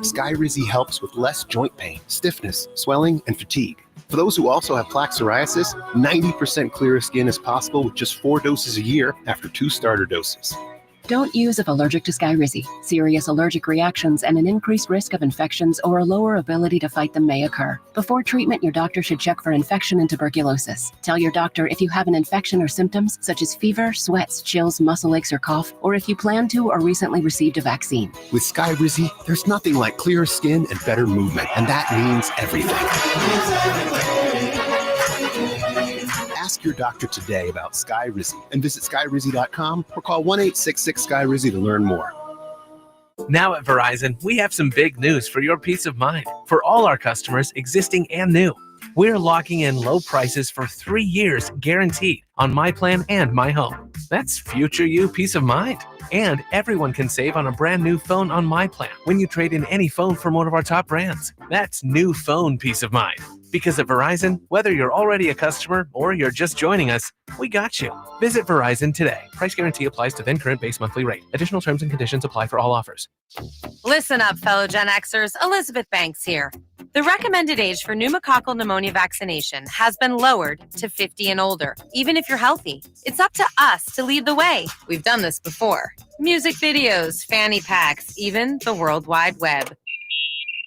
Skyrizi helps with less joint pain, stiffness, swelling, and fatigue. For those who also have plaque psoriasis, 90% clearer skin is possible with just 4 doses a year after 2 starter doses. Don't use if allergic to Skyrizi. Serious allergic reactions and an increased risk of infections or a lower ability to fight them may occur. Before treatment, your doctor should check for infection and tuberculosis. Tell your doctor if you have an infection or symptoms such as fever, sweats, chills, muscle aches, or cough, or if you plan to or recently received a vaccine. With Skyrizi, there's nothing like clearer skin and better movement, and that means everything. Ask your doctor today about Skyrizi and visit Skyrizi.com or call 1-866-SKYRIZI to learn more. Now at Verizon, we have some big news for your peace of mind. For all our customers, existing and new, we're locking in low prices for 3 years guaranteed on My Plan and My Home. That's future you peace of mind. And everyone can save on a brand new phone on My Plan when you trade in any phone from one of our top brands. That's new phone peace of mind. Because at Verizon, whether you're already a customer or you're just joining us, we got you. Visit Verizon today. Price guarantee applies to then current base monthly rate. Additional terms and conditions apply for all offers. Listen up, fellow Gen Xers. Elizabeth Banks here. The recommended age for pneumococcal pneumonia vaccination has been lowered to 50 and older, even if you're healthy. It's up to us to lead the way. We've done this before. Music videos, fanny packs, even the World Wide Web.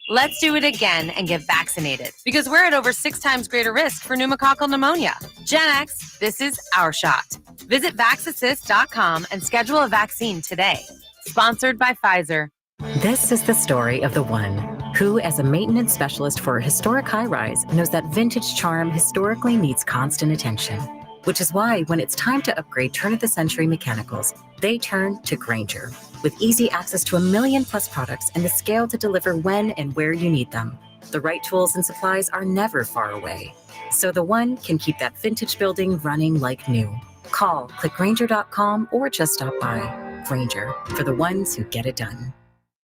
Let's do it again and get vaccinated, because we're at over 6 times greater risk for pneumococcal pneumonia. Gen X, this is our shot. Visit vaxassist.com and schedule a vaccine today. Sponsored by Pfizer. This is the story of the one who, as a maintenance specialist for a historic high-rise, knows that vintage charm historically needs constant attention. Which is why when it's time to upgrade turn-of-the-century mechanicals, they turn to Grainger. With easy access to 1 million+ products and the scale to deliver when and where you need them. The right tools and supplies are never far away. So the one can keep that vintage building running like new. Call, click Grainger.com, or just stop by. Grainger, for the ones who get it done.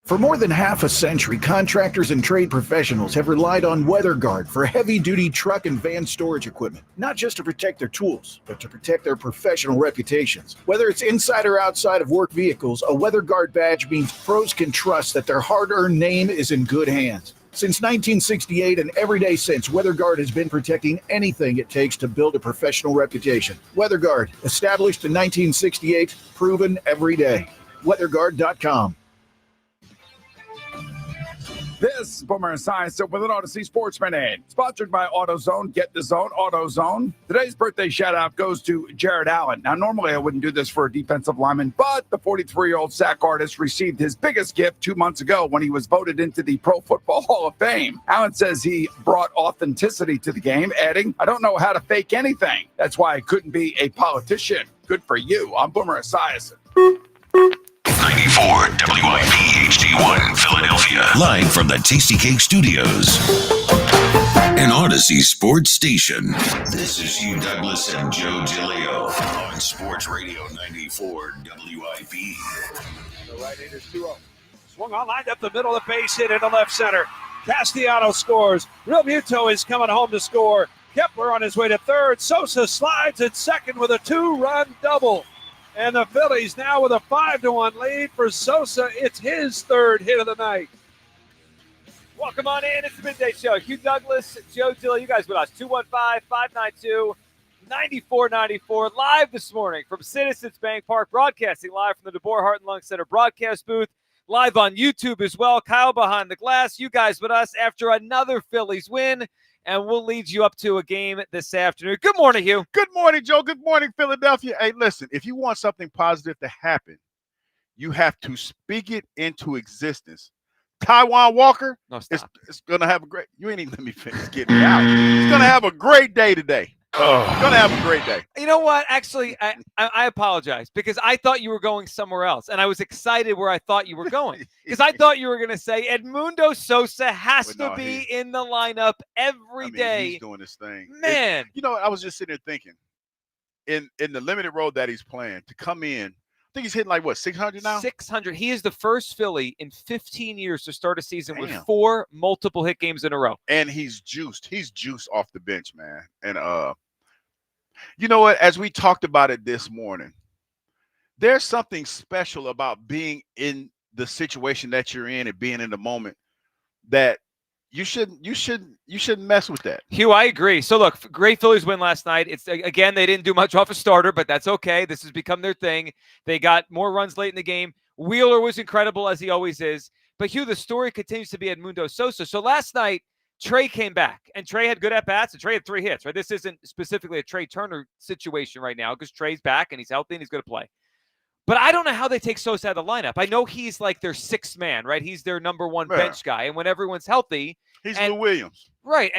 For more than half a century, contractors and trade professionals have relied on WeatherGuard for heavy-duty truck and van storage equipment, not just to protect their tools, but to protect their professional reputations. Whether it's inside or outside of work vehicles, a WeatherGuard badge means pros can trust that their hard-earned name is in good hands. Since 1968 and every day since, WeatherGuard has been protecting anything it takes to build a professional reputation. WeatherGuard, established in 1968, proven every day. WeatherGuard.com. This is Boomer Esiason with an Odyssey Sports Minute, sponsored by AutoZone. Get the zone, AutoZone. Today's birthday shout-out goes to Jared Allen. Now, normally I wouldn't do this for a defensive lineman, but the 43-year-old sack artist received his biggest gift 2 months ago when he was voted into the Pro Football Hall of Fame. Allen says he brought authenticity to the game, adding, "I don't know how to fake anything. That's why I couldn't be a politician." Good for you. I'm Boomer Esiason. 94 WIP HD1 Philadelphia. Live from the Tasty Cake Studios. An Odyssey sports station. This is Hugh Douglas and Joe DeLeo on Sports Radio 94 WIP. The right-hander 2-0. Swung on, lined up the middle of the base hit into left center. Castellanos scores. Real Muto is coming home to score. Kepler on his way to third. Sosa slides at second with a 2-run double. And the Phillies now with a 5-1 lead for Sosa. It's his third hit of the night. Welcome on in. It's the Midday Show. Hugh Douglas, Joe Dill, you guys with us. 215-592-9494. Live this morning from Citizens Bank Park, broadcasting live from the DeBoer Heart and Lung Center broadcast booth. Live on YouTube as well. Kyle behind the glass. You guys with us after another Phillies win. And we'll lead you up to a game this afternoon. Good morning, Hugh. Good morning, Joe. Good morning, Philadelphia. Hey, listen, if you want something positive to happen, you have to speak it into existence. Taijuan Walker is going to have a great – you ain't even let me finish getting it out. He's going to have a great day today. He's going to have a great day. You know what? Actually, I apologize because I thought you were going somewhere else, and I was excited where I thought you were going because I thought you were going to say Edmundo Sosa has to be in the lineup every day. He's doing his thing. Man. I was just sitting there thinking, in the limited role that he's playing, to come in, I think he's hitting like, what, 600 now? 600. He is the first Philly in 15 years to start a season with 4 multiple hit games in a row. And he's juiced. He's juiced off the bench, man. And you know what? As we talked about it this morning, there's something special about being in the situation that you're in and being in the moment that you shouldn't mess with that. Hugh, I agree. So look, great Phillies win last night. It's again, they didn't do much off a starter, but that's okay. This has become their thing. They got more runs late in the game. Wheeler was incredible, as he always is. But Hugh, the story continues to be Edmundo Sosa. So last night, Trey came back, and Trey had good at-bats, and Trey had 3 hits, right? This isn't specifically a Trey Turner situation right now because Trey's back, and he's healthy, and he's going to play. But I don't know how they take Sosa out of the lineup. I know he's like their 6th man, right? He's their number 1 bench guy, and when everyone's healthy. He's Lou Williams. Right.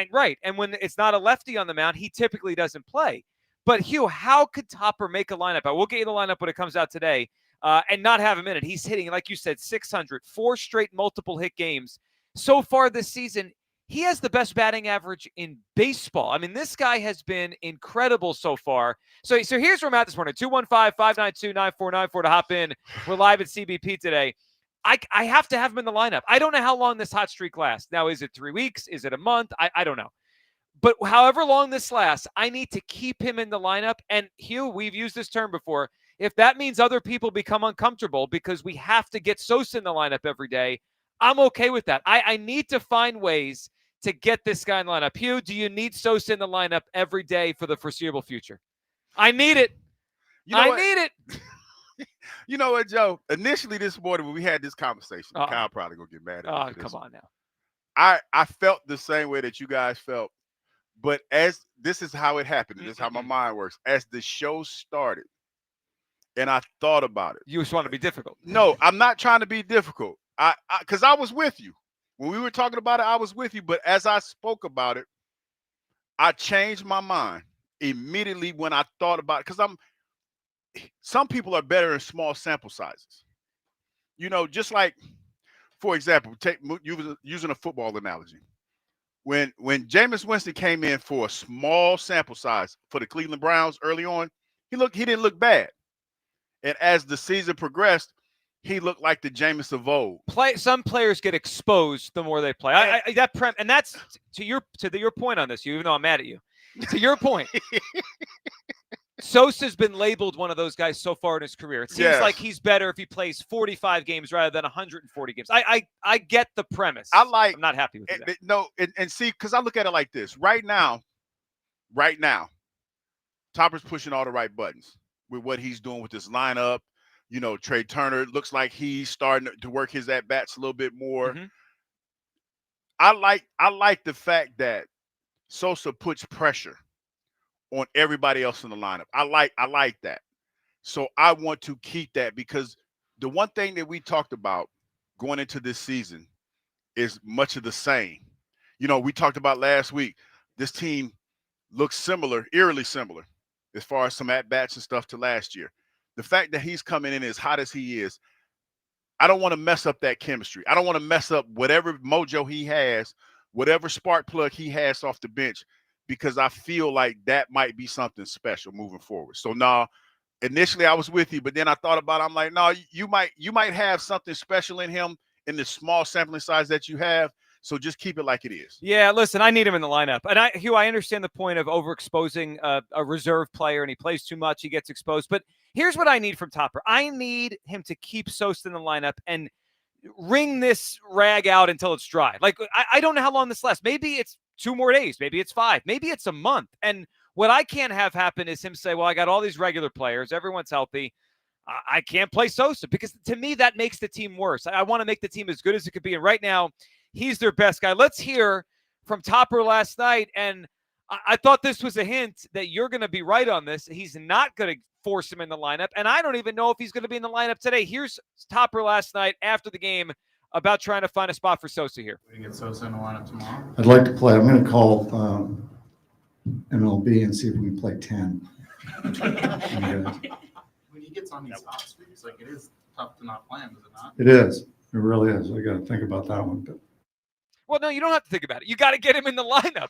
And when it's not a lefty on the mound, he typically doesn't play. But Hugh, how could Topper make a lineup? We'll get you the lineup when it comes out today and not have him in it. He's hitting, like you said, 600, 4 straight multiple hit games. So far this season, he has the best batting average in baseball. I mean, this guy has been incredible so far. So here's where I'm at this morning. 215-592-9494 to hop in. We're live at CBP today. I have to have him in the lineup. I don't know how long this hot streak lasts. Now, is it 3 weeks? Is it a month? I don't know. But however long this lasts, I need to keep him in the lineup. And Hugh, we've used this term before. If that means other people become uncomfortable because we have to get Sosa in the lineup every day, I'm okay with that. I need to find ways to get this guy in the lineup. Hugh, do you need Sosa in the lineup every day for the foreseeable future? I need it. I need it. You know what, Joe? Initially this morning when we had this conversation, Kyle probably going to get mad at me. Come on now. I felt the same way that you guys felt. But as this is how it happened, this is how my mind works. As the show started and I thought about it. You just want to be difficult. No, I'm not trying to be difficult. Because I was with you. When we were talking about it, I was with you. But as I spoke about it, I changed my mind immediately when I thought about it. Because some people are better in small sample sizes. You know, just like, for example, using a football analogy. When Jameis Winston came in for a small sample size for the Cleveland Browns early on, he didn't look bad. And as the season progressed, he looked like the Jameis of old. Some players get exposed the more they play. And that's to your point on this, even though I'm mad at you. To your point, Sosa's been labeled one of those guys so far in his career. It seems like he's better if he plays 45 games rather than 140 games. I get the premise. I'm not happy with that. No, and see, because I look at it like this. Right now, Topper's pushing all the right buttons with what he's doing with this lineup. You know, Trey Turner looks like he's starting to work his at-bats a little bit more. Mm-hmm. I like the fact that Sosa puts pressure on everybody else in the lineup. I like that. So I want to keep that because the one thing that we talked about going into this season is much of the same. You know, we talked about last week, this team looks similar, eerily similar, as far as some at-bats and stuff to last year. The fact that he's coming in as hot as he is, I don't want to mess up that chemistry. I don't want to mess up whatever mojo he has, whatever spark plug he has off the bench, because I feel like that might be something special moving forward. So now, initially I was with you, but then I thought about it. I'm like, no, you might have something special in him in the small sampling size that you have. So just keep it like it is. Yeah, listen, I need him in the lineup. And Hugh, I understand the point of overexposing a reserve player, and he plays too much, he gets exposed. But here's what I need from Topper. I need him to keep Sosa in the lineup and wring this rag out until it's dry. Like, I don't know how long this lasts. Maybe it's 2 more days. Maybe it's 5. Maybe it's a month. And what I can't have happen is him say, well, I got all these regular players. Everyone's healthy. I can't play Sosa, because to me, that makes the team worse. I want to make the team as good as it could be. And right now, he's their best guy. Let's hear from Topper last night. And I thought this was a hint that you're going to be right on this. He's not going to force him in the lineup. And I don't even know if he's going to be in the lineup today. Here's Topper last night after the game about trying to find a spot for Sosa here. We can get Sosa in the lineup tomorrow. I'd like to play. I'm going to call MLB and see if we can play 10. When he gets on these hot streaks, like, it is tough to not play him, is it not? It is. It really is. I got to think about that one. But well, no, you don't have to think about it. You got to get him in the lineup.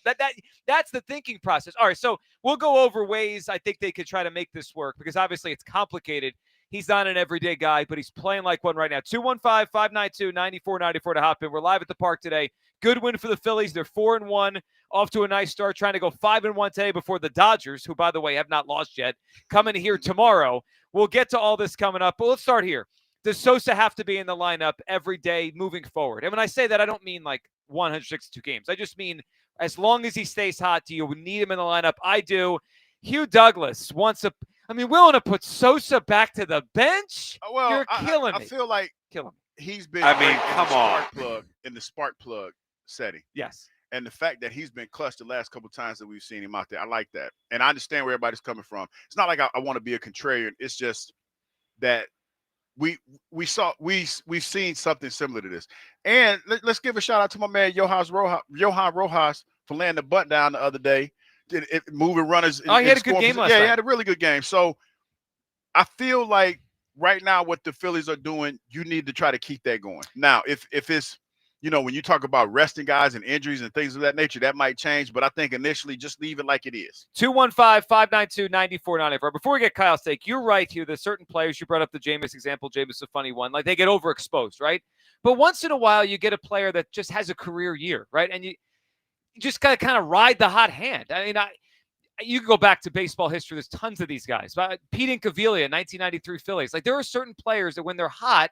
That's the thinking process. All right, so we'll go over ways I think they could try to make this work, because obviously it's complicated. He's not an everyday guy, but he's playing like one right now. 215-592-9494 to hop in. We're live at the park today. Good win for the Phillies. They're 4-1, off to a nice start, trying to go 5-1 today before the Dodgers, who, by the way, have not lost yet, coming here tomorrow. We'll get to all this coming up, but let's start here. Does Sosa have to be in the lineup every day moving forward? And when I say that, I don't mean like 162 games. I just mean as long as he stays hot, do you need him in the lineup? I do. Hugh Douglas wants willing to put Sosa back to the bench? Well, you're killing me. I feel like killing me. He's been in the spark plug setting. Yes. And the fact that he's been clutched the last couple of times that we've seen him out there, I like that. And I understand where everybody's coming from. It's not like I want to be a contrarian. It's just that we've seen something similar to this. And let's give a shout out to my man Johan Rojas for laying the butt down the other day, moving runners. He had a good game last night. Yeah, he had a really good game. So I feel like right now what the Phillies are doing, you need to try to keep that going. Now, if it's, when you talk about resting guys and injuries and things of that nature, that might change. But I think initially just leave it like it is. 215-592-9494. Before we get Kyle's take, you're right here. There's certain players, you brought up the Jameis example. Jameis is a funny one. Like, they get overexposed, right? But once in a while, you get a player that just has a career year, right? And you just got to kind of ride the hot hand. I mean, you can go back to baseball history. There's tons of these guys. Pete Incaviglia, 1993 Phillies. Like, there are certain players that when they're hot,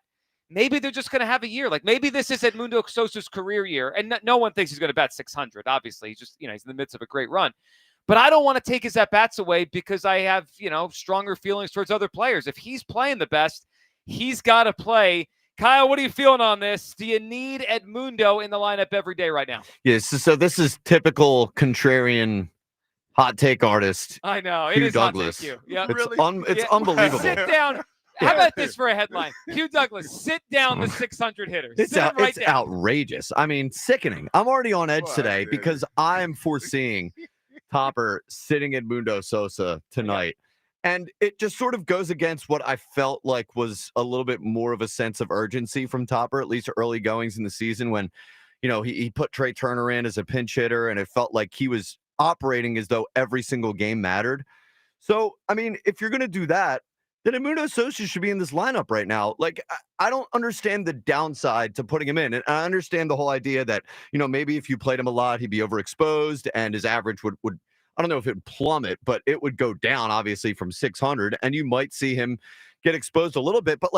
maybe they're just going to have a year. Like, maybe this is Edmundo Sosa's career year, and no one thinks he's going to bat 600. Obviously, he's just, he's in the midst of a great run. But I don't want to take his at-bats away because I have, stronger feelings towards other players. If he's playing the best, he's got to play. Kyle, what are you feeling on this? Do you need Edmundo in the lineup every day right now? Yes. So this is typical contrarian hot take artist. I know. It Hugh is Douglas. hot take, Hugh. Yeah. It's unbelievable. Sit down. How about this for a headline? Hugh Douglas, sit down the 600 hitter. It's down. outrageous. I mean, sickening. I'm already on edge today because I'm foreseeing Topper sitting Edmundo Sosa tonight. And it just sort of goes against what I felt like was a little bit more of a sense of urgency from Topper, at least early goings in the season when, he put Trey Turner in as a pinch hitter, and it felt like he was operating as though every single game mattered. So, I mean, if you're going to do that, then Edmundo Sosa should be in this lineup right now. Like, I don't understand the downside to putting him in. And I understand the whole idea that, maybe if you played him a lot, he'd be overexposed and his average would I don't know if it would plummet, but it would go down, obviously, from 600. And you might see him get exposed a little bit. But,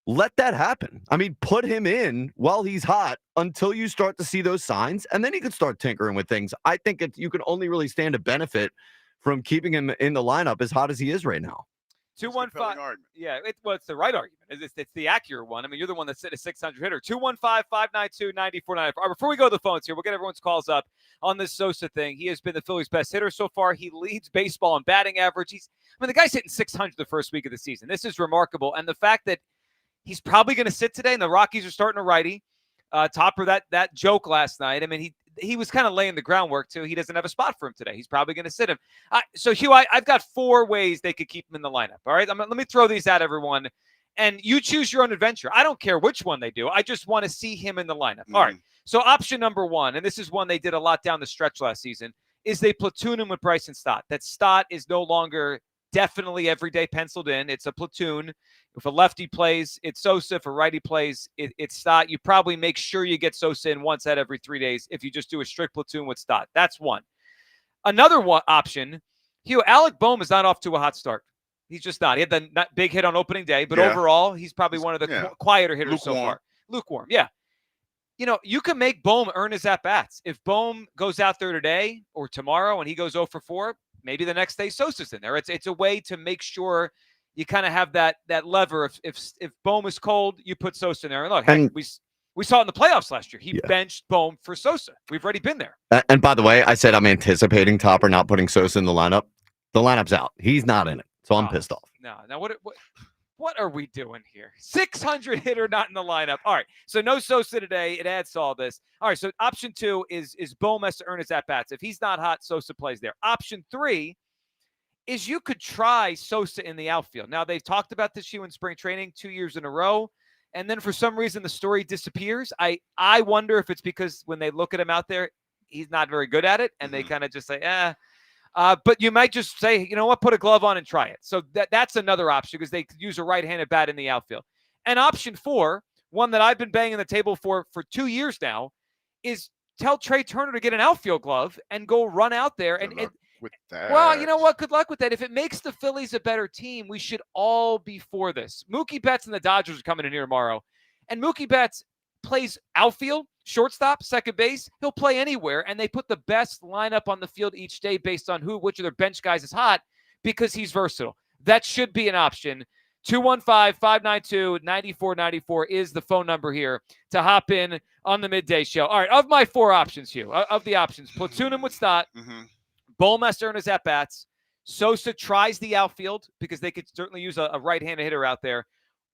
let that happen. I mean, put him in while he's hot until you start to see those signs. And then he could start tinkering with things. I think you can only really stand to benefit from keeping him in the lineup as hot as he is right now. 215. Yeah, it's the right argument. It's the accurate one. I mean, you're the one that said a 600 hitter. 215-592-9494. Before we go to the phones here, we'll get everyone's calls up on this Sosa thing. He has been the Phillies' best hitter so far. He leads baseball in batting average. The guy's hitting 600 the first week of the season. This is remarkable. And the fact that he's probably going to sit today, and the Rockies are starting a righty. Topper, that joke last night. I mean, he was kind of laying the groundwork too. He doesn't have a spot for him today. He's probably going to sit him. So Hugh, I've got 4 ways they could keep him in the lineup. All right, let me throw these at everyone, and you choose your own adventure. I don't care which one they do. I just want to see him in the lineup. All right. So option number 1, and this is one they did a lot down the stretch last season, is they platoon him with Bryson Stott. That Stott is no longer definitely every day penciled in. It's a platoon. If a lefty plays, it's Sosa. If a righty plays, it's Stott. You probably make sure you get Sosa in once out every 3 days if you just do a strict platoon with Stott. That's one. Another option, Hugh, Alec Bohm is not off to a hot start. He's just not. He had that big hit on opening day, but overall, he's probably one of the quieter hitters so far. Lukewarm, yeah. You can make Bohm earn his at-bats. If Bohm goes out there today or tomorrow and he goes 0 for 4, maybe the next day Sosa's in there. It's a way to make sure you kind of have that lever. If Bohm is cold, you put Sosa in there. And look, heck, we saw it in the playoffs last year. He benched Bohm for Sosa. We've already been there. And by the way, I said I'm anticipating Topper not putting Sosa in the lineup. The lineup's out. He's not in it, so I'm pissed off. No, now what are we doing here? 600 hitter not in the lineup. All right, so no Sosa today. It adds to all this. All right, so option 2 is Bohm has to earn his at-bats. If he's not hot, Sosa plays there. Option 3 is you could try Sosa in the outfield. Now, they've talked about this in spring training 2 years in a row, and then for some reason the story disappears. I wonder if it's because when they look at him out there, he's not very good at it, and they kind of just say, but you might just say, you know what, put a glove on and try it. So that's another option because they could use a right-handed bat in the outfield. And option 4, one that I've been banging the table for 2 years now, is tell Trey Turner to get an outfield glove and go run out there and with that. Well, you know what? Good luck with that. If it makes the Phillies a better team, we should all be for this. Mookie Betts and the Dodgers are coming in here tomorrow. And Mookie Betts plays outfield, shortstop, second base. He'll play anywhere. And they put the best lineup on the field each day based on which of their bench guys is hot because he's versatile. That should be an option. 215-592-9494 is the phone number here to hop in on the Midday Show. All right, of my 4 options, Hugh, of the options, platoon him with Stott. Bohm has to earn his at-bats. Sosa tries the outfield because they could certainly use a right-handed hitter out there.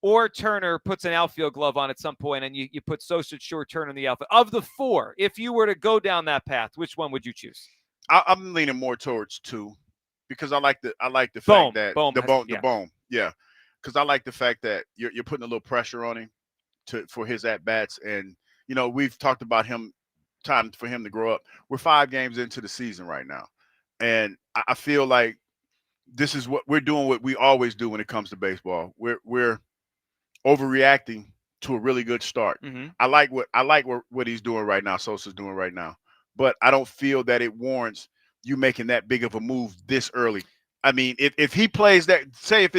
Or Turner puts an outfield glove on at some point and you put Sosa, short Turner in the outfield. Of the 4, if you were to go down that path, which one would you choose? I'm leaning more towards 2 because I like the fact that Bohm, yeah. Because I like the fact that you're putting a little pressure on him for his at-bats. And, we've talked about time for him to grow up. We're 5 games into the season right now. And I feel like this is what we're doing, what we always do when it comes to baseball. We're overreacting to a really good start. I like what he's doing right now, Sosa's doing right now. but I don't feel that it warrants you making that big of a move this early. I mean, if he plays that, say if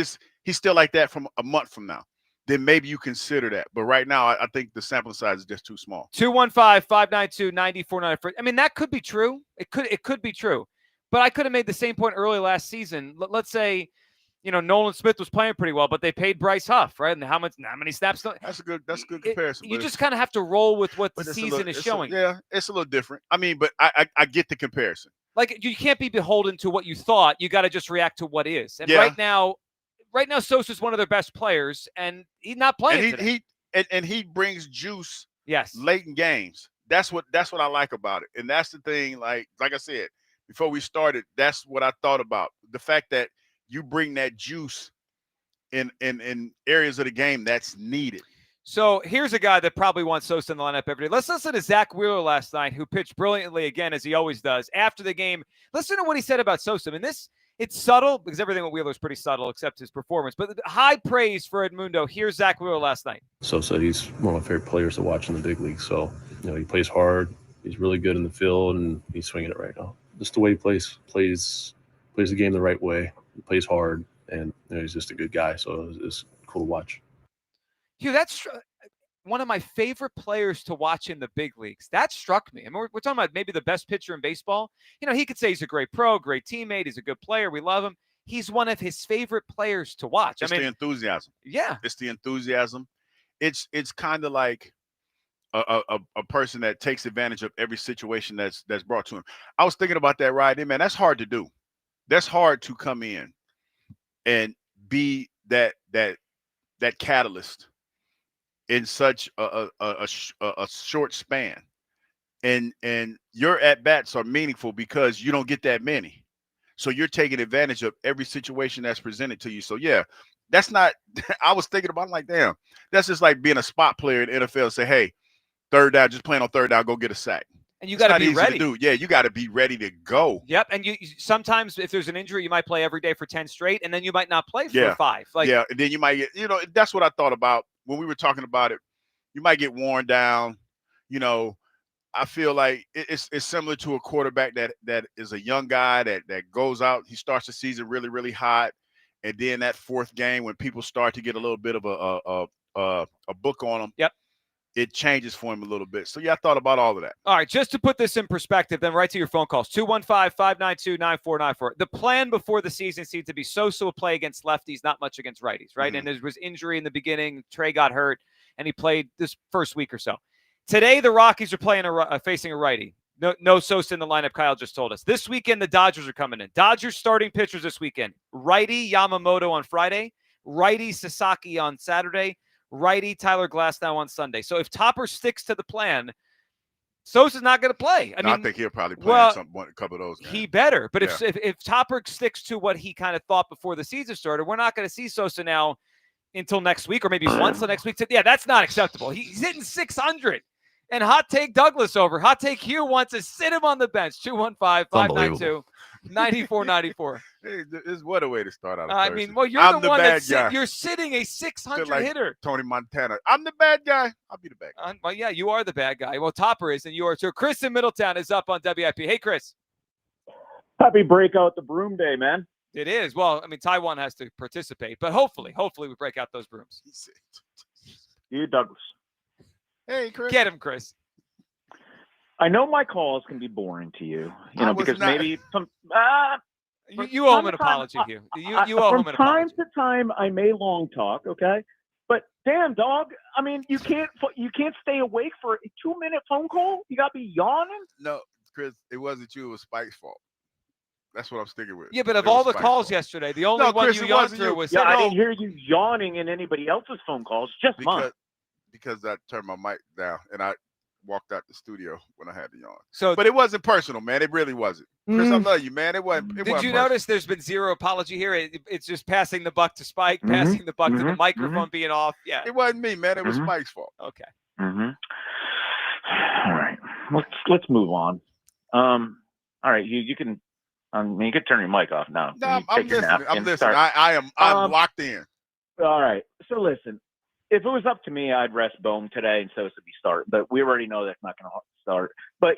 he's still like that from a month from now, then maybe you consider that. But right now, I think the sample size is just too small. 215-592-9494. I mean, that could be true. It could be true. But I could have made the same point early last season. Let's say, Nolan Smith was playing pretty well, but they paid Bryce Huff, right? And how many snaps? That's a good comparison. You just kind of have to roll with what the season is showing. It's a little different. I mean, but I get the comparison. Like, you can't be beholden to what you thought. You got to just react to what is. And right now, Sosa's one of their best players, and he's not playing today. He brings juice. Yes, late in games. That's what I like about it, and that's the thing. Like I said before we started, that's what I thought about the fact that you bring that juice in areas of the game that's needed. So here's a guy that probably wants Sosa in the lineup every day. Let's listen to Zack Wheeler last night, who pitched brilliantly again, as he always does. After the game, listen to what he said about Sosa. I mean, it's subtle because everything with Wheeler is pretty subtle except his performance. But high praise for Edmundo. Here's Zack Wheeler last night. Sosa, he's one of my favorite players to watch in the big league. So, he plays hard. He's really good in the field, and he's swinging it right now. Just the way he plays the game the right way. He plays hard, and he's just a good guy. So it's cool to watch. Hugh, that's one of my favorite players to watch in the big leagues. That struck me. I mean, we're talking about maybe the best pitcher in baseball. He could say he's a great pro, great teammate. He's a good player. We love him. He's one of his favorite players to watch. It's the enthusiasm. Yeah. It's the enthusiasm. It's kind of like a person that takes advantage of every situation that's brought to him. I was thinking about that right in, man. That's hard to do. That's hard to come in and be that catalyst in such a short span, and your at bats are meaningful because you don't get that many, so you're taking advantage of every situation that's presented to you. So that's not. I was thinking about it like, damn, that's just like being a spot player in the NFL. Say, hey, third down, just playing on third down, go get a sack. And you got to be ready. You got to be ready to go. Yep. And you sometimes, if there's an injury, you might play every day for 10 straight, and then you might not play for 5. And then you might get. That's what I thought about when we were talking about it. You might get worn down. I feel like it's similar to a quarterback that is a young guy that goes out. He starts the season really, really hot, and then that fourth game when people start to get a little bit of a book on them. Yep. It changes for him a little bit. So, I thought about all of that. All right, just to put this in perspective, then right to your phone calls, 215-592-9494. The plan before the season seemed to be Sosa will play against lefties, not much against righties, right? Mm-hmm. And there was injury in the beginning. Trey got hurt, and he played this first week or so. Today, the Rockies are playing facing a righty. No Sosa in the lineup, Kyle just told us. This weekend, the Dodgers are coming in. Dodgers starting pitchers this weekend. Righty Yamamoto on Friday. Righty Sasaki on Saturday. Righty Tyler Glasnow on Sunday. So if Topper sticks to the plan, Sosa's not going to play. I think he'll probably play a couple of those games. He better. But if Topper sticks to what he kind of thought before the season started, we're not going to see Sosa now until next week or maybe once the next week. That's not acceptable. He's hitting 600. And Hot Take Douglas over. Hot Take Hugh wants to sit him on the bench. 215-592-9494. Hey, what a way to start out. I mean, you're the one that's you're sitting a 600 hitter. Tony Montana. I'm the bad guy. I'll be the bad guy. Well, yeah, you are the bad guy. Well, Topper is, and you are too. Chris in Middletown is up on WIP. Hey, Chris. Happy breakout the broom day, man. It is. Well, I mean, Taijuan has to participate, but hopefully we break out those brooms. You, Douglas. Hey, Chris. Get him, Chris. I know my calls can be boring to you, because maybe some. You owe him an apology, Hugh. You owe him an apology. From time to time, I may long talk, okay? But damn, dog. I mean, you can't stay awake for a 2-minute phone call. You got to be yawning. No, Chris, it wasn't you. It was Spike's fault. That's what I'm sticking with. Yeah, but of all the calls yesterday, the only one Chris, you yawned through was. Yeah, I didn't hear you yawning in anybody else's phone calls. Just mine. Because I turned my mic down and I walked out the studio when I had to yawn. But it wasn't personal, man. It really wasn't. Chris, I love you, man. It wasn't. Did you notice there's been zero apology here? It's just passing the buck to Spike, passing the buck to the microphone being off. Yeah, it wasn't me, man. It was Spike's fault. Okay. All right, let's move on. All right, you can. You can turn your mic off now. No, I'm listening. I'm locked in. All right. So listen. If it was up to me, I'd rest Bohm today and Sosa be start. But we already know that's not going to start. But,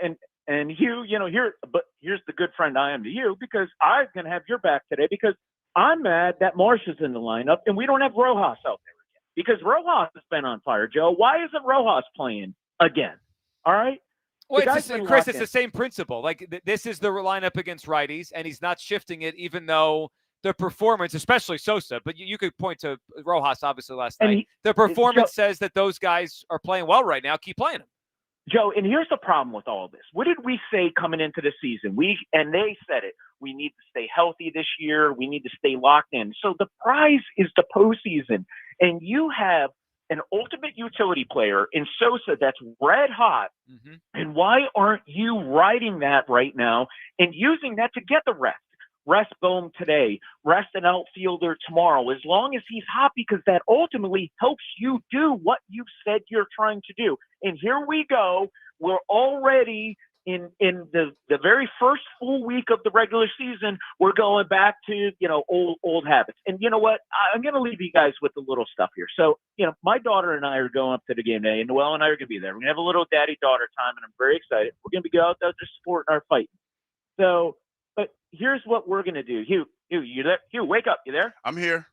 and And Hugh, here's the good friend I am to you, because I'm going to have your back today, because I'm mad that Marsh is in the lineup and we don't have Rojas out there again, because Rojas has been on fire, Joe. Why isn't Rojas playing again? All right. Well, Chris, it's the same principle. Like this is the lineup against righties, and he's not shifting it, even though the performance, especially Sosa, but you could point to Rojas, obviously, last night. The performance says that those guys are playing well right now. Keep playing them. Joe, and here's the problem with all this. What did we say coming into the season? And they said it. We need to stay healthy this year. We need to stay locked in. So the prize is the postseason. And you have an ultimate utility player in Sosa that's red hot. Mm-hmm. And why aren't you riding that right now and using that to get the rest? Rest Bohm today, rest an outfielder tomorrow, as long as he's hot, because that ultimately helps you do what you said you're trying to do. And here we go. We're already in the very first full week of the regular season. We're going back to, old habits. And you know what? I'm going to leave you guys with a little stuff here. So, my daughter and I are going up to the game today, and Noelle and I are going to be there. We're going to have a little daddy-daughter time, and I'm very excited. We're going to be out there supporting our fight. So, but here's what we're going to do. Hugh, you there? Hugh, wake up. You there? I'm here.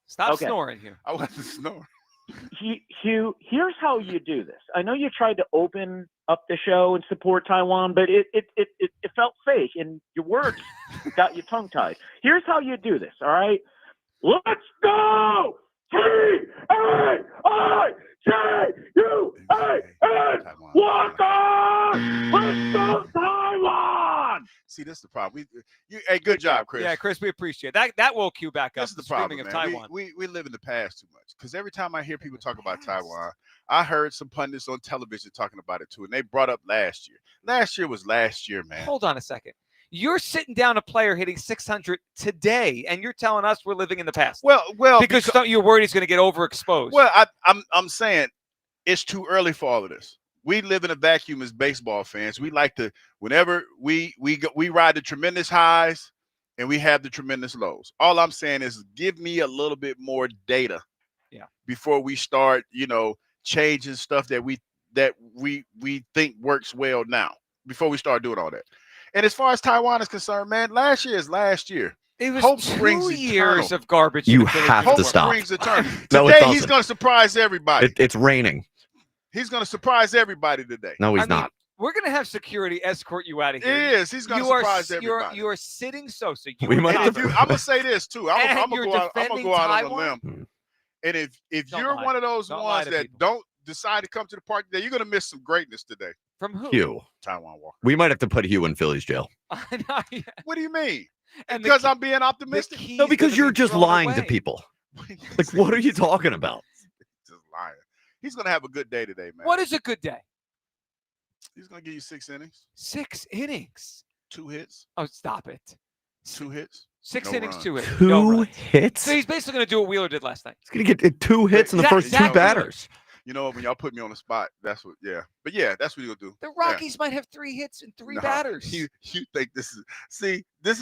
Stop snoring here. I wasn't snoring. Hugh, here's how you do this. I know you tried to open up the show and support Taijuan, but it felt fake, and your words got you tongue-tied. Here's how you do this, all right? Let's go! T-A-I-J-U-A-N Walker! Let's go, Taijuan! See, this is the problem. Hey, good job, Chris. Yeah, Chris, we appreciate that. That woke you back up. This is the problem, of man. Taijuan. We live in the past too much, because every time I hear people talk about Taijuan, I heard some pundits on television talking about it too, and they brought up last year. Last year was last year, man. Hold on a second. You're sitting down a player hitting 600 today, and you're telling us we're living in the past. Well, because you're worried he's going to get overexposed. Well, I'm saying it's too early for all of this. We live in a vacuum as baseball fans. We like to, whenever we ride the tremendous highs and we have the tremendous lows. All I'm saying is give me a little bit more data, before we start, changing stuff that we think works well now. Before we start doing all that. And as far as Taijuan is concerned, man, last year is last year. It was Hope 2 springs years eternal. of garbage. You have to stop. Springs eternal. No, Today it he's going to surprise everybody. It's raining. He's going to surprise everybody today. No, he's not. We're going to have security escort you out of here. He is. He's going to surprise everybody. You are sitting Sosa. We might I'm going to say this, too. I'm going to go out on a limb. And if you're one of those ones that don't decide to come to the park today, you're going to miss some greatness today. From who? Hugh. Taijuan Walker. We might have to put Hugh in Phillies jail. What do you mean? And because I'm being optimistic? No, because you're just lying to people. Like, what are you talking about? Just lying. He's going to have a good day today, man. What is a good day? He's going to give you 6 innings. 6 innings? 2 hits. Oh, stop it. 2 hits. 6 No innings, runs. 2 hits. 2 No runs. hits? So he's basically going to do what Wheeler did last night. He's going to get 2 hits in the first 2 batters. You know, when y'all put me on the spot, that's what, But yeah, that's what he'll do. The Rockies might have 3 hits and 3 batters. You think this is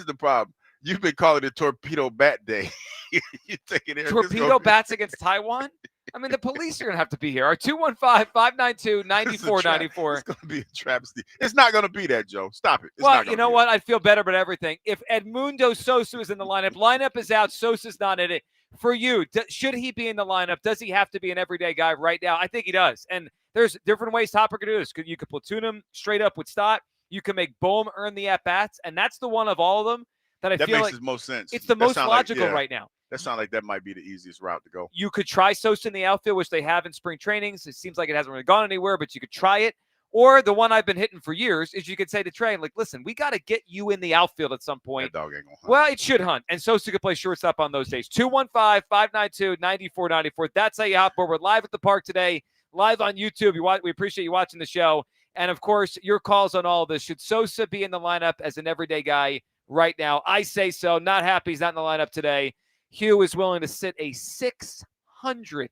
the problem. You've been calling it torpedo bat day. You taking it torpedo bats against Taijuan? I mean, the police are going to have to be here. Our 215-592-9494. It's going to be a travesty. It's not going to be that, Joe. Stop it. Well, you know what? I'd feel better about everything. If Edmundo Sosa is in the lineup is out, Sosa's not in it. For you, should he be in the lineup? Does he have to be an everyday guy right now? I think he does. And there's different ways Topper could do this. You could platoon him straight up with Stott. You can make Bohm earn the at-bats. And that's the one of all of them that feel makes like the most sense. It's the most logical right now. That sounds like that might be the easiest route to go. You could try Sosa in the outfield, which they have in spring trainings. It seems like it hasn't really gone anywhere, but you could try it. Or the one I've been hitting for years is you could say to Trey, like, listen, we got to get you in the outfield at some point. That dog ain't gonna hunt. Well, it should hunt. And Sosa could play shortstop on those days. 215-592-9494. That's how you hop board. We're live at the park today, live on YouTube. We appreciate you watching the show. And, of course, your calls on all of this. Should Sosa be in the lineup as an everyday guy right now? I say so. Not happy he's not in the lineup today. Hugh is willing to sit a 600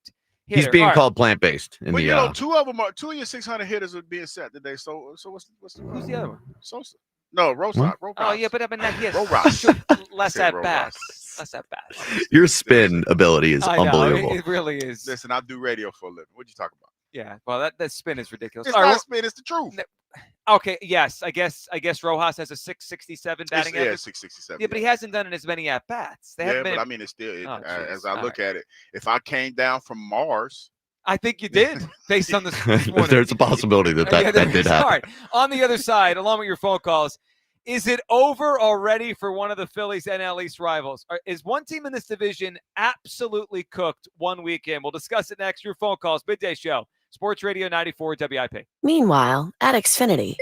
hitter. He's being called plant-based. Well, you know, 2 of your 600 hitters are being set today. So what's the who's the other one? Sosa. No, Rojas. Oh, yeah, but I mean, he has less at-bats. Less at-bats. Your spin ability is unbelievable. It really is. Listen, I do radio for a living. What you talking about? Yeah. Well, that spin is ridiculous. It's All right, not well, spin, it's the truth. okay. Yes. I guess Rojas has a 667 batting average. 667. Yeah, but he hasn't done it as many at bats. Yeah, but I mean, it's still, as I look at it, if I came down from Mars, I think you did, based on this morning. There's a possibility that did happen. All right. On the other side, along with your phone calls, is it over already for one of the Phillies NL East rivals? Is one team in this division absolutely cooked one weekend? We'll discuss it next. Your phone calls, Midday Show, Sports Radio 94 WIP. Meanwhile, at Xfinity.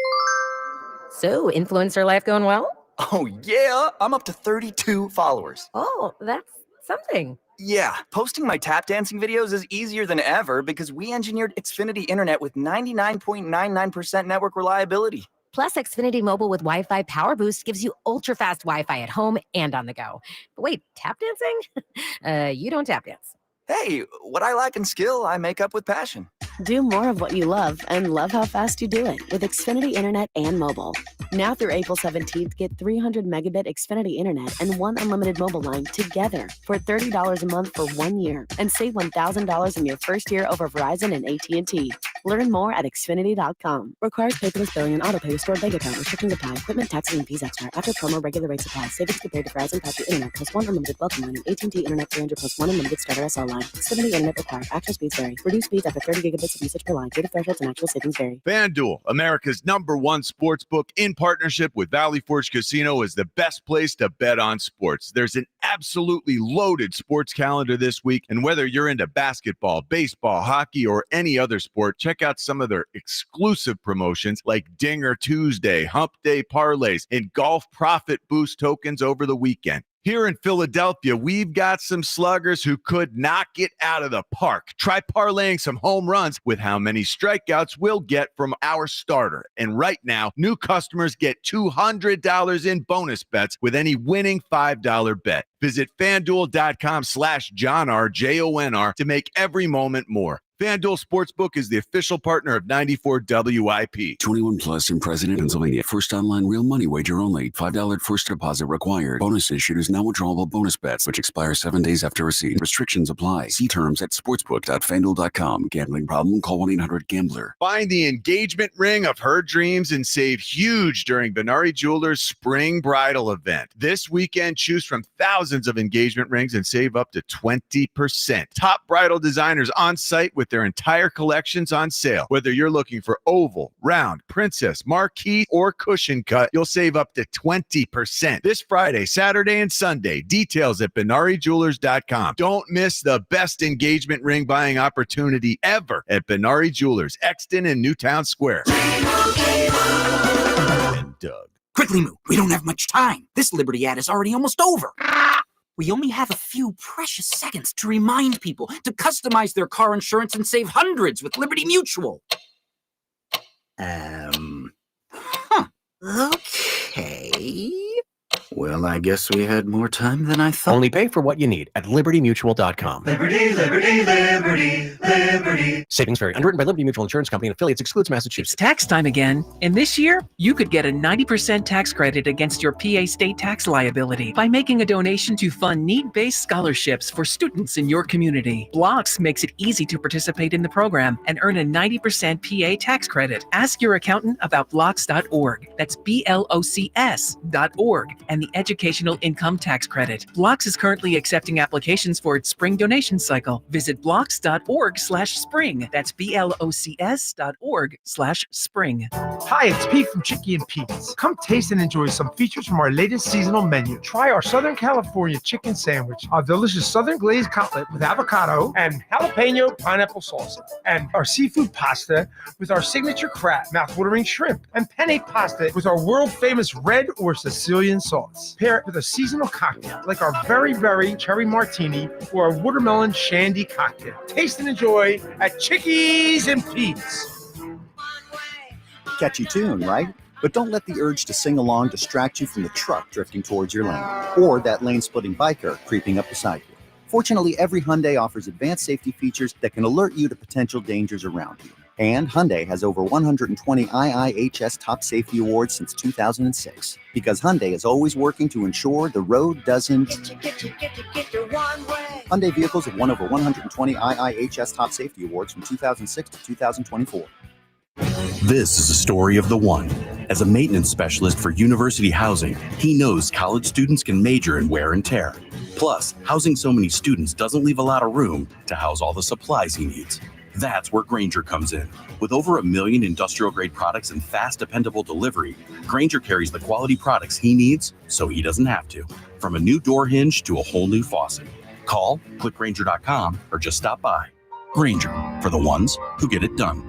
So, influencer life going well? Oh, yeah. I'm up to 32 followers. Oh, that's something. Yeah, posting my tap dancing videos is easier than ever because we engineered Xfinity Internet with 99.99% network reliability. Plus, Xfinity Mobile with Wi-Fi Power Boost gives you ultra-fast Wi-Fi at home and on the go. But wait, tap dancing? You don't tap dance. Hey, what I lack in skill, I make up with passion. Do more of what you love and love how fast you do it with Xfinity Internet and mobile. Now through April 17th, get 300 megabit Xfinity Internet and one unlimited mobile line together for $30 a month for 1 year and save $1,000 in your first year over Verizon and AT&T. Learn more at Xfinity.com. Requires paperless billing and autopay with stored bank account. Restrictions apply. Equipment, taxes, and fees extra. After promo, regular rates apply. Savings compared to Verizon 5G Internet plus one unlimited welcome line and AT&T Internet 300 plus one unlimited starter SL line. Xfinity Internet required. Actual speeds vary. Reduced speeds after 30 gigabits of usage per line. Data thresholds and actual savings vary. FanDuel, America's #1 sports book in partnership with Valley Forge Casino, is the best place to bet on sports. There's an absolutely loaded sports calendar this week, and whether you're into basketball, baseball, hockey, or any other sport, check out some of their exclusive promotions like Dinger Tuesday, Hump Day parlays, and golf profit boost tokens over the weekend. Here in Philadelphia, we've got some sluggers who could knock it out of the park. Try parlaying some home runs with how many strikeouts we'll get from our starter. And right now, new customers get $200 in bonus bets with any winning $5 bet. Visit FanDuel.com/JohnR, JONR, to make every moment more. FanDuel Sportsbook is the official partner of 94 WIP. 21 plus and present in Pennsylvania. First online real money wager only. $5 first deposit required. Bonus issued is now withdrawable bonus bets, which expire 7 days after receipt. Restrictions apply. See terms at sportsbook.fanduel.com. Gambling problem? Call 1-800-GAMBLER. Find the engagement ring of her dreams and save huge during Benari Jewelers' spring bridal event. This weekend, choose from thousands of engagement rings and save up to 20%. Top bridal designers on site with their entire collections on sale. Whether you're looking for oval, round, princess, marquee, or cushion cut, you'll save up to 20% this Friday, Saturday, and Sunday. Details at BenariJewelers.com. Don't miss the best engagement ring buying opportunity ever at Benari Jewelers, Exton and Newtown Square. And Doug. Quickly move. We don't have much time. This Liberty ad is already almost over. We only have a few precious seconds to remind people to customize their car insurance and save hundreds with Liberty Mutual. Okay. Well, I guess we had more time than I thought. Only pay for what you need at libertymutual.com. Liberty, liberty, liberty, liberty. Savings vary. Underwritten by Liberty Mutual Insurance Company and affiliates. Excludes Massachusetts. It's tax time again, and this year you could get a 90% tax credit against your PA state tax liability by making a donation to fund need-based scholarships for students in your community. Blocks makes it easy to participate in the program and earn a 90% PA tax credit. Ask your accountant about blocks.org. That's BLOCS.org. And the Educational Income Tax Credit. Blocks is currently accepting applications for its spring donation cycle. Visit blocks.org/spring. That's BLOCS.org/spring. Hi, it's Pete from Chicky and Pete's. Come taste and enjoy some features from our latest seasonal menu. Try our Southern California chicken sandwich, our delicious Southern glazed cutlet with avocado and jalapeno pineapple salsa, and our seafood pasta with our signature crab, mouthwatering shrimp, and penne pasta with our world-famous red or Sicilian sauce. Pair it with a seasonal cocktail like our very berry cherry martini or our watermelon shandy cocktail. Taste and enjoy at Chickies and Pete's. Catchy tune, right? But don't let the urge to sing along distract you from the truck drifting towards your lane or that lane-splitting biker creeping up beside you. Fortunately, every Hyundai offers advanced safety features that can alert you to potential dangers around you. And Hyundai has over 120 IIHS Top Safety Awards since 2006. Because Hyundai is always working to ensure the road doesn't... Hyundai vehicles have won over 120 IIHS Top Safety Awards from 2006 to 2024. This is a story of the one. As a maintenance specialist for university housing, he knows college students can major in wear and tear. Plus, housing so many students doesn't leave a lot of room to house all the supplies he needs. That's where Grainger comes in. With over 1 million industrial-grade products and fast, dependable delivery, Grainger carries the quality products he needs so he doesn't have to. From a new door hinge to a whole new faucet. Call, click Grainger.com, or just stop by. Grainger, for the ones who get it done.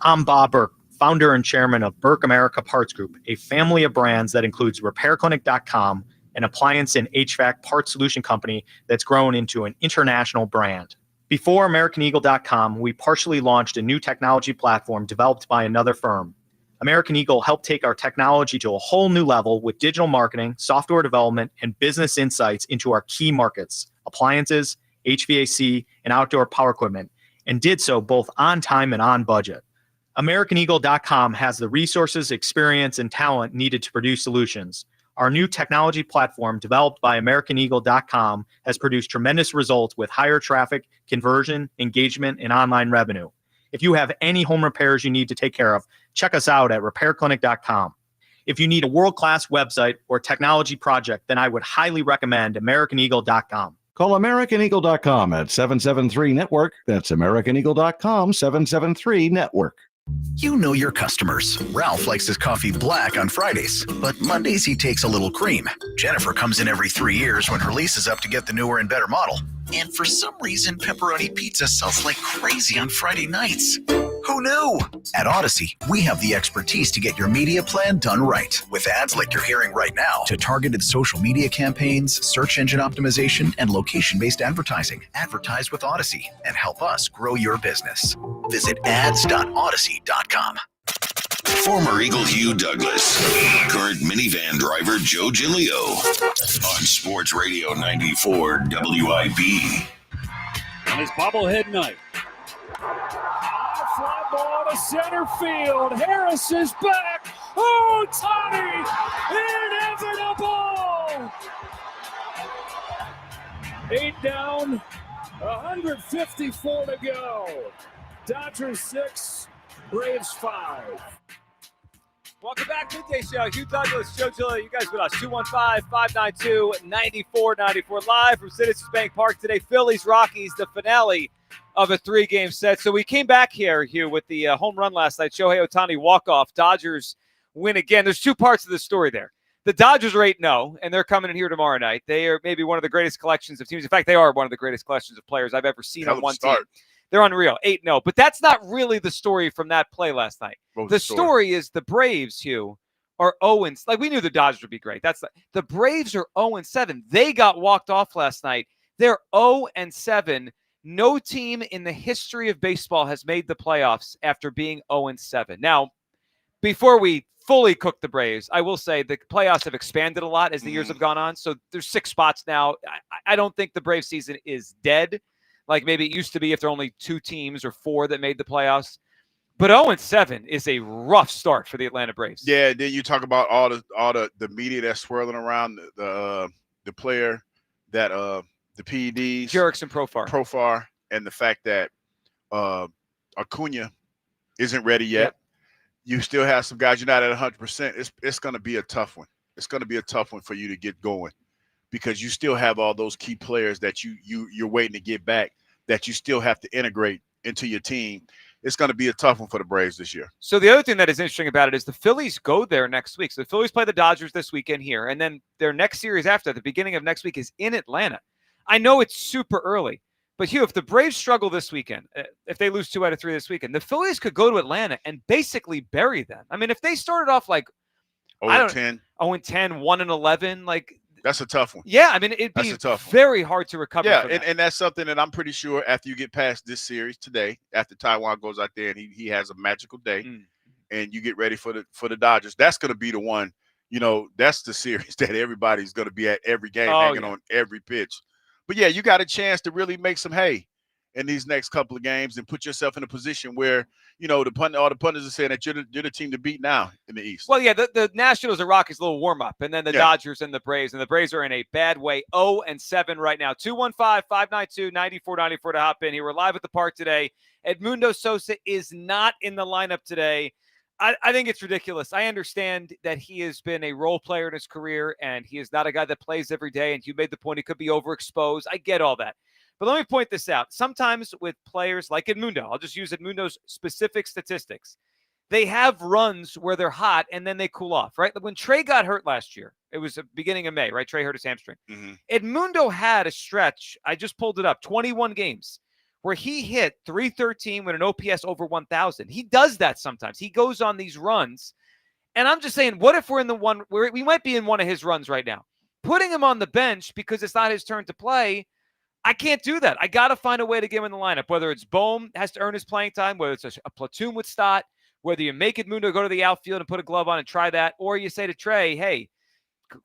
I'm Bob Burke, founder and chairman of Burke America Parts Group, a family of brands that includes RepairClinic.com, an appliance and HVAC parts solution company that's grown into an international brand. Before AmericanEagle.com, we partially launched a new technology platform developed by another firm. American Eagle helped take our technology to a whole new level with digital marketing, software development, and business insights into our key markets, appliances, HVAC, and outdoor power equipment, and did so both on time and on budget. AmericanEagle.com has the resources, experience, and talent needed to produce solutions. Our new technology platform, developed by AmericanEagle.com, has produced tremendous results with higher traffic, conversion, engagement, and online revenue. If you have any home repairs you need to take care of, check us out at RepairClinic.com. If you need a world-class website or technology project, then I would highly recommend AmericanEagle.com. Call AmericanEagle.com at 773-NETWORK. That's AmericanEagle.com, 773-NETWORK. You know your customers. Ralph likes his coffee black on Fridays, but Mondays he takes a little cream. Jennifer comes in every 3 years when her lease is up to get the newer and better model. And for some reason, pepperoni pizza sells like crazy on Friday nights. Who knew? At Odyssey, we have the expertise to get your media plan done right. With ads like you're hearing right now, to targeted social media campaigns, search engine optimization, and location-based advertising. Advertise with Odyssey and help us grow your business. Visit ads.odyssey.com. Former Eagle Hugh Douglas, current minivan driver Joe Giglio on Sports Radio 94 WIP. On his bobblehead night. Fly ball to center field. Harris is back. Oh, Tony! Inevitable! 8 down, 154 to go. Dodgers 6, Braves 5. Welcome back, Midday Show. Hugh Douglas, Joe Giglio, you guys with us. 215-592-9494 live from Citizens Bank Park today. Phillies, Rockies, the finale of a 3-game set. So we came back here, Hugh, with the home run last night. Shohei Ohtani walk-off. Dodgers win again. There's two parts of the story there. The Dodgers are 8-0, and they're coming in here tomorrow night. They are maybe one of the greatest collections of teams. In fact, they are one of the greatest collections of players I've ever seen on one team. They're unreal, 8-0. But that's not really the story from that play last night. The story is the Braves, Hugh, are 0-. Like, we knew the Dodgers would be great. The Braves are 0-7. They got walked off last night. They're 0-7. No team in the history of baseball has made the playoffs after being 0-7. Now, before we fully cook the Braves, I will say the playoffs have expanded a lot as the years have gone on. So there's 6 spots now. I don't think the Braves season is dead, like maybe it used to be if there are only 2 teams or 4 that made the playoffs. But 0-7 is a rough start for the Atlanta Braves. Yeah, then you talk about all the media that's swirling around the player that the PEDs, Jerickson and Profar, and the fact that Acuna isn't ready yet. Yep. You still have some guys you're not at 100%. It's going to be a tough one. It's going to be a tough one for you to get going because you still have all those key players that you're waiting to get back that you still have to integrate into your team. It's going to be a tough one for the Braves this year. So the other thing that is interesting about it is the Phillies go there next week. So the Phillies play the Dodgers this weekend here, and then their next series after, the beginning of next week, is in Atlanta. I know it's super early, but Hugh, if the Braves struggle this weekend, if they lose 2 out of 3 this weekend, the Phillies could go to Atlanta and basically bury them. I mean, if they started off like 0-10, 1-11, like that's a tough one. Yeah, I mean, it'd be very hard to recover. Yeah, from that. And that's something that I'm pretty sure after you get past this series today, after Taijuan goes out there and he has a magical day, and you get ready for the Dodgers, that's going to be the one. You know, that's the series that everybody's going to be at every game, hanging on every pitch. But yeah, you got a chance to really make some hay in these next couple of games and put yourself in a position where, all the pundits are saying that you're the team to beat now in the East. Well, yeah, the Nationals and Rockies a little warm-up, and then the Dodgers and the Braves, and the Braves are in a bad way, 0-7 right now. 215-592-9494 to hop in here. We're live at the park today. Edmundo Sosa is not in the lineup today. I think it's ridiculous. I understand that he has been a role player in his career, and he is not a guy that plays every day, and you made the point he could be overexposed. I get all that. But let me point this out. Sometimes with players like Edmundo, I'll just use Edmundo's specific statistics. They have runs where they're hot and then they cool off, right? When Trey got hurt last year, it was the beginning of May, right? Trey hurt his hamstring. Edmundo had a stretch, I just pulled it up, 21 games, where he hit .313 with an OPS over 1,000. He does that sometimes. He goes on these runs. And I'm just saying, what if we're in the one where we might be in one of his runs right now? Putting him on the bench because it's not his turn to play, I can't do that. I got to find a way to get him in the lineup, whether it's Bohm has to earn his playing time, whether it's a platoon with Stott, whether you make Edmundo go to the outfield and put a glove on and try that, or you say to Trey, hey,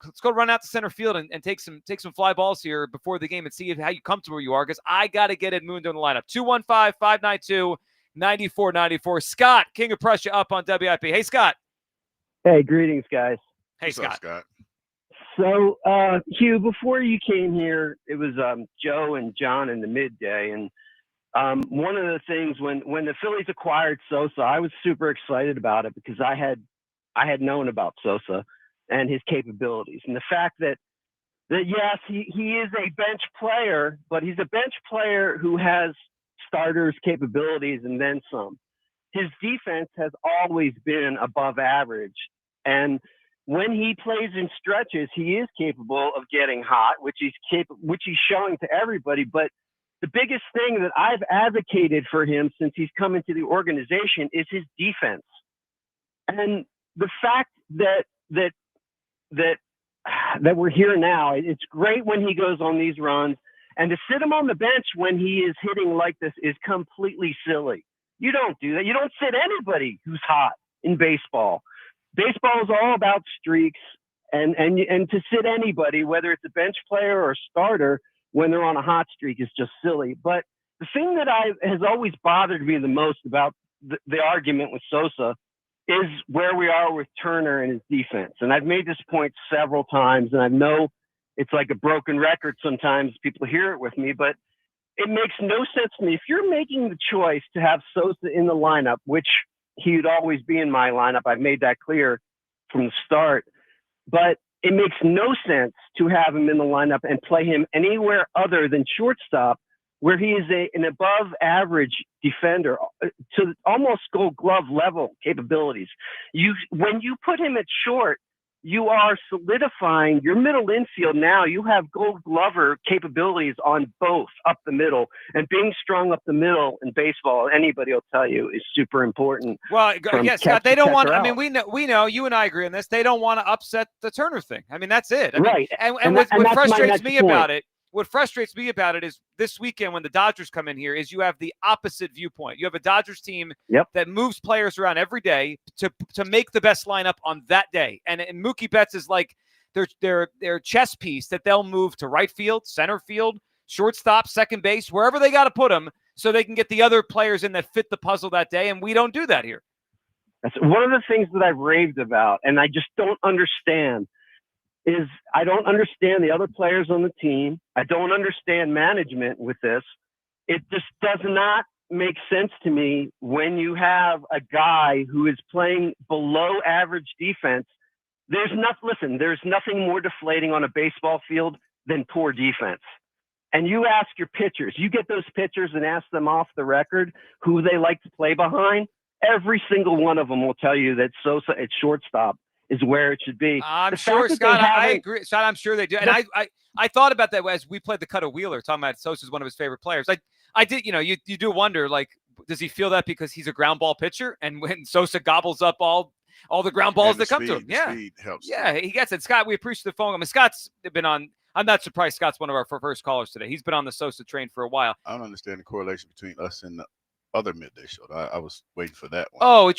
let's go run out to center field and take some fly balls here before the game and see how comfortable you are, because I got to get Edmundo in the lineup. 215-592-9494. Scott, King of Prussia, up on WIP. Hey, Scott. Hey, greetings, guys. Hey, What's up, Scott. So, Hugh, before you came here, it was Joe and John in the midday. And one of the things when the Phillies acquired Sosa, I was super excited about it because I had known about Sosa and his capabilities. And the fact that yes, he is a bench player, but he's a bench player who has starters capabilities and then some. His defense has always been above average. And when he plays in stretches, he is capable of getting hot, which he's showing to everybody. But the biggest thing that I've advocated for him since he's come into the organization is his defense. And the fact that we're here now, it's great when he goes on these runs, and to sit him on the bench when he is hitting like this is completely silly. You don't do that. You don't sit anybody who's hot in baseball. Baseball is all about streaks, and to sit anybody, whether it's a bench player or a starter, when they're on a hot streak is just silly. But the thing that has always bothered me the most about the argument with Sosa is where we are with Turner and his defense. And I've made this point several times, and I know it's like a broken record sometimes. People hear it with me, but it makes no sense to me. If you're making the choice to have Sosa in the lineup, which he'd always be in my lineup, I've made that clear from the start, but it makes no sense to have him in the lineup and play him anywhere other than shortstop, where he is an above average defender to almost Gold Glove level capabilities. When you put him at short, you are solidifying your middle infield. Now you have Gold Glover capabilities on both up the middle, and being strong up the middle in baseball, anybody will tell you, is super important. Well, yes, Scott, they don't want. I mean, we know. You and I agree on this. They don't want to upset the Turner thing. I mean, that's it. I mean, right. And what frustrates me about it. What frustrates me about it is this weekend when the Dodgers come in here is you have the opposite viewpoint. You have a Dodgers team that moves players around every day to make the best lineup on that day. And Mookie Betts is like their chess piece that they'll move to right field, center field, shortstop, second base, wherever they got to put them so they can get the other players in that fit the puzzle that day. And we don't do that here. That's one of the things that I've raved about, and I just don't understand. I don't understand the other players on the team. I don't understand management with this. It just does not make sense to me when you have a guy who is playing below average defense. There's nothing more deflating on a baseball field than poor defense. And you ask your pitchers, you get those pitchers and ask them off the record who they like to play behind. Every single one of them will tell you that Sosa at shortstop is where it should be. I'm sure, Scott. I agree. Scott, I'm sure they do. And I thought about that as we played the cut of Wheeler, talking about Sosa's one of his favorite players. I did, you do wonder, like, does he feel that because he's a ground ball pitcher, and when Sosa gobbles up all the ground balls that come to him? Yeah, speed helps. Yeah, he gets it. Scott, we appreciate the phone. I mean, Scott's been on. I'm not surprised. Scott's one of our first callers today. He's been on the Sosa train for a while. I don't understand the correlation between us and the other midday show. I was waiting for that one. Oh, he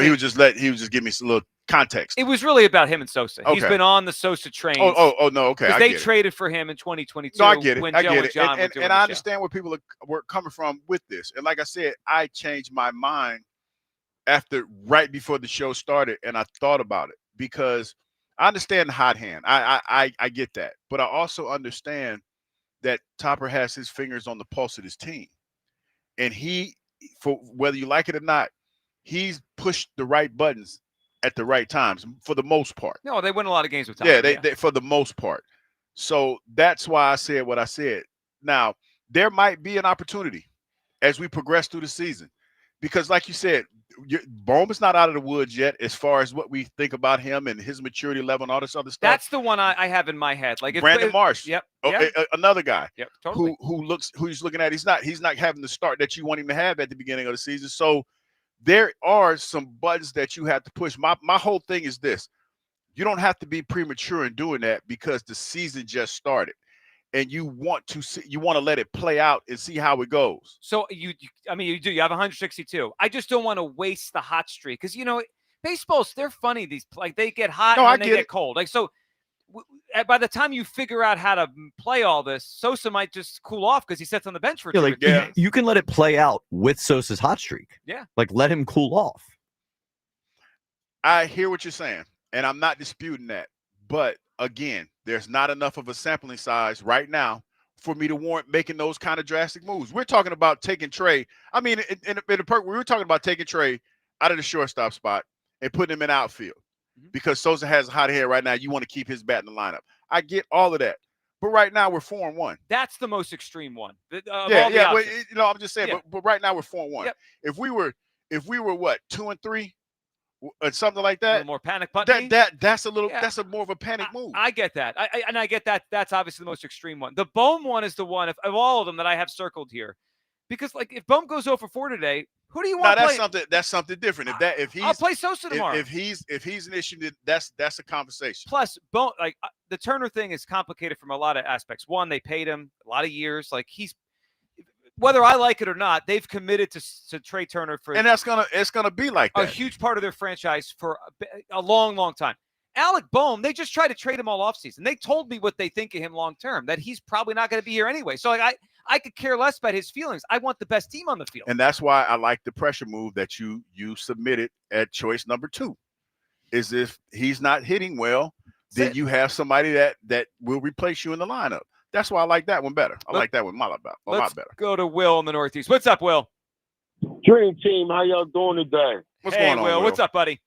was just giving me some little context. It was really about him and Sosa. He's Okay. been on the Sosa train. Oh, no, okay. Because they traded for him in 2022. No, I get it. When I Joe get and it. John were doing And the I show. understand where people were coming from with this. And like I said, I changed my mind right before the show started, and I thought about it because I understand the hot hand. I get that. But I also understand that Topper has his fingers on the pulse of his team. And for whether you like it or not, he's pushed the right buttons at the right times for the most part. No, they win a lot of games with Topper. Yeah, they for the most part. So that's why I said what I said. Now, there might be an opportunity as we progress through the season. Because like you said, Bohm is not out of the woods yet as far as what we think about him and his maturity level and all this other stuff. That's the one I have in my head. Like Brandon Marsh. Yep. Another guy. Yep. Totally. Who's looking at, he's not having the start that you want him to have at the beginning of the season. So there are some buttons that you have to push. My whole thing is this. You don't have to be premature in doing that because the season just started. And you want to let it play out and see how it goes. So you do. You have 162. I just don't want to waste the hot streak because baseballs, they're funny. They get hot and then they get cold. Like so, by the time you figure out how to play all this, Sosa might just cool off because he sits on the bench for 2 or 3 days. You can let it play out with Sosa's hot streak. Yeah, like let him cool off. I hear what you're saying, and I'm not disputing that, but. Again, there's not enough of a sampling size right now for me to warrant making those kind of drastic moves. We're talking about taking Trey. I mean, in the perk, we were talking about taking Trey out of the shortstop spot and putting him in outfield because Sosa has a hot hand right now. You want to keep his bat in the lineup. I get all of that. But right now, we're 4-1. That's the most extreme one. Yeah. But, I'm just saying, Yeah. but right now, we're 4-1. Yep. If we were what, 2-3? Or something like that. A little more panic button. That's a little. Yeah. That's a more of a panic move. I get that. I get that. That's obviously the most extreme one. The Bohm one is the one of all of them that I have circled here, because like if Bohm goes 0-4 today, who do you want? That's something different. I'll play Sosa tomorrow. If he's an issue, that's a conversation. Plus, Bohm, like the Turner thing is complicated from a lot of aspects. One, they paid him a lot of years. Like whether I like it or not, they've committed to Trey Turner for, and it's gonna be like that. A huge part of their franchise for a long, long time. Alec Bohm, they just tried to trade him all offseason. They told me what they think of him long term, that he's probably not going to be here anyway. So like I could care less about his feelings. I want the best team on the field, and that's why I like the pressure move that you submitted at choice number 2. Is if he's not hitting well, then you have somebody that will replace you in the lineup. That's why I like that one better. I like that one a lot better. Let's go to Will in the Northeast. What's up, Will? Dream Team, how y'all doing today? What's going on, Will? What's up, buddy?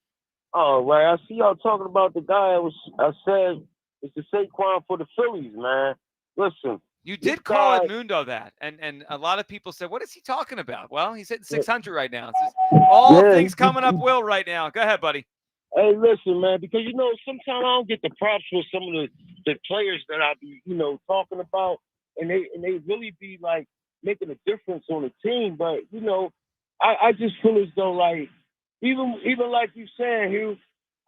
Oh, right. I see y'all talking about the guy I said it's the Saquon for the Phillies, man. Listen. You did call Edmundo that, and a lot of people said, what is he talking about? Well, he's hitting 600 right now. It's just all things coming up, Will, right now. Go ahead, buddy. Hey, listen, man, because, sometimes I don't get the props for some of the players that I be, talking about, and they really be, like, making a difference on the team. But, I just feel as though, like, even like you saying, Hugh,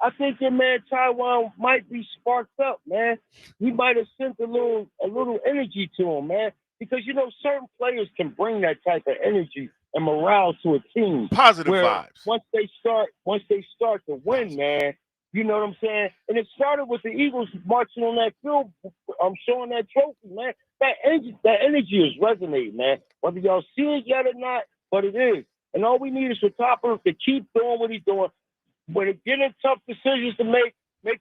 I think your man Taijuan might be sparked up, man. He might have sent a little energy to him, man, because, certain players can bring that type of energy and morale to a team. Positive vibes. Once they start to win, man, you know what I'm saying? And it started with the Eagles marching on that field, showing that trophy, man. That energy is resonating, man. Whether y'all see it yet or not, but it is. And all we need is for Topper to keep doing what he's doing. When it get in tough decisions to make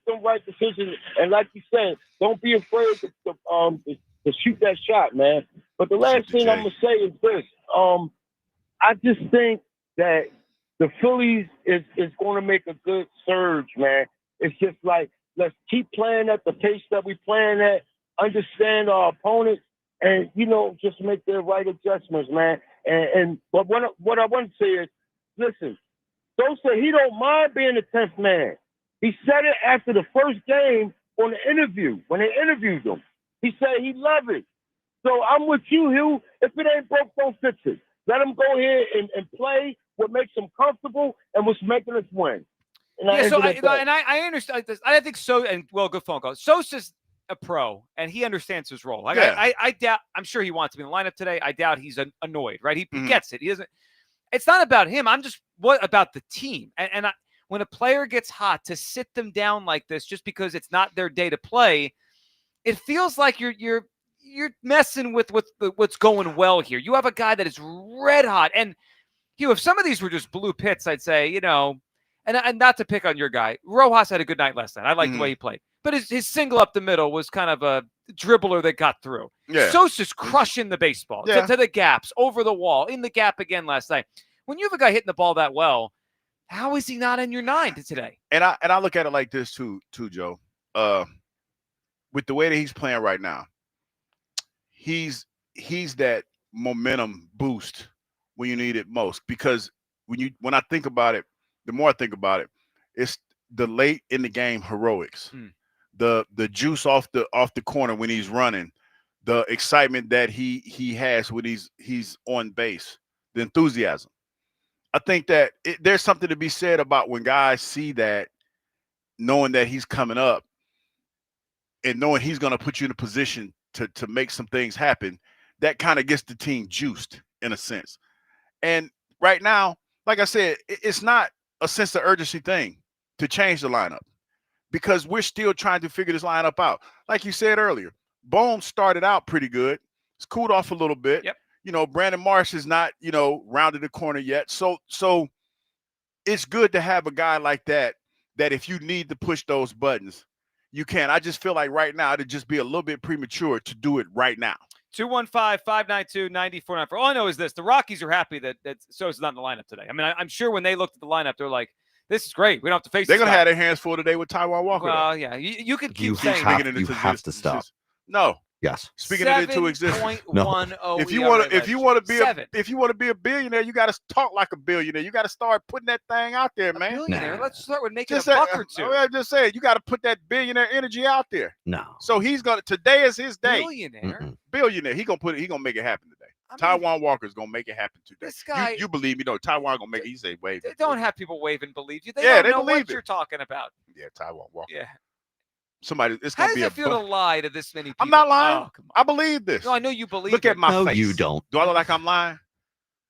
them right decisions. And like you said, don't be afraid to shoot that shot, man. But the last thing I'm gonna say is this. I just think that the Phillies is going to make a good surge, man. It's just like, let's keep playing at the pace that we're playing at, understand our opponents, and, just make the right adjustments, man. But what I want to say is, listen, Sosa, he don't mind being the 10th man. He said it after the first game on the interview, when they interviewed him. He said he loved it. So I'm with you, Hugh. If it ain't broke, don't fix it. Let him go ahead and play what makes him comfortable and what's making us win. And I understand this. I think so. And good phone call. Sosa's a pro, and he understands his role. Like I doubt. I'm sure he wants to be in the lineup today. I doubt he's annoyed. Right? He gets it. He doesn't. It's not about him. I'm just what about the team? And when a player gets hot, to sit them down like this just because it's not their day to play, it feels like you're messing with what's going well here. You have a guy that is red hot, and if some of these were just blue pits, I'd say, and not to pick on your guy, Rojas had a good night last night. I liked the way he played, but his single up the middle was kind of a dribbler that got through. Yeah. Sosa's crushing the baseball to the gaps, over the wall, in the gap again last night. When you have a guy hitting the ball that well, how is he not in your 9 today? And I look at it like this too, Joe. With the way that he's playing right now, he's that momentum boost when you need it most. Because when I think about it, the more I think about it, it's the late in the game heroics, the juice off the corner when he's running, the excitement that he has when he's on base, the enthusiasm. I think that there's something to be said about when guys see that, knowing that he's coming up and knowing he's going to put you in a position to make some things happen. That kind of gets the team juiced in a sense. And right now, like I said, it's not a sense of urgency thing to change the lineup because we're still trying to figure this lineup out. Like you said earlier, Bones started out pretty good. It's cooled off a little bit. Yep. Brandon Marsh is not, rounded the corner yet. So it's good to have a guy like that if you need to push those buttons, you can. I just feel like right now it'd just be a little bit premature to do it right now. 215-592-9494. All I know is this. The Rockies are happy that Sosa's not in the lineup today. I mean, I'm sure when they looked at the lineup, they're like, this is great. We don't have to face They're this going to guy. have their hands full today with Taijuan Walker. Well, yeah. You could keep saying you have to stop. No. Yes. Speaking it into existence. No. If you want to be a billionaire, you got to talk like a billionaire. You got to start putting that thing out there, man. Billionaire. Let's start with making Just a buck or two. I'm just saying, you got to put that billionaire energy out there. No. So today is his day. Billionaire. He gonna make it happen today. Taijuan Walker is gonna make it happen today. This guy, you believe me? No, Taijuan gonna make it. He say wave. They don't have people wave and believe you. They Yeah, don't they know believe what it. you're talking about. Yeah, Taijuan Walker. Yeah. Somebody, it's How gonna does be it feel to lie to this many people? I'm not lying. Oh, come on. I believe this. No, I know you believe Look it. at my No, face. you don't. Do I look like I'm lying?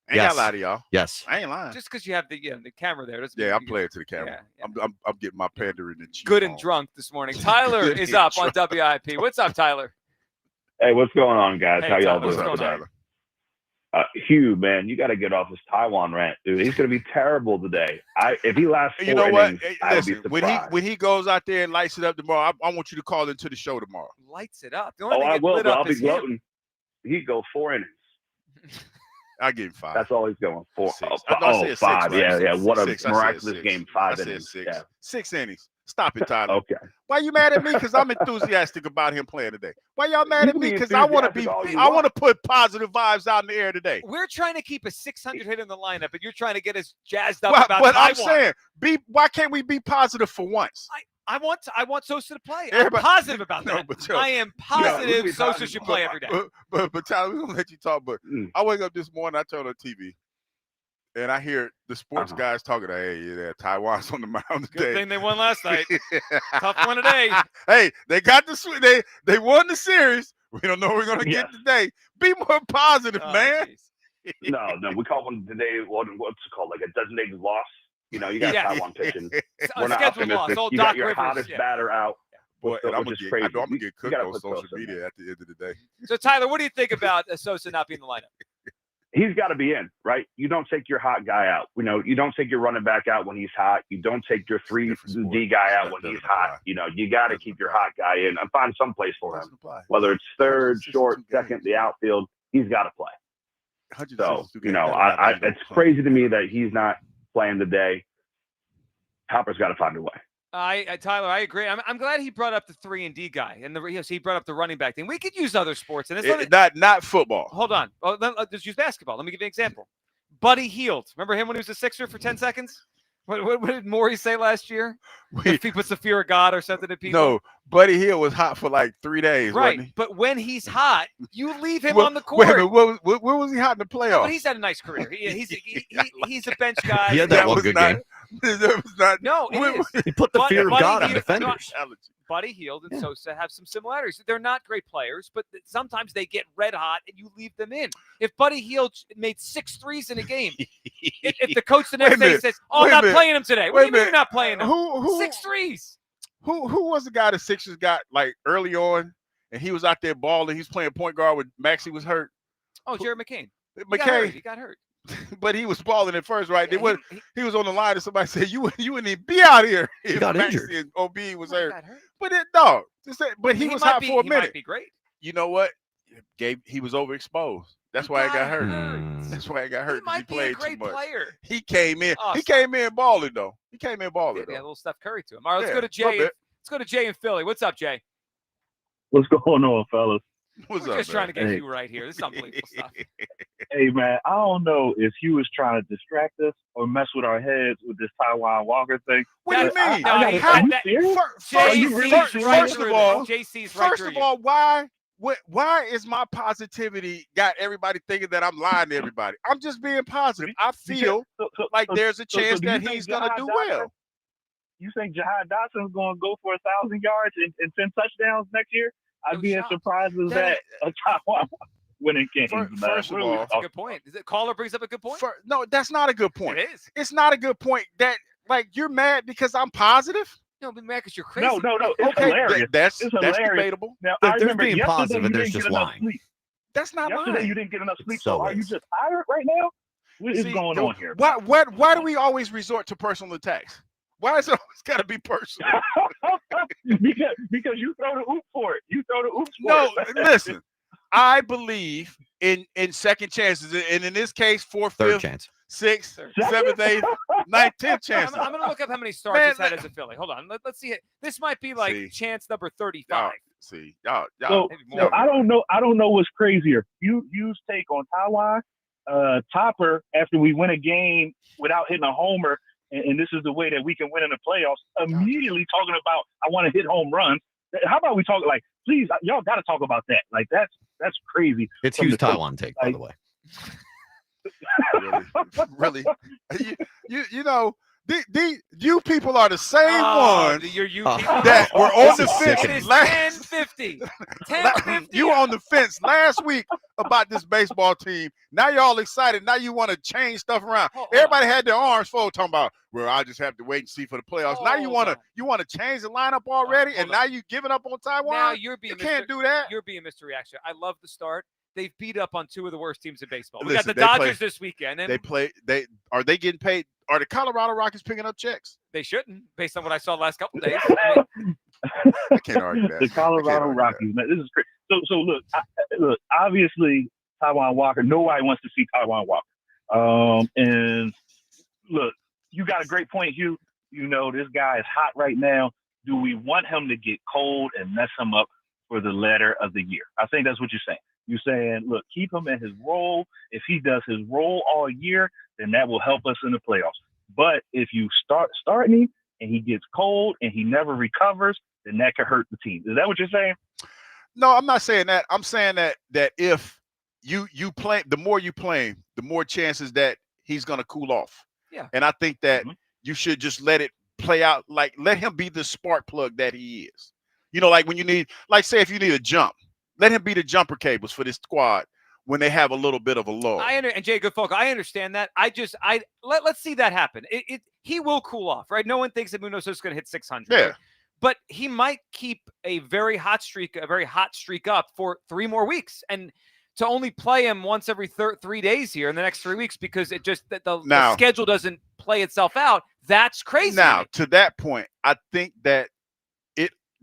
I ain't gotta lie to y'all. Yes. I ain't lying. Just because you have the camera there doesn't mean Yeah, I'm you- playing to the camera. Yeah. I'm getting my pandering and cheese Good and on. drunk this morning. Tyler Good is and up on drunk. WIP. What's up, Tyler? Hey, what's going on, guys? Hey, How y'all Tyler, what's doing going today? on? Hugh, man, you got to get off this Taijuan rant, dude. He's going to be terrible today. If he lasts 4 You know what? innings, Hey, I would be listen, surprised. when he goes out there and lights it up tomorrow, I want you to call into the show tomorrow. Lights it up. The only Oh, thing I that will, lit but up I'll be is him. gloating. He'd go 4 innings. I give him 5. That's all he's going for. Six. Oh, I said 6, 5. right? Yeah. What Six. a I said miraculous 6. game. 5 I said innings. 6. Yeah. 6 innings. Stop it, Tyler. Okay. Why you mad at me? Because I'm enthusiastic about him playing today. Why y'all mad You at can me? be Because I want to be. enthusiastic all you I want to want. put positive vibes out in the air today. We're trying to keep a 600 hit in the lineup, and you're trying to get us jazzed up about But I'm Taijuan. saying, why can't we be positive for once? I want Sosa to play. Everybody- I'm positive about No, that. but Joe, I am we positive be Sosa positive. should play every day. But Tyler, we're gonna let you talk. But I wake up this morning, I turn on TV, and I hear the sports guys talking. Hey, yeah, Taijuan's on the mound Good today. thing they won last night. Tough one today. Hey, they got the they won the series. We don't know what we're gonna get today. Be more positive, man. No, we call one today. What's it called? Like a designated loss. You got Taijuan pitching. We're not scheduled loss. optimistic. Old You Doc got your Rivers, hottest yeah. batter out. Boy, and I'm which is gonna crazy. get, I'm gonna You get cooked gotta on put social Sosa in media there. at the end of the day. So, Tyler, what do you think about Sosa not being in the lineup? He's got to be in, right? You don't take your hot guy out. You don't take your running back out when he's hot. You don't take your 3D guy out when he's hot. You got to keep your hot guy in and find some place for him. Whether it's third, short, second, the outfield, he's got to play. So, it's crazy to me that he's not playing today. Hopper's got to find a way. Tyler, I agree. I'm glad he brought up the 3-and-D guy, and he brought up the running back thing. We could use other sports, and it's not football. Hold on, let's use basketball. Let me give you an example. Buddy Hield, remember him when he was a Sixer for 10 seconds? What did Morey say last year? If he puts the fear of God or something to people. No, Buddy Hield was hot for like 3 days, right? wasn't he? But when he's hot, you leave him Well, on the court. Wait a minute, where was he hot in the playoffs? No, but he's had a nice career. He's a bench guy. He had that one good game. That was not. No, it is. He put the fear of God on defenders. Buddy Hield and Sosa have some similarities. They're not great players, but sometimes they get red hot and you leave them in. If Buddy Hield made 6 threes in a game, if the coach the next day says, "Oh, I'm not playing him today," what do you mean you're not playing him? Who 6 threes? Who was the guy the Sixers got like early on, and he was out there balling? He's playing point guard when Maxey was hurt. Oh, Jared McCain. He got hurt. But he was balling at first, right? Yeah, he was on the line, and somebody said, "You wouldn't even be out here if got Maxey injured. and OB was hurt." Got hurt. But he was hot for a minute. He might be great. You know what? He was overexposed. That's why he got hurt. That's why he got hurt. He might be a great player. He came in. Oh, he came in balling though. He came in balling. Yeah, though. a little Steph Curry to him. All right, let's go to Jay. Let's go to Jay in Philly. What's up, Jay? What's going on, fellas? What's We're up, just trying to get Hey. you right here. This is unbelievable stuff. Hey, man, I don't know if Hugh was trying to distract us or mess with our heads with this Taijuan Walker thing. What do you mean? Are you serious? Are you really serious? First of all, why is my positivity got everybody thinking that I'm lying to everybody? I'm just being positive. I feel like there's a chance that he's gonna do well. You think Jahad Dotson's going to go for 1,000 yards and 10 touchdowns next year? I'd be as surprised as that. A Taijuan winning games. First of all, that's a good point. Caller brings up a good point. No, that's not a good point. It is. It's not a good point. That like you're mad because I'm positive. No, be mad because you're crazy. No. It's hilarious. That's hilarious. debatable. Now, But I there's remember being yesterday positive you and there's didn't just get enough lying. sleep. That's not Yesterday lying. you didn't get enough sleep. So So are you is. just tired right now? What is going on here? Why do we always resort to personal attacks? Why is it always got to be personal? because you throw the oop for it. You throw the oops for No, it. listen. I believe in second chances, and in this case, fourth, Third fifth, chance. sixth, seventh, eighth, ninth, 10th chances. I'm going to look up how many starts he's had as a Philly. Hold on. Let's see it. This might be like chance number 35. Y'all. So I don't know. I don't know what's crazier. You's take on Taijuan, Topper after we win a game without hitting a homer, and this is the way that we can win in the playoffs. Immediately talking about I want to hit home runs. How about we talk like, please, y'all got to talk about that. Like that's crazy. It's Hughes Taijuan take, by the way. Really? You know, you people are the same ones that were on the fence last 10-50. You were on the fence last week about this baseball team. Now you're all excited. Now you want to change stuff around. Everybody had their arms full talking about, well, I just have to wait and see for the playoffs. Now you want to change the lineup already, and now you're giving up on Taijuan? Now you can't do that. You're being Mr. Reaction. I love the start. They've beat up on 2 of the worst teams in baseball. We Listen, got the Dodgers this weekend. And are they getting paid? Are the Colorado Rockies picking up checks? They shouldn't, based on what I saw the last couple of days. I can't argue that. The Colorado Rockies, man, this is crazy. So look, obviously Taijuan Walker. Nobody wants to see Taijuan Walker. And look, you got a great point, Hugh. You know this guy is hot right now. Do we want him to get cold and mess him up for the latter of the year? I think that's what you're saying. You're saying, look, keep him in his role. If he does his role all year, then that will help us in the playoffs. But if you starting him and he gets cold and he never recovers, then that could hurt the team. Is that what you're saying? No, I'm not saying that. I'm saying that if you play, the more you play him, the more chances that he's going to cool off. Yeah. And I think that you should just let it play out. Like, let him be the spark plug that he is. You know, like when you need, like say if you need a jump, let him be the jumper cables for this squad when they have a little bit of a lull. And Jay Goodfolk, I understand that. Let's see that happen. He will cool off, right? No one thinks that Edmundo Sosa is going to hit 600. Yeah. Right? But he might keep a very hot streak up for 3 more weeks. And to only play him once every 3 days here in the next 3 weeks because it just the schedule doesn't play itself out, that's crazy. Now, to that point, I think that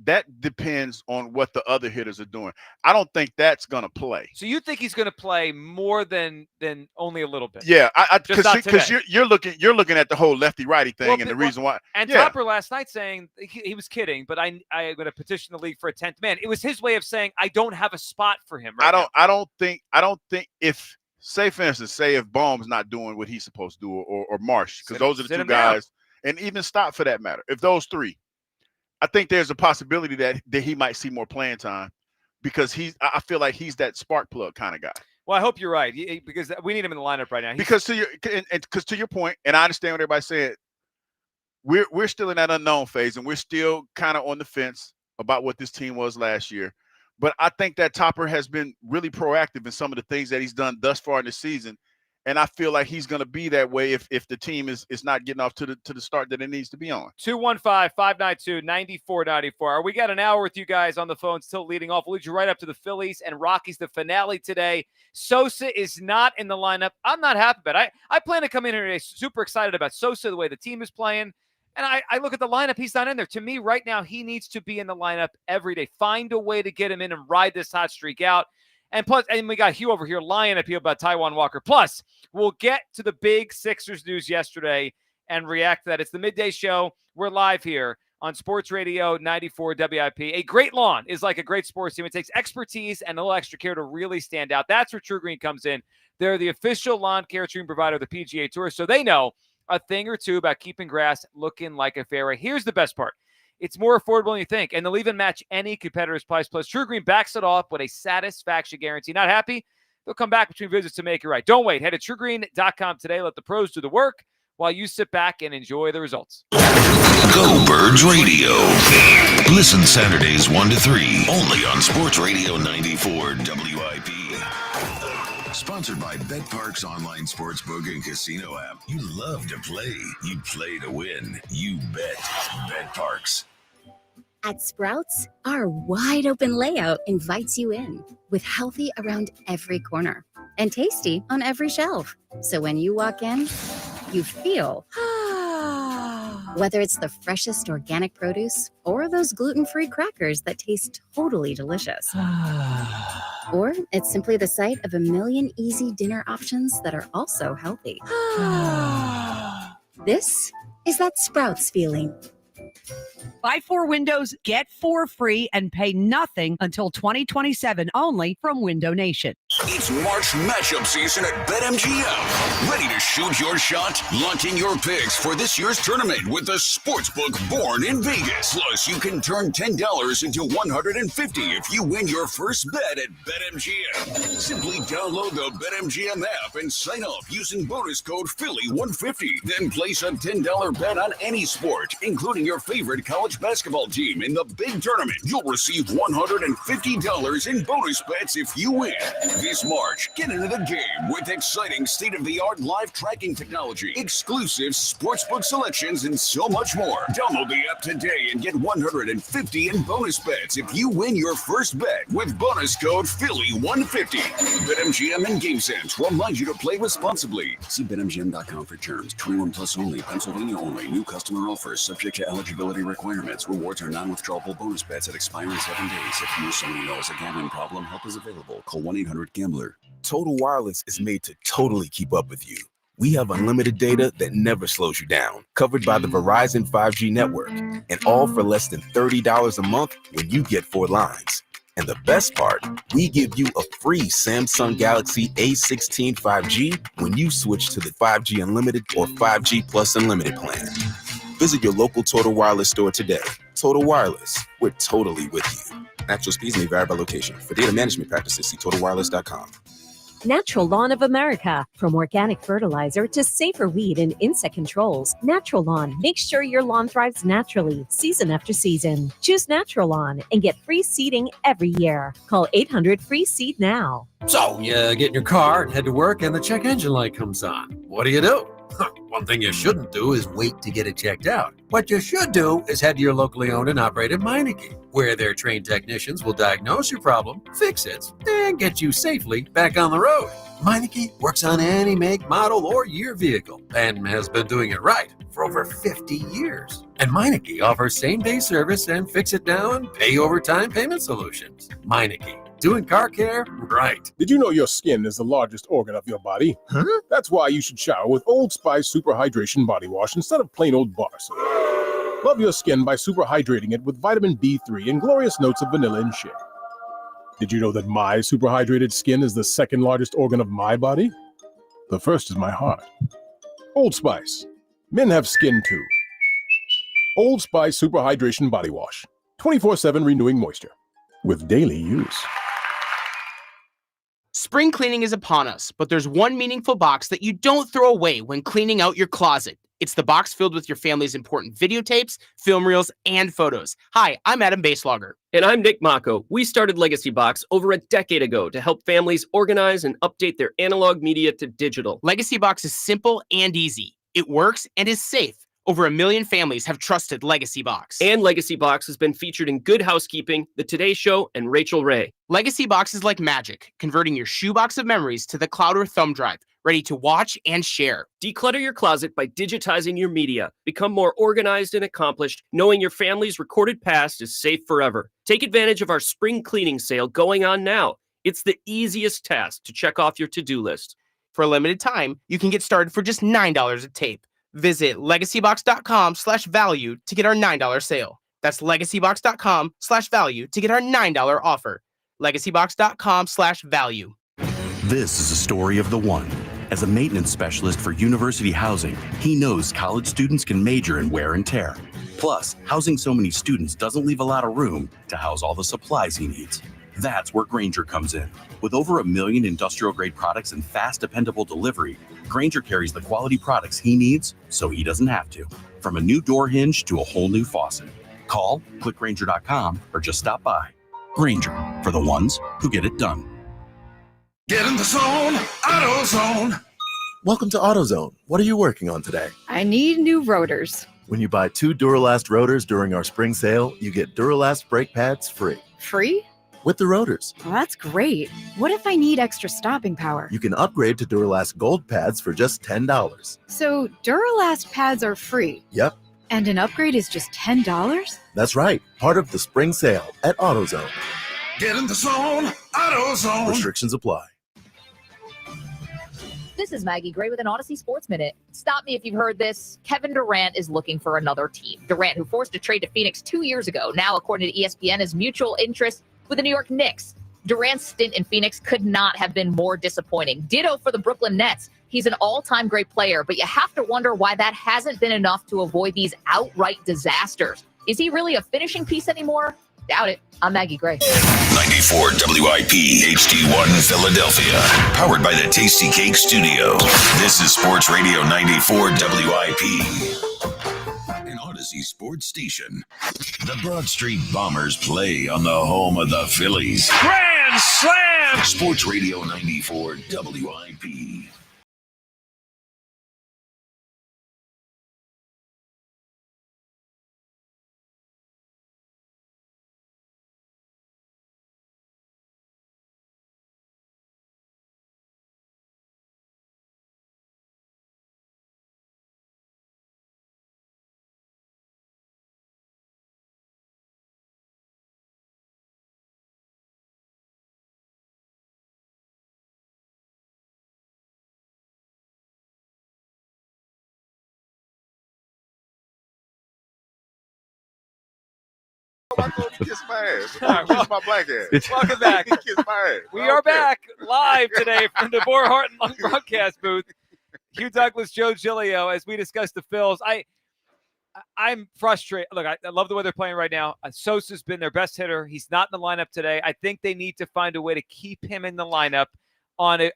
that depends on what the other hitters are doing. I don't think that's going to play. So you think he's going to play more than only a little bit? Yeah, because you're looking at the whole lefty righty thing, and the reason why. And Topper last night saying he was kidding, but I'm going to petition the league for a 10th man. It was his way of saying I don't have a spot for him. Right now. I don't think if say for instance if Baum's not doing what he's supposed to do or Marsh, because those are the 2 guys, and even Stott for that matter. If those 3. I think there's a possibility that he might see more playing time because I feel like he's that spark plug kind of guy. Well, I hope you're right because we need him in the lineup right now. Because to your point, and I understand what everybody's saying, we're still in that unknown phase and we're still kind of on the fence. about what this team was last year. But I think that Topper has been really proactive in some of the things that he's done thus far in the season. And I feel like he's going to be that way if the team is not getting off to the start that it needs to be on. 215-592-9494. We got an hour with you guys on the phone still leading off. We'll lead you right up to the Phillies and Rockies, the finale today. Sosa is not in the lineup. I'm not happy about it. I plan to come in here today super excited about Sosa, the way the team is playing. And I look at the lineup. He's not in there. To me, right now, he needs to be in the lineup every day. Find a way to get him in and ride this hot streak out. And plus, and we got Hugh over here lying at people about Taijuan Walker. Plus, we'll get to the big Sixers news yesterday and react to that. It's the Midday Show. We're live here on Sports Radio 94 WIP. A great lawn is like a great sports team. It takes expertise and a little extra care to really stand out. That's where True Green comes in. They're the official lawn care treatment provider of the PGA Tour, so they know a thing or two about keeping grass looking like a fairway. Here's the best part. It's more affordable than you think, and they'll even match any competitor's price. Plus, True Green backs it off with a satisfaction guarantee. Not happy? They'll come back between visits to make it right. Don't wait. Head to TrueGreen.com today. Let the pros do the work while you sit back and enjoy the results. Go Birds Radio. Listen Saturdays 1 to 3 only on Sports Radio 94 WIP. Sponsored by BetPark's online sportsbook and casino app. You love to play. You play to win. You bet. BetParks. At Sprouts, our wide open layout invites you in with healthy around every corner and tasty on every shelf. So when you walk in, you feel whether it's the freshest organic produce or those gluten-free crackers that taste totally delicious. Or it's simply the sight of a million easy dinner options that are also healthy. This is that Sprouts feeling. Buy 4 windows, get 4 free, and pay nothing until 2027 only from Window Nation. It's March matchup season at BetMGM. Ready to shoot your shot? Lock in your picks for this year's tournament with the sportsbook born in Vegas. Plus, you can turn $10 into $150 if you win your first bet at BetMGM. Simply download the BetMGM app and sign up using bonus code Philly150. Then place a $10 bet on any sport, including your favorite college basketball team in the big tournament. You'll receive $150 in bonus bets if you win. This March, get into the game with exciting state-of-the-art live tracking technology, exclusive sportsbook selections, and so much more. Download the app today and get $150 in bonus bets if you win your first bet with bonus code Philly150. BetMGM and GameSense remind you to play responsibly. See BetMGM.com for terms. 21 plus only. Pennsylvania only. New customer offers subject to eligibility requirements. Rewards are non-withdrawable bonus bets that expire in 7 days. If you or someone you know has a gambling problem, help is available. Call 1-800-GAMBLER. Total Wireless is made to totally keep up with you. We have unlimited data that never slows you down, covered by the Verizon 5G network, and all for less than $30 a month when you get 4 lines. And the best part, we give you a free Samsung Galaxy A16 5G when you switch to the 5G Unlimited or 5G Plus Unlimited plan. Visit your local Total Wireless store today. Total Wireless, we're totally with you. Actual speeds may vary by location. For data management practices, see TotalWireless.com. Natural Lawn of America. From organic fertilizer to safer weed and insect controls, Natural Lawn makes sure your lawn thrives naturally, season after season. Choose Natural Lawn and get free seeding every year. Call 800-FREE-SEED now. So, you get in your car and head to work and the check engine light comes on. What do? One thing you shouldn't do is wait to get it checked out. What you should do is head to your locally owned and operated Meineke, where their trained technicians will diagnose your problem, fix it, and get you safely back on the road. Meineke works on any make, model, or year vehicle and has been doing it right for over 50 years. And Meineke offers same-day service and fix-it-now and pay-over-time payment solutions. Meineke. Doing car care right. Did you know your skin is the largest organ of your body? Huh? That's why you should shower with Old Spice Super Hydration Body Wash instead of plain old bar soap. Love your skin by super hydrating it with vitamin B3 and glorious notes of vanilla and shea. Did you know that my super hydrated skin is the second largest organ of my body? The first is my heart. Old Spice. Men have skin too. Old Spice Super Hydration Body Wash. 24/7 renewing moisture. With daily use. Spring cleaning is upon us, but there's one meaningful box that you don't throw away when cleaning out your closet. It's the box filled with your family's important videotapes, film reels, and photos. Hi, I'm Adam Baselogger. And I'm Nick Mako. We started Legacy Box over a decade ago to help families organize and update their analog media to digital. Legacy Box is simple and easy. It works and is safe. Over 1 million families have trusted Legacy Box. And Legacy Box has been featured in Good Housekeeping, The Today Show, and Rachel Ray. Legacy Box is like magic, converting your shoebox of memories to the cloud or thumb drive, ready to watch and share. Declutter your closet by digitizing your media. Become more organized and accomplished, knowing your family's recorded past is safe forever. Take advantage of our spring cleaning sale going on now. It's the easiest task to check off your to-do list. For a limited time, you can get started for just $9 a tape. Visit legacybox.com/value to get our $9 sale. That's legacybox.com/value to get our $9 offer. legacybox.com/value. This is a story of the one. As a maintenance specialist for university housing, he knows college students can major in wear and tear. Plus, housing so many students doesn't leave a lot of room to house all the supplies he needs. That's where Grainger comes in. With over 1 million industrial-grade products and fast, dependable delivery, Grainger carries the quality products he needs so he doesn't have to. From a new door hinge to a whole new faucet. Call, click Grainger.com, or just stop by. Grainger, for the ones who get it done. Get in the zone, AutoZone. Welcome to AutoZone. What are you working on today? I need new rotors. When you buy 2 Duralast rotors during our spring sale, you get Duralast brake pads free. Free? With the rotors. Well, that's great. What if I need extra stopping power? You can upgrade to Duralast Gold pads for just $10. So Duralast pads are free? Yep. And an upgrade is just $10? That's right. Part of the spring sale at AutoZone. Get in the zone, AutoZone. Restrictions apply. This is Maggie Gray with an Odyssey Sports Minute. Stop me if you've heard this. Kevin Durant is looking for another team. Durant, who forced a trade to Phoenix 2 years ago, now, according to ESPN, has mutual interest with the New York Knicks. Durant's stint in Phoenix could not have been more disappointing. Ditto for the Brooklyn Nets. He's an all-time great player, but you have to wonder why that hasn't been enough to avoid these outright disasters. Is he really a finishing piece anymore? Doubt it. I'm Maggie Gray. 94 WIP HD1 Philadelphia. Powered by the Tasty Cake Studio. This is Sports Radio 94 WIP. An Odyssey sports station. The Broad Street Bombers play on the home of the Phillies. Grand slam! Sports Radio 94 WIP. Kiss my ass. Kiss my black ass. Welcome back. Kiss my ass. We are back live today from the Boer Hart and Lung broadcast booth. Hugh Douglas, Joe Giglio, as we discuss the Phils. I'm frustrated. Look, I love the way they're playing right now. Sosa's been their best hitter. He's not in the lineup today. I think they need to find a way to keep him in the lineup on a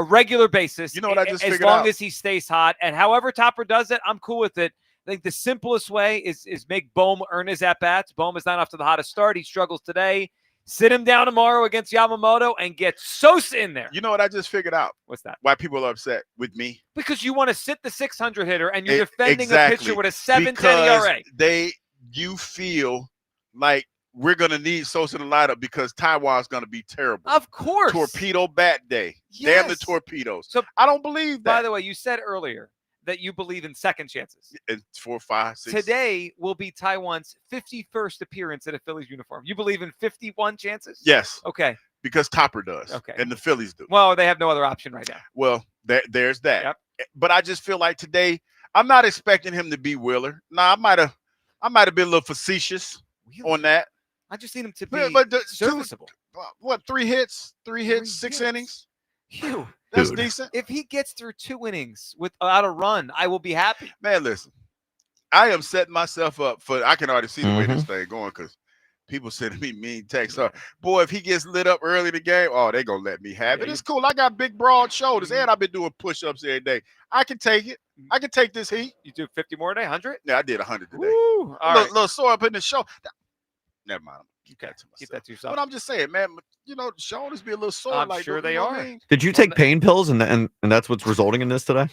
regular basis. You know what I just figured as long out? as he stays hot. And however Topper does it, I'm cool with it. I think the simplest way is make Bohm earn his at-bats. Bohm is not off to the hottest start. He struggles today. Sit him down tomorrow against Yamamoto and get Sosa in there. You know what I just figured out? What's that? Why people are upset with me? Because you want to sit the 600 hitter and you're defending Exactly. a pitcher with a 7.10 ERA. You feel like we're going to need Sosa in the lineup because Taijuan's going to be terrible. Of course. Torpedo bat day. Yes. Damn the torpedoes. So I don't believe that. By the way, you said earlier that you believe in second chances. And 4, 5, 6. Today will be Taijuan's 51st appearance in a Phillies uniform. You believe in 51 chances? Yes. Okay. Because Topper does. Okay. And the Phillies do. Well, they have no other option right now. Well, there's that. Yep. But I just feel like today, I'm not expecting him to be Wheeler. Nah, I might have been a little facetious on that. I just need him to be serviceable. 3 hits, 6 innings. Phew. That's decent. If he gets through 2 innings without a run, I will be happy. Man, listen, I am setting myself up for. I can already see the way this thing going because people sending me mean texts. Boy, if he gets lit up early in the game, they're gonna let me have it. It's cool. I got big, broad shoulders, and I've been doing push-ups every day. I can take it. I can take this heat. You do 50 more today, 100? Yeah, I did 100 today. Woo, all right. Little sore up in the shoulder. Never mind. Keep that to myself. Keep that to yourself. But I'm just saying, man, shoulders be a little sore. I'm like, sure they you know what are. I mean? Did you take pain pills and that's what's resulting in this today?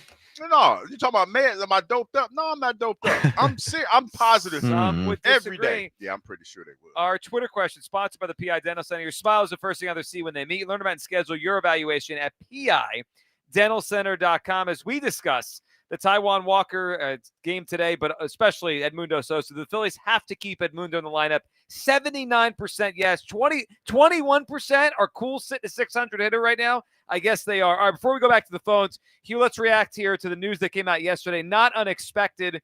No, you talking about meds? Am I doped up? No, I'm not doped up. I'm serious. I'm positive Would every disagree. day. Yeah, I'm pretty sure they will. Our Twitter question, sponsored by the PI Dental Center. Your smile is the first thing others see when they meet. Learn about and schedule your evaluation at PIDentalCenter.com as we discuss the Taijuan Walker game today, but especially Edmundo Sosa. The Phillies have to keep Edmundo in the lineup. 79% yes, 21% are cool sitting at 600 hitter right now. I guess they are. All right, before we go back to the phones, Hugh, let's react here to the news that came out yesterday. Not unexpected,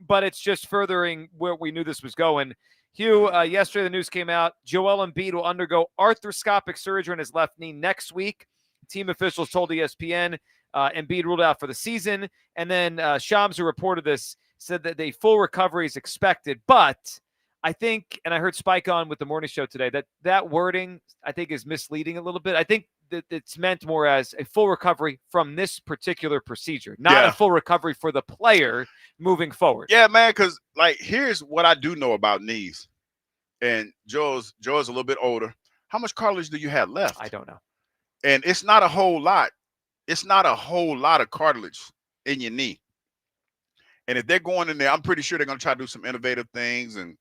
but it's just furthering where we knew this was going. Hugh, yesterday the news came out. Joel Embiid will undergo arthroscopic surgery on his left knee next week. Team officials told ESPN Embiid ruled out for the season. And then Shams, who reported this, said that a full recovery is expected. But I think, and I heard Spike on with the morning show today, that wording, I think, is misleading a little bit. I think that it's meant more as a full recovery from this particular procedure, not a full recovery for the player moving forward. Yeah, man, because, like, here's what I do know about knees. And Joe's a little bit older. How much cartilage do you have left? I don't know. And it's not a whole lot. It's not a whole lot of cartilage in your knee. And if they're going in there, I'm pretty sure they're going to try to do some innovative things. And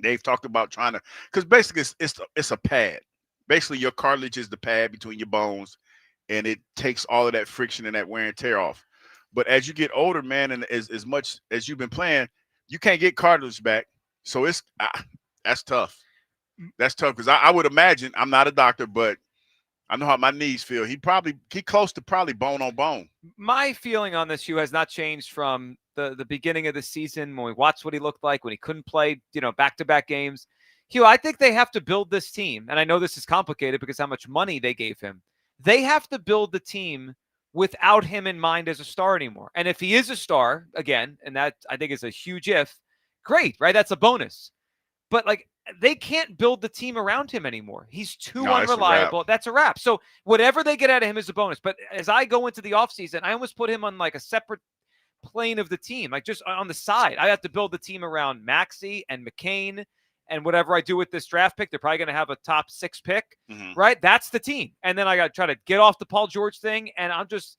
they've talked about trying to, because basically it's a pad. Basically, your cartilage is the pad between your bones, and it takes all of that friction and that wear and tear off. But as you get older, man, and as much as you've been playing, you can't get cartilage back. So that's tough. That's tough because I would imagine, I'm not a doctor, but I know how my knees feel. He close to probably bone on bone. My feeling on this, Hugh, has not changed from the beginning of the season when we watched what he looked like when he couldn't play, back-to-back games. Hugh, I think they have to build this team, and I know this is complicated because how much money they gave him. They have to build the team without him in mind as a star anymore. And if he is a star, again, and that I think is a huge if, great, right? That's a bonus. But, they can't build the team around him anymore. He's too unreliable. That's a wrap. So whatever they get out of him is a bonus. But as I go into the offseason, I almost put him on a separate plane of the team, just on the side. I have to build the team around Maxey and McCain and whatever I do with this draft pick. They're probably going to have a top 6 pick, right? That's the team. And then I got to try to get off the Paul George thing. And I'm just,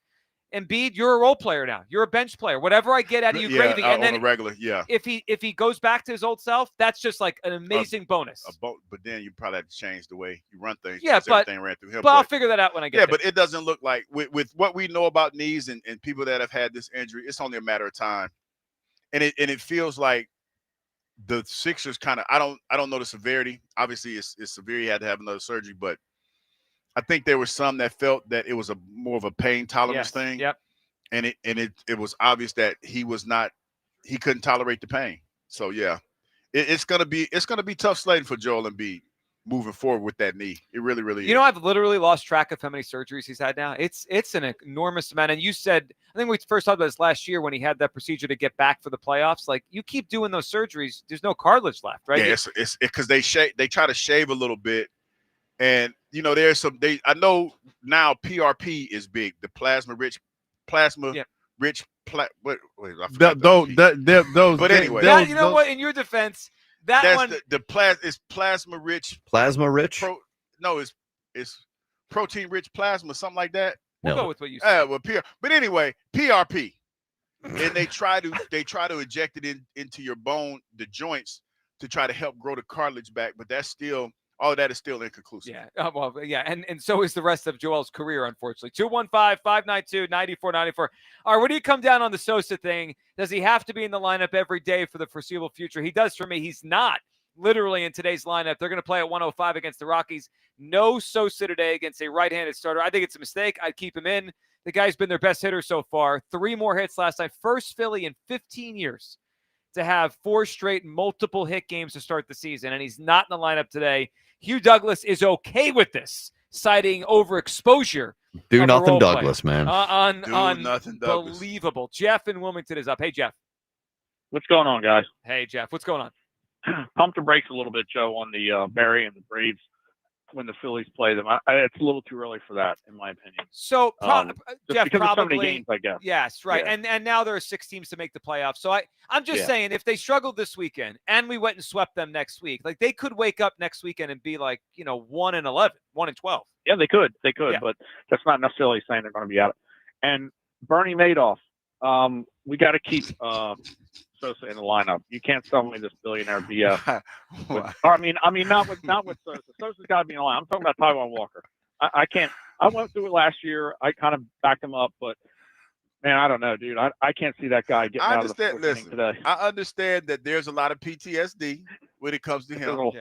Embiid, you're a role player now. You're a bench player. Whatever I get out of you, gravy. And then on the regular, if he goes back to his old self, that's just an amazing bonus. But then you probably have to change the way you run things. Yeah, but everything ran through him. But I'll figure that out when I get there. But it doesn't look like with what we know about knees and people that have had this injury, it's only a matter of time. And it feels like the Sixers kind of, I don't know the severity. Obviously, it's severe. He had to have another surgery, but I think there were some that felt that it was more of a pain tolerance thing. Yep. And it was obvious that he couldn't tolerate the pain. So yeah, it's gonna be tough sledding for Joel Embiid moving forward with that knee. It really, really is. I've literally lost track of how many surgeries he's had now. It's an enormous amount. And you said, I think we first talked about this last year when he had that procedure to get back for the playoffs. You keep doing those surgeries, there's no cartilage left, right? Yeah, it's because they try to shave a little bit. And there's I know now PRP is big, the plasma rich. Wait, I forgot those. But anyway, you know what? In your defense, it's plasma rich. Plasma rich? It's protein rich plasma, something like that. We'll go with what you said. But anyway, PRP, and they try to inject it into your bone, the joints, to try to help grow the cartilage back. But that's still. All of that is still inconclusive. Yeah. And so is the rest of Joel's career, unfortunately. 215-592-9494. All right, where do you come down on the Sosa thing? Does he have to be in the lineup every day for the foreseeable future? He does for me. He's not literally in today's lineup. They're going to play at 105 against the Rockies. No Sosa today against a right-handed starter. I think it's a mistake. I'd keep him in. The guy's been their best hitter so far. 3 more hits last night. First Philly in 15 years to have 4 straight multiple hit games to start the season, and he's not in the lineup today. Hugh Douglas is okay with this, citing overexposure. Do nothing, Douglas, man. Unbelievable. Jeff in Wilmington is up. Hey, Jeff. What's going on, guys? Hey, Jeff. What's going on? Pump the brakes a little bit, Joe, on the Barry and the Braves. when the Phillies play them. It's a little too early for that, in my opinion. So, Just Jeff, because probably of so many games, I guess. Yes, right. Yeah. And now there are 6 teams to make the playoffs. So I'm just saying, if they struggled this weekend and we went and swept them next week, like they could wake up next weekend and be like, 1-11, 1-12. Yeah, they could, Yeah. but that's not necessarily saying they're going to be out. And Bernie Madoff, we got to keep Sosa in the lineup. You can't sell me this billionaire BS. Not with Sosa. Sosa's got to be in the lineup. I'm talking about Taijuan Walker. I can't. I went through it last year. I kind of backed him up, but man, I don't know, dude. I can't see that guy getting out of the fourth inning today. I understand that there's a lot of PTSD when it comes to him.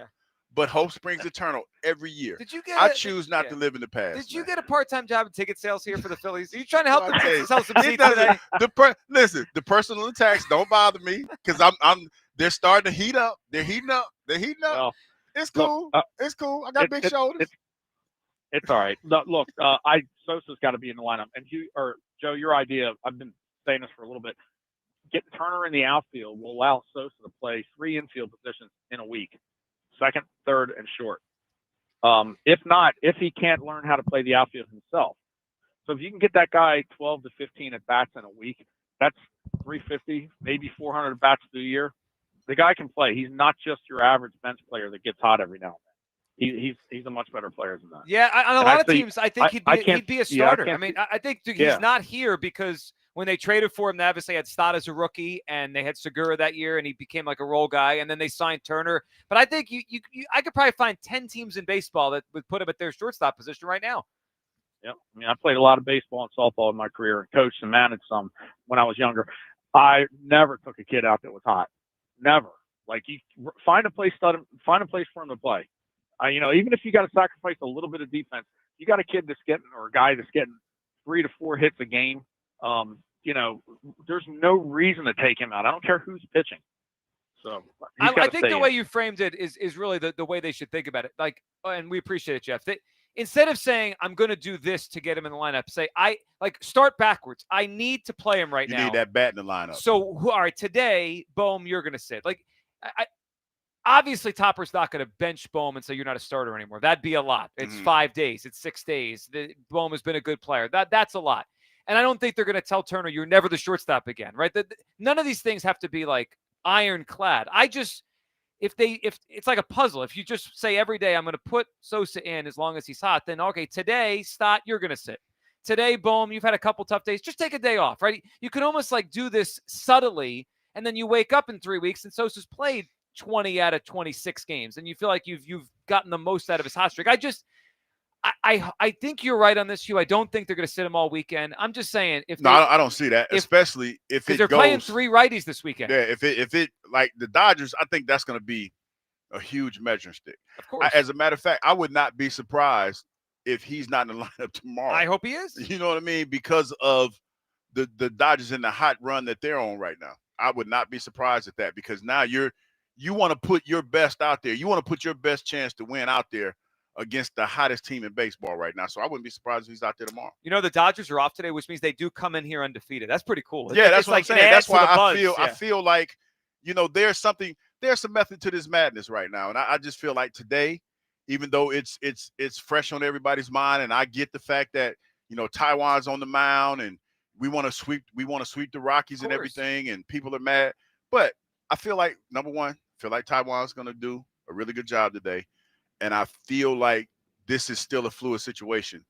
But hope springs eternal every year. Did you get? I choose not to live in the past. Did you get a part-time job in ticket sales here for the Phillies? Are you trying to help them sell some It seats doesn't- today? Listen, the personal attacks don't bother me because they're starting to heat up. They're heating up. Well, it's cool. It's cool. I got big shoulders. It's all right. Look, Sosa's got to be in the lineup. And Joe, your idea, I've been saying this for a little bit. Get Turner in the outfield will allow Sosa to play 3 infield positions in a week. Second, third, and short. If he can't learn how to play the outfield himself. So if you can get that guy 12 to 15 at bats in a week, that's 350, maybe 400 at bats through the year. The guy can play. He's not just your average bench player that gets hot every now and then. He's a much better player than that. Yeah, on a lot of teams, I think he'd be a starter. I think he's not here because when they traded for him, they obviously had Stott as a rookie, and they had Segura that year, and he became like a role guy, and then they signed Turner. But I think I could probably find 10 teams in baseball that would put him at their shortstop position right now. Yeah, I played a lot of baseball and softball in my career, and coached and managed some when I was younger. I never took a kid out that was hot. Never. Like, you find a place for him to play. Even if you got to sacrifice a little bit of defense, you got a kid that's getting, or a guy that's getting 3 to 4 hits a game. There's no reason to take him out. I don't care who's pitching. So I think the way you framed it is really the way they should think about it. Like, and we appreciate it, Jeff. Instead of saying, I'm going to do this to get him in the lineup, say, start backwards. I need to play him right now. You need that bat in the lineup. So, all right, today, Bohm, you're going to sit. Like, obviously, Topper's not going to bench Bohm and say you're not a starter anymore. That'd be a lot. It's 5 days. It's 6 days. Bohm has been a good player. That's a lot. And I don't think they're going to tell Turner you're never the shortstop again, right? None of these things have to be like ironclad. If it's like a puzzle. If you just say every day I'm going to put Sosa in as long as he's hot, then okay, today, Stott, you're going to sit. Today, Bohm, you've had a couple tough days. Just take a day off, right? You can almost like do this subtly, and then you wake up in 3 weeks and Sosa's played 20 out of 26 games, and you feel like you've gotten the most out of his hot streak. I think you're right on this, Hugh. I don't think they're going to sit him all weekend. I'm just saying, I don't see that, especially if they're playing 3 righties this weekend. Yeah, if it like the Dodgers, I think that's going to be a huge measuring stick. Of course. As a matter of fact, I would not be surprised if he's not in the lineup tomorrow. I hope he is. You know what I mean? Because of the Dodgers in the hot run that they're on right now. I would not be surprised at that, because now you want to put your best out there. You want to put your best chance to win out there against the hottest team in baseball right now. So I wouldn't be surprised if he's out there tomorrow. The Dodgers are off today, which means they do come in here undefeated. That's pretty cool. Yeah, that's what I'm saying. That's why I I feel like, there's some method to this madness right now. And I just feel like today, even though it's fresh on everybody's mind, and I get the fact that, Taijuan's on the mound and we want to sweep the Rockies and everything, and people are mad. But I feel like, number one, Taijuan's going to do a really good job today. And I feel like this is still a fluid situation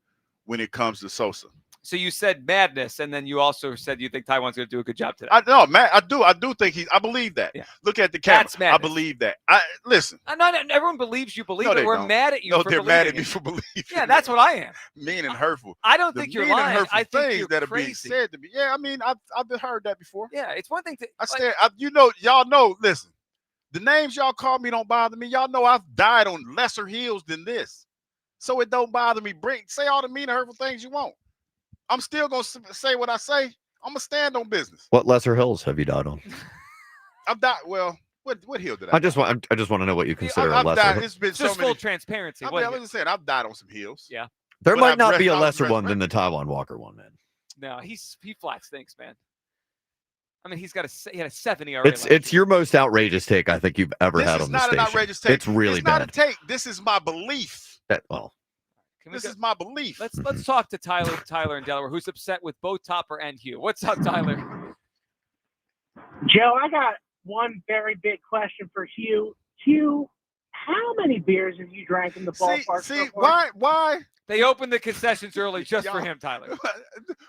when it comes to Sosa. So you said madness, and then you also said you think Taijuan's going to do a good job today. I do think I believe that. Yeah. Look at the camera. That's madness. I believe that. Listen. Not everyone believes you believe No, it. they We're don't. mad at you No, for they're believing mad at me it. for believing. Yeah, that's what I am. Mean and hurtful. I don't think you're lying. And I think things you're that are crazy. being said to me. Yeah, I mean, I've heard that before. Yeah, it's one thing to. Y'all know. Listen, the names y'all call me don't bother me. Y'all know I've died on lesser hills than this, so it don't bother me. Say all the mean and hurtful things you want. I'm still gonna say what I say. I'm gonna stand on business. What lesser hills have you died on? I've died. Well, what hill did I just want to know what you consider I've a lesser. died. It's been just so many. full transparency. I was just saying, I've died on some hills. Yeah. There But might I've not be a rest- lesser rest- one than the Taijuan Walker one, man. No, he flat stinks, man. I mean, he had a 7 ERA. It's your most outrageous take I think you've ever had on the station. This is not an outrageous take. It's really it's not bad. a take. This is my belief. This is my belief. Let's talk to Tyler in Delaware, who's upset with both Topper and Hugh. What's up, Tyler? Joe, I got one very big question for Hugh. Hugh, how many beers have you drank in the ballpark? See, why? They opened the concessions early just for him, Tyler.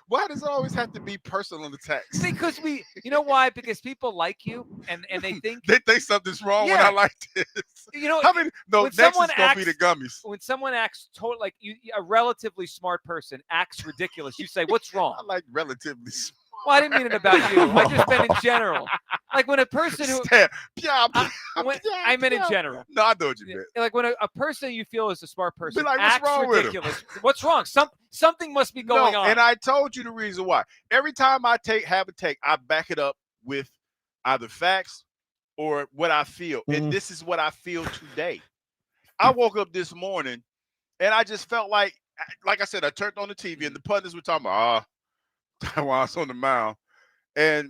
Why does it always have to be personal attacks? Because you know why? Because people like you, and they think something's wrong when I like this. You know, I mean, no, when next someone is gonna be the gummies. When someone acts like a relatively smart person acts ridiculous, you say, "What's wrong?" I like relatively smart. Well, I didn't mean it about you. I just meant in general. Like when a person who I meant in general. No, I know what you meant. Like when a person you feel is a smart person like, what's acts wrong with him? ridiculous. What's wrong? Something must be going on. And I told you the reason why. Every time I have a take, I back it up with either facts or what I feel. And this is what I feel today. I woke up this morning and I just felt like I said, I turned on the TV and the pundits were talking about, Taijuan's on the mound. And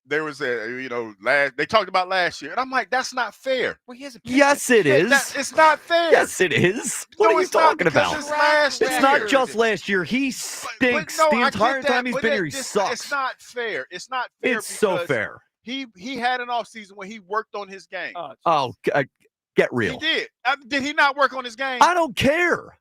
there was they talked about last year. And I'm like, that's not fair. Well, Yes, it is. It's not fair. Yes, it is. What are you talking about? It's not just last year. He stinks the entire time he's been here. He sucks. It's not fair. It's not fair. It's so fair. He had an offseason when he worked on his game. Get real. He did. Did he not work on his game? I don't care.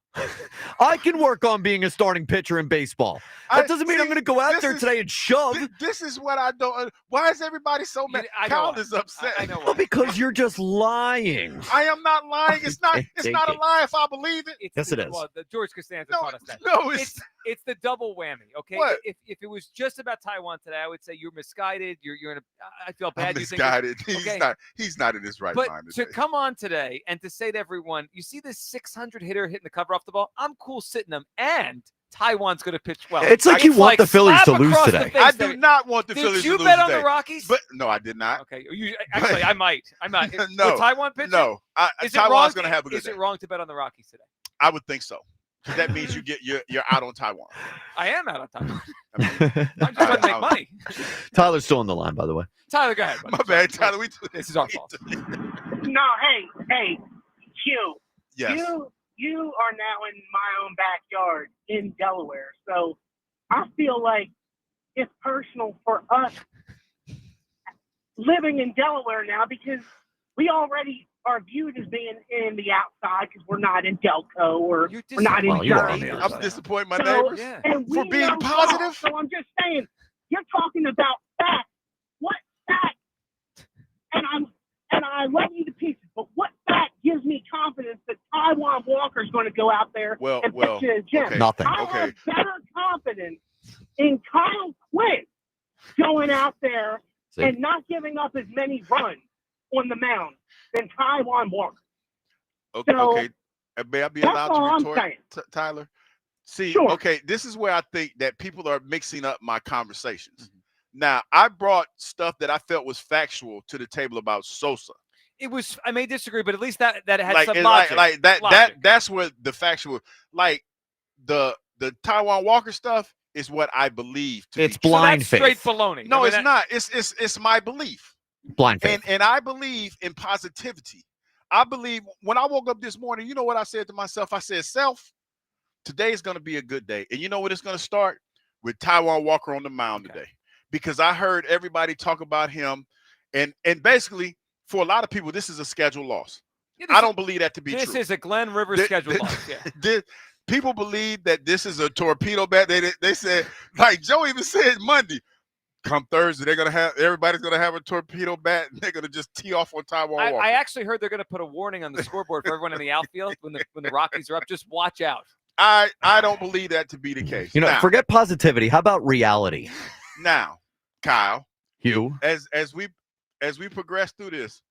I can work on being a starting pitcher in baseball. That doesn't mean I'm going to go out there today and shove. This is what I don't. Why is everybody so mad? Kyle is upset. I know. Well, because you're just lying. I am not lying. It's not. It's not a lie if I believe it. Yes, it is. Well, George Costanza taught us that. No, it's the double whammy. Okay. What? If it was just about Taijuan today, I would say you're misguided. You're in a. I feel bad. I'm misguided. He's not in his right but mind. To come on today and to say to everyone, you see this 600 hitter hitting the cover off the ball. I'm cool sitting him, and Taijuan's going to pitch well. It's like you want the Phillies to lose today. I do not want the Phillies to lose today. Did you bet on the Rockies? But no, I did not. Okay. Actually, I might. No. Will Taijuan pitch? No. Taijuan's going to have a good day. Is it wrong to bet on the Rockies today? I would think so. That means you're out on Taijuan. I am out on Taijuan. I'm just trying to make money. Tyler's still on the line, by the way. Tyler, go ahead. My bad, Tyler. This is our fault. No, hey, Hugh. Yes. You are now in my own backyard in Delaware. So I feel like it's personal for us living in Delaware now because we already are viewed as being in the outside because we're not in Delco or we're not in Jersey. I'm disappointed my neighbors for being know positive. So I'm just saying, you're talking about facts. What fact? And I love you to pieces, but what fact gives me confidence that Taijuan Walker is going to go out there and pitch in a gym? Okay, nothing. I have better confidence in Kyle Quinn going out there and not giving up as many runs on the mound than Taijuan Walker. Okay, So, okay. May I be allowed to retort, Tyler? See, Sure. Okay, this is where I think that people are mixing up my conversations. Now, I brought stuff that I felt was factual to the table about Sosa. It was. I may disagree, but at least that had Like, some logic. like that. Logic. That's where the factual, like the Taijuan Walker stuff, is what I believe. It's blind faith. Straight baloney. No, I mean, it's not. It's my belief. Blind faith. And I believe in positivity. I believe when I woke up this morning, you know what I said to myself? I said, self, today is going to be a good day. And you know what it's going to start? With Taijuan Walker on the mound today. Because I heard everybody talk about him. And basically, for a lot of people, this is a scheduled loss. Yeah, I don't believe that to be true. This is a Glenn Rivers schedule loss. Yeah. People believe that this is a torpedo bat. They said, like Joe even said Monday, come Thursday, everybody's gonna have a torpedo bat and they're gonna just tee off on Taijuan Walker. I actually heard they're gonna put a warning on the scoreboard for everyone in the outfield when the Rockies are up. Just watch out. I don't believe that to be the case. You know, now, forget positivity. How about reality? Now, Kyle, Hugh, as we progress through this,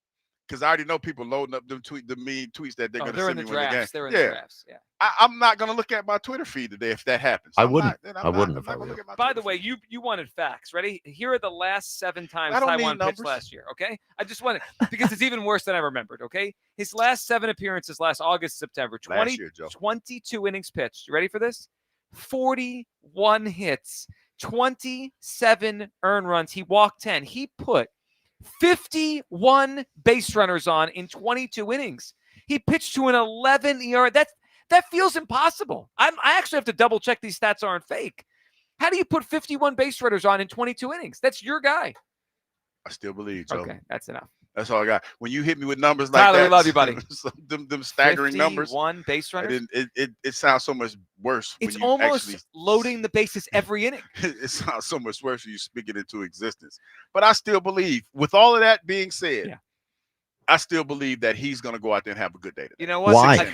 because I already know people loading up the mean tweets that they're going to send me when the game. They're in the drafts. Yeah. I'm not going to look at my Twitter feed today if that happens. I wouldn't. I wouldn't if I were you. By the way, you wanted facts. Ready? Here are the last 7 times Taijuan pitched last year. Okay, I just wanted because it's even worse than I remembered. Okay, his last 7 appearances last August, September, 22 innings pitched. You ready for this? 41 hits, 27 earned runs. He walked 10. He put 51 base runners on in 22 innings. He pitched to an 11 ERA. That feels impossible. I actually have to double check these stats aren't fake. How do you put 51 base runners on in 22 innings? That's your guy. I still believe, Joe. Okay, that's enough. That's all I got. When you hit me with numbers like Tyler, that, we love you, buddy. them staggering numbers. 51 base runners. It sounds so much worse. It's when you almost actually, loading the bases every inning. It sounds so much worse when you speak it into existence. But I still believe, with all of that being said, I still believe that he's going to go out there and have a good day today. You know what? Why?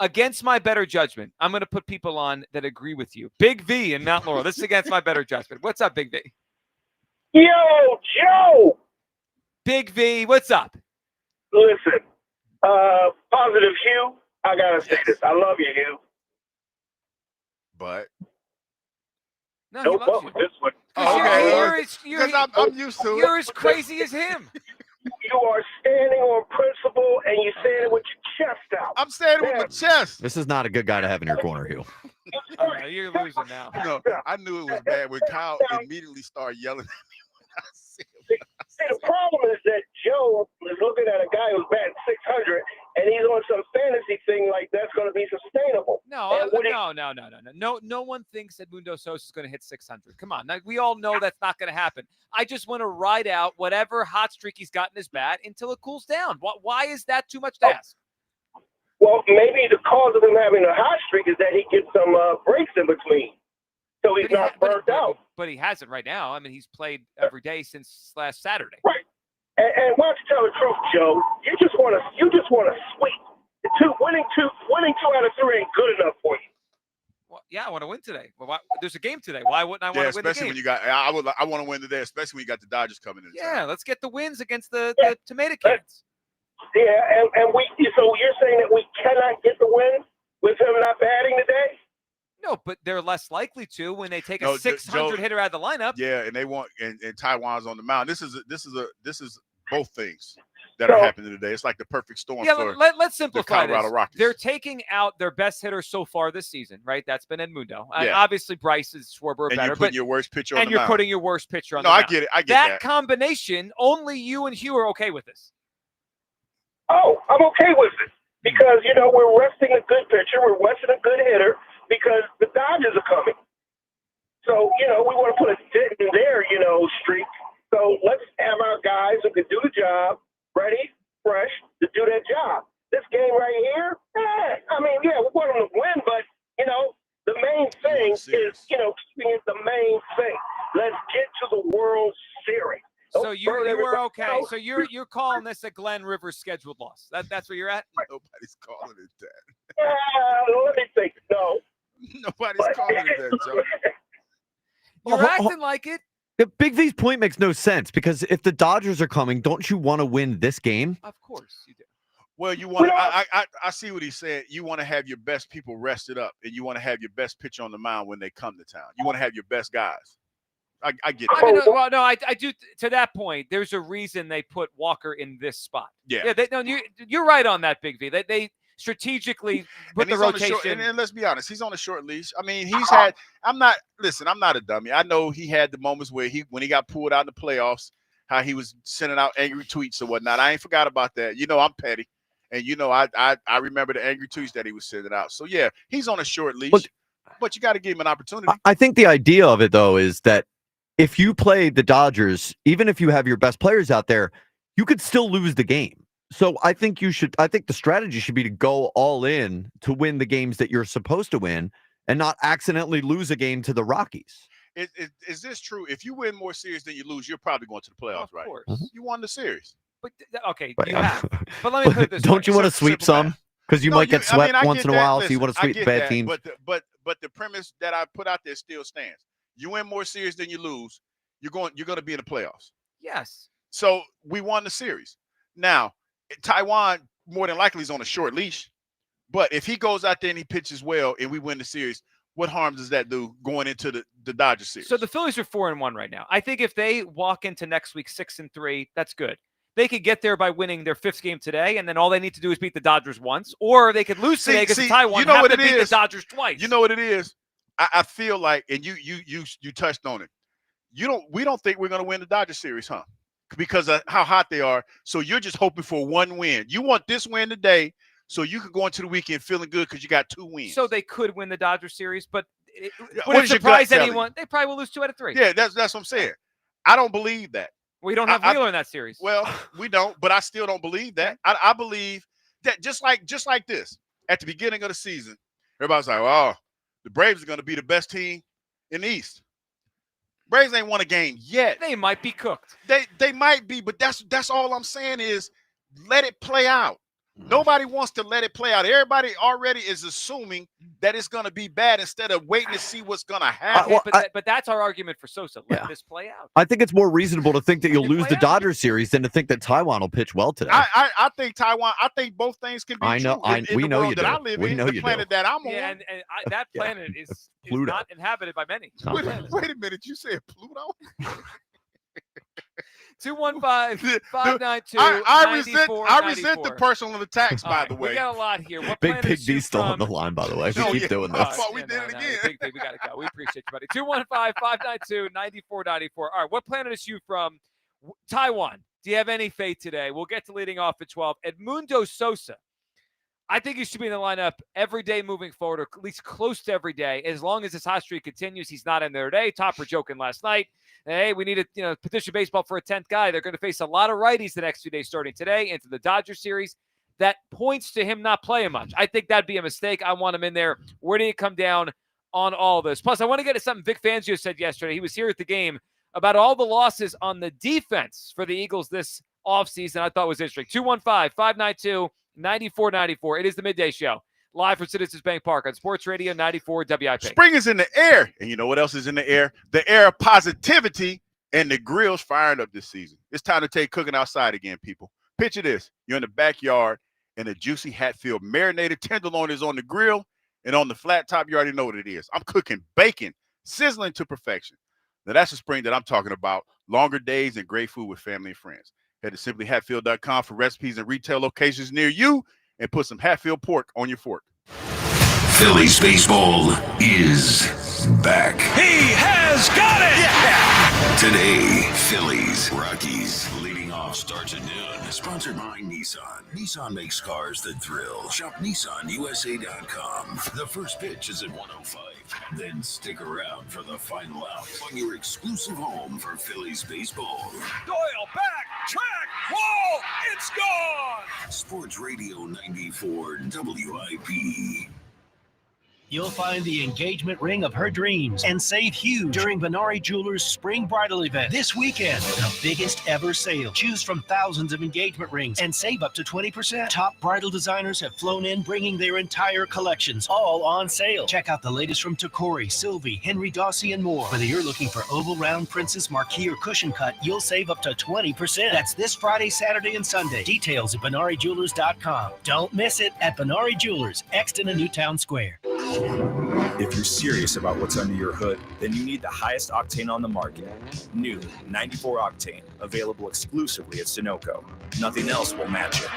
Against my better judgment, I'm going to put people on that agree with you. Big V in Mount Laurel. This is against my better judgment. What's up, Big V? Yo, Joe. Big V, what's up? Listen, positive Hugh. I gotta say this. I love you, Hugh. But no, don't fuck with this one. I'm used to it. You're as crazy as him. You are standing on principle, and you're saying it with your chest out. I'm saying it with my chest. This is not a good guy to have in your corner, Hugh. You're losing now. No, I knew it was bad when Kyle immediately started yelling at me when I said it. See, the problem is that Joe is looking at a guy who's batting 600, and he's on some fantasy thing like that's going to be sustainable. No. No one thinks Edmundo Sosa is going to hit 600. Come on. Now, we all know that's not going to happen. I just want to ride out whatever hot streak he's got in his bat until it cools down. Why is that too much to ask? Well, maybe the cause of him having a hot streak is that he gets some breaks in between, so he's not burnt out. But he hasn't right now. I mean, he's played every day since last Saturday. Right. And why don't you tell the truth, Joe? You just want to sweep. Winning two out of three ain't good enough for you. Well, yeah, I want to win today. Well, there's a game today. Why wouldn't I want to win the game? Especially when you got. I want to win today, especially when you got the Dodgers coming in. Yeah, let's get the wins against the tomato cans. Yeah, and so you're saying that we cannot get the win with him not batting today? No, but they're less likely to when they take a 600 hitter out of the lineup. Yeah, and they want and Taijuan's on the mound. This is both things that are happening today. It's like the perfect storm for let's simplify the Colorado this. Rockies. They're taking out their best hitter so far this season, right? That's been Edmundo. Obviously, Bryce is Schwarber and better. You're putting your worst pitcher on the mound. And you're putting your worst pitcher on the mound. mound. I get it. I get that. That combination, only you and Hugh are okay with this. Oh, I'm okay with it because, we're resting a good pitcher. We're resting a good hitter because the Dodgers are coming. So, we want to put a dent in their, streak. So let's have our guys who can do the job ready, fresh, to do that job. This game right here, we want them to win, but, the main thing is, keeping it the main thing. Let's get to the World Series. So you were okay. So you're calling this a Glenn Rivers scheduled loss. That's where you're at? Nobody's calling it that. Let me think. No. Nobody's calling it that, Joe. You're acting like it. Big V's point makes no sense because if the Dodgers are coming, don't you want to win this game? Of course you do. Well, you want. I see what he's saying. You want to have your best people rested up, and you want to have your best pitcher on the mound when they come to town. You want to have your best guys. I get that. I do. To that point, there's a reason they put Walker in this spot. Yeah. You're right on that, Big V. They strategically put the rotation. And let's be honest, he's on a short leash. I mean, he's had. I'm not a dummy. I know he had the moments where when he got pulled out in the playoffs, how he was sending out angry tweets and whatnot. I ain't forgot about that. I'm petty, and I remember the angry tweets that he was sending out. So yeah, he's on a short leash, but you got to give him an opportunity. I think the idea of it though is that if you play the Dodgers, even if you have your best players out there, you could still lose the game. So I think the strategy should be to go all in to win the games that you're supposed to win and not accidentally lose a game to the Rockies. Is this true? If you win more series than you lose, you're probably going to the playoffs, right? Of course. Mm-hmm. You won the series. But you have. But let me put it this way. Don't you want to sweep some? Because you might get swept once in a while, so you want to sweep bad teams. But the premise that I put out there still stands. You win more series than you lose, you're going to be in the playoffs. Yes. So we won the series. Now, Taijuan more than likely is on a short leash. But if he goes out there and he pitches well and we win the series, what harm does that do going into the Dodgers series? So the Phillies are 4-1 right now. I think if they walk into next week 6-3, that's good. They could get there by winning their 5th game today, and then all they need to do is beat the Dodgers once, or they could lose today because Taijuan have to beat the Dodgers twice. You know what it is? I feel like, and you touched on it. We don't think we're going to win the Dodgers series, huh? Because of how hot they are. So you're just hoping for one win. You want this win today so you could go into the weekend feeling good because you got 2 wins. So they could win the Dodgers series, but What would it is your gut surprise telling anyone? you? They probably will lose 2 out of 3. Yeah, that's what I'm saying. I don't believe that. We don't have Wheeler in that series. Well, we don't, but I still don't believe that. I believe that just like this, at the beginning of the season, everybody's like, oh, the Braves are going to be the best team in the East. Braves ain't won a game yet. They might be cooked. They might be, but that's all I'm saying is let it play out. Nobody wants to let it play out. Everybody already is assuming that it's going to be bad instead of waiting to see what's going to happen. But that's our argument for Sosa. Let this play out. I think it's more reasonable to think that you'll lose the Dodgers series than to think that Taijuan will pitch well today. I think Taijuan. I think both things can be true. We know you do. I live in, the planet that I'm on. And that planet is not inhabited by many. Wait a minute. You said Pluto? 215-592-9494. I resent the personal attacks, by the way. We got a lot here. What Big planet Pig is you D's still from? on the line, by the way. We keep doing this. I thought we did it again. Big Pig, we got to go. We appreciate you, buddy. 215-592-9494. All right, what planet is you from? Taijuan, do you have any faith today? We'll get to leading off at 12. Edmundo Sosa. I think he should be in the lineup every day moving forward, or at least close to every day. As long as this hot streak continues, he's not in there today. Topper joking last night. Hey, we need a petition baseball for a 10th guy. They're going to face a lot of righties the next few days starting today into the Dodgers series. That points to him not playing much. I think that'd be a mistake. I want him in there. Where do you come down on all this? Plus, I want to get to something Vic Fangio said yesterday. He was here at the game about all the losses on the defense for the Eagles this offseason. I thought was interesting. 215-592-9494. It is the Midday Show. Live from Citizens Bank Park on Sports Radio 94 WIP. Spring is in the air. And you know what else is in the air? The air of positivity, and the grill's firing up this season. It's time to take cooking outside again, people. Picture this. You're in the backyard, and a juicy Hatfield marinated tenderloin is on the grill, and on the flat top, you already know what it is. I'm cooking bacon, sizzling to perfection. Now, that's the spring that I'm talking about. Longer days and great food with family and friends. Head to simplyhatfield.com for recipes and retail locations near you, and put some Hatfield pork on your fork. Phillies baseball is back. He has got it! Yeah! Today, Phillies, Rockies. Leading off starts at noon. Sponsored by Nissan. Nissan makes cars that thrill. Shop NissanUSA.com. The first pitch is at 1:05. Then stick around for the final out on your exclusive home for Phillies baseball. Doyle back, track, wall, it's gone! Sports Radio 94 WIP. You'll find the engagement ring of her dreams and save huge during Benari Jewelers' Spring Bridal event this weekend. The biggest ever sale. Choose from thousands of engagement rings and save up to 20%. Top bridal designers have flown in, bringing their entire collections, all on sale. Check out the latest from Tacori, Sylvie, Henry Dossi, and more. Whether you're looking for oval, round, princess, marquee, or cushion cut, you'll save up to 20%. That's this Friday, Saturday, and Sunday. Details at BenariJewelers.com. Don't miss it at Benari Jewelers, Exton and Newtown Square. If you're serious about what's under your hood, then you need the highest octane on the market. New 94 Octane, available exclusively at Sunoco. Nothing else will match it.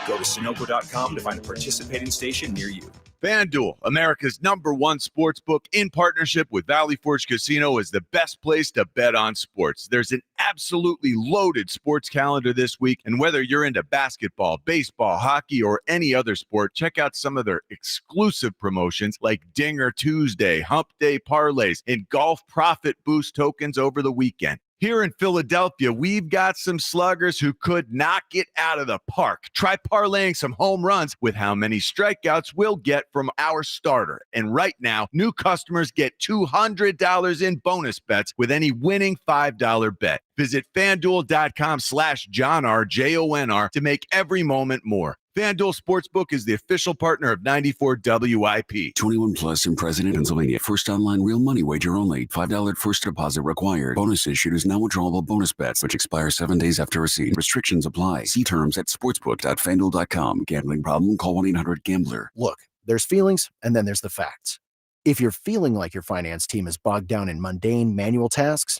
Go to Sunoco.com to find a participating station near you. FanDuel, America's #1 sportsbook in partnership with Valley Forge Casino, is the best place to bet on sports. There's an absolutely loaded sports calendar this week, and whether you're into basketball, baseball, hockey, or any other sport, check out some of their exclusive promotions like Dinger Tuesday, Hump Day parlays, and golf profit boost tokens over the weekend. Here in Philadelphia, we've got some sluggers who could knock it out of the park. Try parlaying some home runs with how many strikeouts we'll get from our starter. And right now, new customers get $200 in bonus bets with any winning $5 bet. Visit FanDuel.com/JohnR, JONR, to make every moment more. FanDuel Sportsbook is the official partner of 94 WIP. 21 plus and present in Pennsylvania. First online real money wager only. $5 first deposit required. Bonus issued is now withdrawable bonus bets, which expire 7 days after receipt. Restrictions apply. See terms at sportsbook.fanduel.com. Gambling problem? Call 1-800-GAMBLER. Look, there's feelings and then there's the facts. If you're feeling like your finance team is bogged down in mundane manual tasks,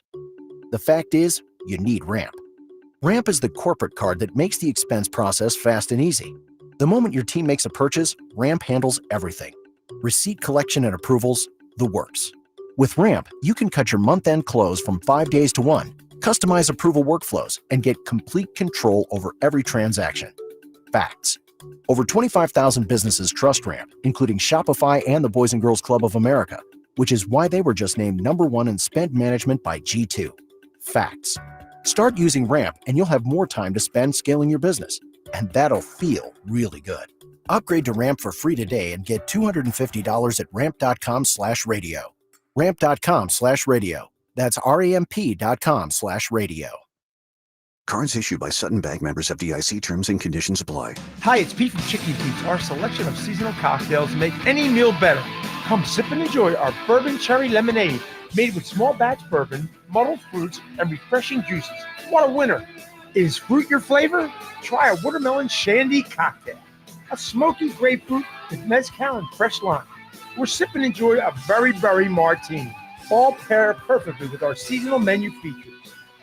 the fact is you need Ramp. Ramp is the corporate card that makes the expense process fast and easy. The moment your team makes a purchase, Ramp handles everything. Receipt collection and approvals, the works. With Ramp, you can cut your month-end close from 5 days to 1, customize approval workflows, and get complete control over every transaction. Facts. Over 25,000 businesses trust Ramp, including Shopify and the Boys and Girls Club of America, which is why they were just named #1 in spend management by G2. Facts. Start using Ramp and you'll have more time to spend scaling your business. And that'll feel really good. Upgrade to Ramp for free today and get $250 at ramp.com/radio. Ramp.com/radio. That's ramp.com/radio. Cards issued by Sutton Bank, members of FDIC. Terms and conditions apply. Hi, it's Pete from Chicky Pete's. Our selection of seasonal cocktails make any meal better. Come sip and enjoy our bourbon cherry lemonade, made with small batch bourbon, muddled fruits, and refreshing juices. What a winner! Is fruit your flavor? Try a watermelon shandy cocktail. A smoky grapefruit with mezcal and fresh lime. Or sip and enjoy a berry martini. All pair perfectly with our seasonal menu features.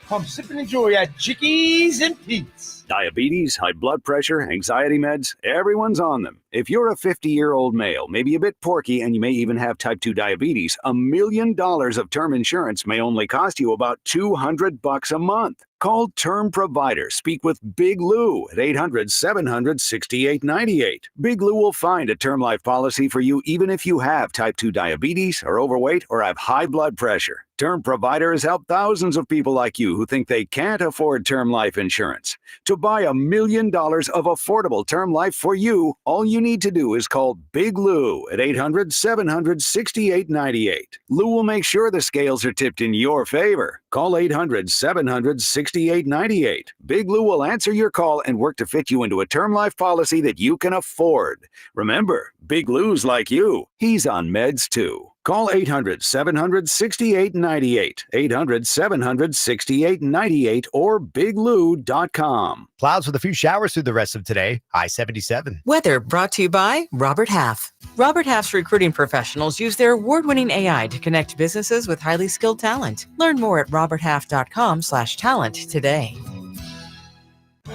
Come sip and enjoy at Chickies and Pete's. Diabetes, high blood pressure, anxiety meds, everyone's on them. If you're a 50-year-old male, maybe a bit porky, and you may even have type 2 diabetes, $1 million of term insurance may only cost you about $200 a month. Call Term Provider. Speak with Big Lou at 800-700-6898. Big Lou will find a term life policy for you even if you have type 2 diabetes, are overweight, or have high blood pressure. Term Provider has helped thousands of people like you who think they can't afford term life insurance. To buy $1 million of affordable term life for you, all you need to do is call Big Lou at 800-700-6898. Lou will make sure the scales are tipped in your favor. Call 800-700-6898. Big Lou will answer your call and work to fit you into a term life policy that you can afford. Remember, Big Lou's like you. He's on meds too. Call 800-700-6898, 800-700-6898, or biglou.com. Clouds with a few showers through the rest of today. High 77. Weather brought to you by Robert Half. Robert Half's recruiting professionals use their award-winning AI to connect businesses with highly skilled talent. Learn more at roberthalf.com/talent today.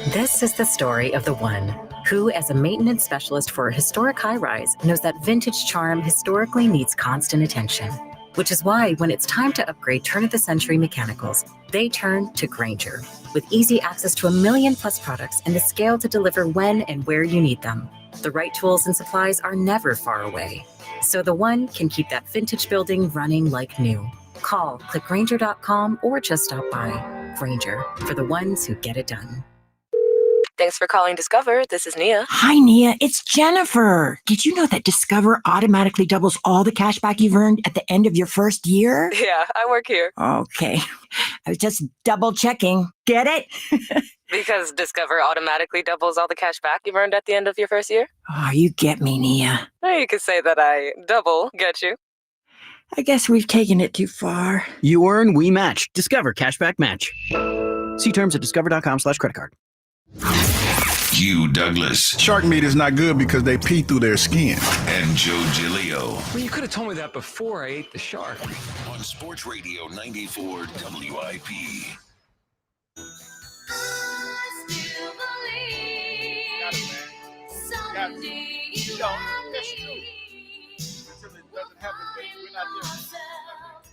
This is the story of the one who, as a maintenance specialist for a historic high-rise, knows that vintage charm historically needs constant attention. Which is why when it's time to upgrade turn-of-the-century mechanicals, they turn to Grainger. With easy access to 1 million-plus products and the scale to deliver when and where you need them. The right tools and supplies are never far away. So the one can keep that vintage building running like new. Call, click Grainger.com, or just stop by. Grainger, for the ones who get it done. Thanks for calling Discover. This is Nia. Hi, Nia. It's Jennifer. Did you know that Discover automatically doubles all the cash back you've earned at the end of your first year? Yeah, I work here. Okay. I was just double checking. Get it? Because Discover automatically doubles all the cash back you've earned at the end of your first year? Oh, you get me, Nia. Or you could say that I double get you. I guess we've taken it too far. You earn, we match. Discover Cashback Match. See terms at discover.com/creditcard. Hugh Douglas. Shark meat is not good because they pee through their skin. And Joe Giglio. Well, you could have told me that before I ate the shark. On Sports Radio 94 WIP.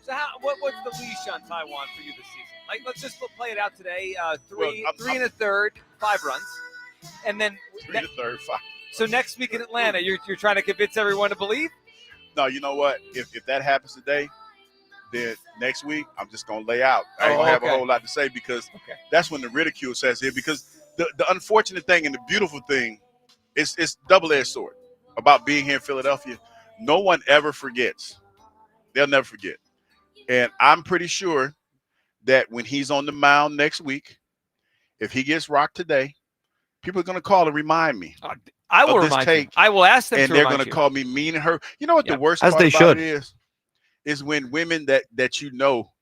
So what's the leash on Taijuan for you this season? Like, let's just play it out today. Three and a third, 5 runs. And then 3 and a third, 5. So next week in Atlanta, you're trying to convince everyone to believe? No, you know what? If that happens today, then next week I'm just gonna lay out. I ain't gonna have a whole lot to say because that's when the ridicule sets in. Because the unfortunate thing and the beautiful thing is it's double-edged sword about being here in Philadelphia. No one ever forgets. They'll never forget. And I'm pretty sure that when he's on the mound next week, if he gets rocked today, people are going to call and remind me. I will remind you. I will ask them and to they're remind going to you. call me mean and hurt. You know what the worst As part they about should. it is when women that you know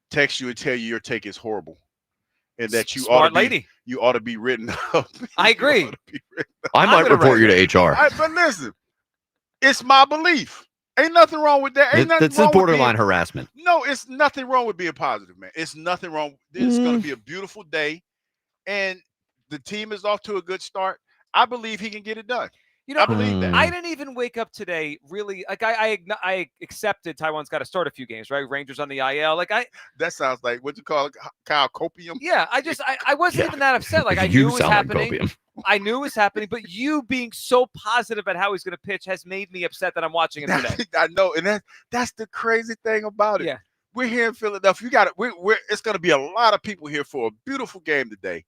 text you and tell you your take is horrible and that you Smart lady. You ought to be written up. I agree. I might report you to HR. But listen, it's my belief. Ain't nothing wrong with that. Ain't nothing That's wrong with borderline being, harassment. No, it's nothing wrong with being positive, man. It's nothing wrong. It's going to be a beautiful day, and the team is off to a good start. I believe he can get it done. You know, I believe that. I didn't even wake up today really like I accepted Taijuan's got to start a few games, right? Rangers on the IL. That sounds like what you call it, Kyle Copium. Yeah, I wasn't even that upset. Like I You knew it was sound like happening. Copium. I knew it was happening, but you being so positive at how he's going to pitch has made me upset that I'm watching him today. I know, and that's the crazy thing about it. Yeah. We're here in Philadelphia. It's going to be a lot of people here for a beautiful game today.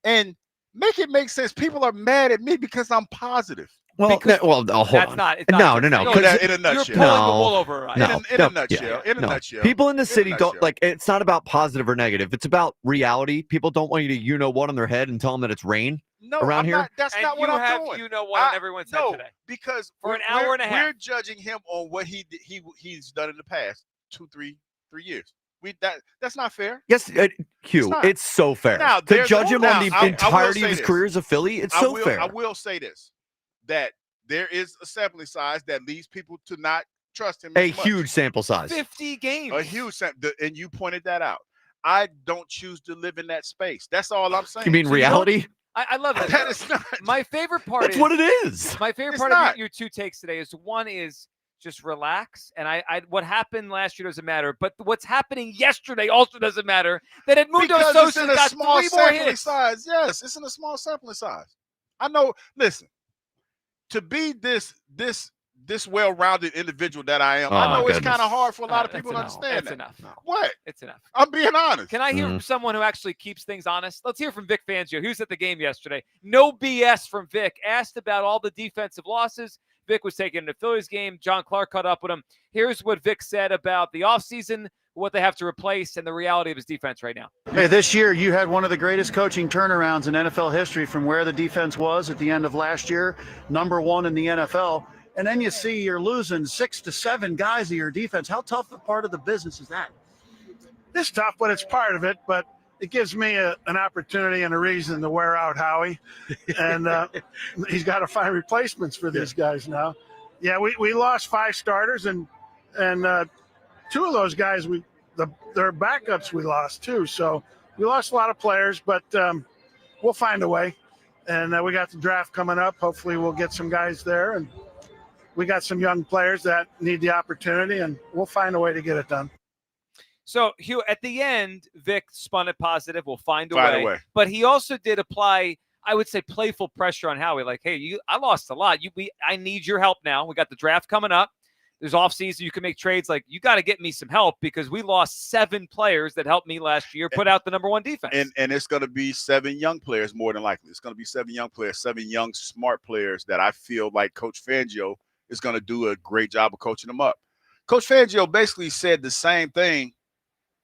And make it make sense. People are mad at me because I'm positive. Well, hold on. It's not No. in a nutshell. You're pulling the wool over our eyes. In a nutshell. In a nutshell. People in the city don't like. It's not about positive or negative. It's about reality. People don't want you to what on their head and tell them that it's rain around here. That's not what I'm doing. On everyone's head today. Because for an hour and a half, we're judging him on what he's done in the past 2-3 years. That's not fair. Yes, Hugh, it's so fair. Now, to judge him on the entirety of his career as a Philly, it's so fair. I will say this, that there is a sampling size that leads people to not trust him. A huge sample size. 50 games. A huge sample, and you pointed that out. I don't choose to live in that space. That's all I'm saying. You mean reality? I love it. That is not. My favorite part That's what it is. My favorite part of your two takes today is one is just relax. And what happened last year doesn't matter. But what's happening yesterday also doesn't matter. That Edmundo Sosa got 3 more hits. Size. Yes, it's in a small sampling size. I know. Listen, to be this well-rounded individual that I am, I know it's kind of hard for a lot of people to understand that. Enough. No. What? It's enough. I'm being honest. Can I hear from someone who actually keeps things honest? Let's hear from Vic Fangio. He was at the game yesterday. No BS from Vic. Asked about all the defensive losses. Vic was taking the Phillies game. John Clark caught up with him. Here's what Vic said about the offseason, what they have to replace, and the reality of his defense right now. Hey, this year you had one of the greatest coaching turnarounds in NFL history from where the defense was at the end of last year, #1 in the NFL. And then you see you're losing 6 to 7 guys of your defense. How tough a part of the business is that? It's tough, but it's part of it. But it gives me an opportunity and a reason to wear out Howie. And he's got to find replacements for these guys now. Yeah, we lost 5 starters, and 2 of those guys, their backups we lost too. So we lost a lot of players, but we'll find a way. And we got the draft coming up. Hopefully we'll get some guys there. And we got some young players that need the opportunity, and we'll find a way to get it done. So, Hugh, at the end, Vic spun it positive. We'll find a way. But he also did apply, I would say, playful pressure on Howie. Like, hey, I lost a lot. I need your help now. We got the draft coming up. There's offseason. You can make trades. Like, you got to get me some help because we lost 7 players that helped me last year put out the #1 defense. And it's going to be 7 young players more than likely. It's going to be 7 young players, 7 young, smart players that I feel like Coach Fangio is going to do a great job of coaching them up. Coach Fangio basically said the same thing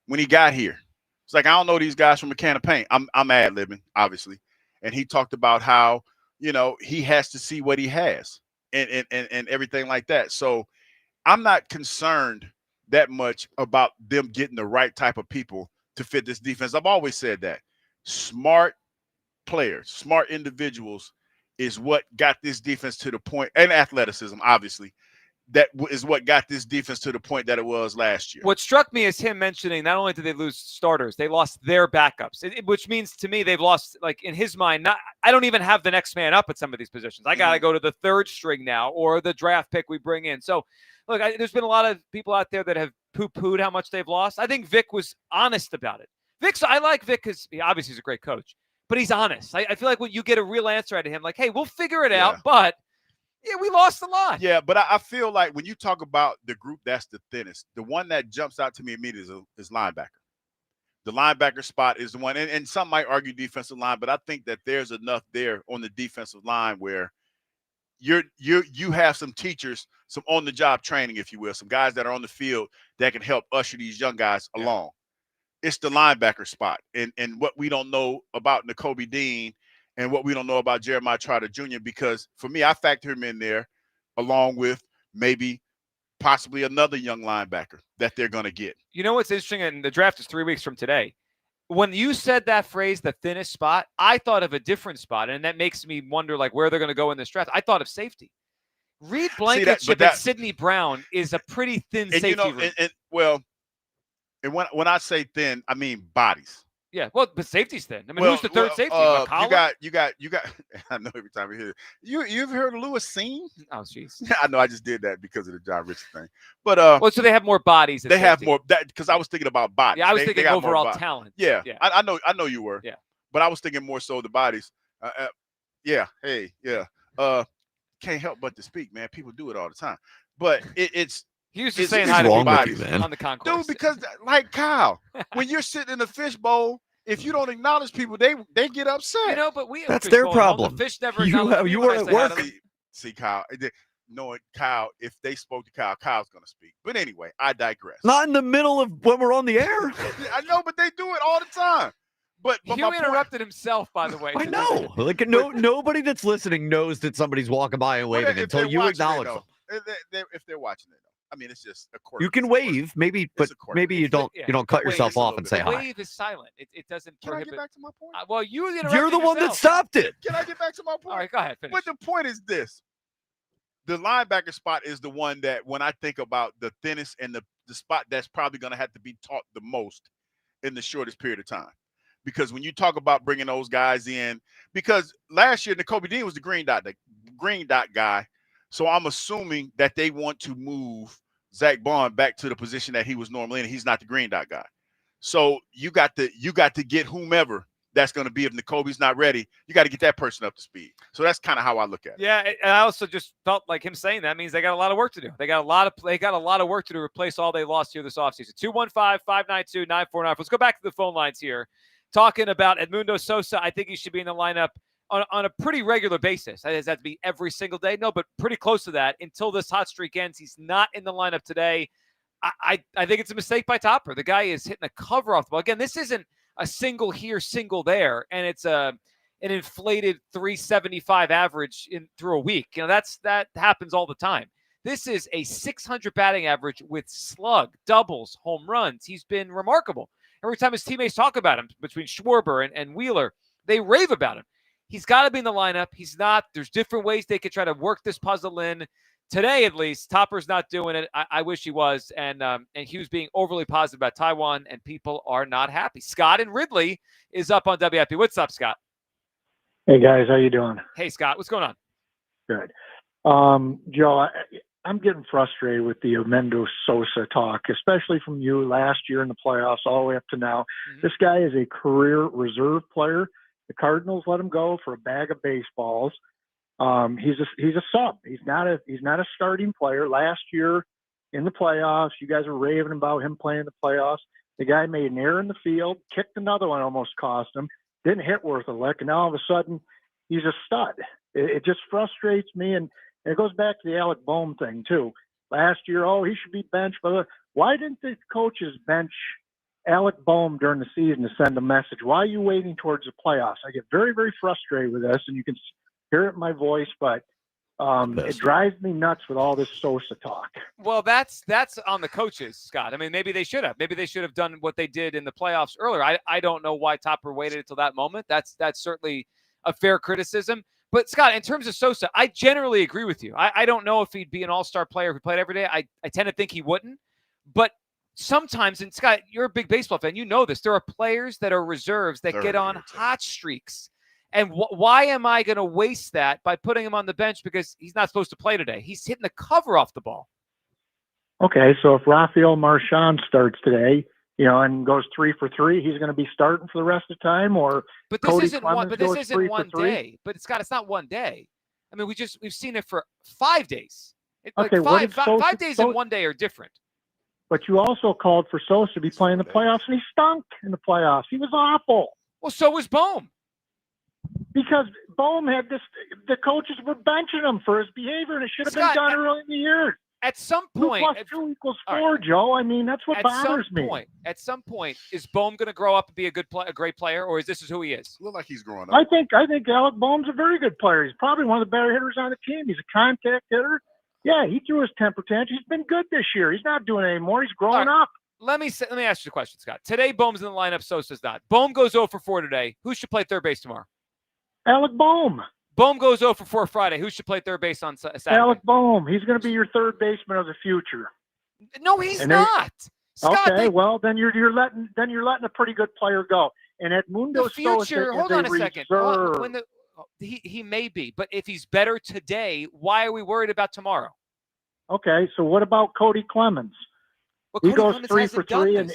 when he got here. It's like, I don't know these guys from a can of paint. I'm ad-libbing, obviously. And he talked about how, he has to see what he has and everything like that. So I'm not concerned that much about them getting the right type of people to fit this defense. I've always said that. Smart players, smart individuals is what got this defense to the point, and athleticism, obviously, that is what got this defense to the point that it was last year. What struck me is him mentioning not only did they lose starters, they lost their backups, which means to me they've lost, like in his mind, I don't even have the next man up at some of these positions. I got to go to the 3rd string now or the draft pick we bring in. So, look, there's been a lot of people out there that have poo-pooed how much they've lost. I think Vic was honest about it. I like Vic because obviously he's a great coach. But he's honest. I feel like when you get a real answer out of him, like, hey, we'll figure it out, but we lost a lot. Yeah, but I feel like when you talk about the group that's the thinnest, the one that jumps out to me immediately is linebacker. The linebacker spot is the one, and some might argue defensive line, but I think that there's enough there on the defensive line where you have some teachers, some on-the-job training, if you will, some guys that are on the field that can help usher these young guys along. It's the linebacker spot. And what we don't know about Nakobe Dean and what we don't know about Jeremiah Trotter Jr., because for me, I factor him in there along with maybe possibly another young linebacker that they're going to get. You know what's interesting? And the draft is 3 weeks from today. When you said that phrase, the thinnest spot, I thought of a different spot, and that makes me wonder like where they're going to go in this draft. I thought of safety. Reed Blankenship and Sidney Brown is a pretty thin safety room. And when I say thin, I mean bodies. Yeah, well, but safety's thin. I mean, who's the 3rd safety? You got. I know every time we hear it. You ever heard of Lewis Seen? Oh, jeez. I know. I just did that because of the John Richardson thing. But so they have more bodies. They have more because I was thinking about bodies. Yeah, I was thinking overall talent. Yeah. I know you were. Yeah. But I was thinking more so the bodies. Yeah. Hey. Yeah. Can't help but to speak, man. People do it all the time, but it's. He was just It's saying hi to wrong people with you, man. on the concourse. Dude, because like Kyle, when you're sitting in the fishbowl, if you don't acknowledge people, they get upset. You know, but we have That's fish their bowl at home. problem. The fish never You acknowledged have- me you when were I at say hi to work. them. See, Kyle, knowing Kyle, if they spoke to Kyle, Kyle's gonna speak. But anyway, I digress. Not in the middle of when we're on the air. I know, but they do it all the time. But Hugh my point, interrupted himself, by the way. I know. Like nobody that's listening knows that somebody's walking by and waving if until they're you watching acknowledge it, them. though, if they're watching it, though. I mean, it's just a quirk. You can wave, maybe, but maybe you don't cut yourself off and say The hi. wave is silent. It doesn't Can I prohibit. get back to my point? Well, you interrupted You're the one that yourself. stopped it. Can I get back to my point? All right, go ahead. Finish. But the point is this. The linebacker spot is the one that when I think about the thinnest and the spot that's probably going to have to be taught the most in the shortest period of time. Because when you talk about bringing those guys in, because last year, Nakobe Dean was the green dot guy. So I'm assuming that they want to move Zach Bond back to the position that he was normally in. He's not the green dot guy. So you got to get whomever that's going to be. If Nakobe's not ready, you got to get that person up to speed. So that's kind of how I look at it. Yeah, and I also just felt like him saying that means they got a lot of work to do. They got a lot of work to do to replace all they lost here this offseason. 215-592-9494. Let's go back to the phone lines here. Talking about Edmundo Sosa, I think he should be in the lineup on a pretty regular basis. Does that have to be every single day? No, but pretty close to that. Until this hot streak ends, he's not in the lineup today. I think it's a mistake by Topper. The guy is hitting a cover off the ball. Again, this isn't a single here, single there, and it's an inflated 375 average through a week. You know, that happens all the time. This is a 600 batting average with slug, doubles, home runs. He's been remarkable. Every time his teammates talk about him, between Schwarber and Wheeler, they rave about him. He's got to be in the lineup. He's not. There's different ways they could try to work this puzzle in. Today, at least, Topper's not doing it. I wish he was. And Hugh's being overly positive about Taijuan, and people are not happy. Scott and Ridley is up on WIP. What's up, Scott? Hey, guys. How you doing? Hey, Scott. What's going on? Good. Joe, I'm getting frustrated with the Edmundo Sosa talk, especially from you last year in the playoffs all the way up to now. Mm-hmm. This guy is a career reserve player. The Cardinals let him go for a bag of baseballs. He's a sub. He's not a starting player. Last year in the playoffs, you guys were raving about him playing the playoffs. The guy made an error in the field, kicked another one, almost cost him. Didn't hit worth a lick, and now all of a sudden he's a stud. It just frustrates me, and it goes back to the Alec Bohm thing too. Last year, he should be benched. But why didn't the coaches bench Alec Bohm during the season to send a message? Why are you waiting towards the playoffs? I get very, very frustrated with this, and you can hear it in my voice, but it drives me nuts with all this Sosa talk. Well, that's on the coaches, Scott. I mean, maybe they should have. Maybe they should have done what they did in the playoffs earlier. I don't know why Topper waited until that moment. That's certainly a fair criticism. But, Scott, in terms of Sosa, I generally agree with you. I don't know if he'd be an all-star player if he played every day. I tend to think he wouldn't. But sometimes, and Scott, you're a big baseball fan. You know this. There are players that are reserves that get on hot streaks. And why am I going to waste that by putting him on the bench because he's not supposed to play today? He's hitting the cover off the ball. Okay, so if Rafael Marchand starts today, and goes 3 for 3, he's going to be starting for the rest of the time, or but this Cody isn't Clemens one. But this goes isn't 3 one for 3? day. But Scott, it's not one day. I mean, we've seen it for 5 days. Okay, five days and 1 day are different. But you also called for Sosa to be playing the playoffs, and he stunk in the playoffs. He was awful. Well, so was Bohm. Because Bohm had this, the coaches were benching him for his behavior, and it should have been done early in the year. At some point, 2 + 2 = 4, right. Joe. I mean, that's what bothers me. At some point, is Bohm going to grow up and be a great player, or is this who he is? Look like he's growing up. I think Alec Bohm's a very good player. He's probably one of the better hitters on the team. He's a contact hitter. Yeah, he threw his temper tantrum. He's been good this year. He's not doing it anymore. He's growing up. Let me ask you a question, Scott. Today, Bohm's in the lineup. Sosa's not. Bohm goes 0 for 4 today. Who should play third base tomorrow? Alec Bohm. Bohm goes 0 for 4 Friday. Who should play third base on Saturday? Alec Bohm. He's going to be your third baseman of the future. No, he's not. Scott, okay, well then you're letting a pretty good player go. And Edmundo Sosa hold on a second. Reserve. He may be, but if he's better today, why are we worried about tomorrow? Okay, so what about Cody Clemens? Well, he Cody goes Clemens 3 for 3, and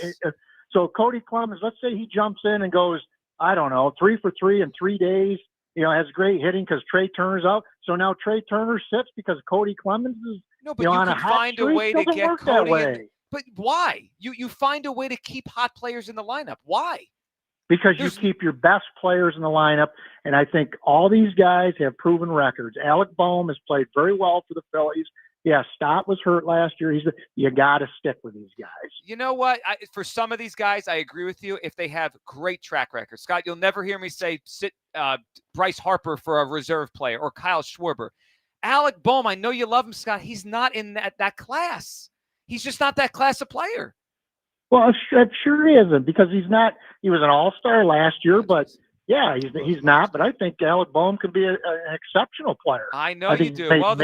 so Cody Clemens, let's say he jumps in and goes, I don't know, 3 for 3 in 3 days. has great hitting because Trey Turner's out. So now Trey Turner sits because Cody Clemens is but you on can a hot find a streak. way to Doesn't get work that Cody way. But why? You find a way to keep hot players in the lineup. Why? Because you keep your best players in the lineup, and I think all these guys have proven records. Alec Boehm has played very well for the Phillies. Yeah, Stott was hurt last year. You got to stick with these guys. You know what? For some of these guys, I agree with you if they have great track records. Scott, you'll never hear me say sit Bryce Harper for a reserve player or Kyle Schwarber. Alec Boehm, I know you love him, Scott. He's not in that class. He's just not that class of player. Well, it sure isn't because he's not. He was an all-star last year, but yeah, he's not. But I think Alec Boehm could be an exceptional player. I know you do. Well,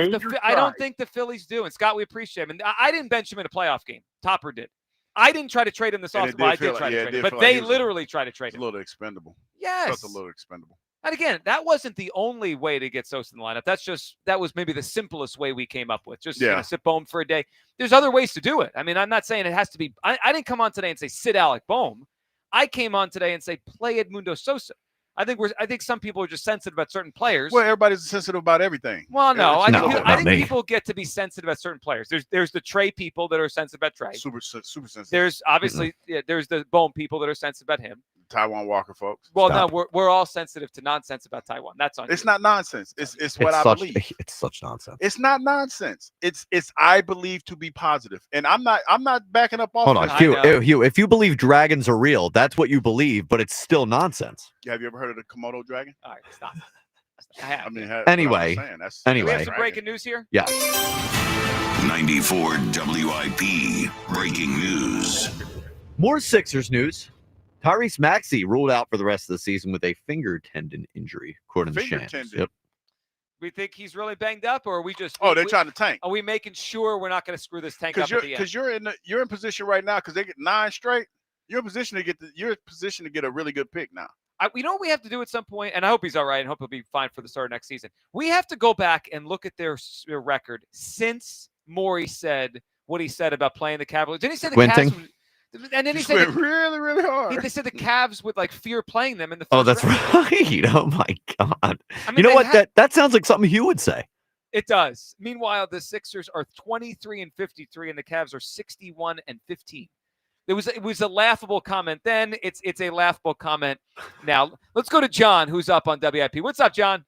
I don't think the Phillies do. And Scott, we appreciate him. And I didn't bench him in a playoff game. Topper did. I didn't try to trade him this offseason. I did try to trade him, but they literally tried to trade him. A little expendable. Yes, felt a little expendable. And again, that wasn't the only way to get Sosa in the lineup. That was maybe the simplest way we came up with. Just sit Boehm for a day. There's other ways to do it. I mean, I'm not saying it has to be. I didn't come on today and say sit Alec Boehm. I came on today and say play Edmundo Sosa. I think some people are just sensitive about certain players. Well, everybody's sensitive about everything. Well, no, I think people get to be sensitive about certain players. There's the Trey people that are sensitive about Trey. Super sensitive. There's obviously there's the Boehm people that are sensitive about him. Taijuan Walker, folks. Well, no, we're all sensitive to nonsense about Taijuan. That's on. It's not nonsense. It's what I believe. It's such nonsense. It's not nonsense. It's I believe to be positive, and I'm not backing up off. Hold on, Hugh. If you believe dragons are real, that's what you believe, but it's still nonsense. Have you ever heard of the Komodo dragon? All right, stop. Anyway. Do we have some breaking news here? Yeah. 94 WIP breaking news. More Sixers news. Tyrese Maxey ruled out for the rest of the season with a finger tendon injury, according to Shams. Yep. We think he's really banged up, or are we just? Oh, they're trying to tank. Are we making sure we're not going to screw this tank up at the end? Because you're in position right now because they get 9 straight. You're in position to get a really good pick now. We know what we have to do at some point, and I hope he's all right, and hope he'll be fine for the start of next season. We have to go back and look at their record since Morey said what he said about playing the Cavaliers. Didn't he say the Cavs? And then he said really, really hard. They said the Cavs would fear playing them in the first Oh, that's round. right. Oh my God. I mean, you know what? That sounds like something Hugh would say. It does. Meanwhile, the Sixers are 23-53, and the Cavs are 61-15. It was a laughable comment then. It's a laughable comment now. Let's go to John, who's up on WIP. What's up, John?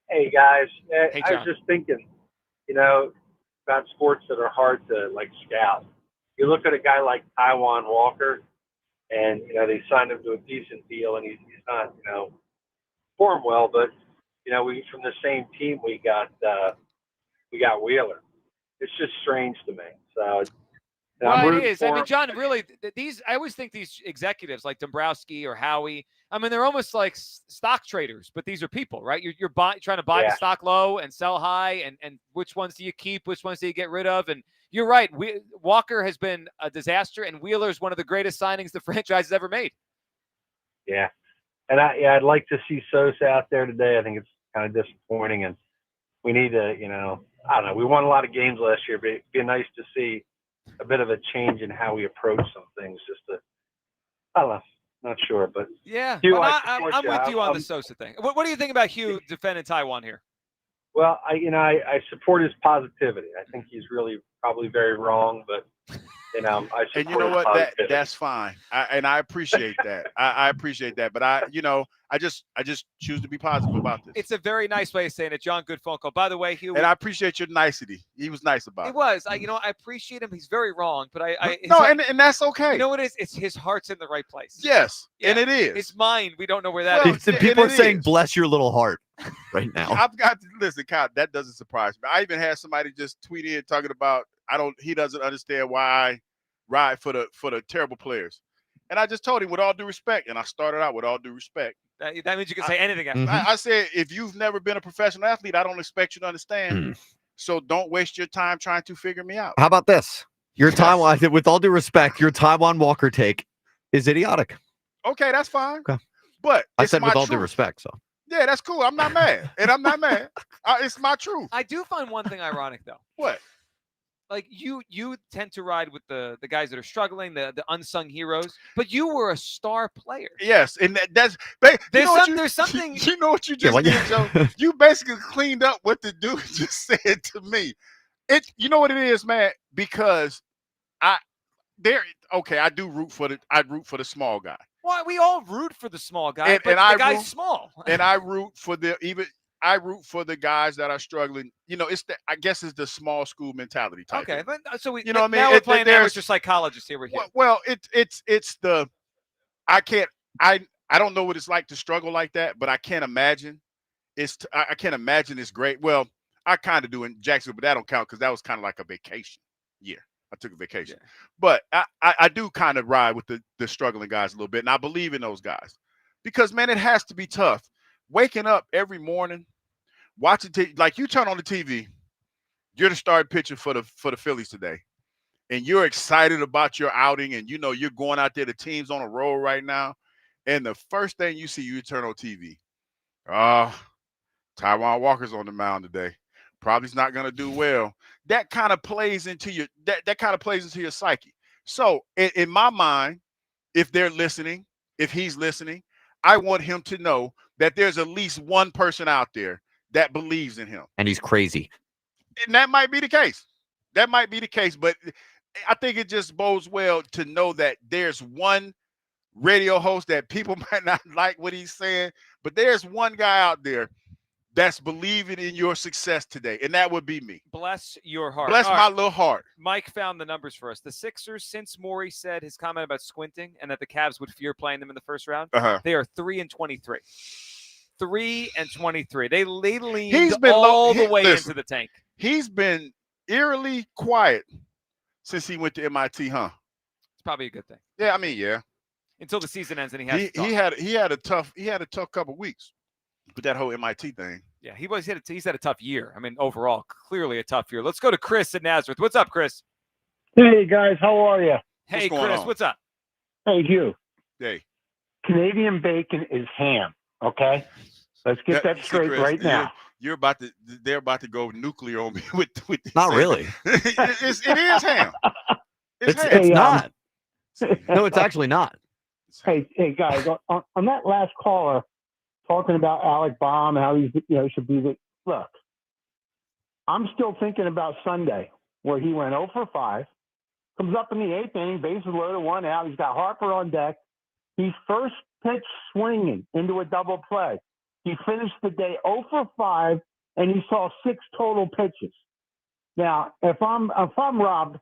Hey guys. Hey, I was just thinking, about sports that are hard to scout. You look at a guy like Taijuan Walker, and they signed him to a decent deal, and he's not performed well, but we from the same team we got Wheeler. It's just strange to me. So. Well, it is. I mean, John, really, I always think these executives like Dombrowski or Howie, I mean, they're almost like stock traders, but these are people, right? You're trying to buy the stock low and sell high, and which ones do you keep? Which ones do you get rid of? And you're right. Walker has been a disaster, and Wheeler is one of the greatest signings the franchise has ever made. Yeah. And I'd like to see Sosa out there today. I think it's kind of disappointing, and we need to, I don't know. We won a lot of games last year, but it'd be nice to see a bit of a change in how we approach some things. I don't know, not sure, but yeah, Hugh, I'm with you on the Sosa thing. What do you think about Hugh defending Taijuan here? Well, I support his positivity. I think he's really probably very wrong, but I support and you know his what? positivity. That's fine, and I appreciate that. I appreciate that, but I just choose to be positive about this. It's a very nice way of saying it, John. Good phone call. By the way, Hugh, and I appreciate your nicety. He was nice about it. It was. I appreciate him. He's very wrong, but and that's okay. You know what it is? It's his heart's in the right place. Yes, and it is. His mind. We don't know where that is. People are saying, "Bless your little heart," right now. I've got to listen, Kyle. That doesn't surprise me. I even had somebody just tweet in talking about he doesn't understand why I ride for the terrible players, and I just told him with all due respect, and I started out with all due respect. That means you can say anything after. I said, if you've never been a professional athlete, I don't expect you to understand. So don't waste your time trying to figure me out. How about this? Your Taijuan, with all due respect, your Taijuan Walker take is idiotic. Okay, that's fine. Okay. But I said with all due respect, so. Yeah, that's cool. I'm not mad. And I'm not mad. It's my truth. I do find one thing ironic, though. What? like you tend to ride with the guys that are struggling, the unsung heroes, but you were a star player. Yes, and that's there's something. You know what you just did, Joe? You basically cleaned up what the dude just said to me. You know what it is, man? Because I do root for the small guy. Well, we all root for the small guy, but the guy's small. And I root for the guys that are struggling. You know, I guess it's the small school mentality type. Okay, thing. but so we, you know what I mean? Now we're playing amateur psychologists here. We're here. Well, it's the I don't know what it's like to struggle like that, but I can't imagine. I can't imagine it's great. Well, I kind of do in Jacksonville, but that don't count because that was kind of like a vacation year. I took a vacation, but I do kind of ride with the struggling guys a little bit, and I believe in those guys because, man, it has to be tough. Waking up every morning, watching like you turn on the TV, you're the starting pitcher for the Phillies today, and you're excited about your outing, and you know you're going out there. The team's on a roll right now, and the first thing you see, you turn on TV. Taijuan Walker's on the mound today. Probably not going to do well. That kind of plays into your that kind of plays into your psyche. So in my mind, if they're listening, if he's listening, I want him to know that there's at least one person out there that believes in him. And he's crazy. And that might be the case. That might be the case. But I think it just bodes well to know that there's one radio host that people might not like what he's saying, but there's one guy out there that's believing in your success today, and that would be me. Bless your heart. Bless my little heart. Mike found the numbers for us. The Sixers, since Morey said his comment about squinting and that the Cavs would fear playing them in the first round, they are 3-23. 3-23. They leaned all the way into the tank. He's been eerily quiet since he went to MIT, huh? It's probably a good thing. Yeah, I mean, yeah. Until the season ends and he has to talk. He had a tough couple weeks. With that whole MIT thing. Yeah, he's had a tough year. I mean, overall, clearly a tough year. Let's go to Chris at Nazareth. What's up, Chris? Hey, guys. How are you? Hey, Chris. What's up? Hey, Hugh. Hey. Canadian bacon is ham, okay? Let's get that straight, Chris, right now. They're about to go nuclear on me with this. Not really. It is ham. It's not. No, it's actually not. Hey, guys, on that last caller, talking about Alec Baum, how he should be the look. I'm still thinking about Sunday, where he went 0 for 5, comes up in the 8th inning, bases loaded, 1 out. He's got Harper on deck. He's first pitch swinging into a double play. He finished the day 0 for 5, and he saw 6 total pitches. Now, if I'm Rob,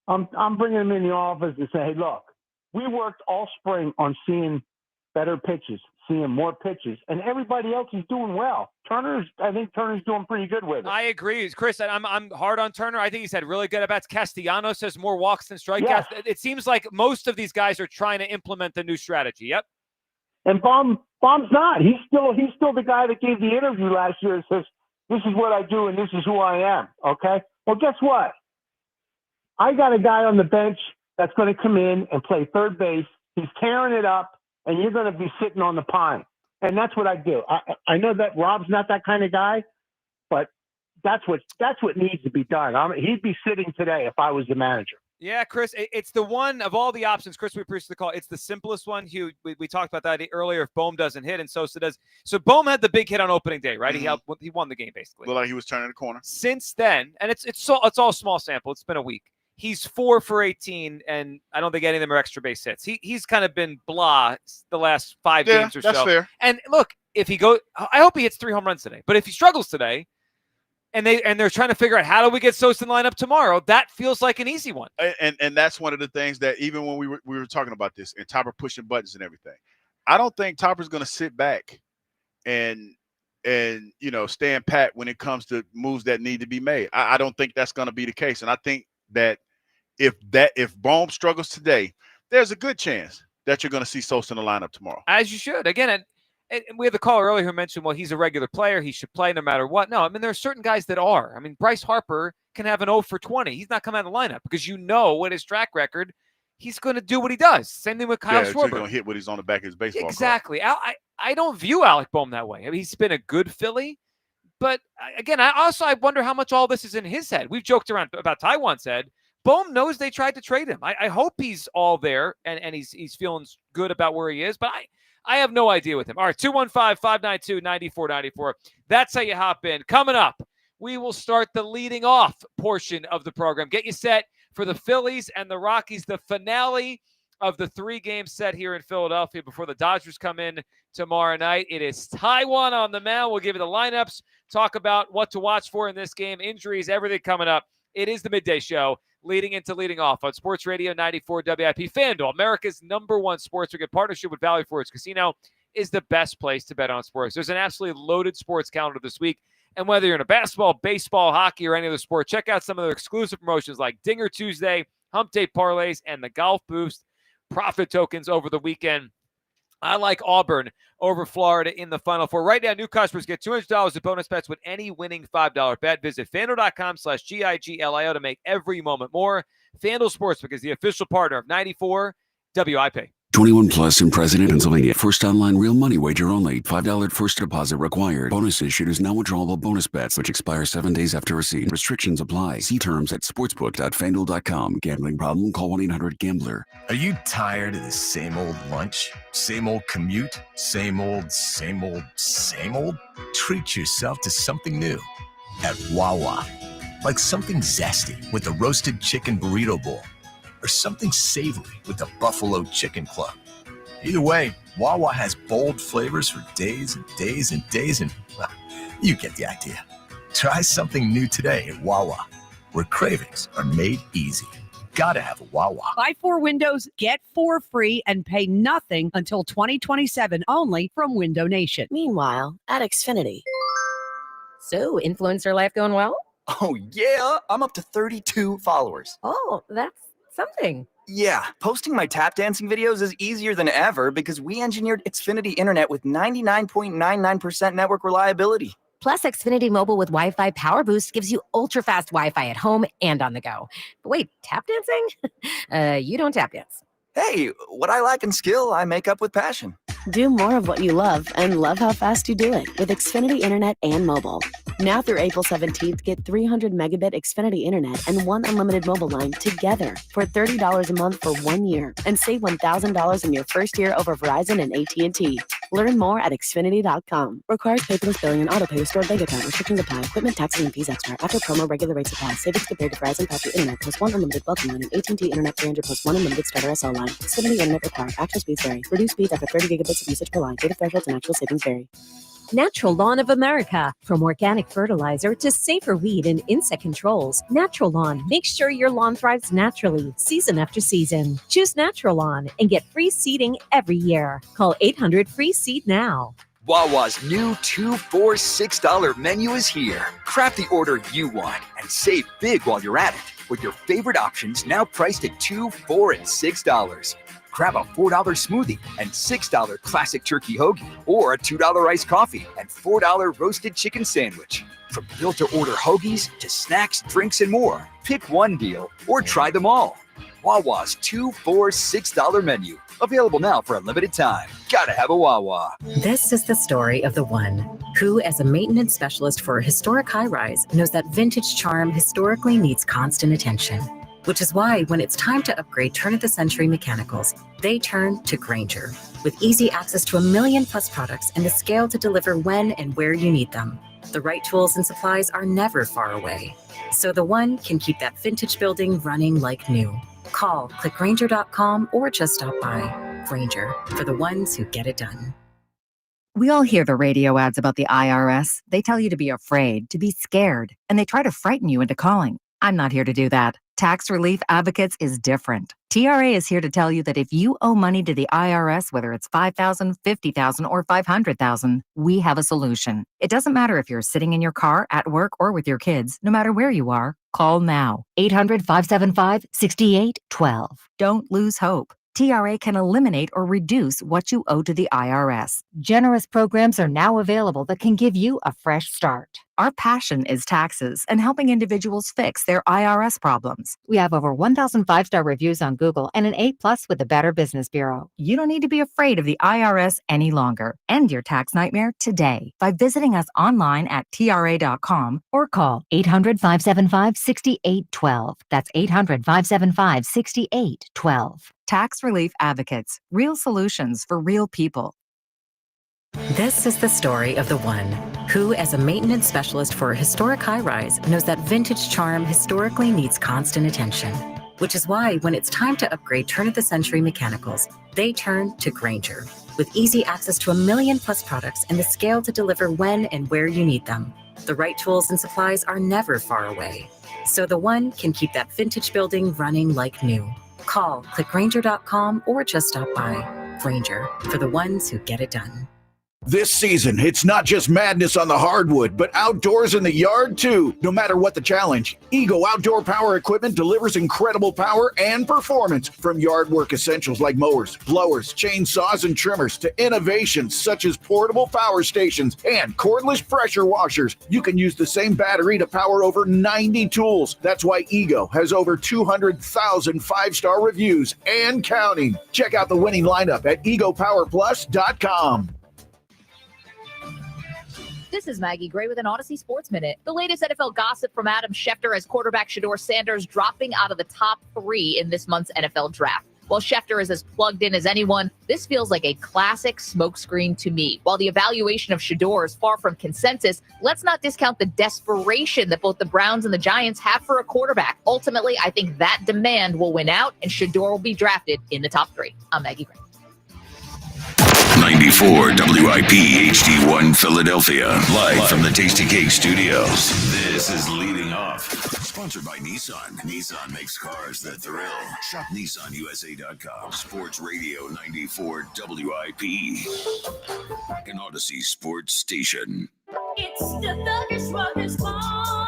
I'm bringing him in the office and say, hey, look, we worked all spring on seeing better pitches, seeing more pitches, and everybody else is doing well. I think Turner's doing pretty good with it. I agree, Chris. I'm hard on Turner. I think he's had really good at bats. Castellanos has more walks than strikeouts. Yes. It seems like most of these guys are trying to implement the new strategy. Yep. And Baum's not. He's still the guy that gave the interview last year and says, "This is what I do and this is who I am." Okay. Well, guess what? I got a guy on the bench that's going to come in and play third base. He's tearing it up. And you're going to be sitting on the pine. And that's what I do. I know that Rob's not that kind of guy, but that's what needs to be done. He'd be sitting today if I was the manager. Yeah, Chris, it's the one of all the options. Chris, we appreciate the call. It's the simplest one. Hugh, we talked about that earlier. If Bohm doesn't hit and Sosa does. So Bohm had the big hit on opening day, right? Mm-hmm. He won the game, basically. Well, like he was turning the corner. Since then, and it's all small sample. It's been a week. He's 4 for 18, and I don't think any of them are extra base hits. He's kind of been blah the last 5 games or so. That's fair. And look, if he goes, I hope he hits 3 home runs today. But if he struggles today, and they're trying to figure out how do we get Sosa in the lineup tomorrow, that feels like an easy one. And that's one of the things that even when we were talking about this and Topper pushing buttons and everything, I don't think Topper's going to sit back and stand pat when it comes to moves that need to be made. I don't think that's going to be the case, and I think that. If Bohm struggles today, there's a good chance that you're going to see Sosa in the lineup tomorrow. As you should. Again, and we had the caller earlier who mentioned, well, he's a regular player. He should play no matter what. No, I mean, there are certain guys that are. I mean, Bryce Harper can have an 0 for 20. He's not coming out of the lineup because with his track record, he's going to do what he does. Same thing with Kyle Schwarber. He's going to hit what he's on the back of his baseball Exactly. I don't view Alec Bohm that way. I mean, he's been a good Philly. But again, I wonder how much all this is in his head. We've joked around about Taijuan's head. Bohm knows they tried to trade him. I hope he's all there and he's feeling good about where he is, but I have no idea with him. All right, 215-592-9494. That's how you hop in. Coming up, we will start the leading off portion of the program. Get you set for the Phillies and the Rockies, the finale of the 3-game set here in Philadelphia before the Dodgers come in tomorrow night. It is Taijuan on the mound. We'll give you the lineups, talk about what to watch for in this game, injuries, everything coming up. It is the Midday Show, leading off on Sports Radio 94 WIP. FanDuel, America's #1 sports book in partnership with Valley Forge Casino, is the best place to bet on sports. There's an absolutely loaded sports calendar this week. And whether you're into basketball, baseball, hockey, or any other sport, check out some of their exclusive promotions like Dinger Tuesday, Hump Day Parlays, and the Golf Boost profit tokens over the weekend. I like Auburn over Florida in the Final Four. Right now, new customers get $200 in bonus bets with any winning $5 bet. Visit FanDuel.com/GIGLIO to make every moment more. FanDuel Sportsbook is the official partner of 94 WIP. 21 plus in President, Pennsylvania. First online real money wager only. $5 first deposit required. Bonus issued is non-withdrawable bonus bets, which expire 7 days after receipt. Restrictions apply. See terms at sportsbook.fanduel.com. Gambling problem? Call 1-800-GAMBLER. Are you tired of the same old lunch? Same old commute? Same old? Treat yourself to something new at Wawa. Like something zesty with a roasted chicken burrito bowl. Or something savory with the Buffalo Chicken Club. Either way, Wawa has bold flavors for days and days and days, and well, you get the idea. Try something new today at Wawa, where cravings are made easy. Gotta have a Wawa. Buy 4 windows, get 4 free, and pay nothing until 2027 only from Window Nation. Meanwhile, at Xfinity. So, influencer life going well? Oh, yeah. I'm up to 32 followers. Oh, that's something. Yeah, posting my tap dancing videos is easier than ever because we engineered Xfinity Internet with 99.99% network reliability. Plus, Xfinity Mobile with Wi-Fi Power Boost gives you ultra-fast Wi-Fi at home and on the go. But wait, tap dancing? You don't tap dance. Hey, what I lack in skill, I make up with passion. Do more of what you love and love how fast you do it with Xfinity Internet and mobile. Now through April 17th, get 300 megabit Xfinity Internet and 1 unlimited mobile line together for $30 a month for 1 year and save $1,000 in your first year over Verizon and AT&T. Learn more at Xfinity.com. Requires paperless billing and autopay with stored bank account. Restrictions apply. Equipment, taxes, and fees extra. After promo, regular rates apply. Savings compared to Verizon Patriot Internet plus 1 unlimited welcome line and AT&T Internet 300 plus 1 unlimited starter SL line. Xfinity Internet required. Actual speeds vary. Reduced speeds after 30 gigabits of usage per line. Data thresholds and actual savings vary. Natural Lawn of America. From organic fertilizer to safer weed and insect controls, Natural Lawn makes sure your lawn thrives naturally, season after season. Choose Natural Lawn and get free seeding every year. Call 800-FREE-SEED now. Wawa's new $2 for $6 menu is here. Craft the order you want and save big while you're at it with your favorite options now priced at $2, $4, and $6. Grab a $4 smoothie and $6 classic turkey hoagie, or a $2 iced coffee and $4 roasted chicken sandwich. From built-to-order hoagies to snacks, drinks, and more, pick one deal or try them all. Wawa's $2 for $6 menu. Available now for a limited time. Gotta have a Wawa. This is the story of the one who, as a maintenance specialist for a historic high-rise, knows that vintage charm historically needs constant attention. Which is why when it's time to upgrade turn-of-the-century mechanicals, they turn to Grainger. With easy access to 1 million plus products and the scale to deliver when and where you need them. The right tools and supplies are never far away. So the one can keep that vintage building running like new. Call, click Grainger.com, or just stop by. Grainger, for the ones who get it done. We all hear the radio ads about the IRS. They tell you to be afraid, to be scared, and they try to frighten you into calling. I'm not here to do that. Tax Relief Advocates is different. TRA is here to tell you that if you owe money to the IRS, whether it's $5,000, $50,000, or $500,000, we have a solution. It doesn't matter if you're sitting in your car, at work, or with your kids. No matter where you are, call now. 800-575-6812. Don't lose hope. TRA can eliminate or reduce what you owe to the IRS. Generous programs are now available that can give you a fresh start. Our passion is taxes and helping individuals fix their IRS problems. We have over 1,000 5-star reviews on Google and an A+ with the Better Business Bureau. You don't need to be afraid of the IRS any longer. End your tax nightmare today by visiting us online at TRA.com or call 800-575-6812. That's 800-575-6812. Tax Relief Advocates. Real solutions for real people. This is the story of the one who, as a maintenance specialist for a historic high-rise, knows that vintage charm historically needs constant attention. Which is why when it's time to upgrade turn-of-the-century mechanicals, they turn to Grainger. With easy access to 1 million+ products and the scale to deliver when and where you need them. The right tools and supplies are never far away. So the one can keep that vintage building running like new. Call, click Grainger.com, or just stop by. Grainger, for the ones who get it done. This season, it's not just madness on the hardwood, but outdoors in the yard too. No matter what the challenge, Ego Outdoor Power Equipment delivers incredible power and performance. From yard work essentials like mowers, blowers, chainsaws, and trimmers to innovations such as portable power stations and cordless pressure washers. You can use the same battery to power over 90 tools. That's why Ego has over 200,000 5-star reviews and counting. Check out the winning lineup at egopowerplus.com. This is Maggie Gray with an Odyssey Sports Minute. The latest NFL gossip from Adam Schefter as quarterback Shedeur Sanders dropping out of the top 3 in this month's NFL draft. While Schefter is as plugged in as anyone, this feels like a classic smokescreen to me. While the evaluation of Shedeur is far from consensus, let's not discount the desperation that both the Browns and the Giants have for a quarterback. Ultimately, I think that demand will win out, and Shedeur will be drafted in the top 3. I'm Maggie Gray. 94 WIP HD1 Philadelphia, live from the Tasty Cake Studios. This is Leading Off, sponsored by Nissan. Nissan makes cars that thrill. Shop NissanUSA.com. Sports Radio 94 WIP, an Odyssey sports station. It's the Thuggish Ruggers Ball.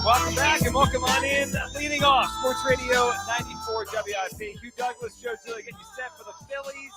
Welcome back and welcome on in. Leading Off, Sports Radio 94 WIP. Hugh Douglas, Joe Zilli, getting you set for the Phillies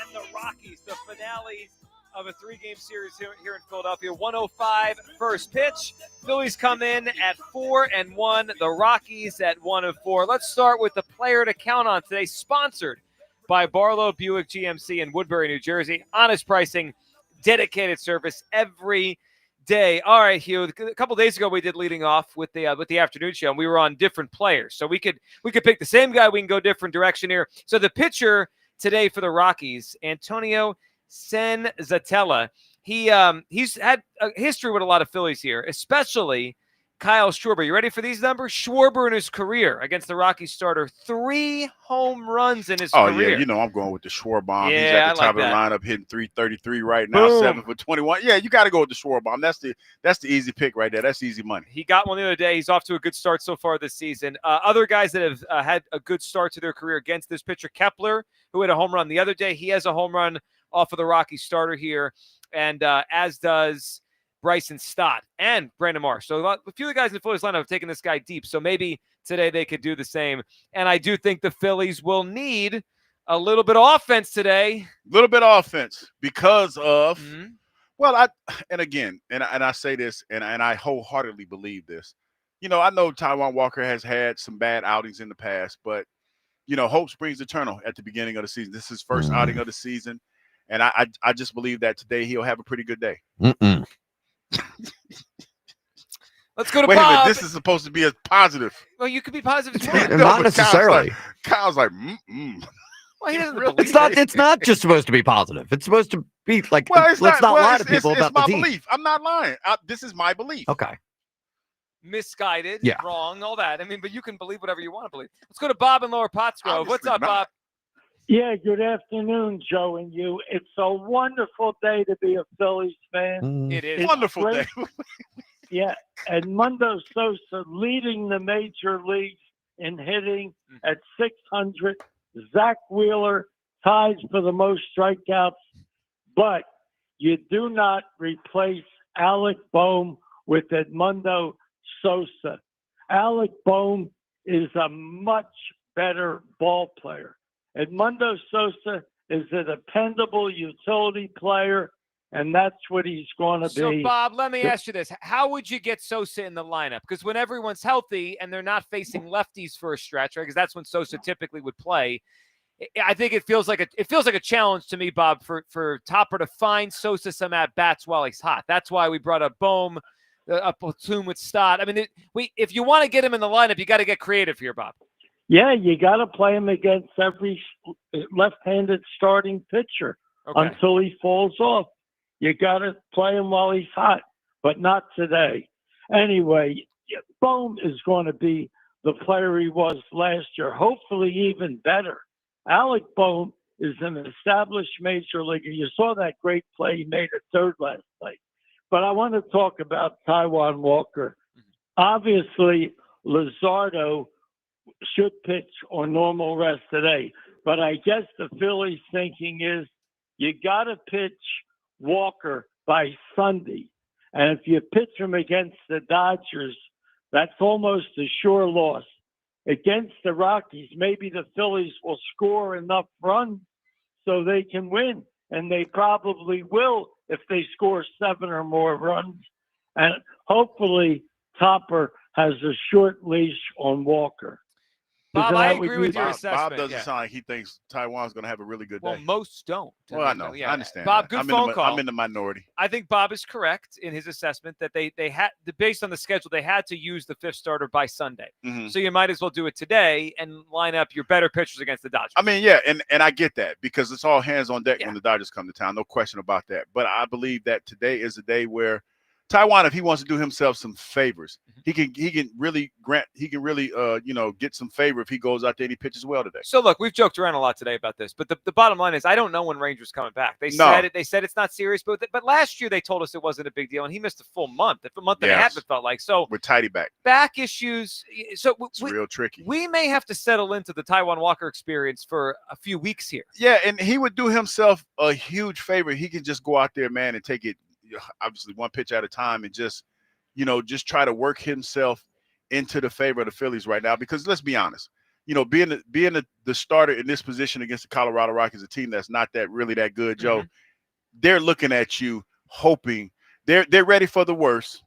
and the Rockies, the finale of a 3-game series here in Philadelphia. 1:05 first pitch. Phillies come in at 4-1. The Rockies at 1-4. Let's start with the player to count on today, sponsored by Barlow Buick GMC in Woodbury, New Jersey. Honest pricing, dedicated service every day. All right, Hugh. A couple days ago, we did Leading Off with the afternoon show, and we were on different players. So we could pick the same guy. We can go different direction here. So the pitcher today for the Rockies, Antonio Senzatella. He's had a history with a lot of Phillies here, especially Kyle Schwarber. You ready for these numbers? Schwarber in his career against the Rockies starter, 3 home runs in his career. Oh, yeah. You know I'm going with the Schwarber. Yeah, He's at the top like of the lineup, hitting 333 right now, Boom. 7 for 21. Yeah, you got to go with the Schwarber. That's the easy pick right there. That's easy money. He got one the other day. He's off to a good start so far this season. Other guys that have had a good start to their career against this pitcher, Kepler, who had a home run the other day. He has a home run off of the Rockies starter here, and as does Bryson Stott and Brandon Marsh. So a few of the guys in the Phillies lineup have taken this guy deep. So maybe today they could do the same. And I do think the Phillies will need a little bit of offense today. A little bit of offense because of, well, I say this, and I wholeheartedly believe this. You know, I know Taijuan Walker has had some bad outings in the past, but, you know, hope springs eternal at the beginning of the season. This is his first outing of the season. And I just believe that today he'll have a pretty good day. Let's go to Wait Bob. a minute, this is supposed to be a positive. Well, you could be positive. Not necessarily. Kyle's like, Well, he doesn't It's not just supposed to be positive. It's supposed to be like, let's not lie to people about the my team. belief. I'm not lying. This is my belief. Okay. Misguided, Yeah. wrong, all that. I mean, but you can believe whatever you want to believe. Let's go to Bob in Lower Pottsgrove. What's up, Bob? Yeah, good afternoon, Joe and you. It's a wonderful day to be a Phillies fan. It is. It's Wonderful great. day. Yeah, Edmundo Sosa leading the major leagues in hitting at 600. Zack Wheeler ties for the most strikeouts. But you do not replace Alec Boehm with Edmundo Sosa. Alec Boehm is a much better ball player. Edmundo Sosa is a dependable utility player. and that's what he's going to So, be. Bob, let me ask you this. How would you get Sosa in the lineup? Because when everyone's healthy and they're not facing lefties for a stretch, right? Because that's when Sosa typically would play. I think it feels like a challenge to me, Bob, for Topper to find Sosa some at-bats while he's hot. That's why we brought up Bohm, a platoon with Stott. I mean, if you want to get him in the lineup, you got to get creative here, Bob. Yeah, you got to play him against every left-handed starting pitcher until he falls off. You got to play him while he's hot, but not today. Anyway, Bohm is going to be the player he was last year, hopefully even better. Alec Bohm is an established major leaguer. You saw that great play he made at third last night. But I want to talk about Taijuan Walker. Obviously, Luzardo should pitch on normal rest today. But I guess the Phillies' thinking is you got to pitch Walker by Sunday. And if you pitch him against the Dodgers, that's almost a sure loss. Against the Rockies, maybe the Phillies will score enough runs so they can win. And they probably will if they score 7 or more runs. And hopefully Topper has a short leash on Walker. Bob, I agree with your assessment. Bob doesn't sound like he thinks Taijuan's going to have a really good day. Well, most don't. Well, I know. I understand. Bob, that. good phone call. I'm in the minority. I think Bob is correct in his assessment that they had, based on the schedule, they had to use the 5th starter by Sunday. Mhm. So you might as well do it today and line up your better pitchers against the Dodgers. I mean, yeah, and I get that because it's all hands on deck when the Dodgers come to town. No question about that. But I believe that today is a day where Taijuan, if he wants to do himself some favors, he can really get some favor if he goes out there and he pitches well today. So look, we've joked around a lot today about this, but the bottom line is I don't know when Ranger's coming back. They said it. They said it's not serious, but last year they told us it wasn't a big deal, and he missed a full month. A month and a half, it felt like. So we're tidy back issues. So it's real tricky. We may have to settle into the Taijuan Walker experience for a few weeks here. Yeah, and he would do himself a huge favor. He can just go out there, man, and take it obviously one pitch at a time and just try to work himself into the favor of the Phillies right now. Because let's be honest, being the starter in this position against the Colorado Rockies, a team that's not really that good, Joe, they're looking at you hoping they're ready for the worst,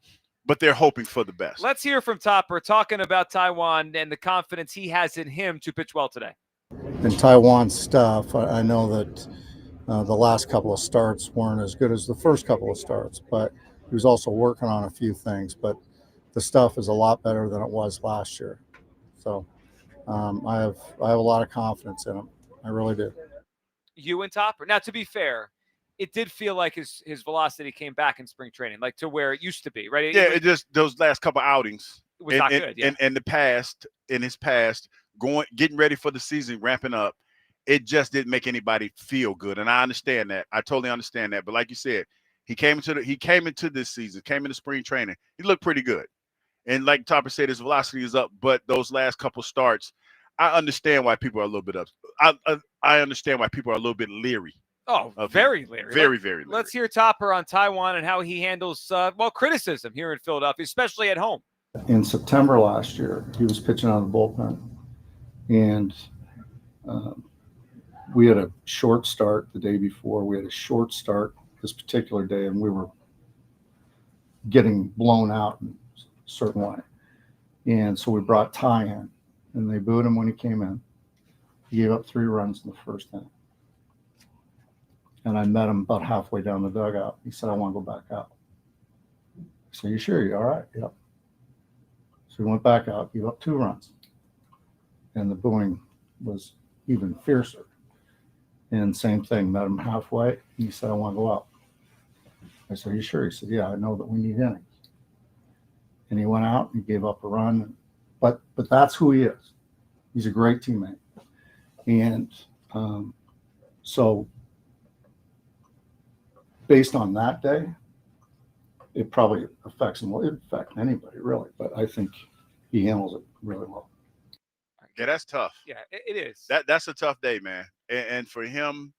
but they're hoping for the best. Let's hear from Topper talking about Taijuan and the confidence he has in him to pitch well today. And Taijuan's stuff, I know that the last couple of starts weren't as good as the first couple of starts, but he was also working on a few things. But the stuff is a lot better than it was last year. So I have a lot of confidence in him. I really do. You and Topper. Now, to be fair, it did feel like his velocity came back in spring training, like to where it used to be, right? Yeah, it just those last couple outings. It was not good. Yeah. In his past, getting ready for the season, ramping up. It just didn't make anybody feel good, and I understand that. I totally understand that. But like you said, he came into this season, came into spring training. He looked pretty good, and like Topper said, his velocity is up. But those last couple starts, I understand why people are a little bit up. I understand why people are a little bit leery. Oh, very leery. Very leery. Let's hear Topper on Taijuan and how he handles criticism here in Philadelphia, especially at home. In September last year, he was pitching out of the bullpen, and we had a short start the day before. We had a short start this particular day, and we were getting blown out in a certain way. And so we brought Ty in, and they booed him when he came in. He gave up 3 runs in the first inning. And I met him about halfway down the dugout. He said, "I want to go back out." I said, "You sure? You all right?" "Yep." So he went back out, gave up 2 runs. And the booing was even fiercer. And same thing, met him halfway. He said, "I want to go out." I said, "You sure?" He said, "Yeah, I know that we need innings." And he went out and he gave up a run. But that's who he is. He's a great teammate. And so based on that day, it probably affects him. Well, it affects anybody, really. But I think he handles it really well. Yeah, that's tough. Yeah, it is. That's a tough day, man. And for him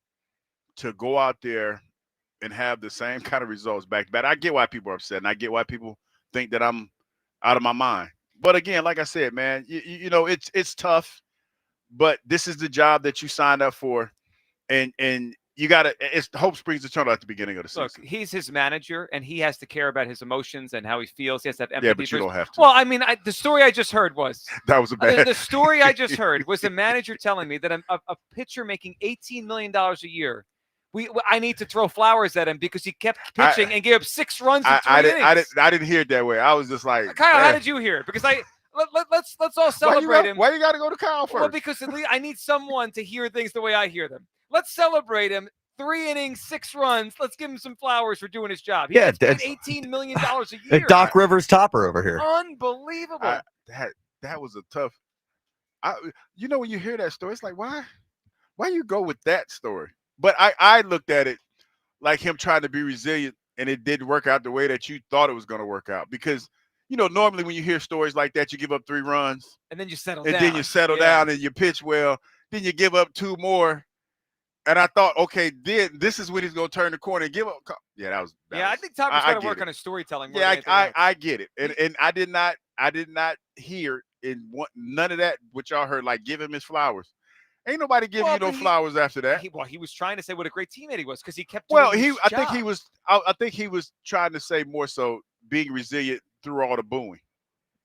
to go out there and have the same kind of results back to back, I get why people are upset, and I get why people think that I'm out of my mind. But again, like I said, man, it's tough, but this is the job that you signed up for, and you got to. It's hope springs eternal at the beginning of the season. Look, he's his manager, and he has to care about his emotions and how he feels. He has to have empathy. Yeah, but you don't have to. Well, I mean, the story I just heard was that was a bad. The story I just heard was the manager telling me that a pitcher making $18 million a year. I need to throw flowers at him because he kept pitching and gave up 6 runs in 3 innings. I didn't hear it that way. I was just like, Kyle, how did you hear it? Because let's all celebrate him. Why you got to go to Kyle first? Well, because at least I need someone to hear things the way I hear them. Let's celebrate him. 3 innings, 6 runs. Let's give him some flowers for doing his job. He gets paid $18 million a year. Doc Rivers topper over here. Unbelievable. That was a tough. When you hear that story, it's like, why you go with that story? But I looked at it like him trying to be resilient, and it didn't work out the way that you thought it was going to work out. Because, normally when you hear stories like that, you give up 3 runs. And then you settle down. And then you settle down and you pitch well. Then you give up 2 more. And I thought, okay, this is when he's going to turn the corner and give up. Yeah, that was. I think Tom's got to work on his storytelling. Yeah, I get it. And I did not hear none of that, what y'all heard, like give him his flowers. Ain't nobody giving you no flowers after that. He was trying to say what a great teammate he was because he kept. Well, I think he was trying to say more so being resilient through all the booing.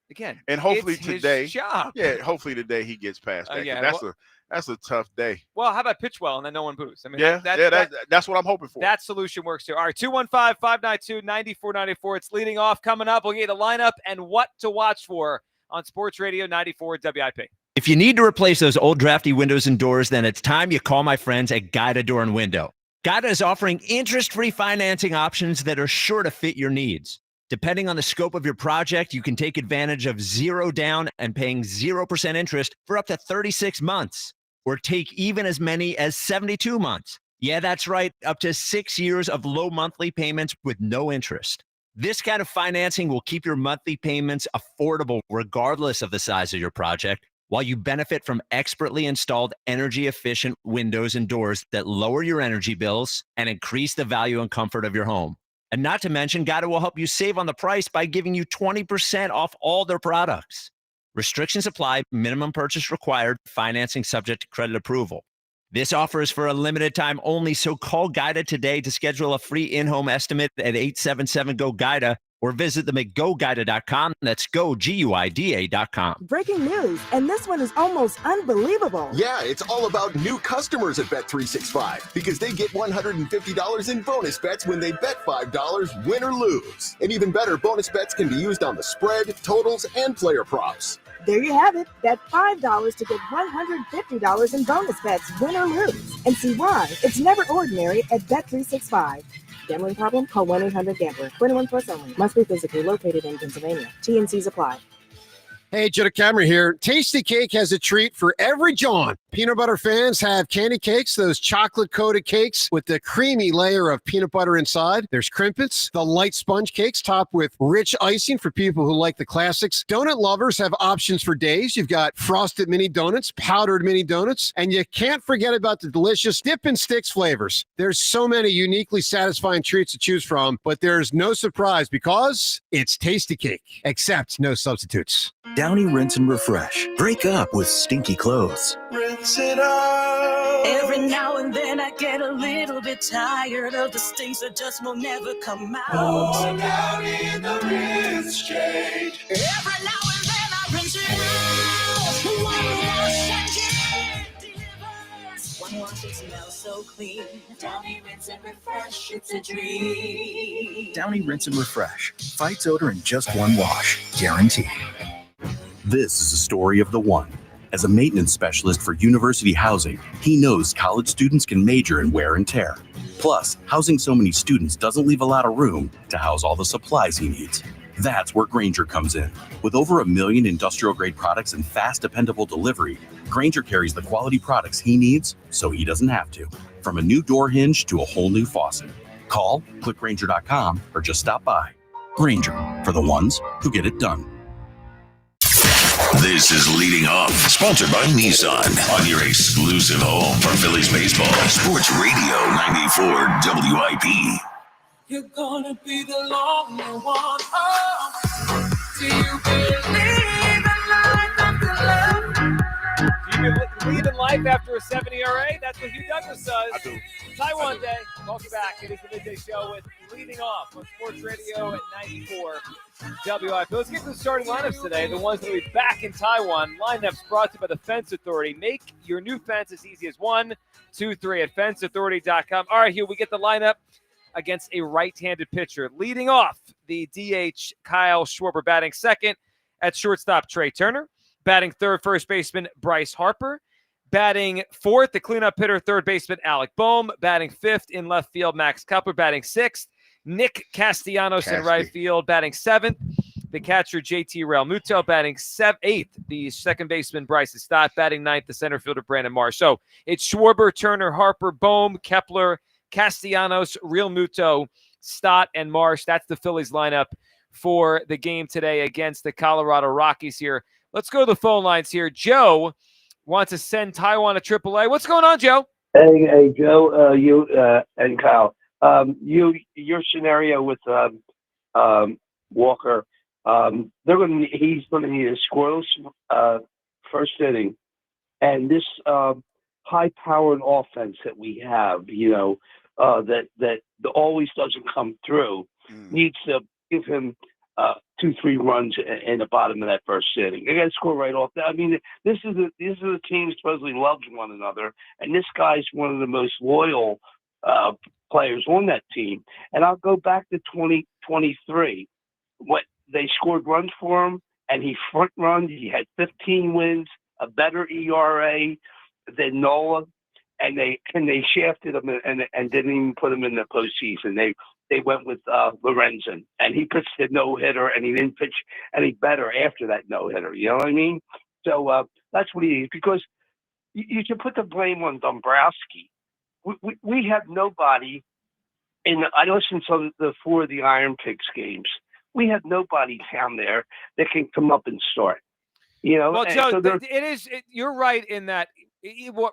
Again, and hopefully it's today, his job. Yeah, hopefully today he gets past that. That's a tough day. Well, how about pitch well and then no one boos? I mean, that's what I'm hoping for. That solution works too. All right, 215-592-9494. It's leading off coming up. We'll get the lineup and what to watch for on Sports Radio 94 WIP. If you need to replace those old drafty windows and doors, then it's time you call my friends at Guida Door and Window. Guida is offering interest-free financing options that are sure to fit your needs. Depending on the scope of your project, you can take advantage of 0 down and paying 0% interest for up to 36 months, or take even as many as 72 months. Yeah, that's right, up to 6 years of low monthly payments with no interest. This kind of financing will keep your monthly payments affordable regardless of the size of your project, while you benefit from expertly installed energy-efficient windows and doors that lower your energy bills and increase the value and comfort of your home. And not to mention, Guida will help you save on the price by giving you 20% off all their products. Restrictions apply, minimum purchase required, financing subject to credit approval. This offer is for a limited time only, so call Guida today to schedule a free in-home estimate at 877-GO-GUIDA or visit them at GoGuida.com. That's GoGuida.com. Breaking news, and this one is almost unbelievable. Yeah, it's all about new customers at Bet365 because they get $150 in bonus bets when they bet $5, win or lose. And even better, bonus bets can be used on the spread, totals, and player props. There you have it. Bet $5 to get $150 in bonus bets, win or lose. And see why it's never ordinary at Bet365. Gambling problem? Call 1-800-GAMBLER. 21 plus only. Must be physically located in Pennsylvania. T&Cs apply. Hey, Jenna Cameron here. Tasty Cake has a treat for every John. Peanut butter fans have candy cakes, those chocolate-coated cakes with the creamy layer of peanut butter inside. There's crimpets, the light sponge cakes topped with rich icing for people who like the classics. Donut lovers have options for days. You've got frosted mini donuts, powdered mini donuts, and you can't forget about the delicious dip and sticks flavors. There's so many uniquely satisfying treats to choose from, but there's no surprise because it's Tasty Cake, except no substitutes. Downy Rinse and Refresh. Break up with stinky clothes. Rinse it out. Every now and then I get a little bit tired of the stinks that just will never come out. Pour down in the rinse change. Every now and then I rinse it out. One wash and get divorced. One wash it smells so clean. Downy Rinse and Refresh, it's a dream. Downy Rinse and Refresh. Fights odor in just one wash. Guaranteed. This is the story of the one. As a maintenance specialist for university housing, he knows college students can major in wear and tear. Plus, housing so many students doesn't leave a lot of room to house all the supplies he needs. That's where Grainger comes in. With over 1 million industrial-grade products and fast, dependable delivery, Grainger carries the quality products he needs so he doesn't have to. From a new door hinge to a whole new faucet. Call, click Grainger.com, or just stop by. Grainger, for the ones who get it done. This is Leading Off, sponsored by Nissan, on your exclusive home for Phillies baseball. Sports Radio 94 WIP. You're gonna be the lonely one. Oh, do you believe in life after love? believe in life after a 7 ERA? That's what Hugh Douglas does. I do. Taijuan Day. Welcome back. It is the Midday Show with Leading Off on Sports Radio at 94 WIP. Let's get to the starting lineups today. The ones that will be back in Taiwan. Lineups brought to you by the Fence Authority. Make your new fence as easy as 1, 2, 3 at fenceauthority.com. All right, Hugh, we get the lineup against a right-handed pitcher. Leading off, the DH Kyle Schwarber batting second. At shortstop, Trey Turner. Batting third, first baseman Bryce Harper. Batting fourth, the cleanup hitter, third baseman Alec Boehm. Batting fifth in left field, Max Kepler. Batting sixth, Nick Castellanos in right field. Batting seventh, the catcher JT Realmuto. Batting eighth, the second baseman Bryce Stott. Batting ninth, the center fielder Brandon Marsh. So it's Schwarber, Turner, Harper, Boehm, Kepler, Castellanos, Realmuto, Stott, and Marsh. That's the Phillies lineup for the game today against the Colorado Rockies here. Let's go to the phone lines here. Joe wants to send Taijuan to AAA. What's going on, Joe? Hey, Joe, you and Kyle. Your scenario with Walker. He's going to need a scoreless first inning, and this high-powered offense that we have, that always doesn't come through, needs to give him 2-3 runs in the bottom of that first inning. They got to score right off. I mean, this is a team supposedly loves one another, and this guy's one of the most loyal players on that team. And I'll go back to 2023. What they scored runs for him, and he front run. He had 15 wins, a better ERA than Nola, and they shafted him and didn't even put him in the postseason. They went with Lorenzen, and he pitched a no-hitter, and he didn't pitch any better after that no-hitter. You know what I mean? So that's what he is, because you can put the blame on Dombrowski. We have nobody I listened to the 4 of the Iron Pigs games. We have nobody down there that can come up and start. Well, Joe, so you're right in that.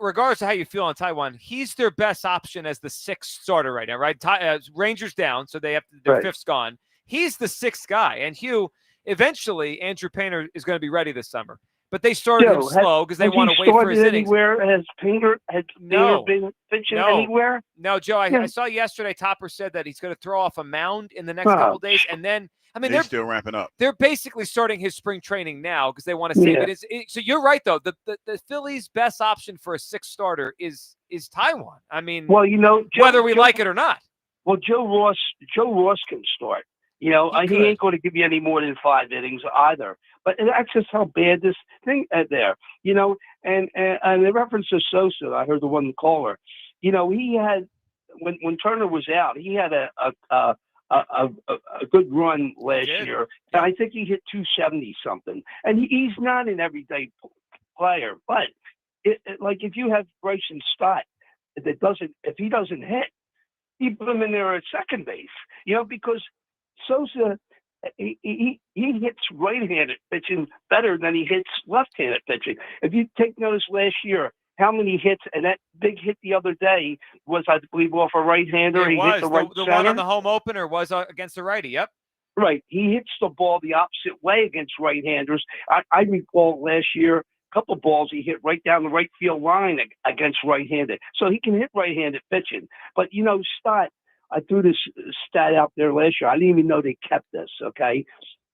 Regardless of how you feel on Taijuan, he's their best option as the 6th starter right now, right? Rangers down, so they have their 5th's gone. He's the 6th guy, and Hugh, eventually, Andrew Painter is going to be ready this summer. But they started him slow because they want to wait for his innings. Has Painter been pitching anywhere? No, Joe. I saw yesterday Topper said that he's going to throw off a mound in the next couple days, and then they're still ramping up. They're basically starting his spring training now because they want to save it. So you're right, though. The Phillies' best option for a 6th starter is Taijuan. I mean, whether we like it or not. Well, Joe Ross can start. He ain't going to give you any more than 5 innings either. But that's just how bad this thing there. And in reference to Sosa, I heard the one caller. He had when Turner was out, he had a good run last year, and I think he hit 270 something. And he's not an everyday player, but like if you have Bryson Stott if he doesn't hit, you put him in there at second base. Because Sosa, he hits right-handed pitching better than he hits left-handed pitching. If you take notice last year, how many hits, and that big hit the other day was, I believe, off a right-hander. He hit the right the center. one on the home opener was against the righty. Yep. Right. He hits the ball the opposite way against right-handers. I recall last year, a couple balls he hit right down the right field line against right-handed. So he can hit right-handed pitching. But, Stott, I threw this stat out there last year. I didn't even know they kept this, okay?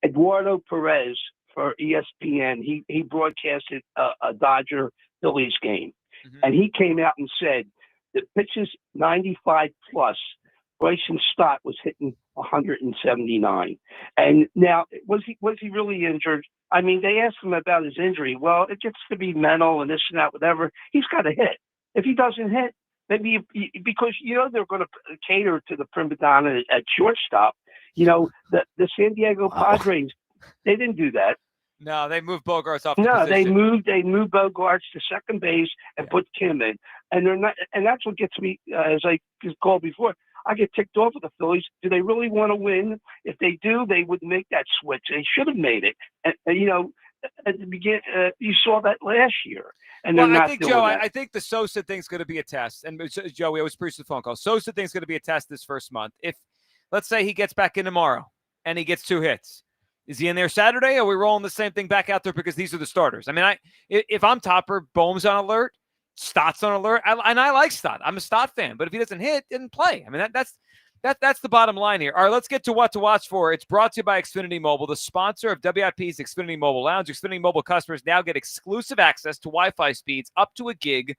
Eduardo Perez for ESPN, he broadcasted a Dodger-Phillies game. And he came out and said the pitches 95 plus, Bryson Stott was hitting 179. And now, was he really injured? I mean, they asked him about his injury. Well, it gets to be mental and this and that, whatever. He's got to hit. If he doesn't hit, maybe because they're going to cater to the prima donna at shortstop. The San Diego Padres, they didn't do that. No, they moved Bogarts off. No, they moved Bogarts to second base and put Kim in, and they're not. And that's what gets me, as I called before. I get ticked off with the Phillies. Do they really want to win? If they do, they would make that switch. They should have made it. And at the beginning, you saw that last year. And I think, Joe, I think the Sosa thing's going to be a test. And Joe, we always preach the phone call. Sosa thing's going to be a test this first month. If, let's say, he gets back in tomorrow and he gets 2 hits, Is he in there Saturday? Or are we rolling the same thing back out there because these are the starters? I mean, if I'm Topper, Bohm's on alert, Stott's on alert, and I like Stott. I'm a Stott fan, but if he doesn't hit, didn't play. I mean, that's the bottom line here. All right, let's get to what to watch for. It's brought to you by Xfinity Mobile, the sponsor of WIP's Xfinity Mobile Lounge. Xfinity Mobile customers now get exclusive access to Wi-Fi speeds up to a gig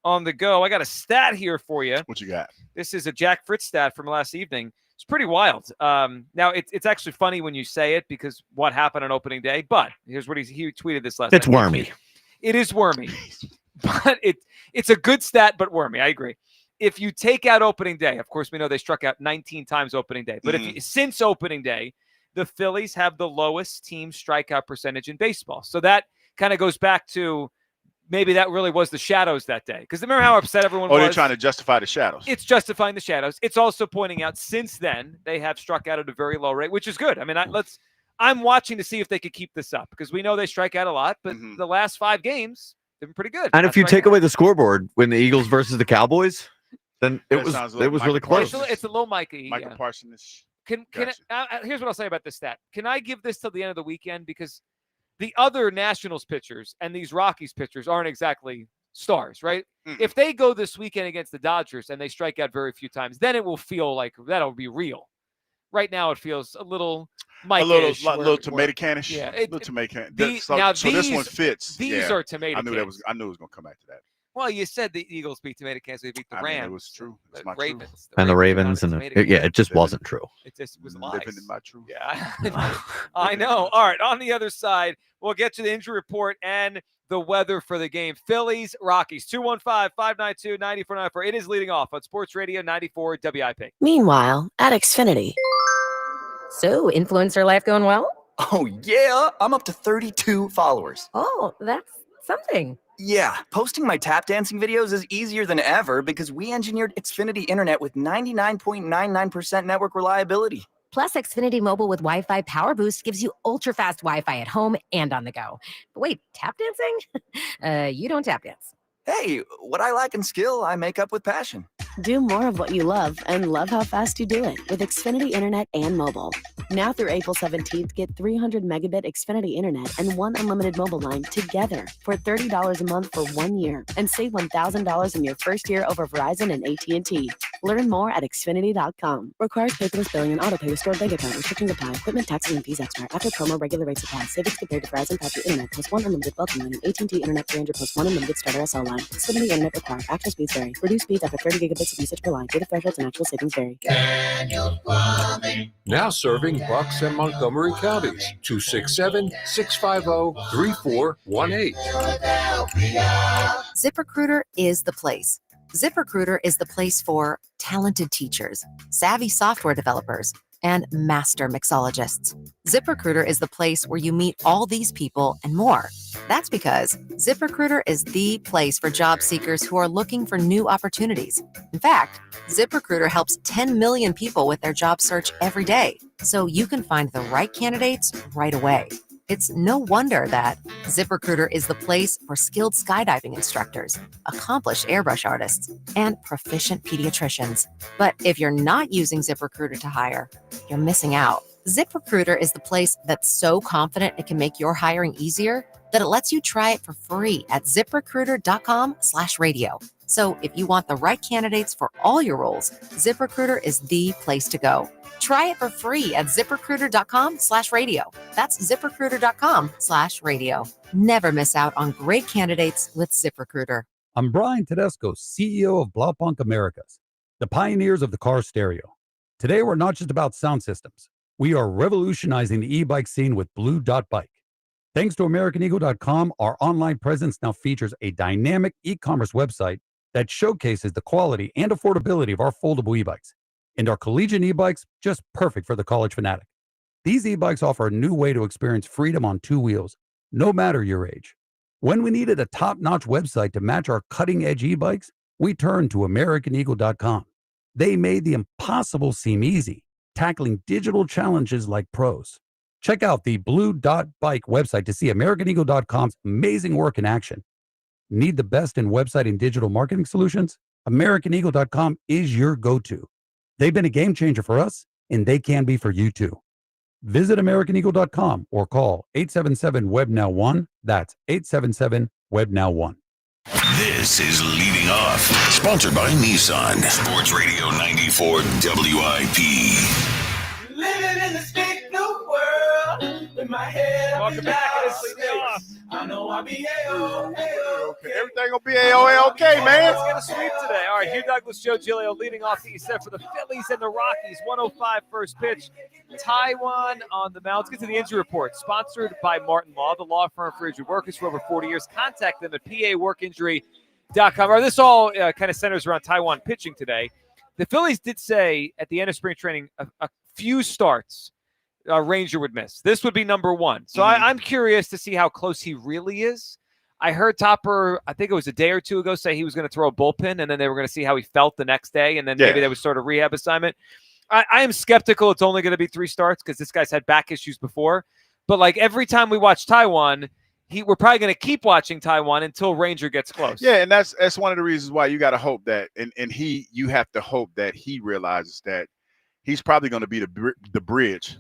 on the go. I got a stat here for you. What you got? This is a Jack Fritz stat from last evening. It's pretty wild. Now, it's actually funny when you say it because what happened on opening day, but here's what he tweeted this last night. It's wormy. It is wormy, but it's a good stat, but wormy. I agree. If you take out opening day, of course, we know they struck out 19 times opening day. But since opening day, the Phillies have the lowest team strikeout percentage in baseball. So that kind of goes back to maybe that really was the shadows that day. Because remember how upset everyone was? Oh, they're trying to justify the shadows. It's justifying the shadows. It's also pointing out since then they have struck out at a very low rate, which is good. I mean, I'm watching to see if they could keep this up because we know they strike out a lot, but the last 5 games, they've been pretty good. And if you take away the scoreboard when the Eagles versus the Cowboys, then it was really close. It's a little Mikey. Michael Parsons. Here's what I'll say about this stat. Can I give this till the end of the weekend? Because the other Nationals pitchers and these Rockies pitchers aren't exactly stars, right? If they go this weekend against the Dodgers and they strike out very few times, then it will feel like that'll be real. Right now, it feels a little Mike-ish. A little tomato canish. Yeah, a little tomato can. Now so this one fits. These are tomato cans. I knew it was going to come after that. Well, you said the Eagles beat tomato cans. They beat the Rams. It was true. It's the Ravens. And the Ravens. It just wasn't true. It just was lies. Living in my truth. Yeah, I know. All right, on the other side, we'll get to the injury report and the weather for the game. Phillies, Rockies, 215-592-9494. It is leading off on Sports Radio 94 WIP. Meanwhile, at Xfinity. So, influencer life going well? Oh, yeah. I'm up to 32 followers. Oh, that's something. Yeah, posting my tap dancing videos is easier than ever because we engineered Xfinity Internet with 99.99% network reliability. Plus, Xfinity Mobile with Wi-Fi Power Boost gives you ultra-fast Wi-Fi at home and on the go. But wait, tap dancing? You don't tap dance. Hey, what I lack in skill, I make up with passion. Do more of what you love and love how fast you do it with Xfinity Internet and mobile. Now through April 17th, get 300 megabit Xfinity Internet and 1 unlimited mobile line together for $30 a month for 1 year and save $1,000 in your first year over Verizon and AT&T. Learn more at Xfinity.com. Requires paperless billing and autopay with stored bank account. Restrictions apply. Equipment, taxes, and fees extra. After promo, regular rates apply. Savings compared to Verizon 5G Internet plus 1 unlimited welcome line and AT&T Internet 300 plus 1 unlimited starter SL line. Xfinity Internet required. Actual speeds vary. Reduced speeds after 30 gigabits of usage per line. Data thresholds and actual savings vary. Now serving Bucks and Montgomery counties. 267-650-3418. ZipRecruiter is the place. ZipRecruiter is the place for talented teachers, savvy software developers, and master mixologists. ZipRecruiter is the place where you meet all these people and more. That's because ZipRecruiter is the place for job seekers who are looking for new opportunities. In fact, ZipRecruiter helps 10 million people with their job search every day, so you can find the right candidates right away. It's no wonder that ZipRecruiter is the place for skilled skydiving instructors, accomplished airbrush artists, and proficient pediatricians. But if you're not using ZipRecruiter to hire, you're missing out. ZipRecruiter is the place that's so confident it can make your hiring easier that it lets you try it for free at ZipRecruiter.com/radio. So if you want the right candidates for all your roles, ZipRecruiter is the place to go. Try it for free at ZipRecruiter.com/radio. That's ZipRecruiter.com/radio. Never miss out on great candidates with ZipRecruiter. I'm Brian Tedesco, CEO of Blaupunkt Americas, the pioneers of the car stereo. Today, we're not just about sound systems. We are revolutionizing the e-bike scene with Blue Dot Bike. Thanks to AmericanEagle.com, our online presence now features a dynamic e-commerce website that showcases the quality and affordability of our foldable e-bikes. And our collegiate e-bikes, just perfect for the college fanatic. These e-bikes offer a new way to experience freedom on 2 wheels, no matter your age. When we needed a top-notch website to match our cutting-edge e-bikes, we turned to AmericanEagle.com. They made the impossible seem easy, tackling digital challenges like pros. Check out the Blue Dot Bike website to see AmericanEagle.com's amazing work in action. Need the best in website and digital marketing solutions? AmericanEagle.com is your go-to. They've been a game changer for us, and they can be for you too. Visit AmericanEagle.com or call 877-WEB-NOW1. That's 877-WEB-NOW1. This is Leading Off, sponsored by Nissan. Sports Radio 94 WIP. Living in this big new world with my head. Welcome back. It is Leading Off. I know I'll be A-OK. Everything gonna be A-OK, man. Let's get a sweep today. All right, Hugh Douglas, Joe Giglio leading off the set for the Phillies and the Rockies. 105 first pitch. Taijuan on the mound. Let's get to the injury report. Sponsored by Martin Law, the law firm for injured workers for over 40 years. Contact them at paworkinjury.com. All right, this all kind of centers around Taijuan pitching today. The Phillies did say at the end of spring training a few starts Ranger would miss. This would be number one. So I'm curious to see how close he really is. I heard Topper, I think it was a day or two ago, say he was going to throw a bullpen, and then they were going to see how he felt the next day, and then maybe they would start a rehab assignment. I am skeptical it's only going to be 3 starts because this guy's had back issues before. But, like, every time we watch Taijuan, we're probably going to keep watching Taijuan until Ranger gets close. Yeah, and that's one of the reasons why you got to hope that, and you have to hope that he realizes that he's probably going to be the bridge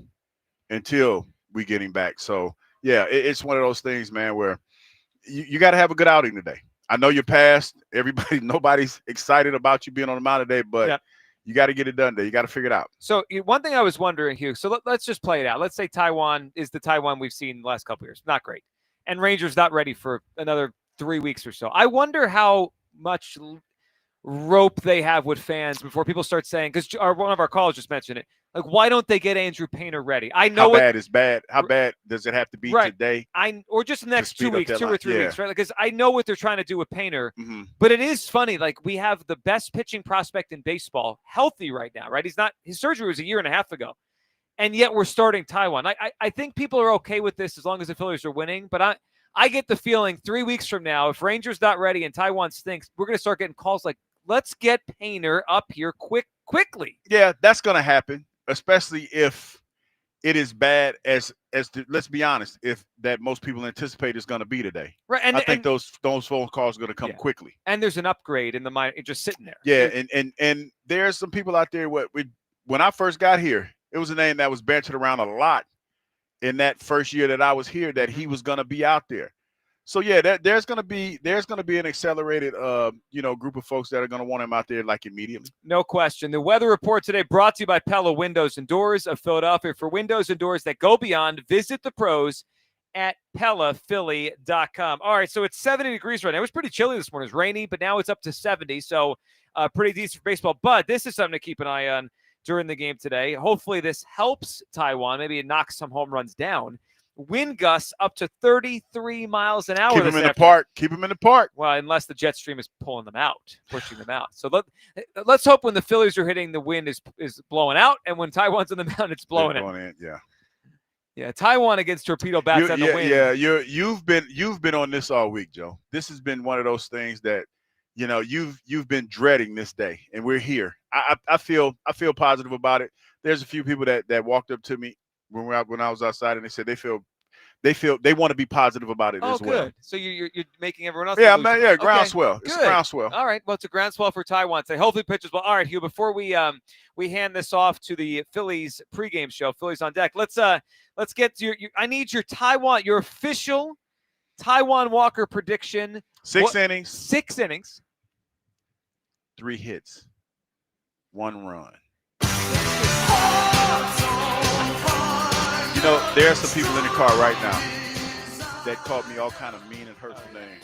until we get him back. So, yeah, it's one of those things, man, where you got to have a good outing today. I know you're past. Nobody's excited about you being on the mound today, but you got to get it done today. You got to figure it out. So one thing I was wondering, Hugh, so let's just play it out. Let's say Taijuan is the Taijuan we've seen the last couple of years. Not great. And Rangers not ready for another 3 weeks or so. I wonder how much rope they have with fans before people start saying, because one of our callers just mentioned it, like, why don't they get Andrew Painter ready? I know how bad is bad. How bad does it have to be today? Or just the next 2 weeks, 2 or 3 weeks, right? Because I know what they're trying to do with Painter, but it is funny. Like, we have the best pitching prospect in baseball healthy right now, right? His surgery was a year and a half ago, and yet we're starting Taijuan. I think people are okay with this as long as the Phillies are winning, but I get the feeling 3 weeks from now, if Rangers not ready and Taijuan stinks, we're going to start getting calls like, let's get Painter up here quickly. Yeah, that's going to happen, especially if it is bad as let's be honest, if that most people anticipate is going to be today. Right, I think those phone calls are going to come quickly. And there's an upgrade in the mind, just sitting there. Yeah, and there's some people out there. When I first got here, it was a name that was bantered around a lot in that first year that I was here, that he was going to be out there. So yeah, there's gonna be an accelerated group of folks that are gonna want him out there like immediately. No question. The weather report today brought to you by Pella Windows and Doors of Philadelphia. For windows and doors that go beyond, visit the pros at PellaPhilly.com. All right, so it's 70 degrees right now. It was pretty chilly this morning. It was rainy, but now it's up to 70, so pretty decent for baseball. But this is something to keep an eye on during the game today. Hopefully this helps Taijuan. Maybe it knocks some home runs down. Wind gusts up to 33 miles an hour. Keep them in the park. Keep them in the park. Well, unless the jet stream is pulling them out, pushing them out. So let's hope when the Phillies are hitting, the wind is blowing out, and when Taijuan's on the mound, it's blowing in. Yeah. Taijuan against torpedo bats on the wind. Yeah, you've been on this all week, Joe. This has been one of those things that you've been dreading this day, and we're here. I feel positive about it. There's a few people that walked up to me when I was outside, and they said they want to be positive about it as well. Good. So you're making everyone else. Groundswell. Okay. It's a groundswell. All right. Well, it's a groundswell for Taijuan today. Hopefully pitches well. All right, Hugh. Before we hand this off to the Phillies pregame show, Phillies on deck. Let's get to your. I need your official Taijuan Walker prediction. 6 innings. 6 innings. 3 hits. 1 run. There are some people in the car right now that called me all kind of mean and hurtful names.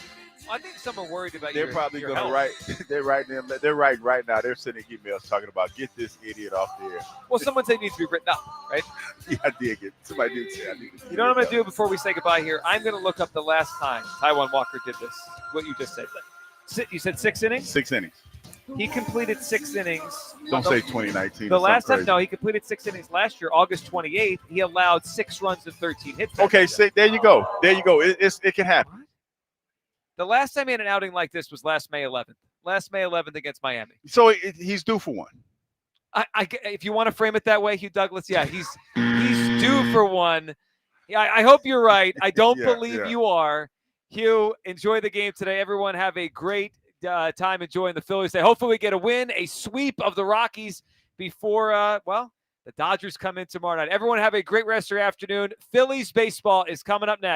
I think some are worried about They're probably going to write. They're writing them. They're writing right now. They're sending emails talking about get this idiot off the air. Well, someone said it needs to be written up, right? Yeah, I did get. Somebody did say I need to. You know what I'm going to do before we say goodbye here? I'm going to look up the last time Taijuan Walker did this. What you just said. You said 6 innings? 6 innings. He completed 6 innings. Don't say 2019. The last time, no, he completed 6 innings last year, August 28th. He allowed 6 runs and 13 hits. Okay, there you go. There you go. It can happen. The last time he had an outing like this was last May 11th. Last May 11th against Miami. So he's due for one. If you want to frame it that way, Hugh Douglas, yeah, he's due for one. Yeah, I hope you're right. I don't believe you are. Hugh, enjoy the game today. Everyone have a great time enjoying the Phillies today. Hopefully we get a win, a sweep of the Rockies before, The Dodgers come in tomorrow night. Everyone have a great rest of your afternoon. Phillies baseball is coming up next.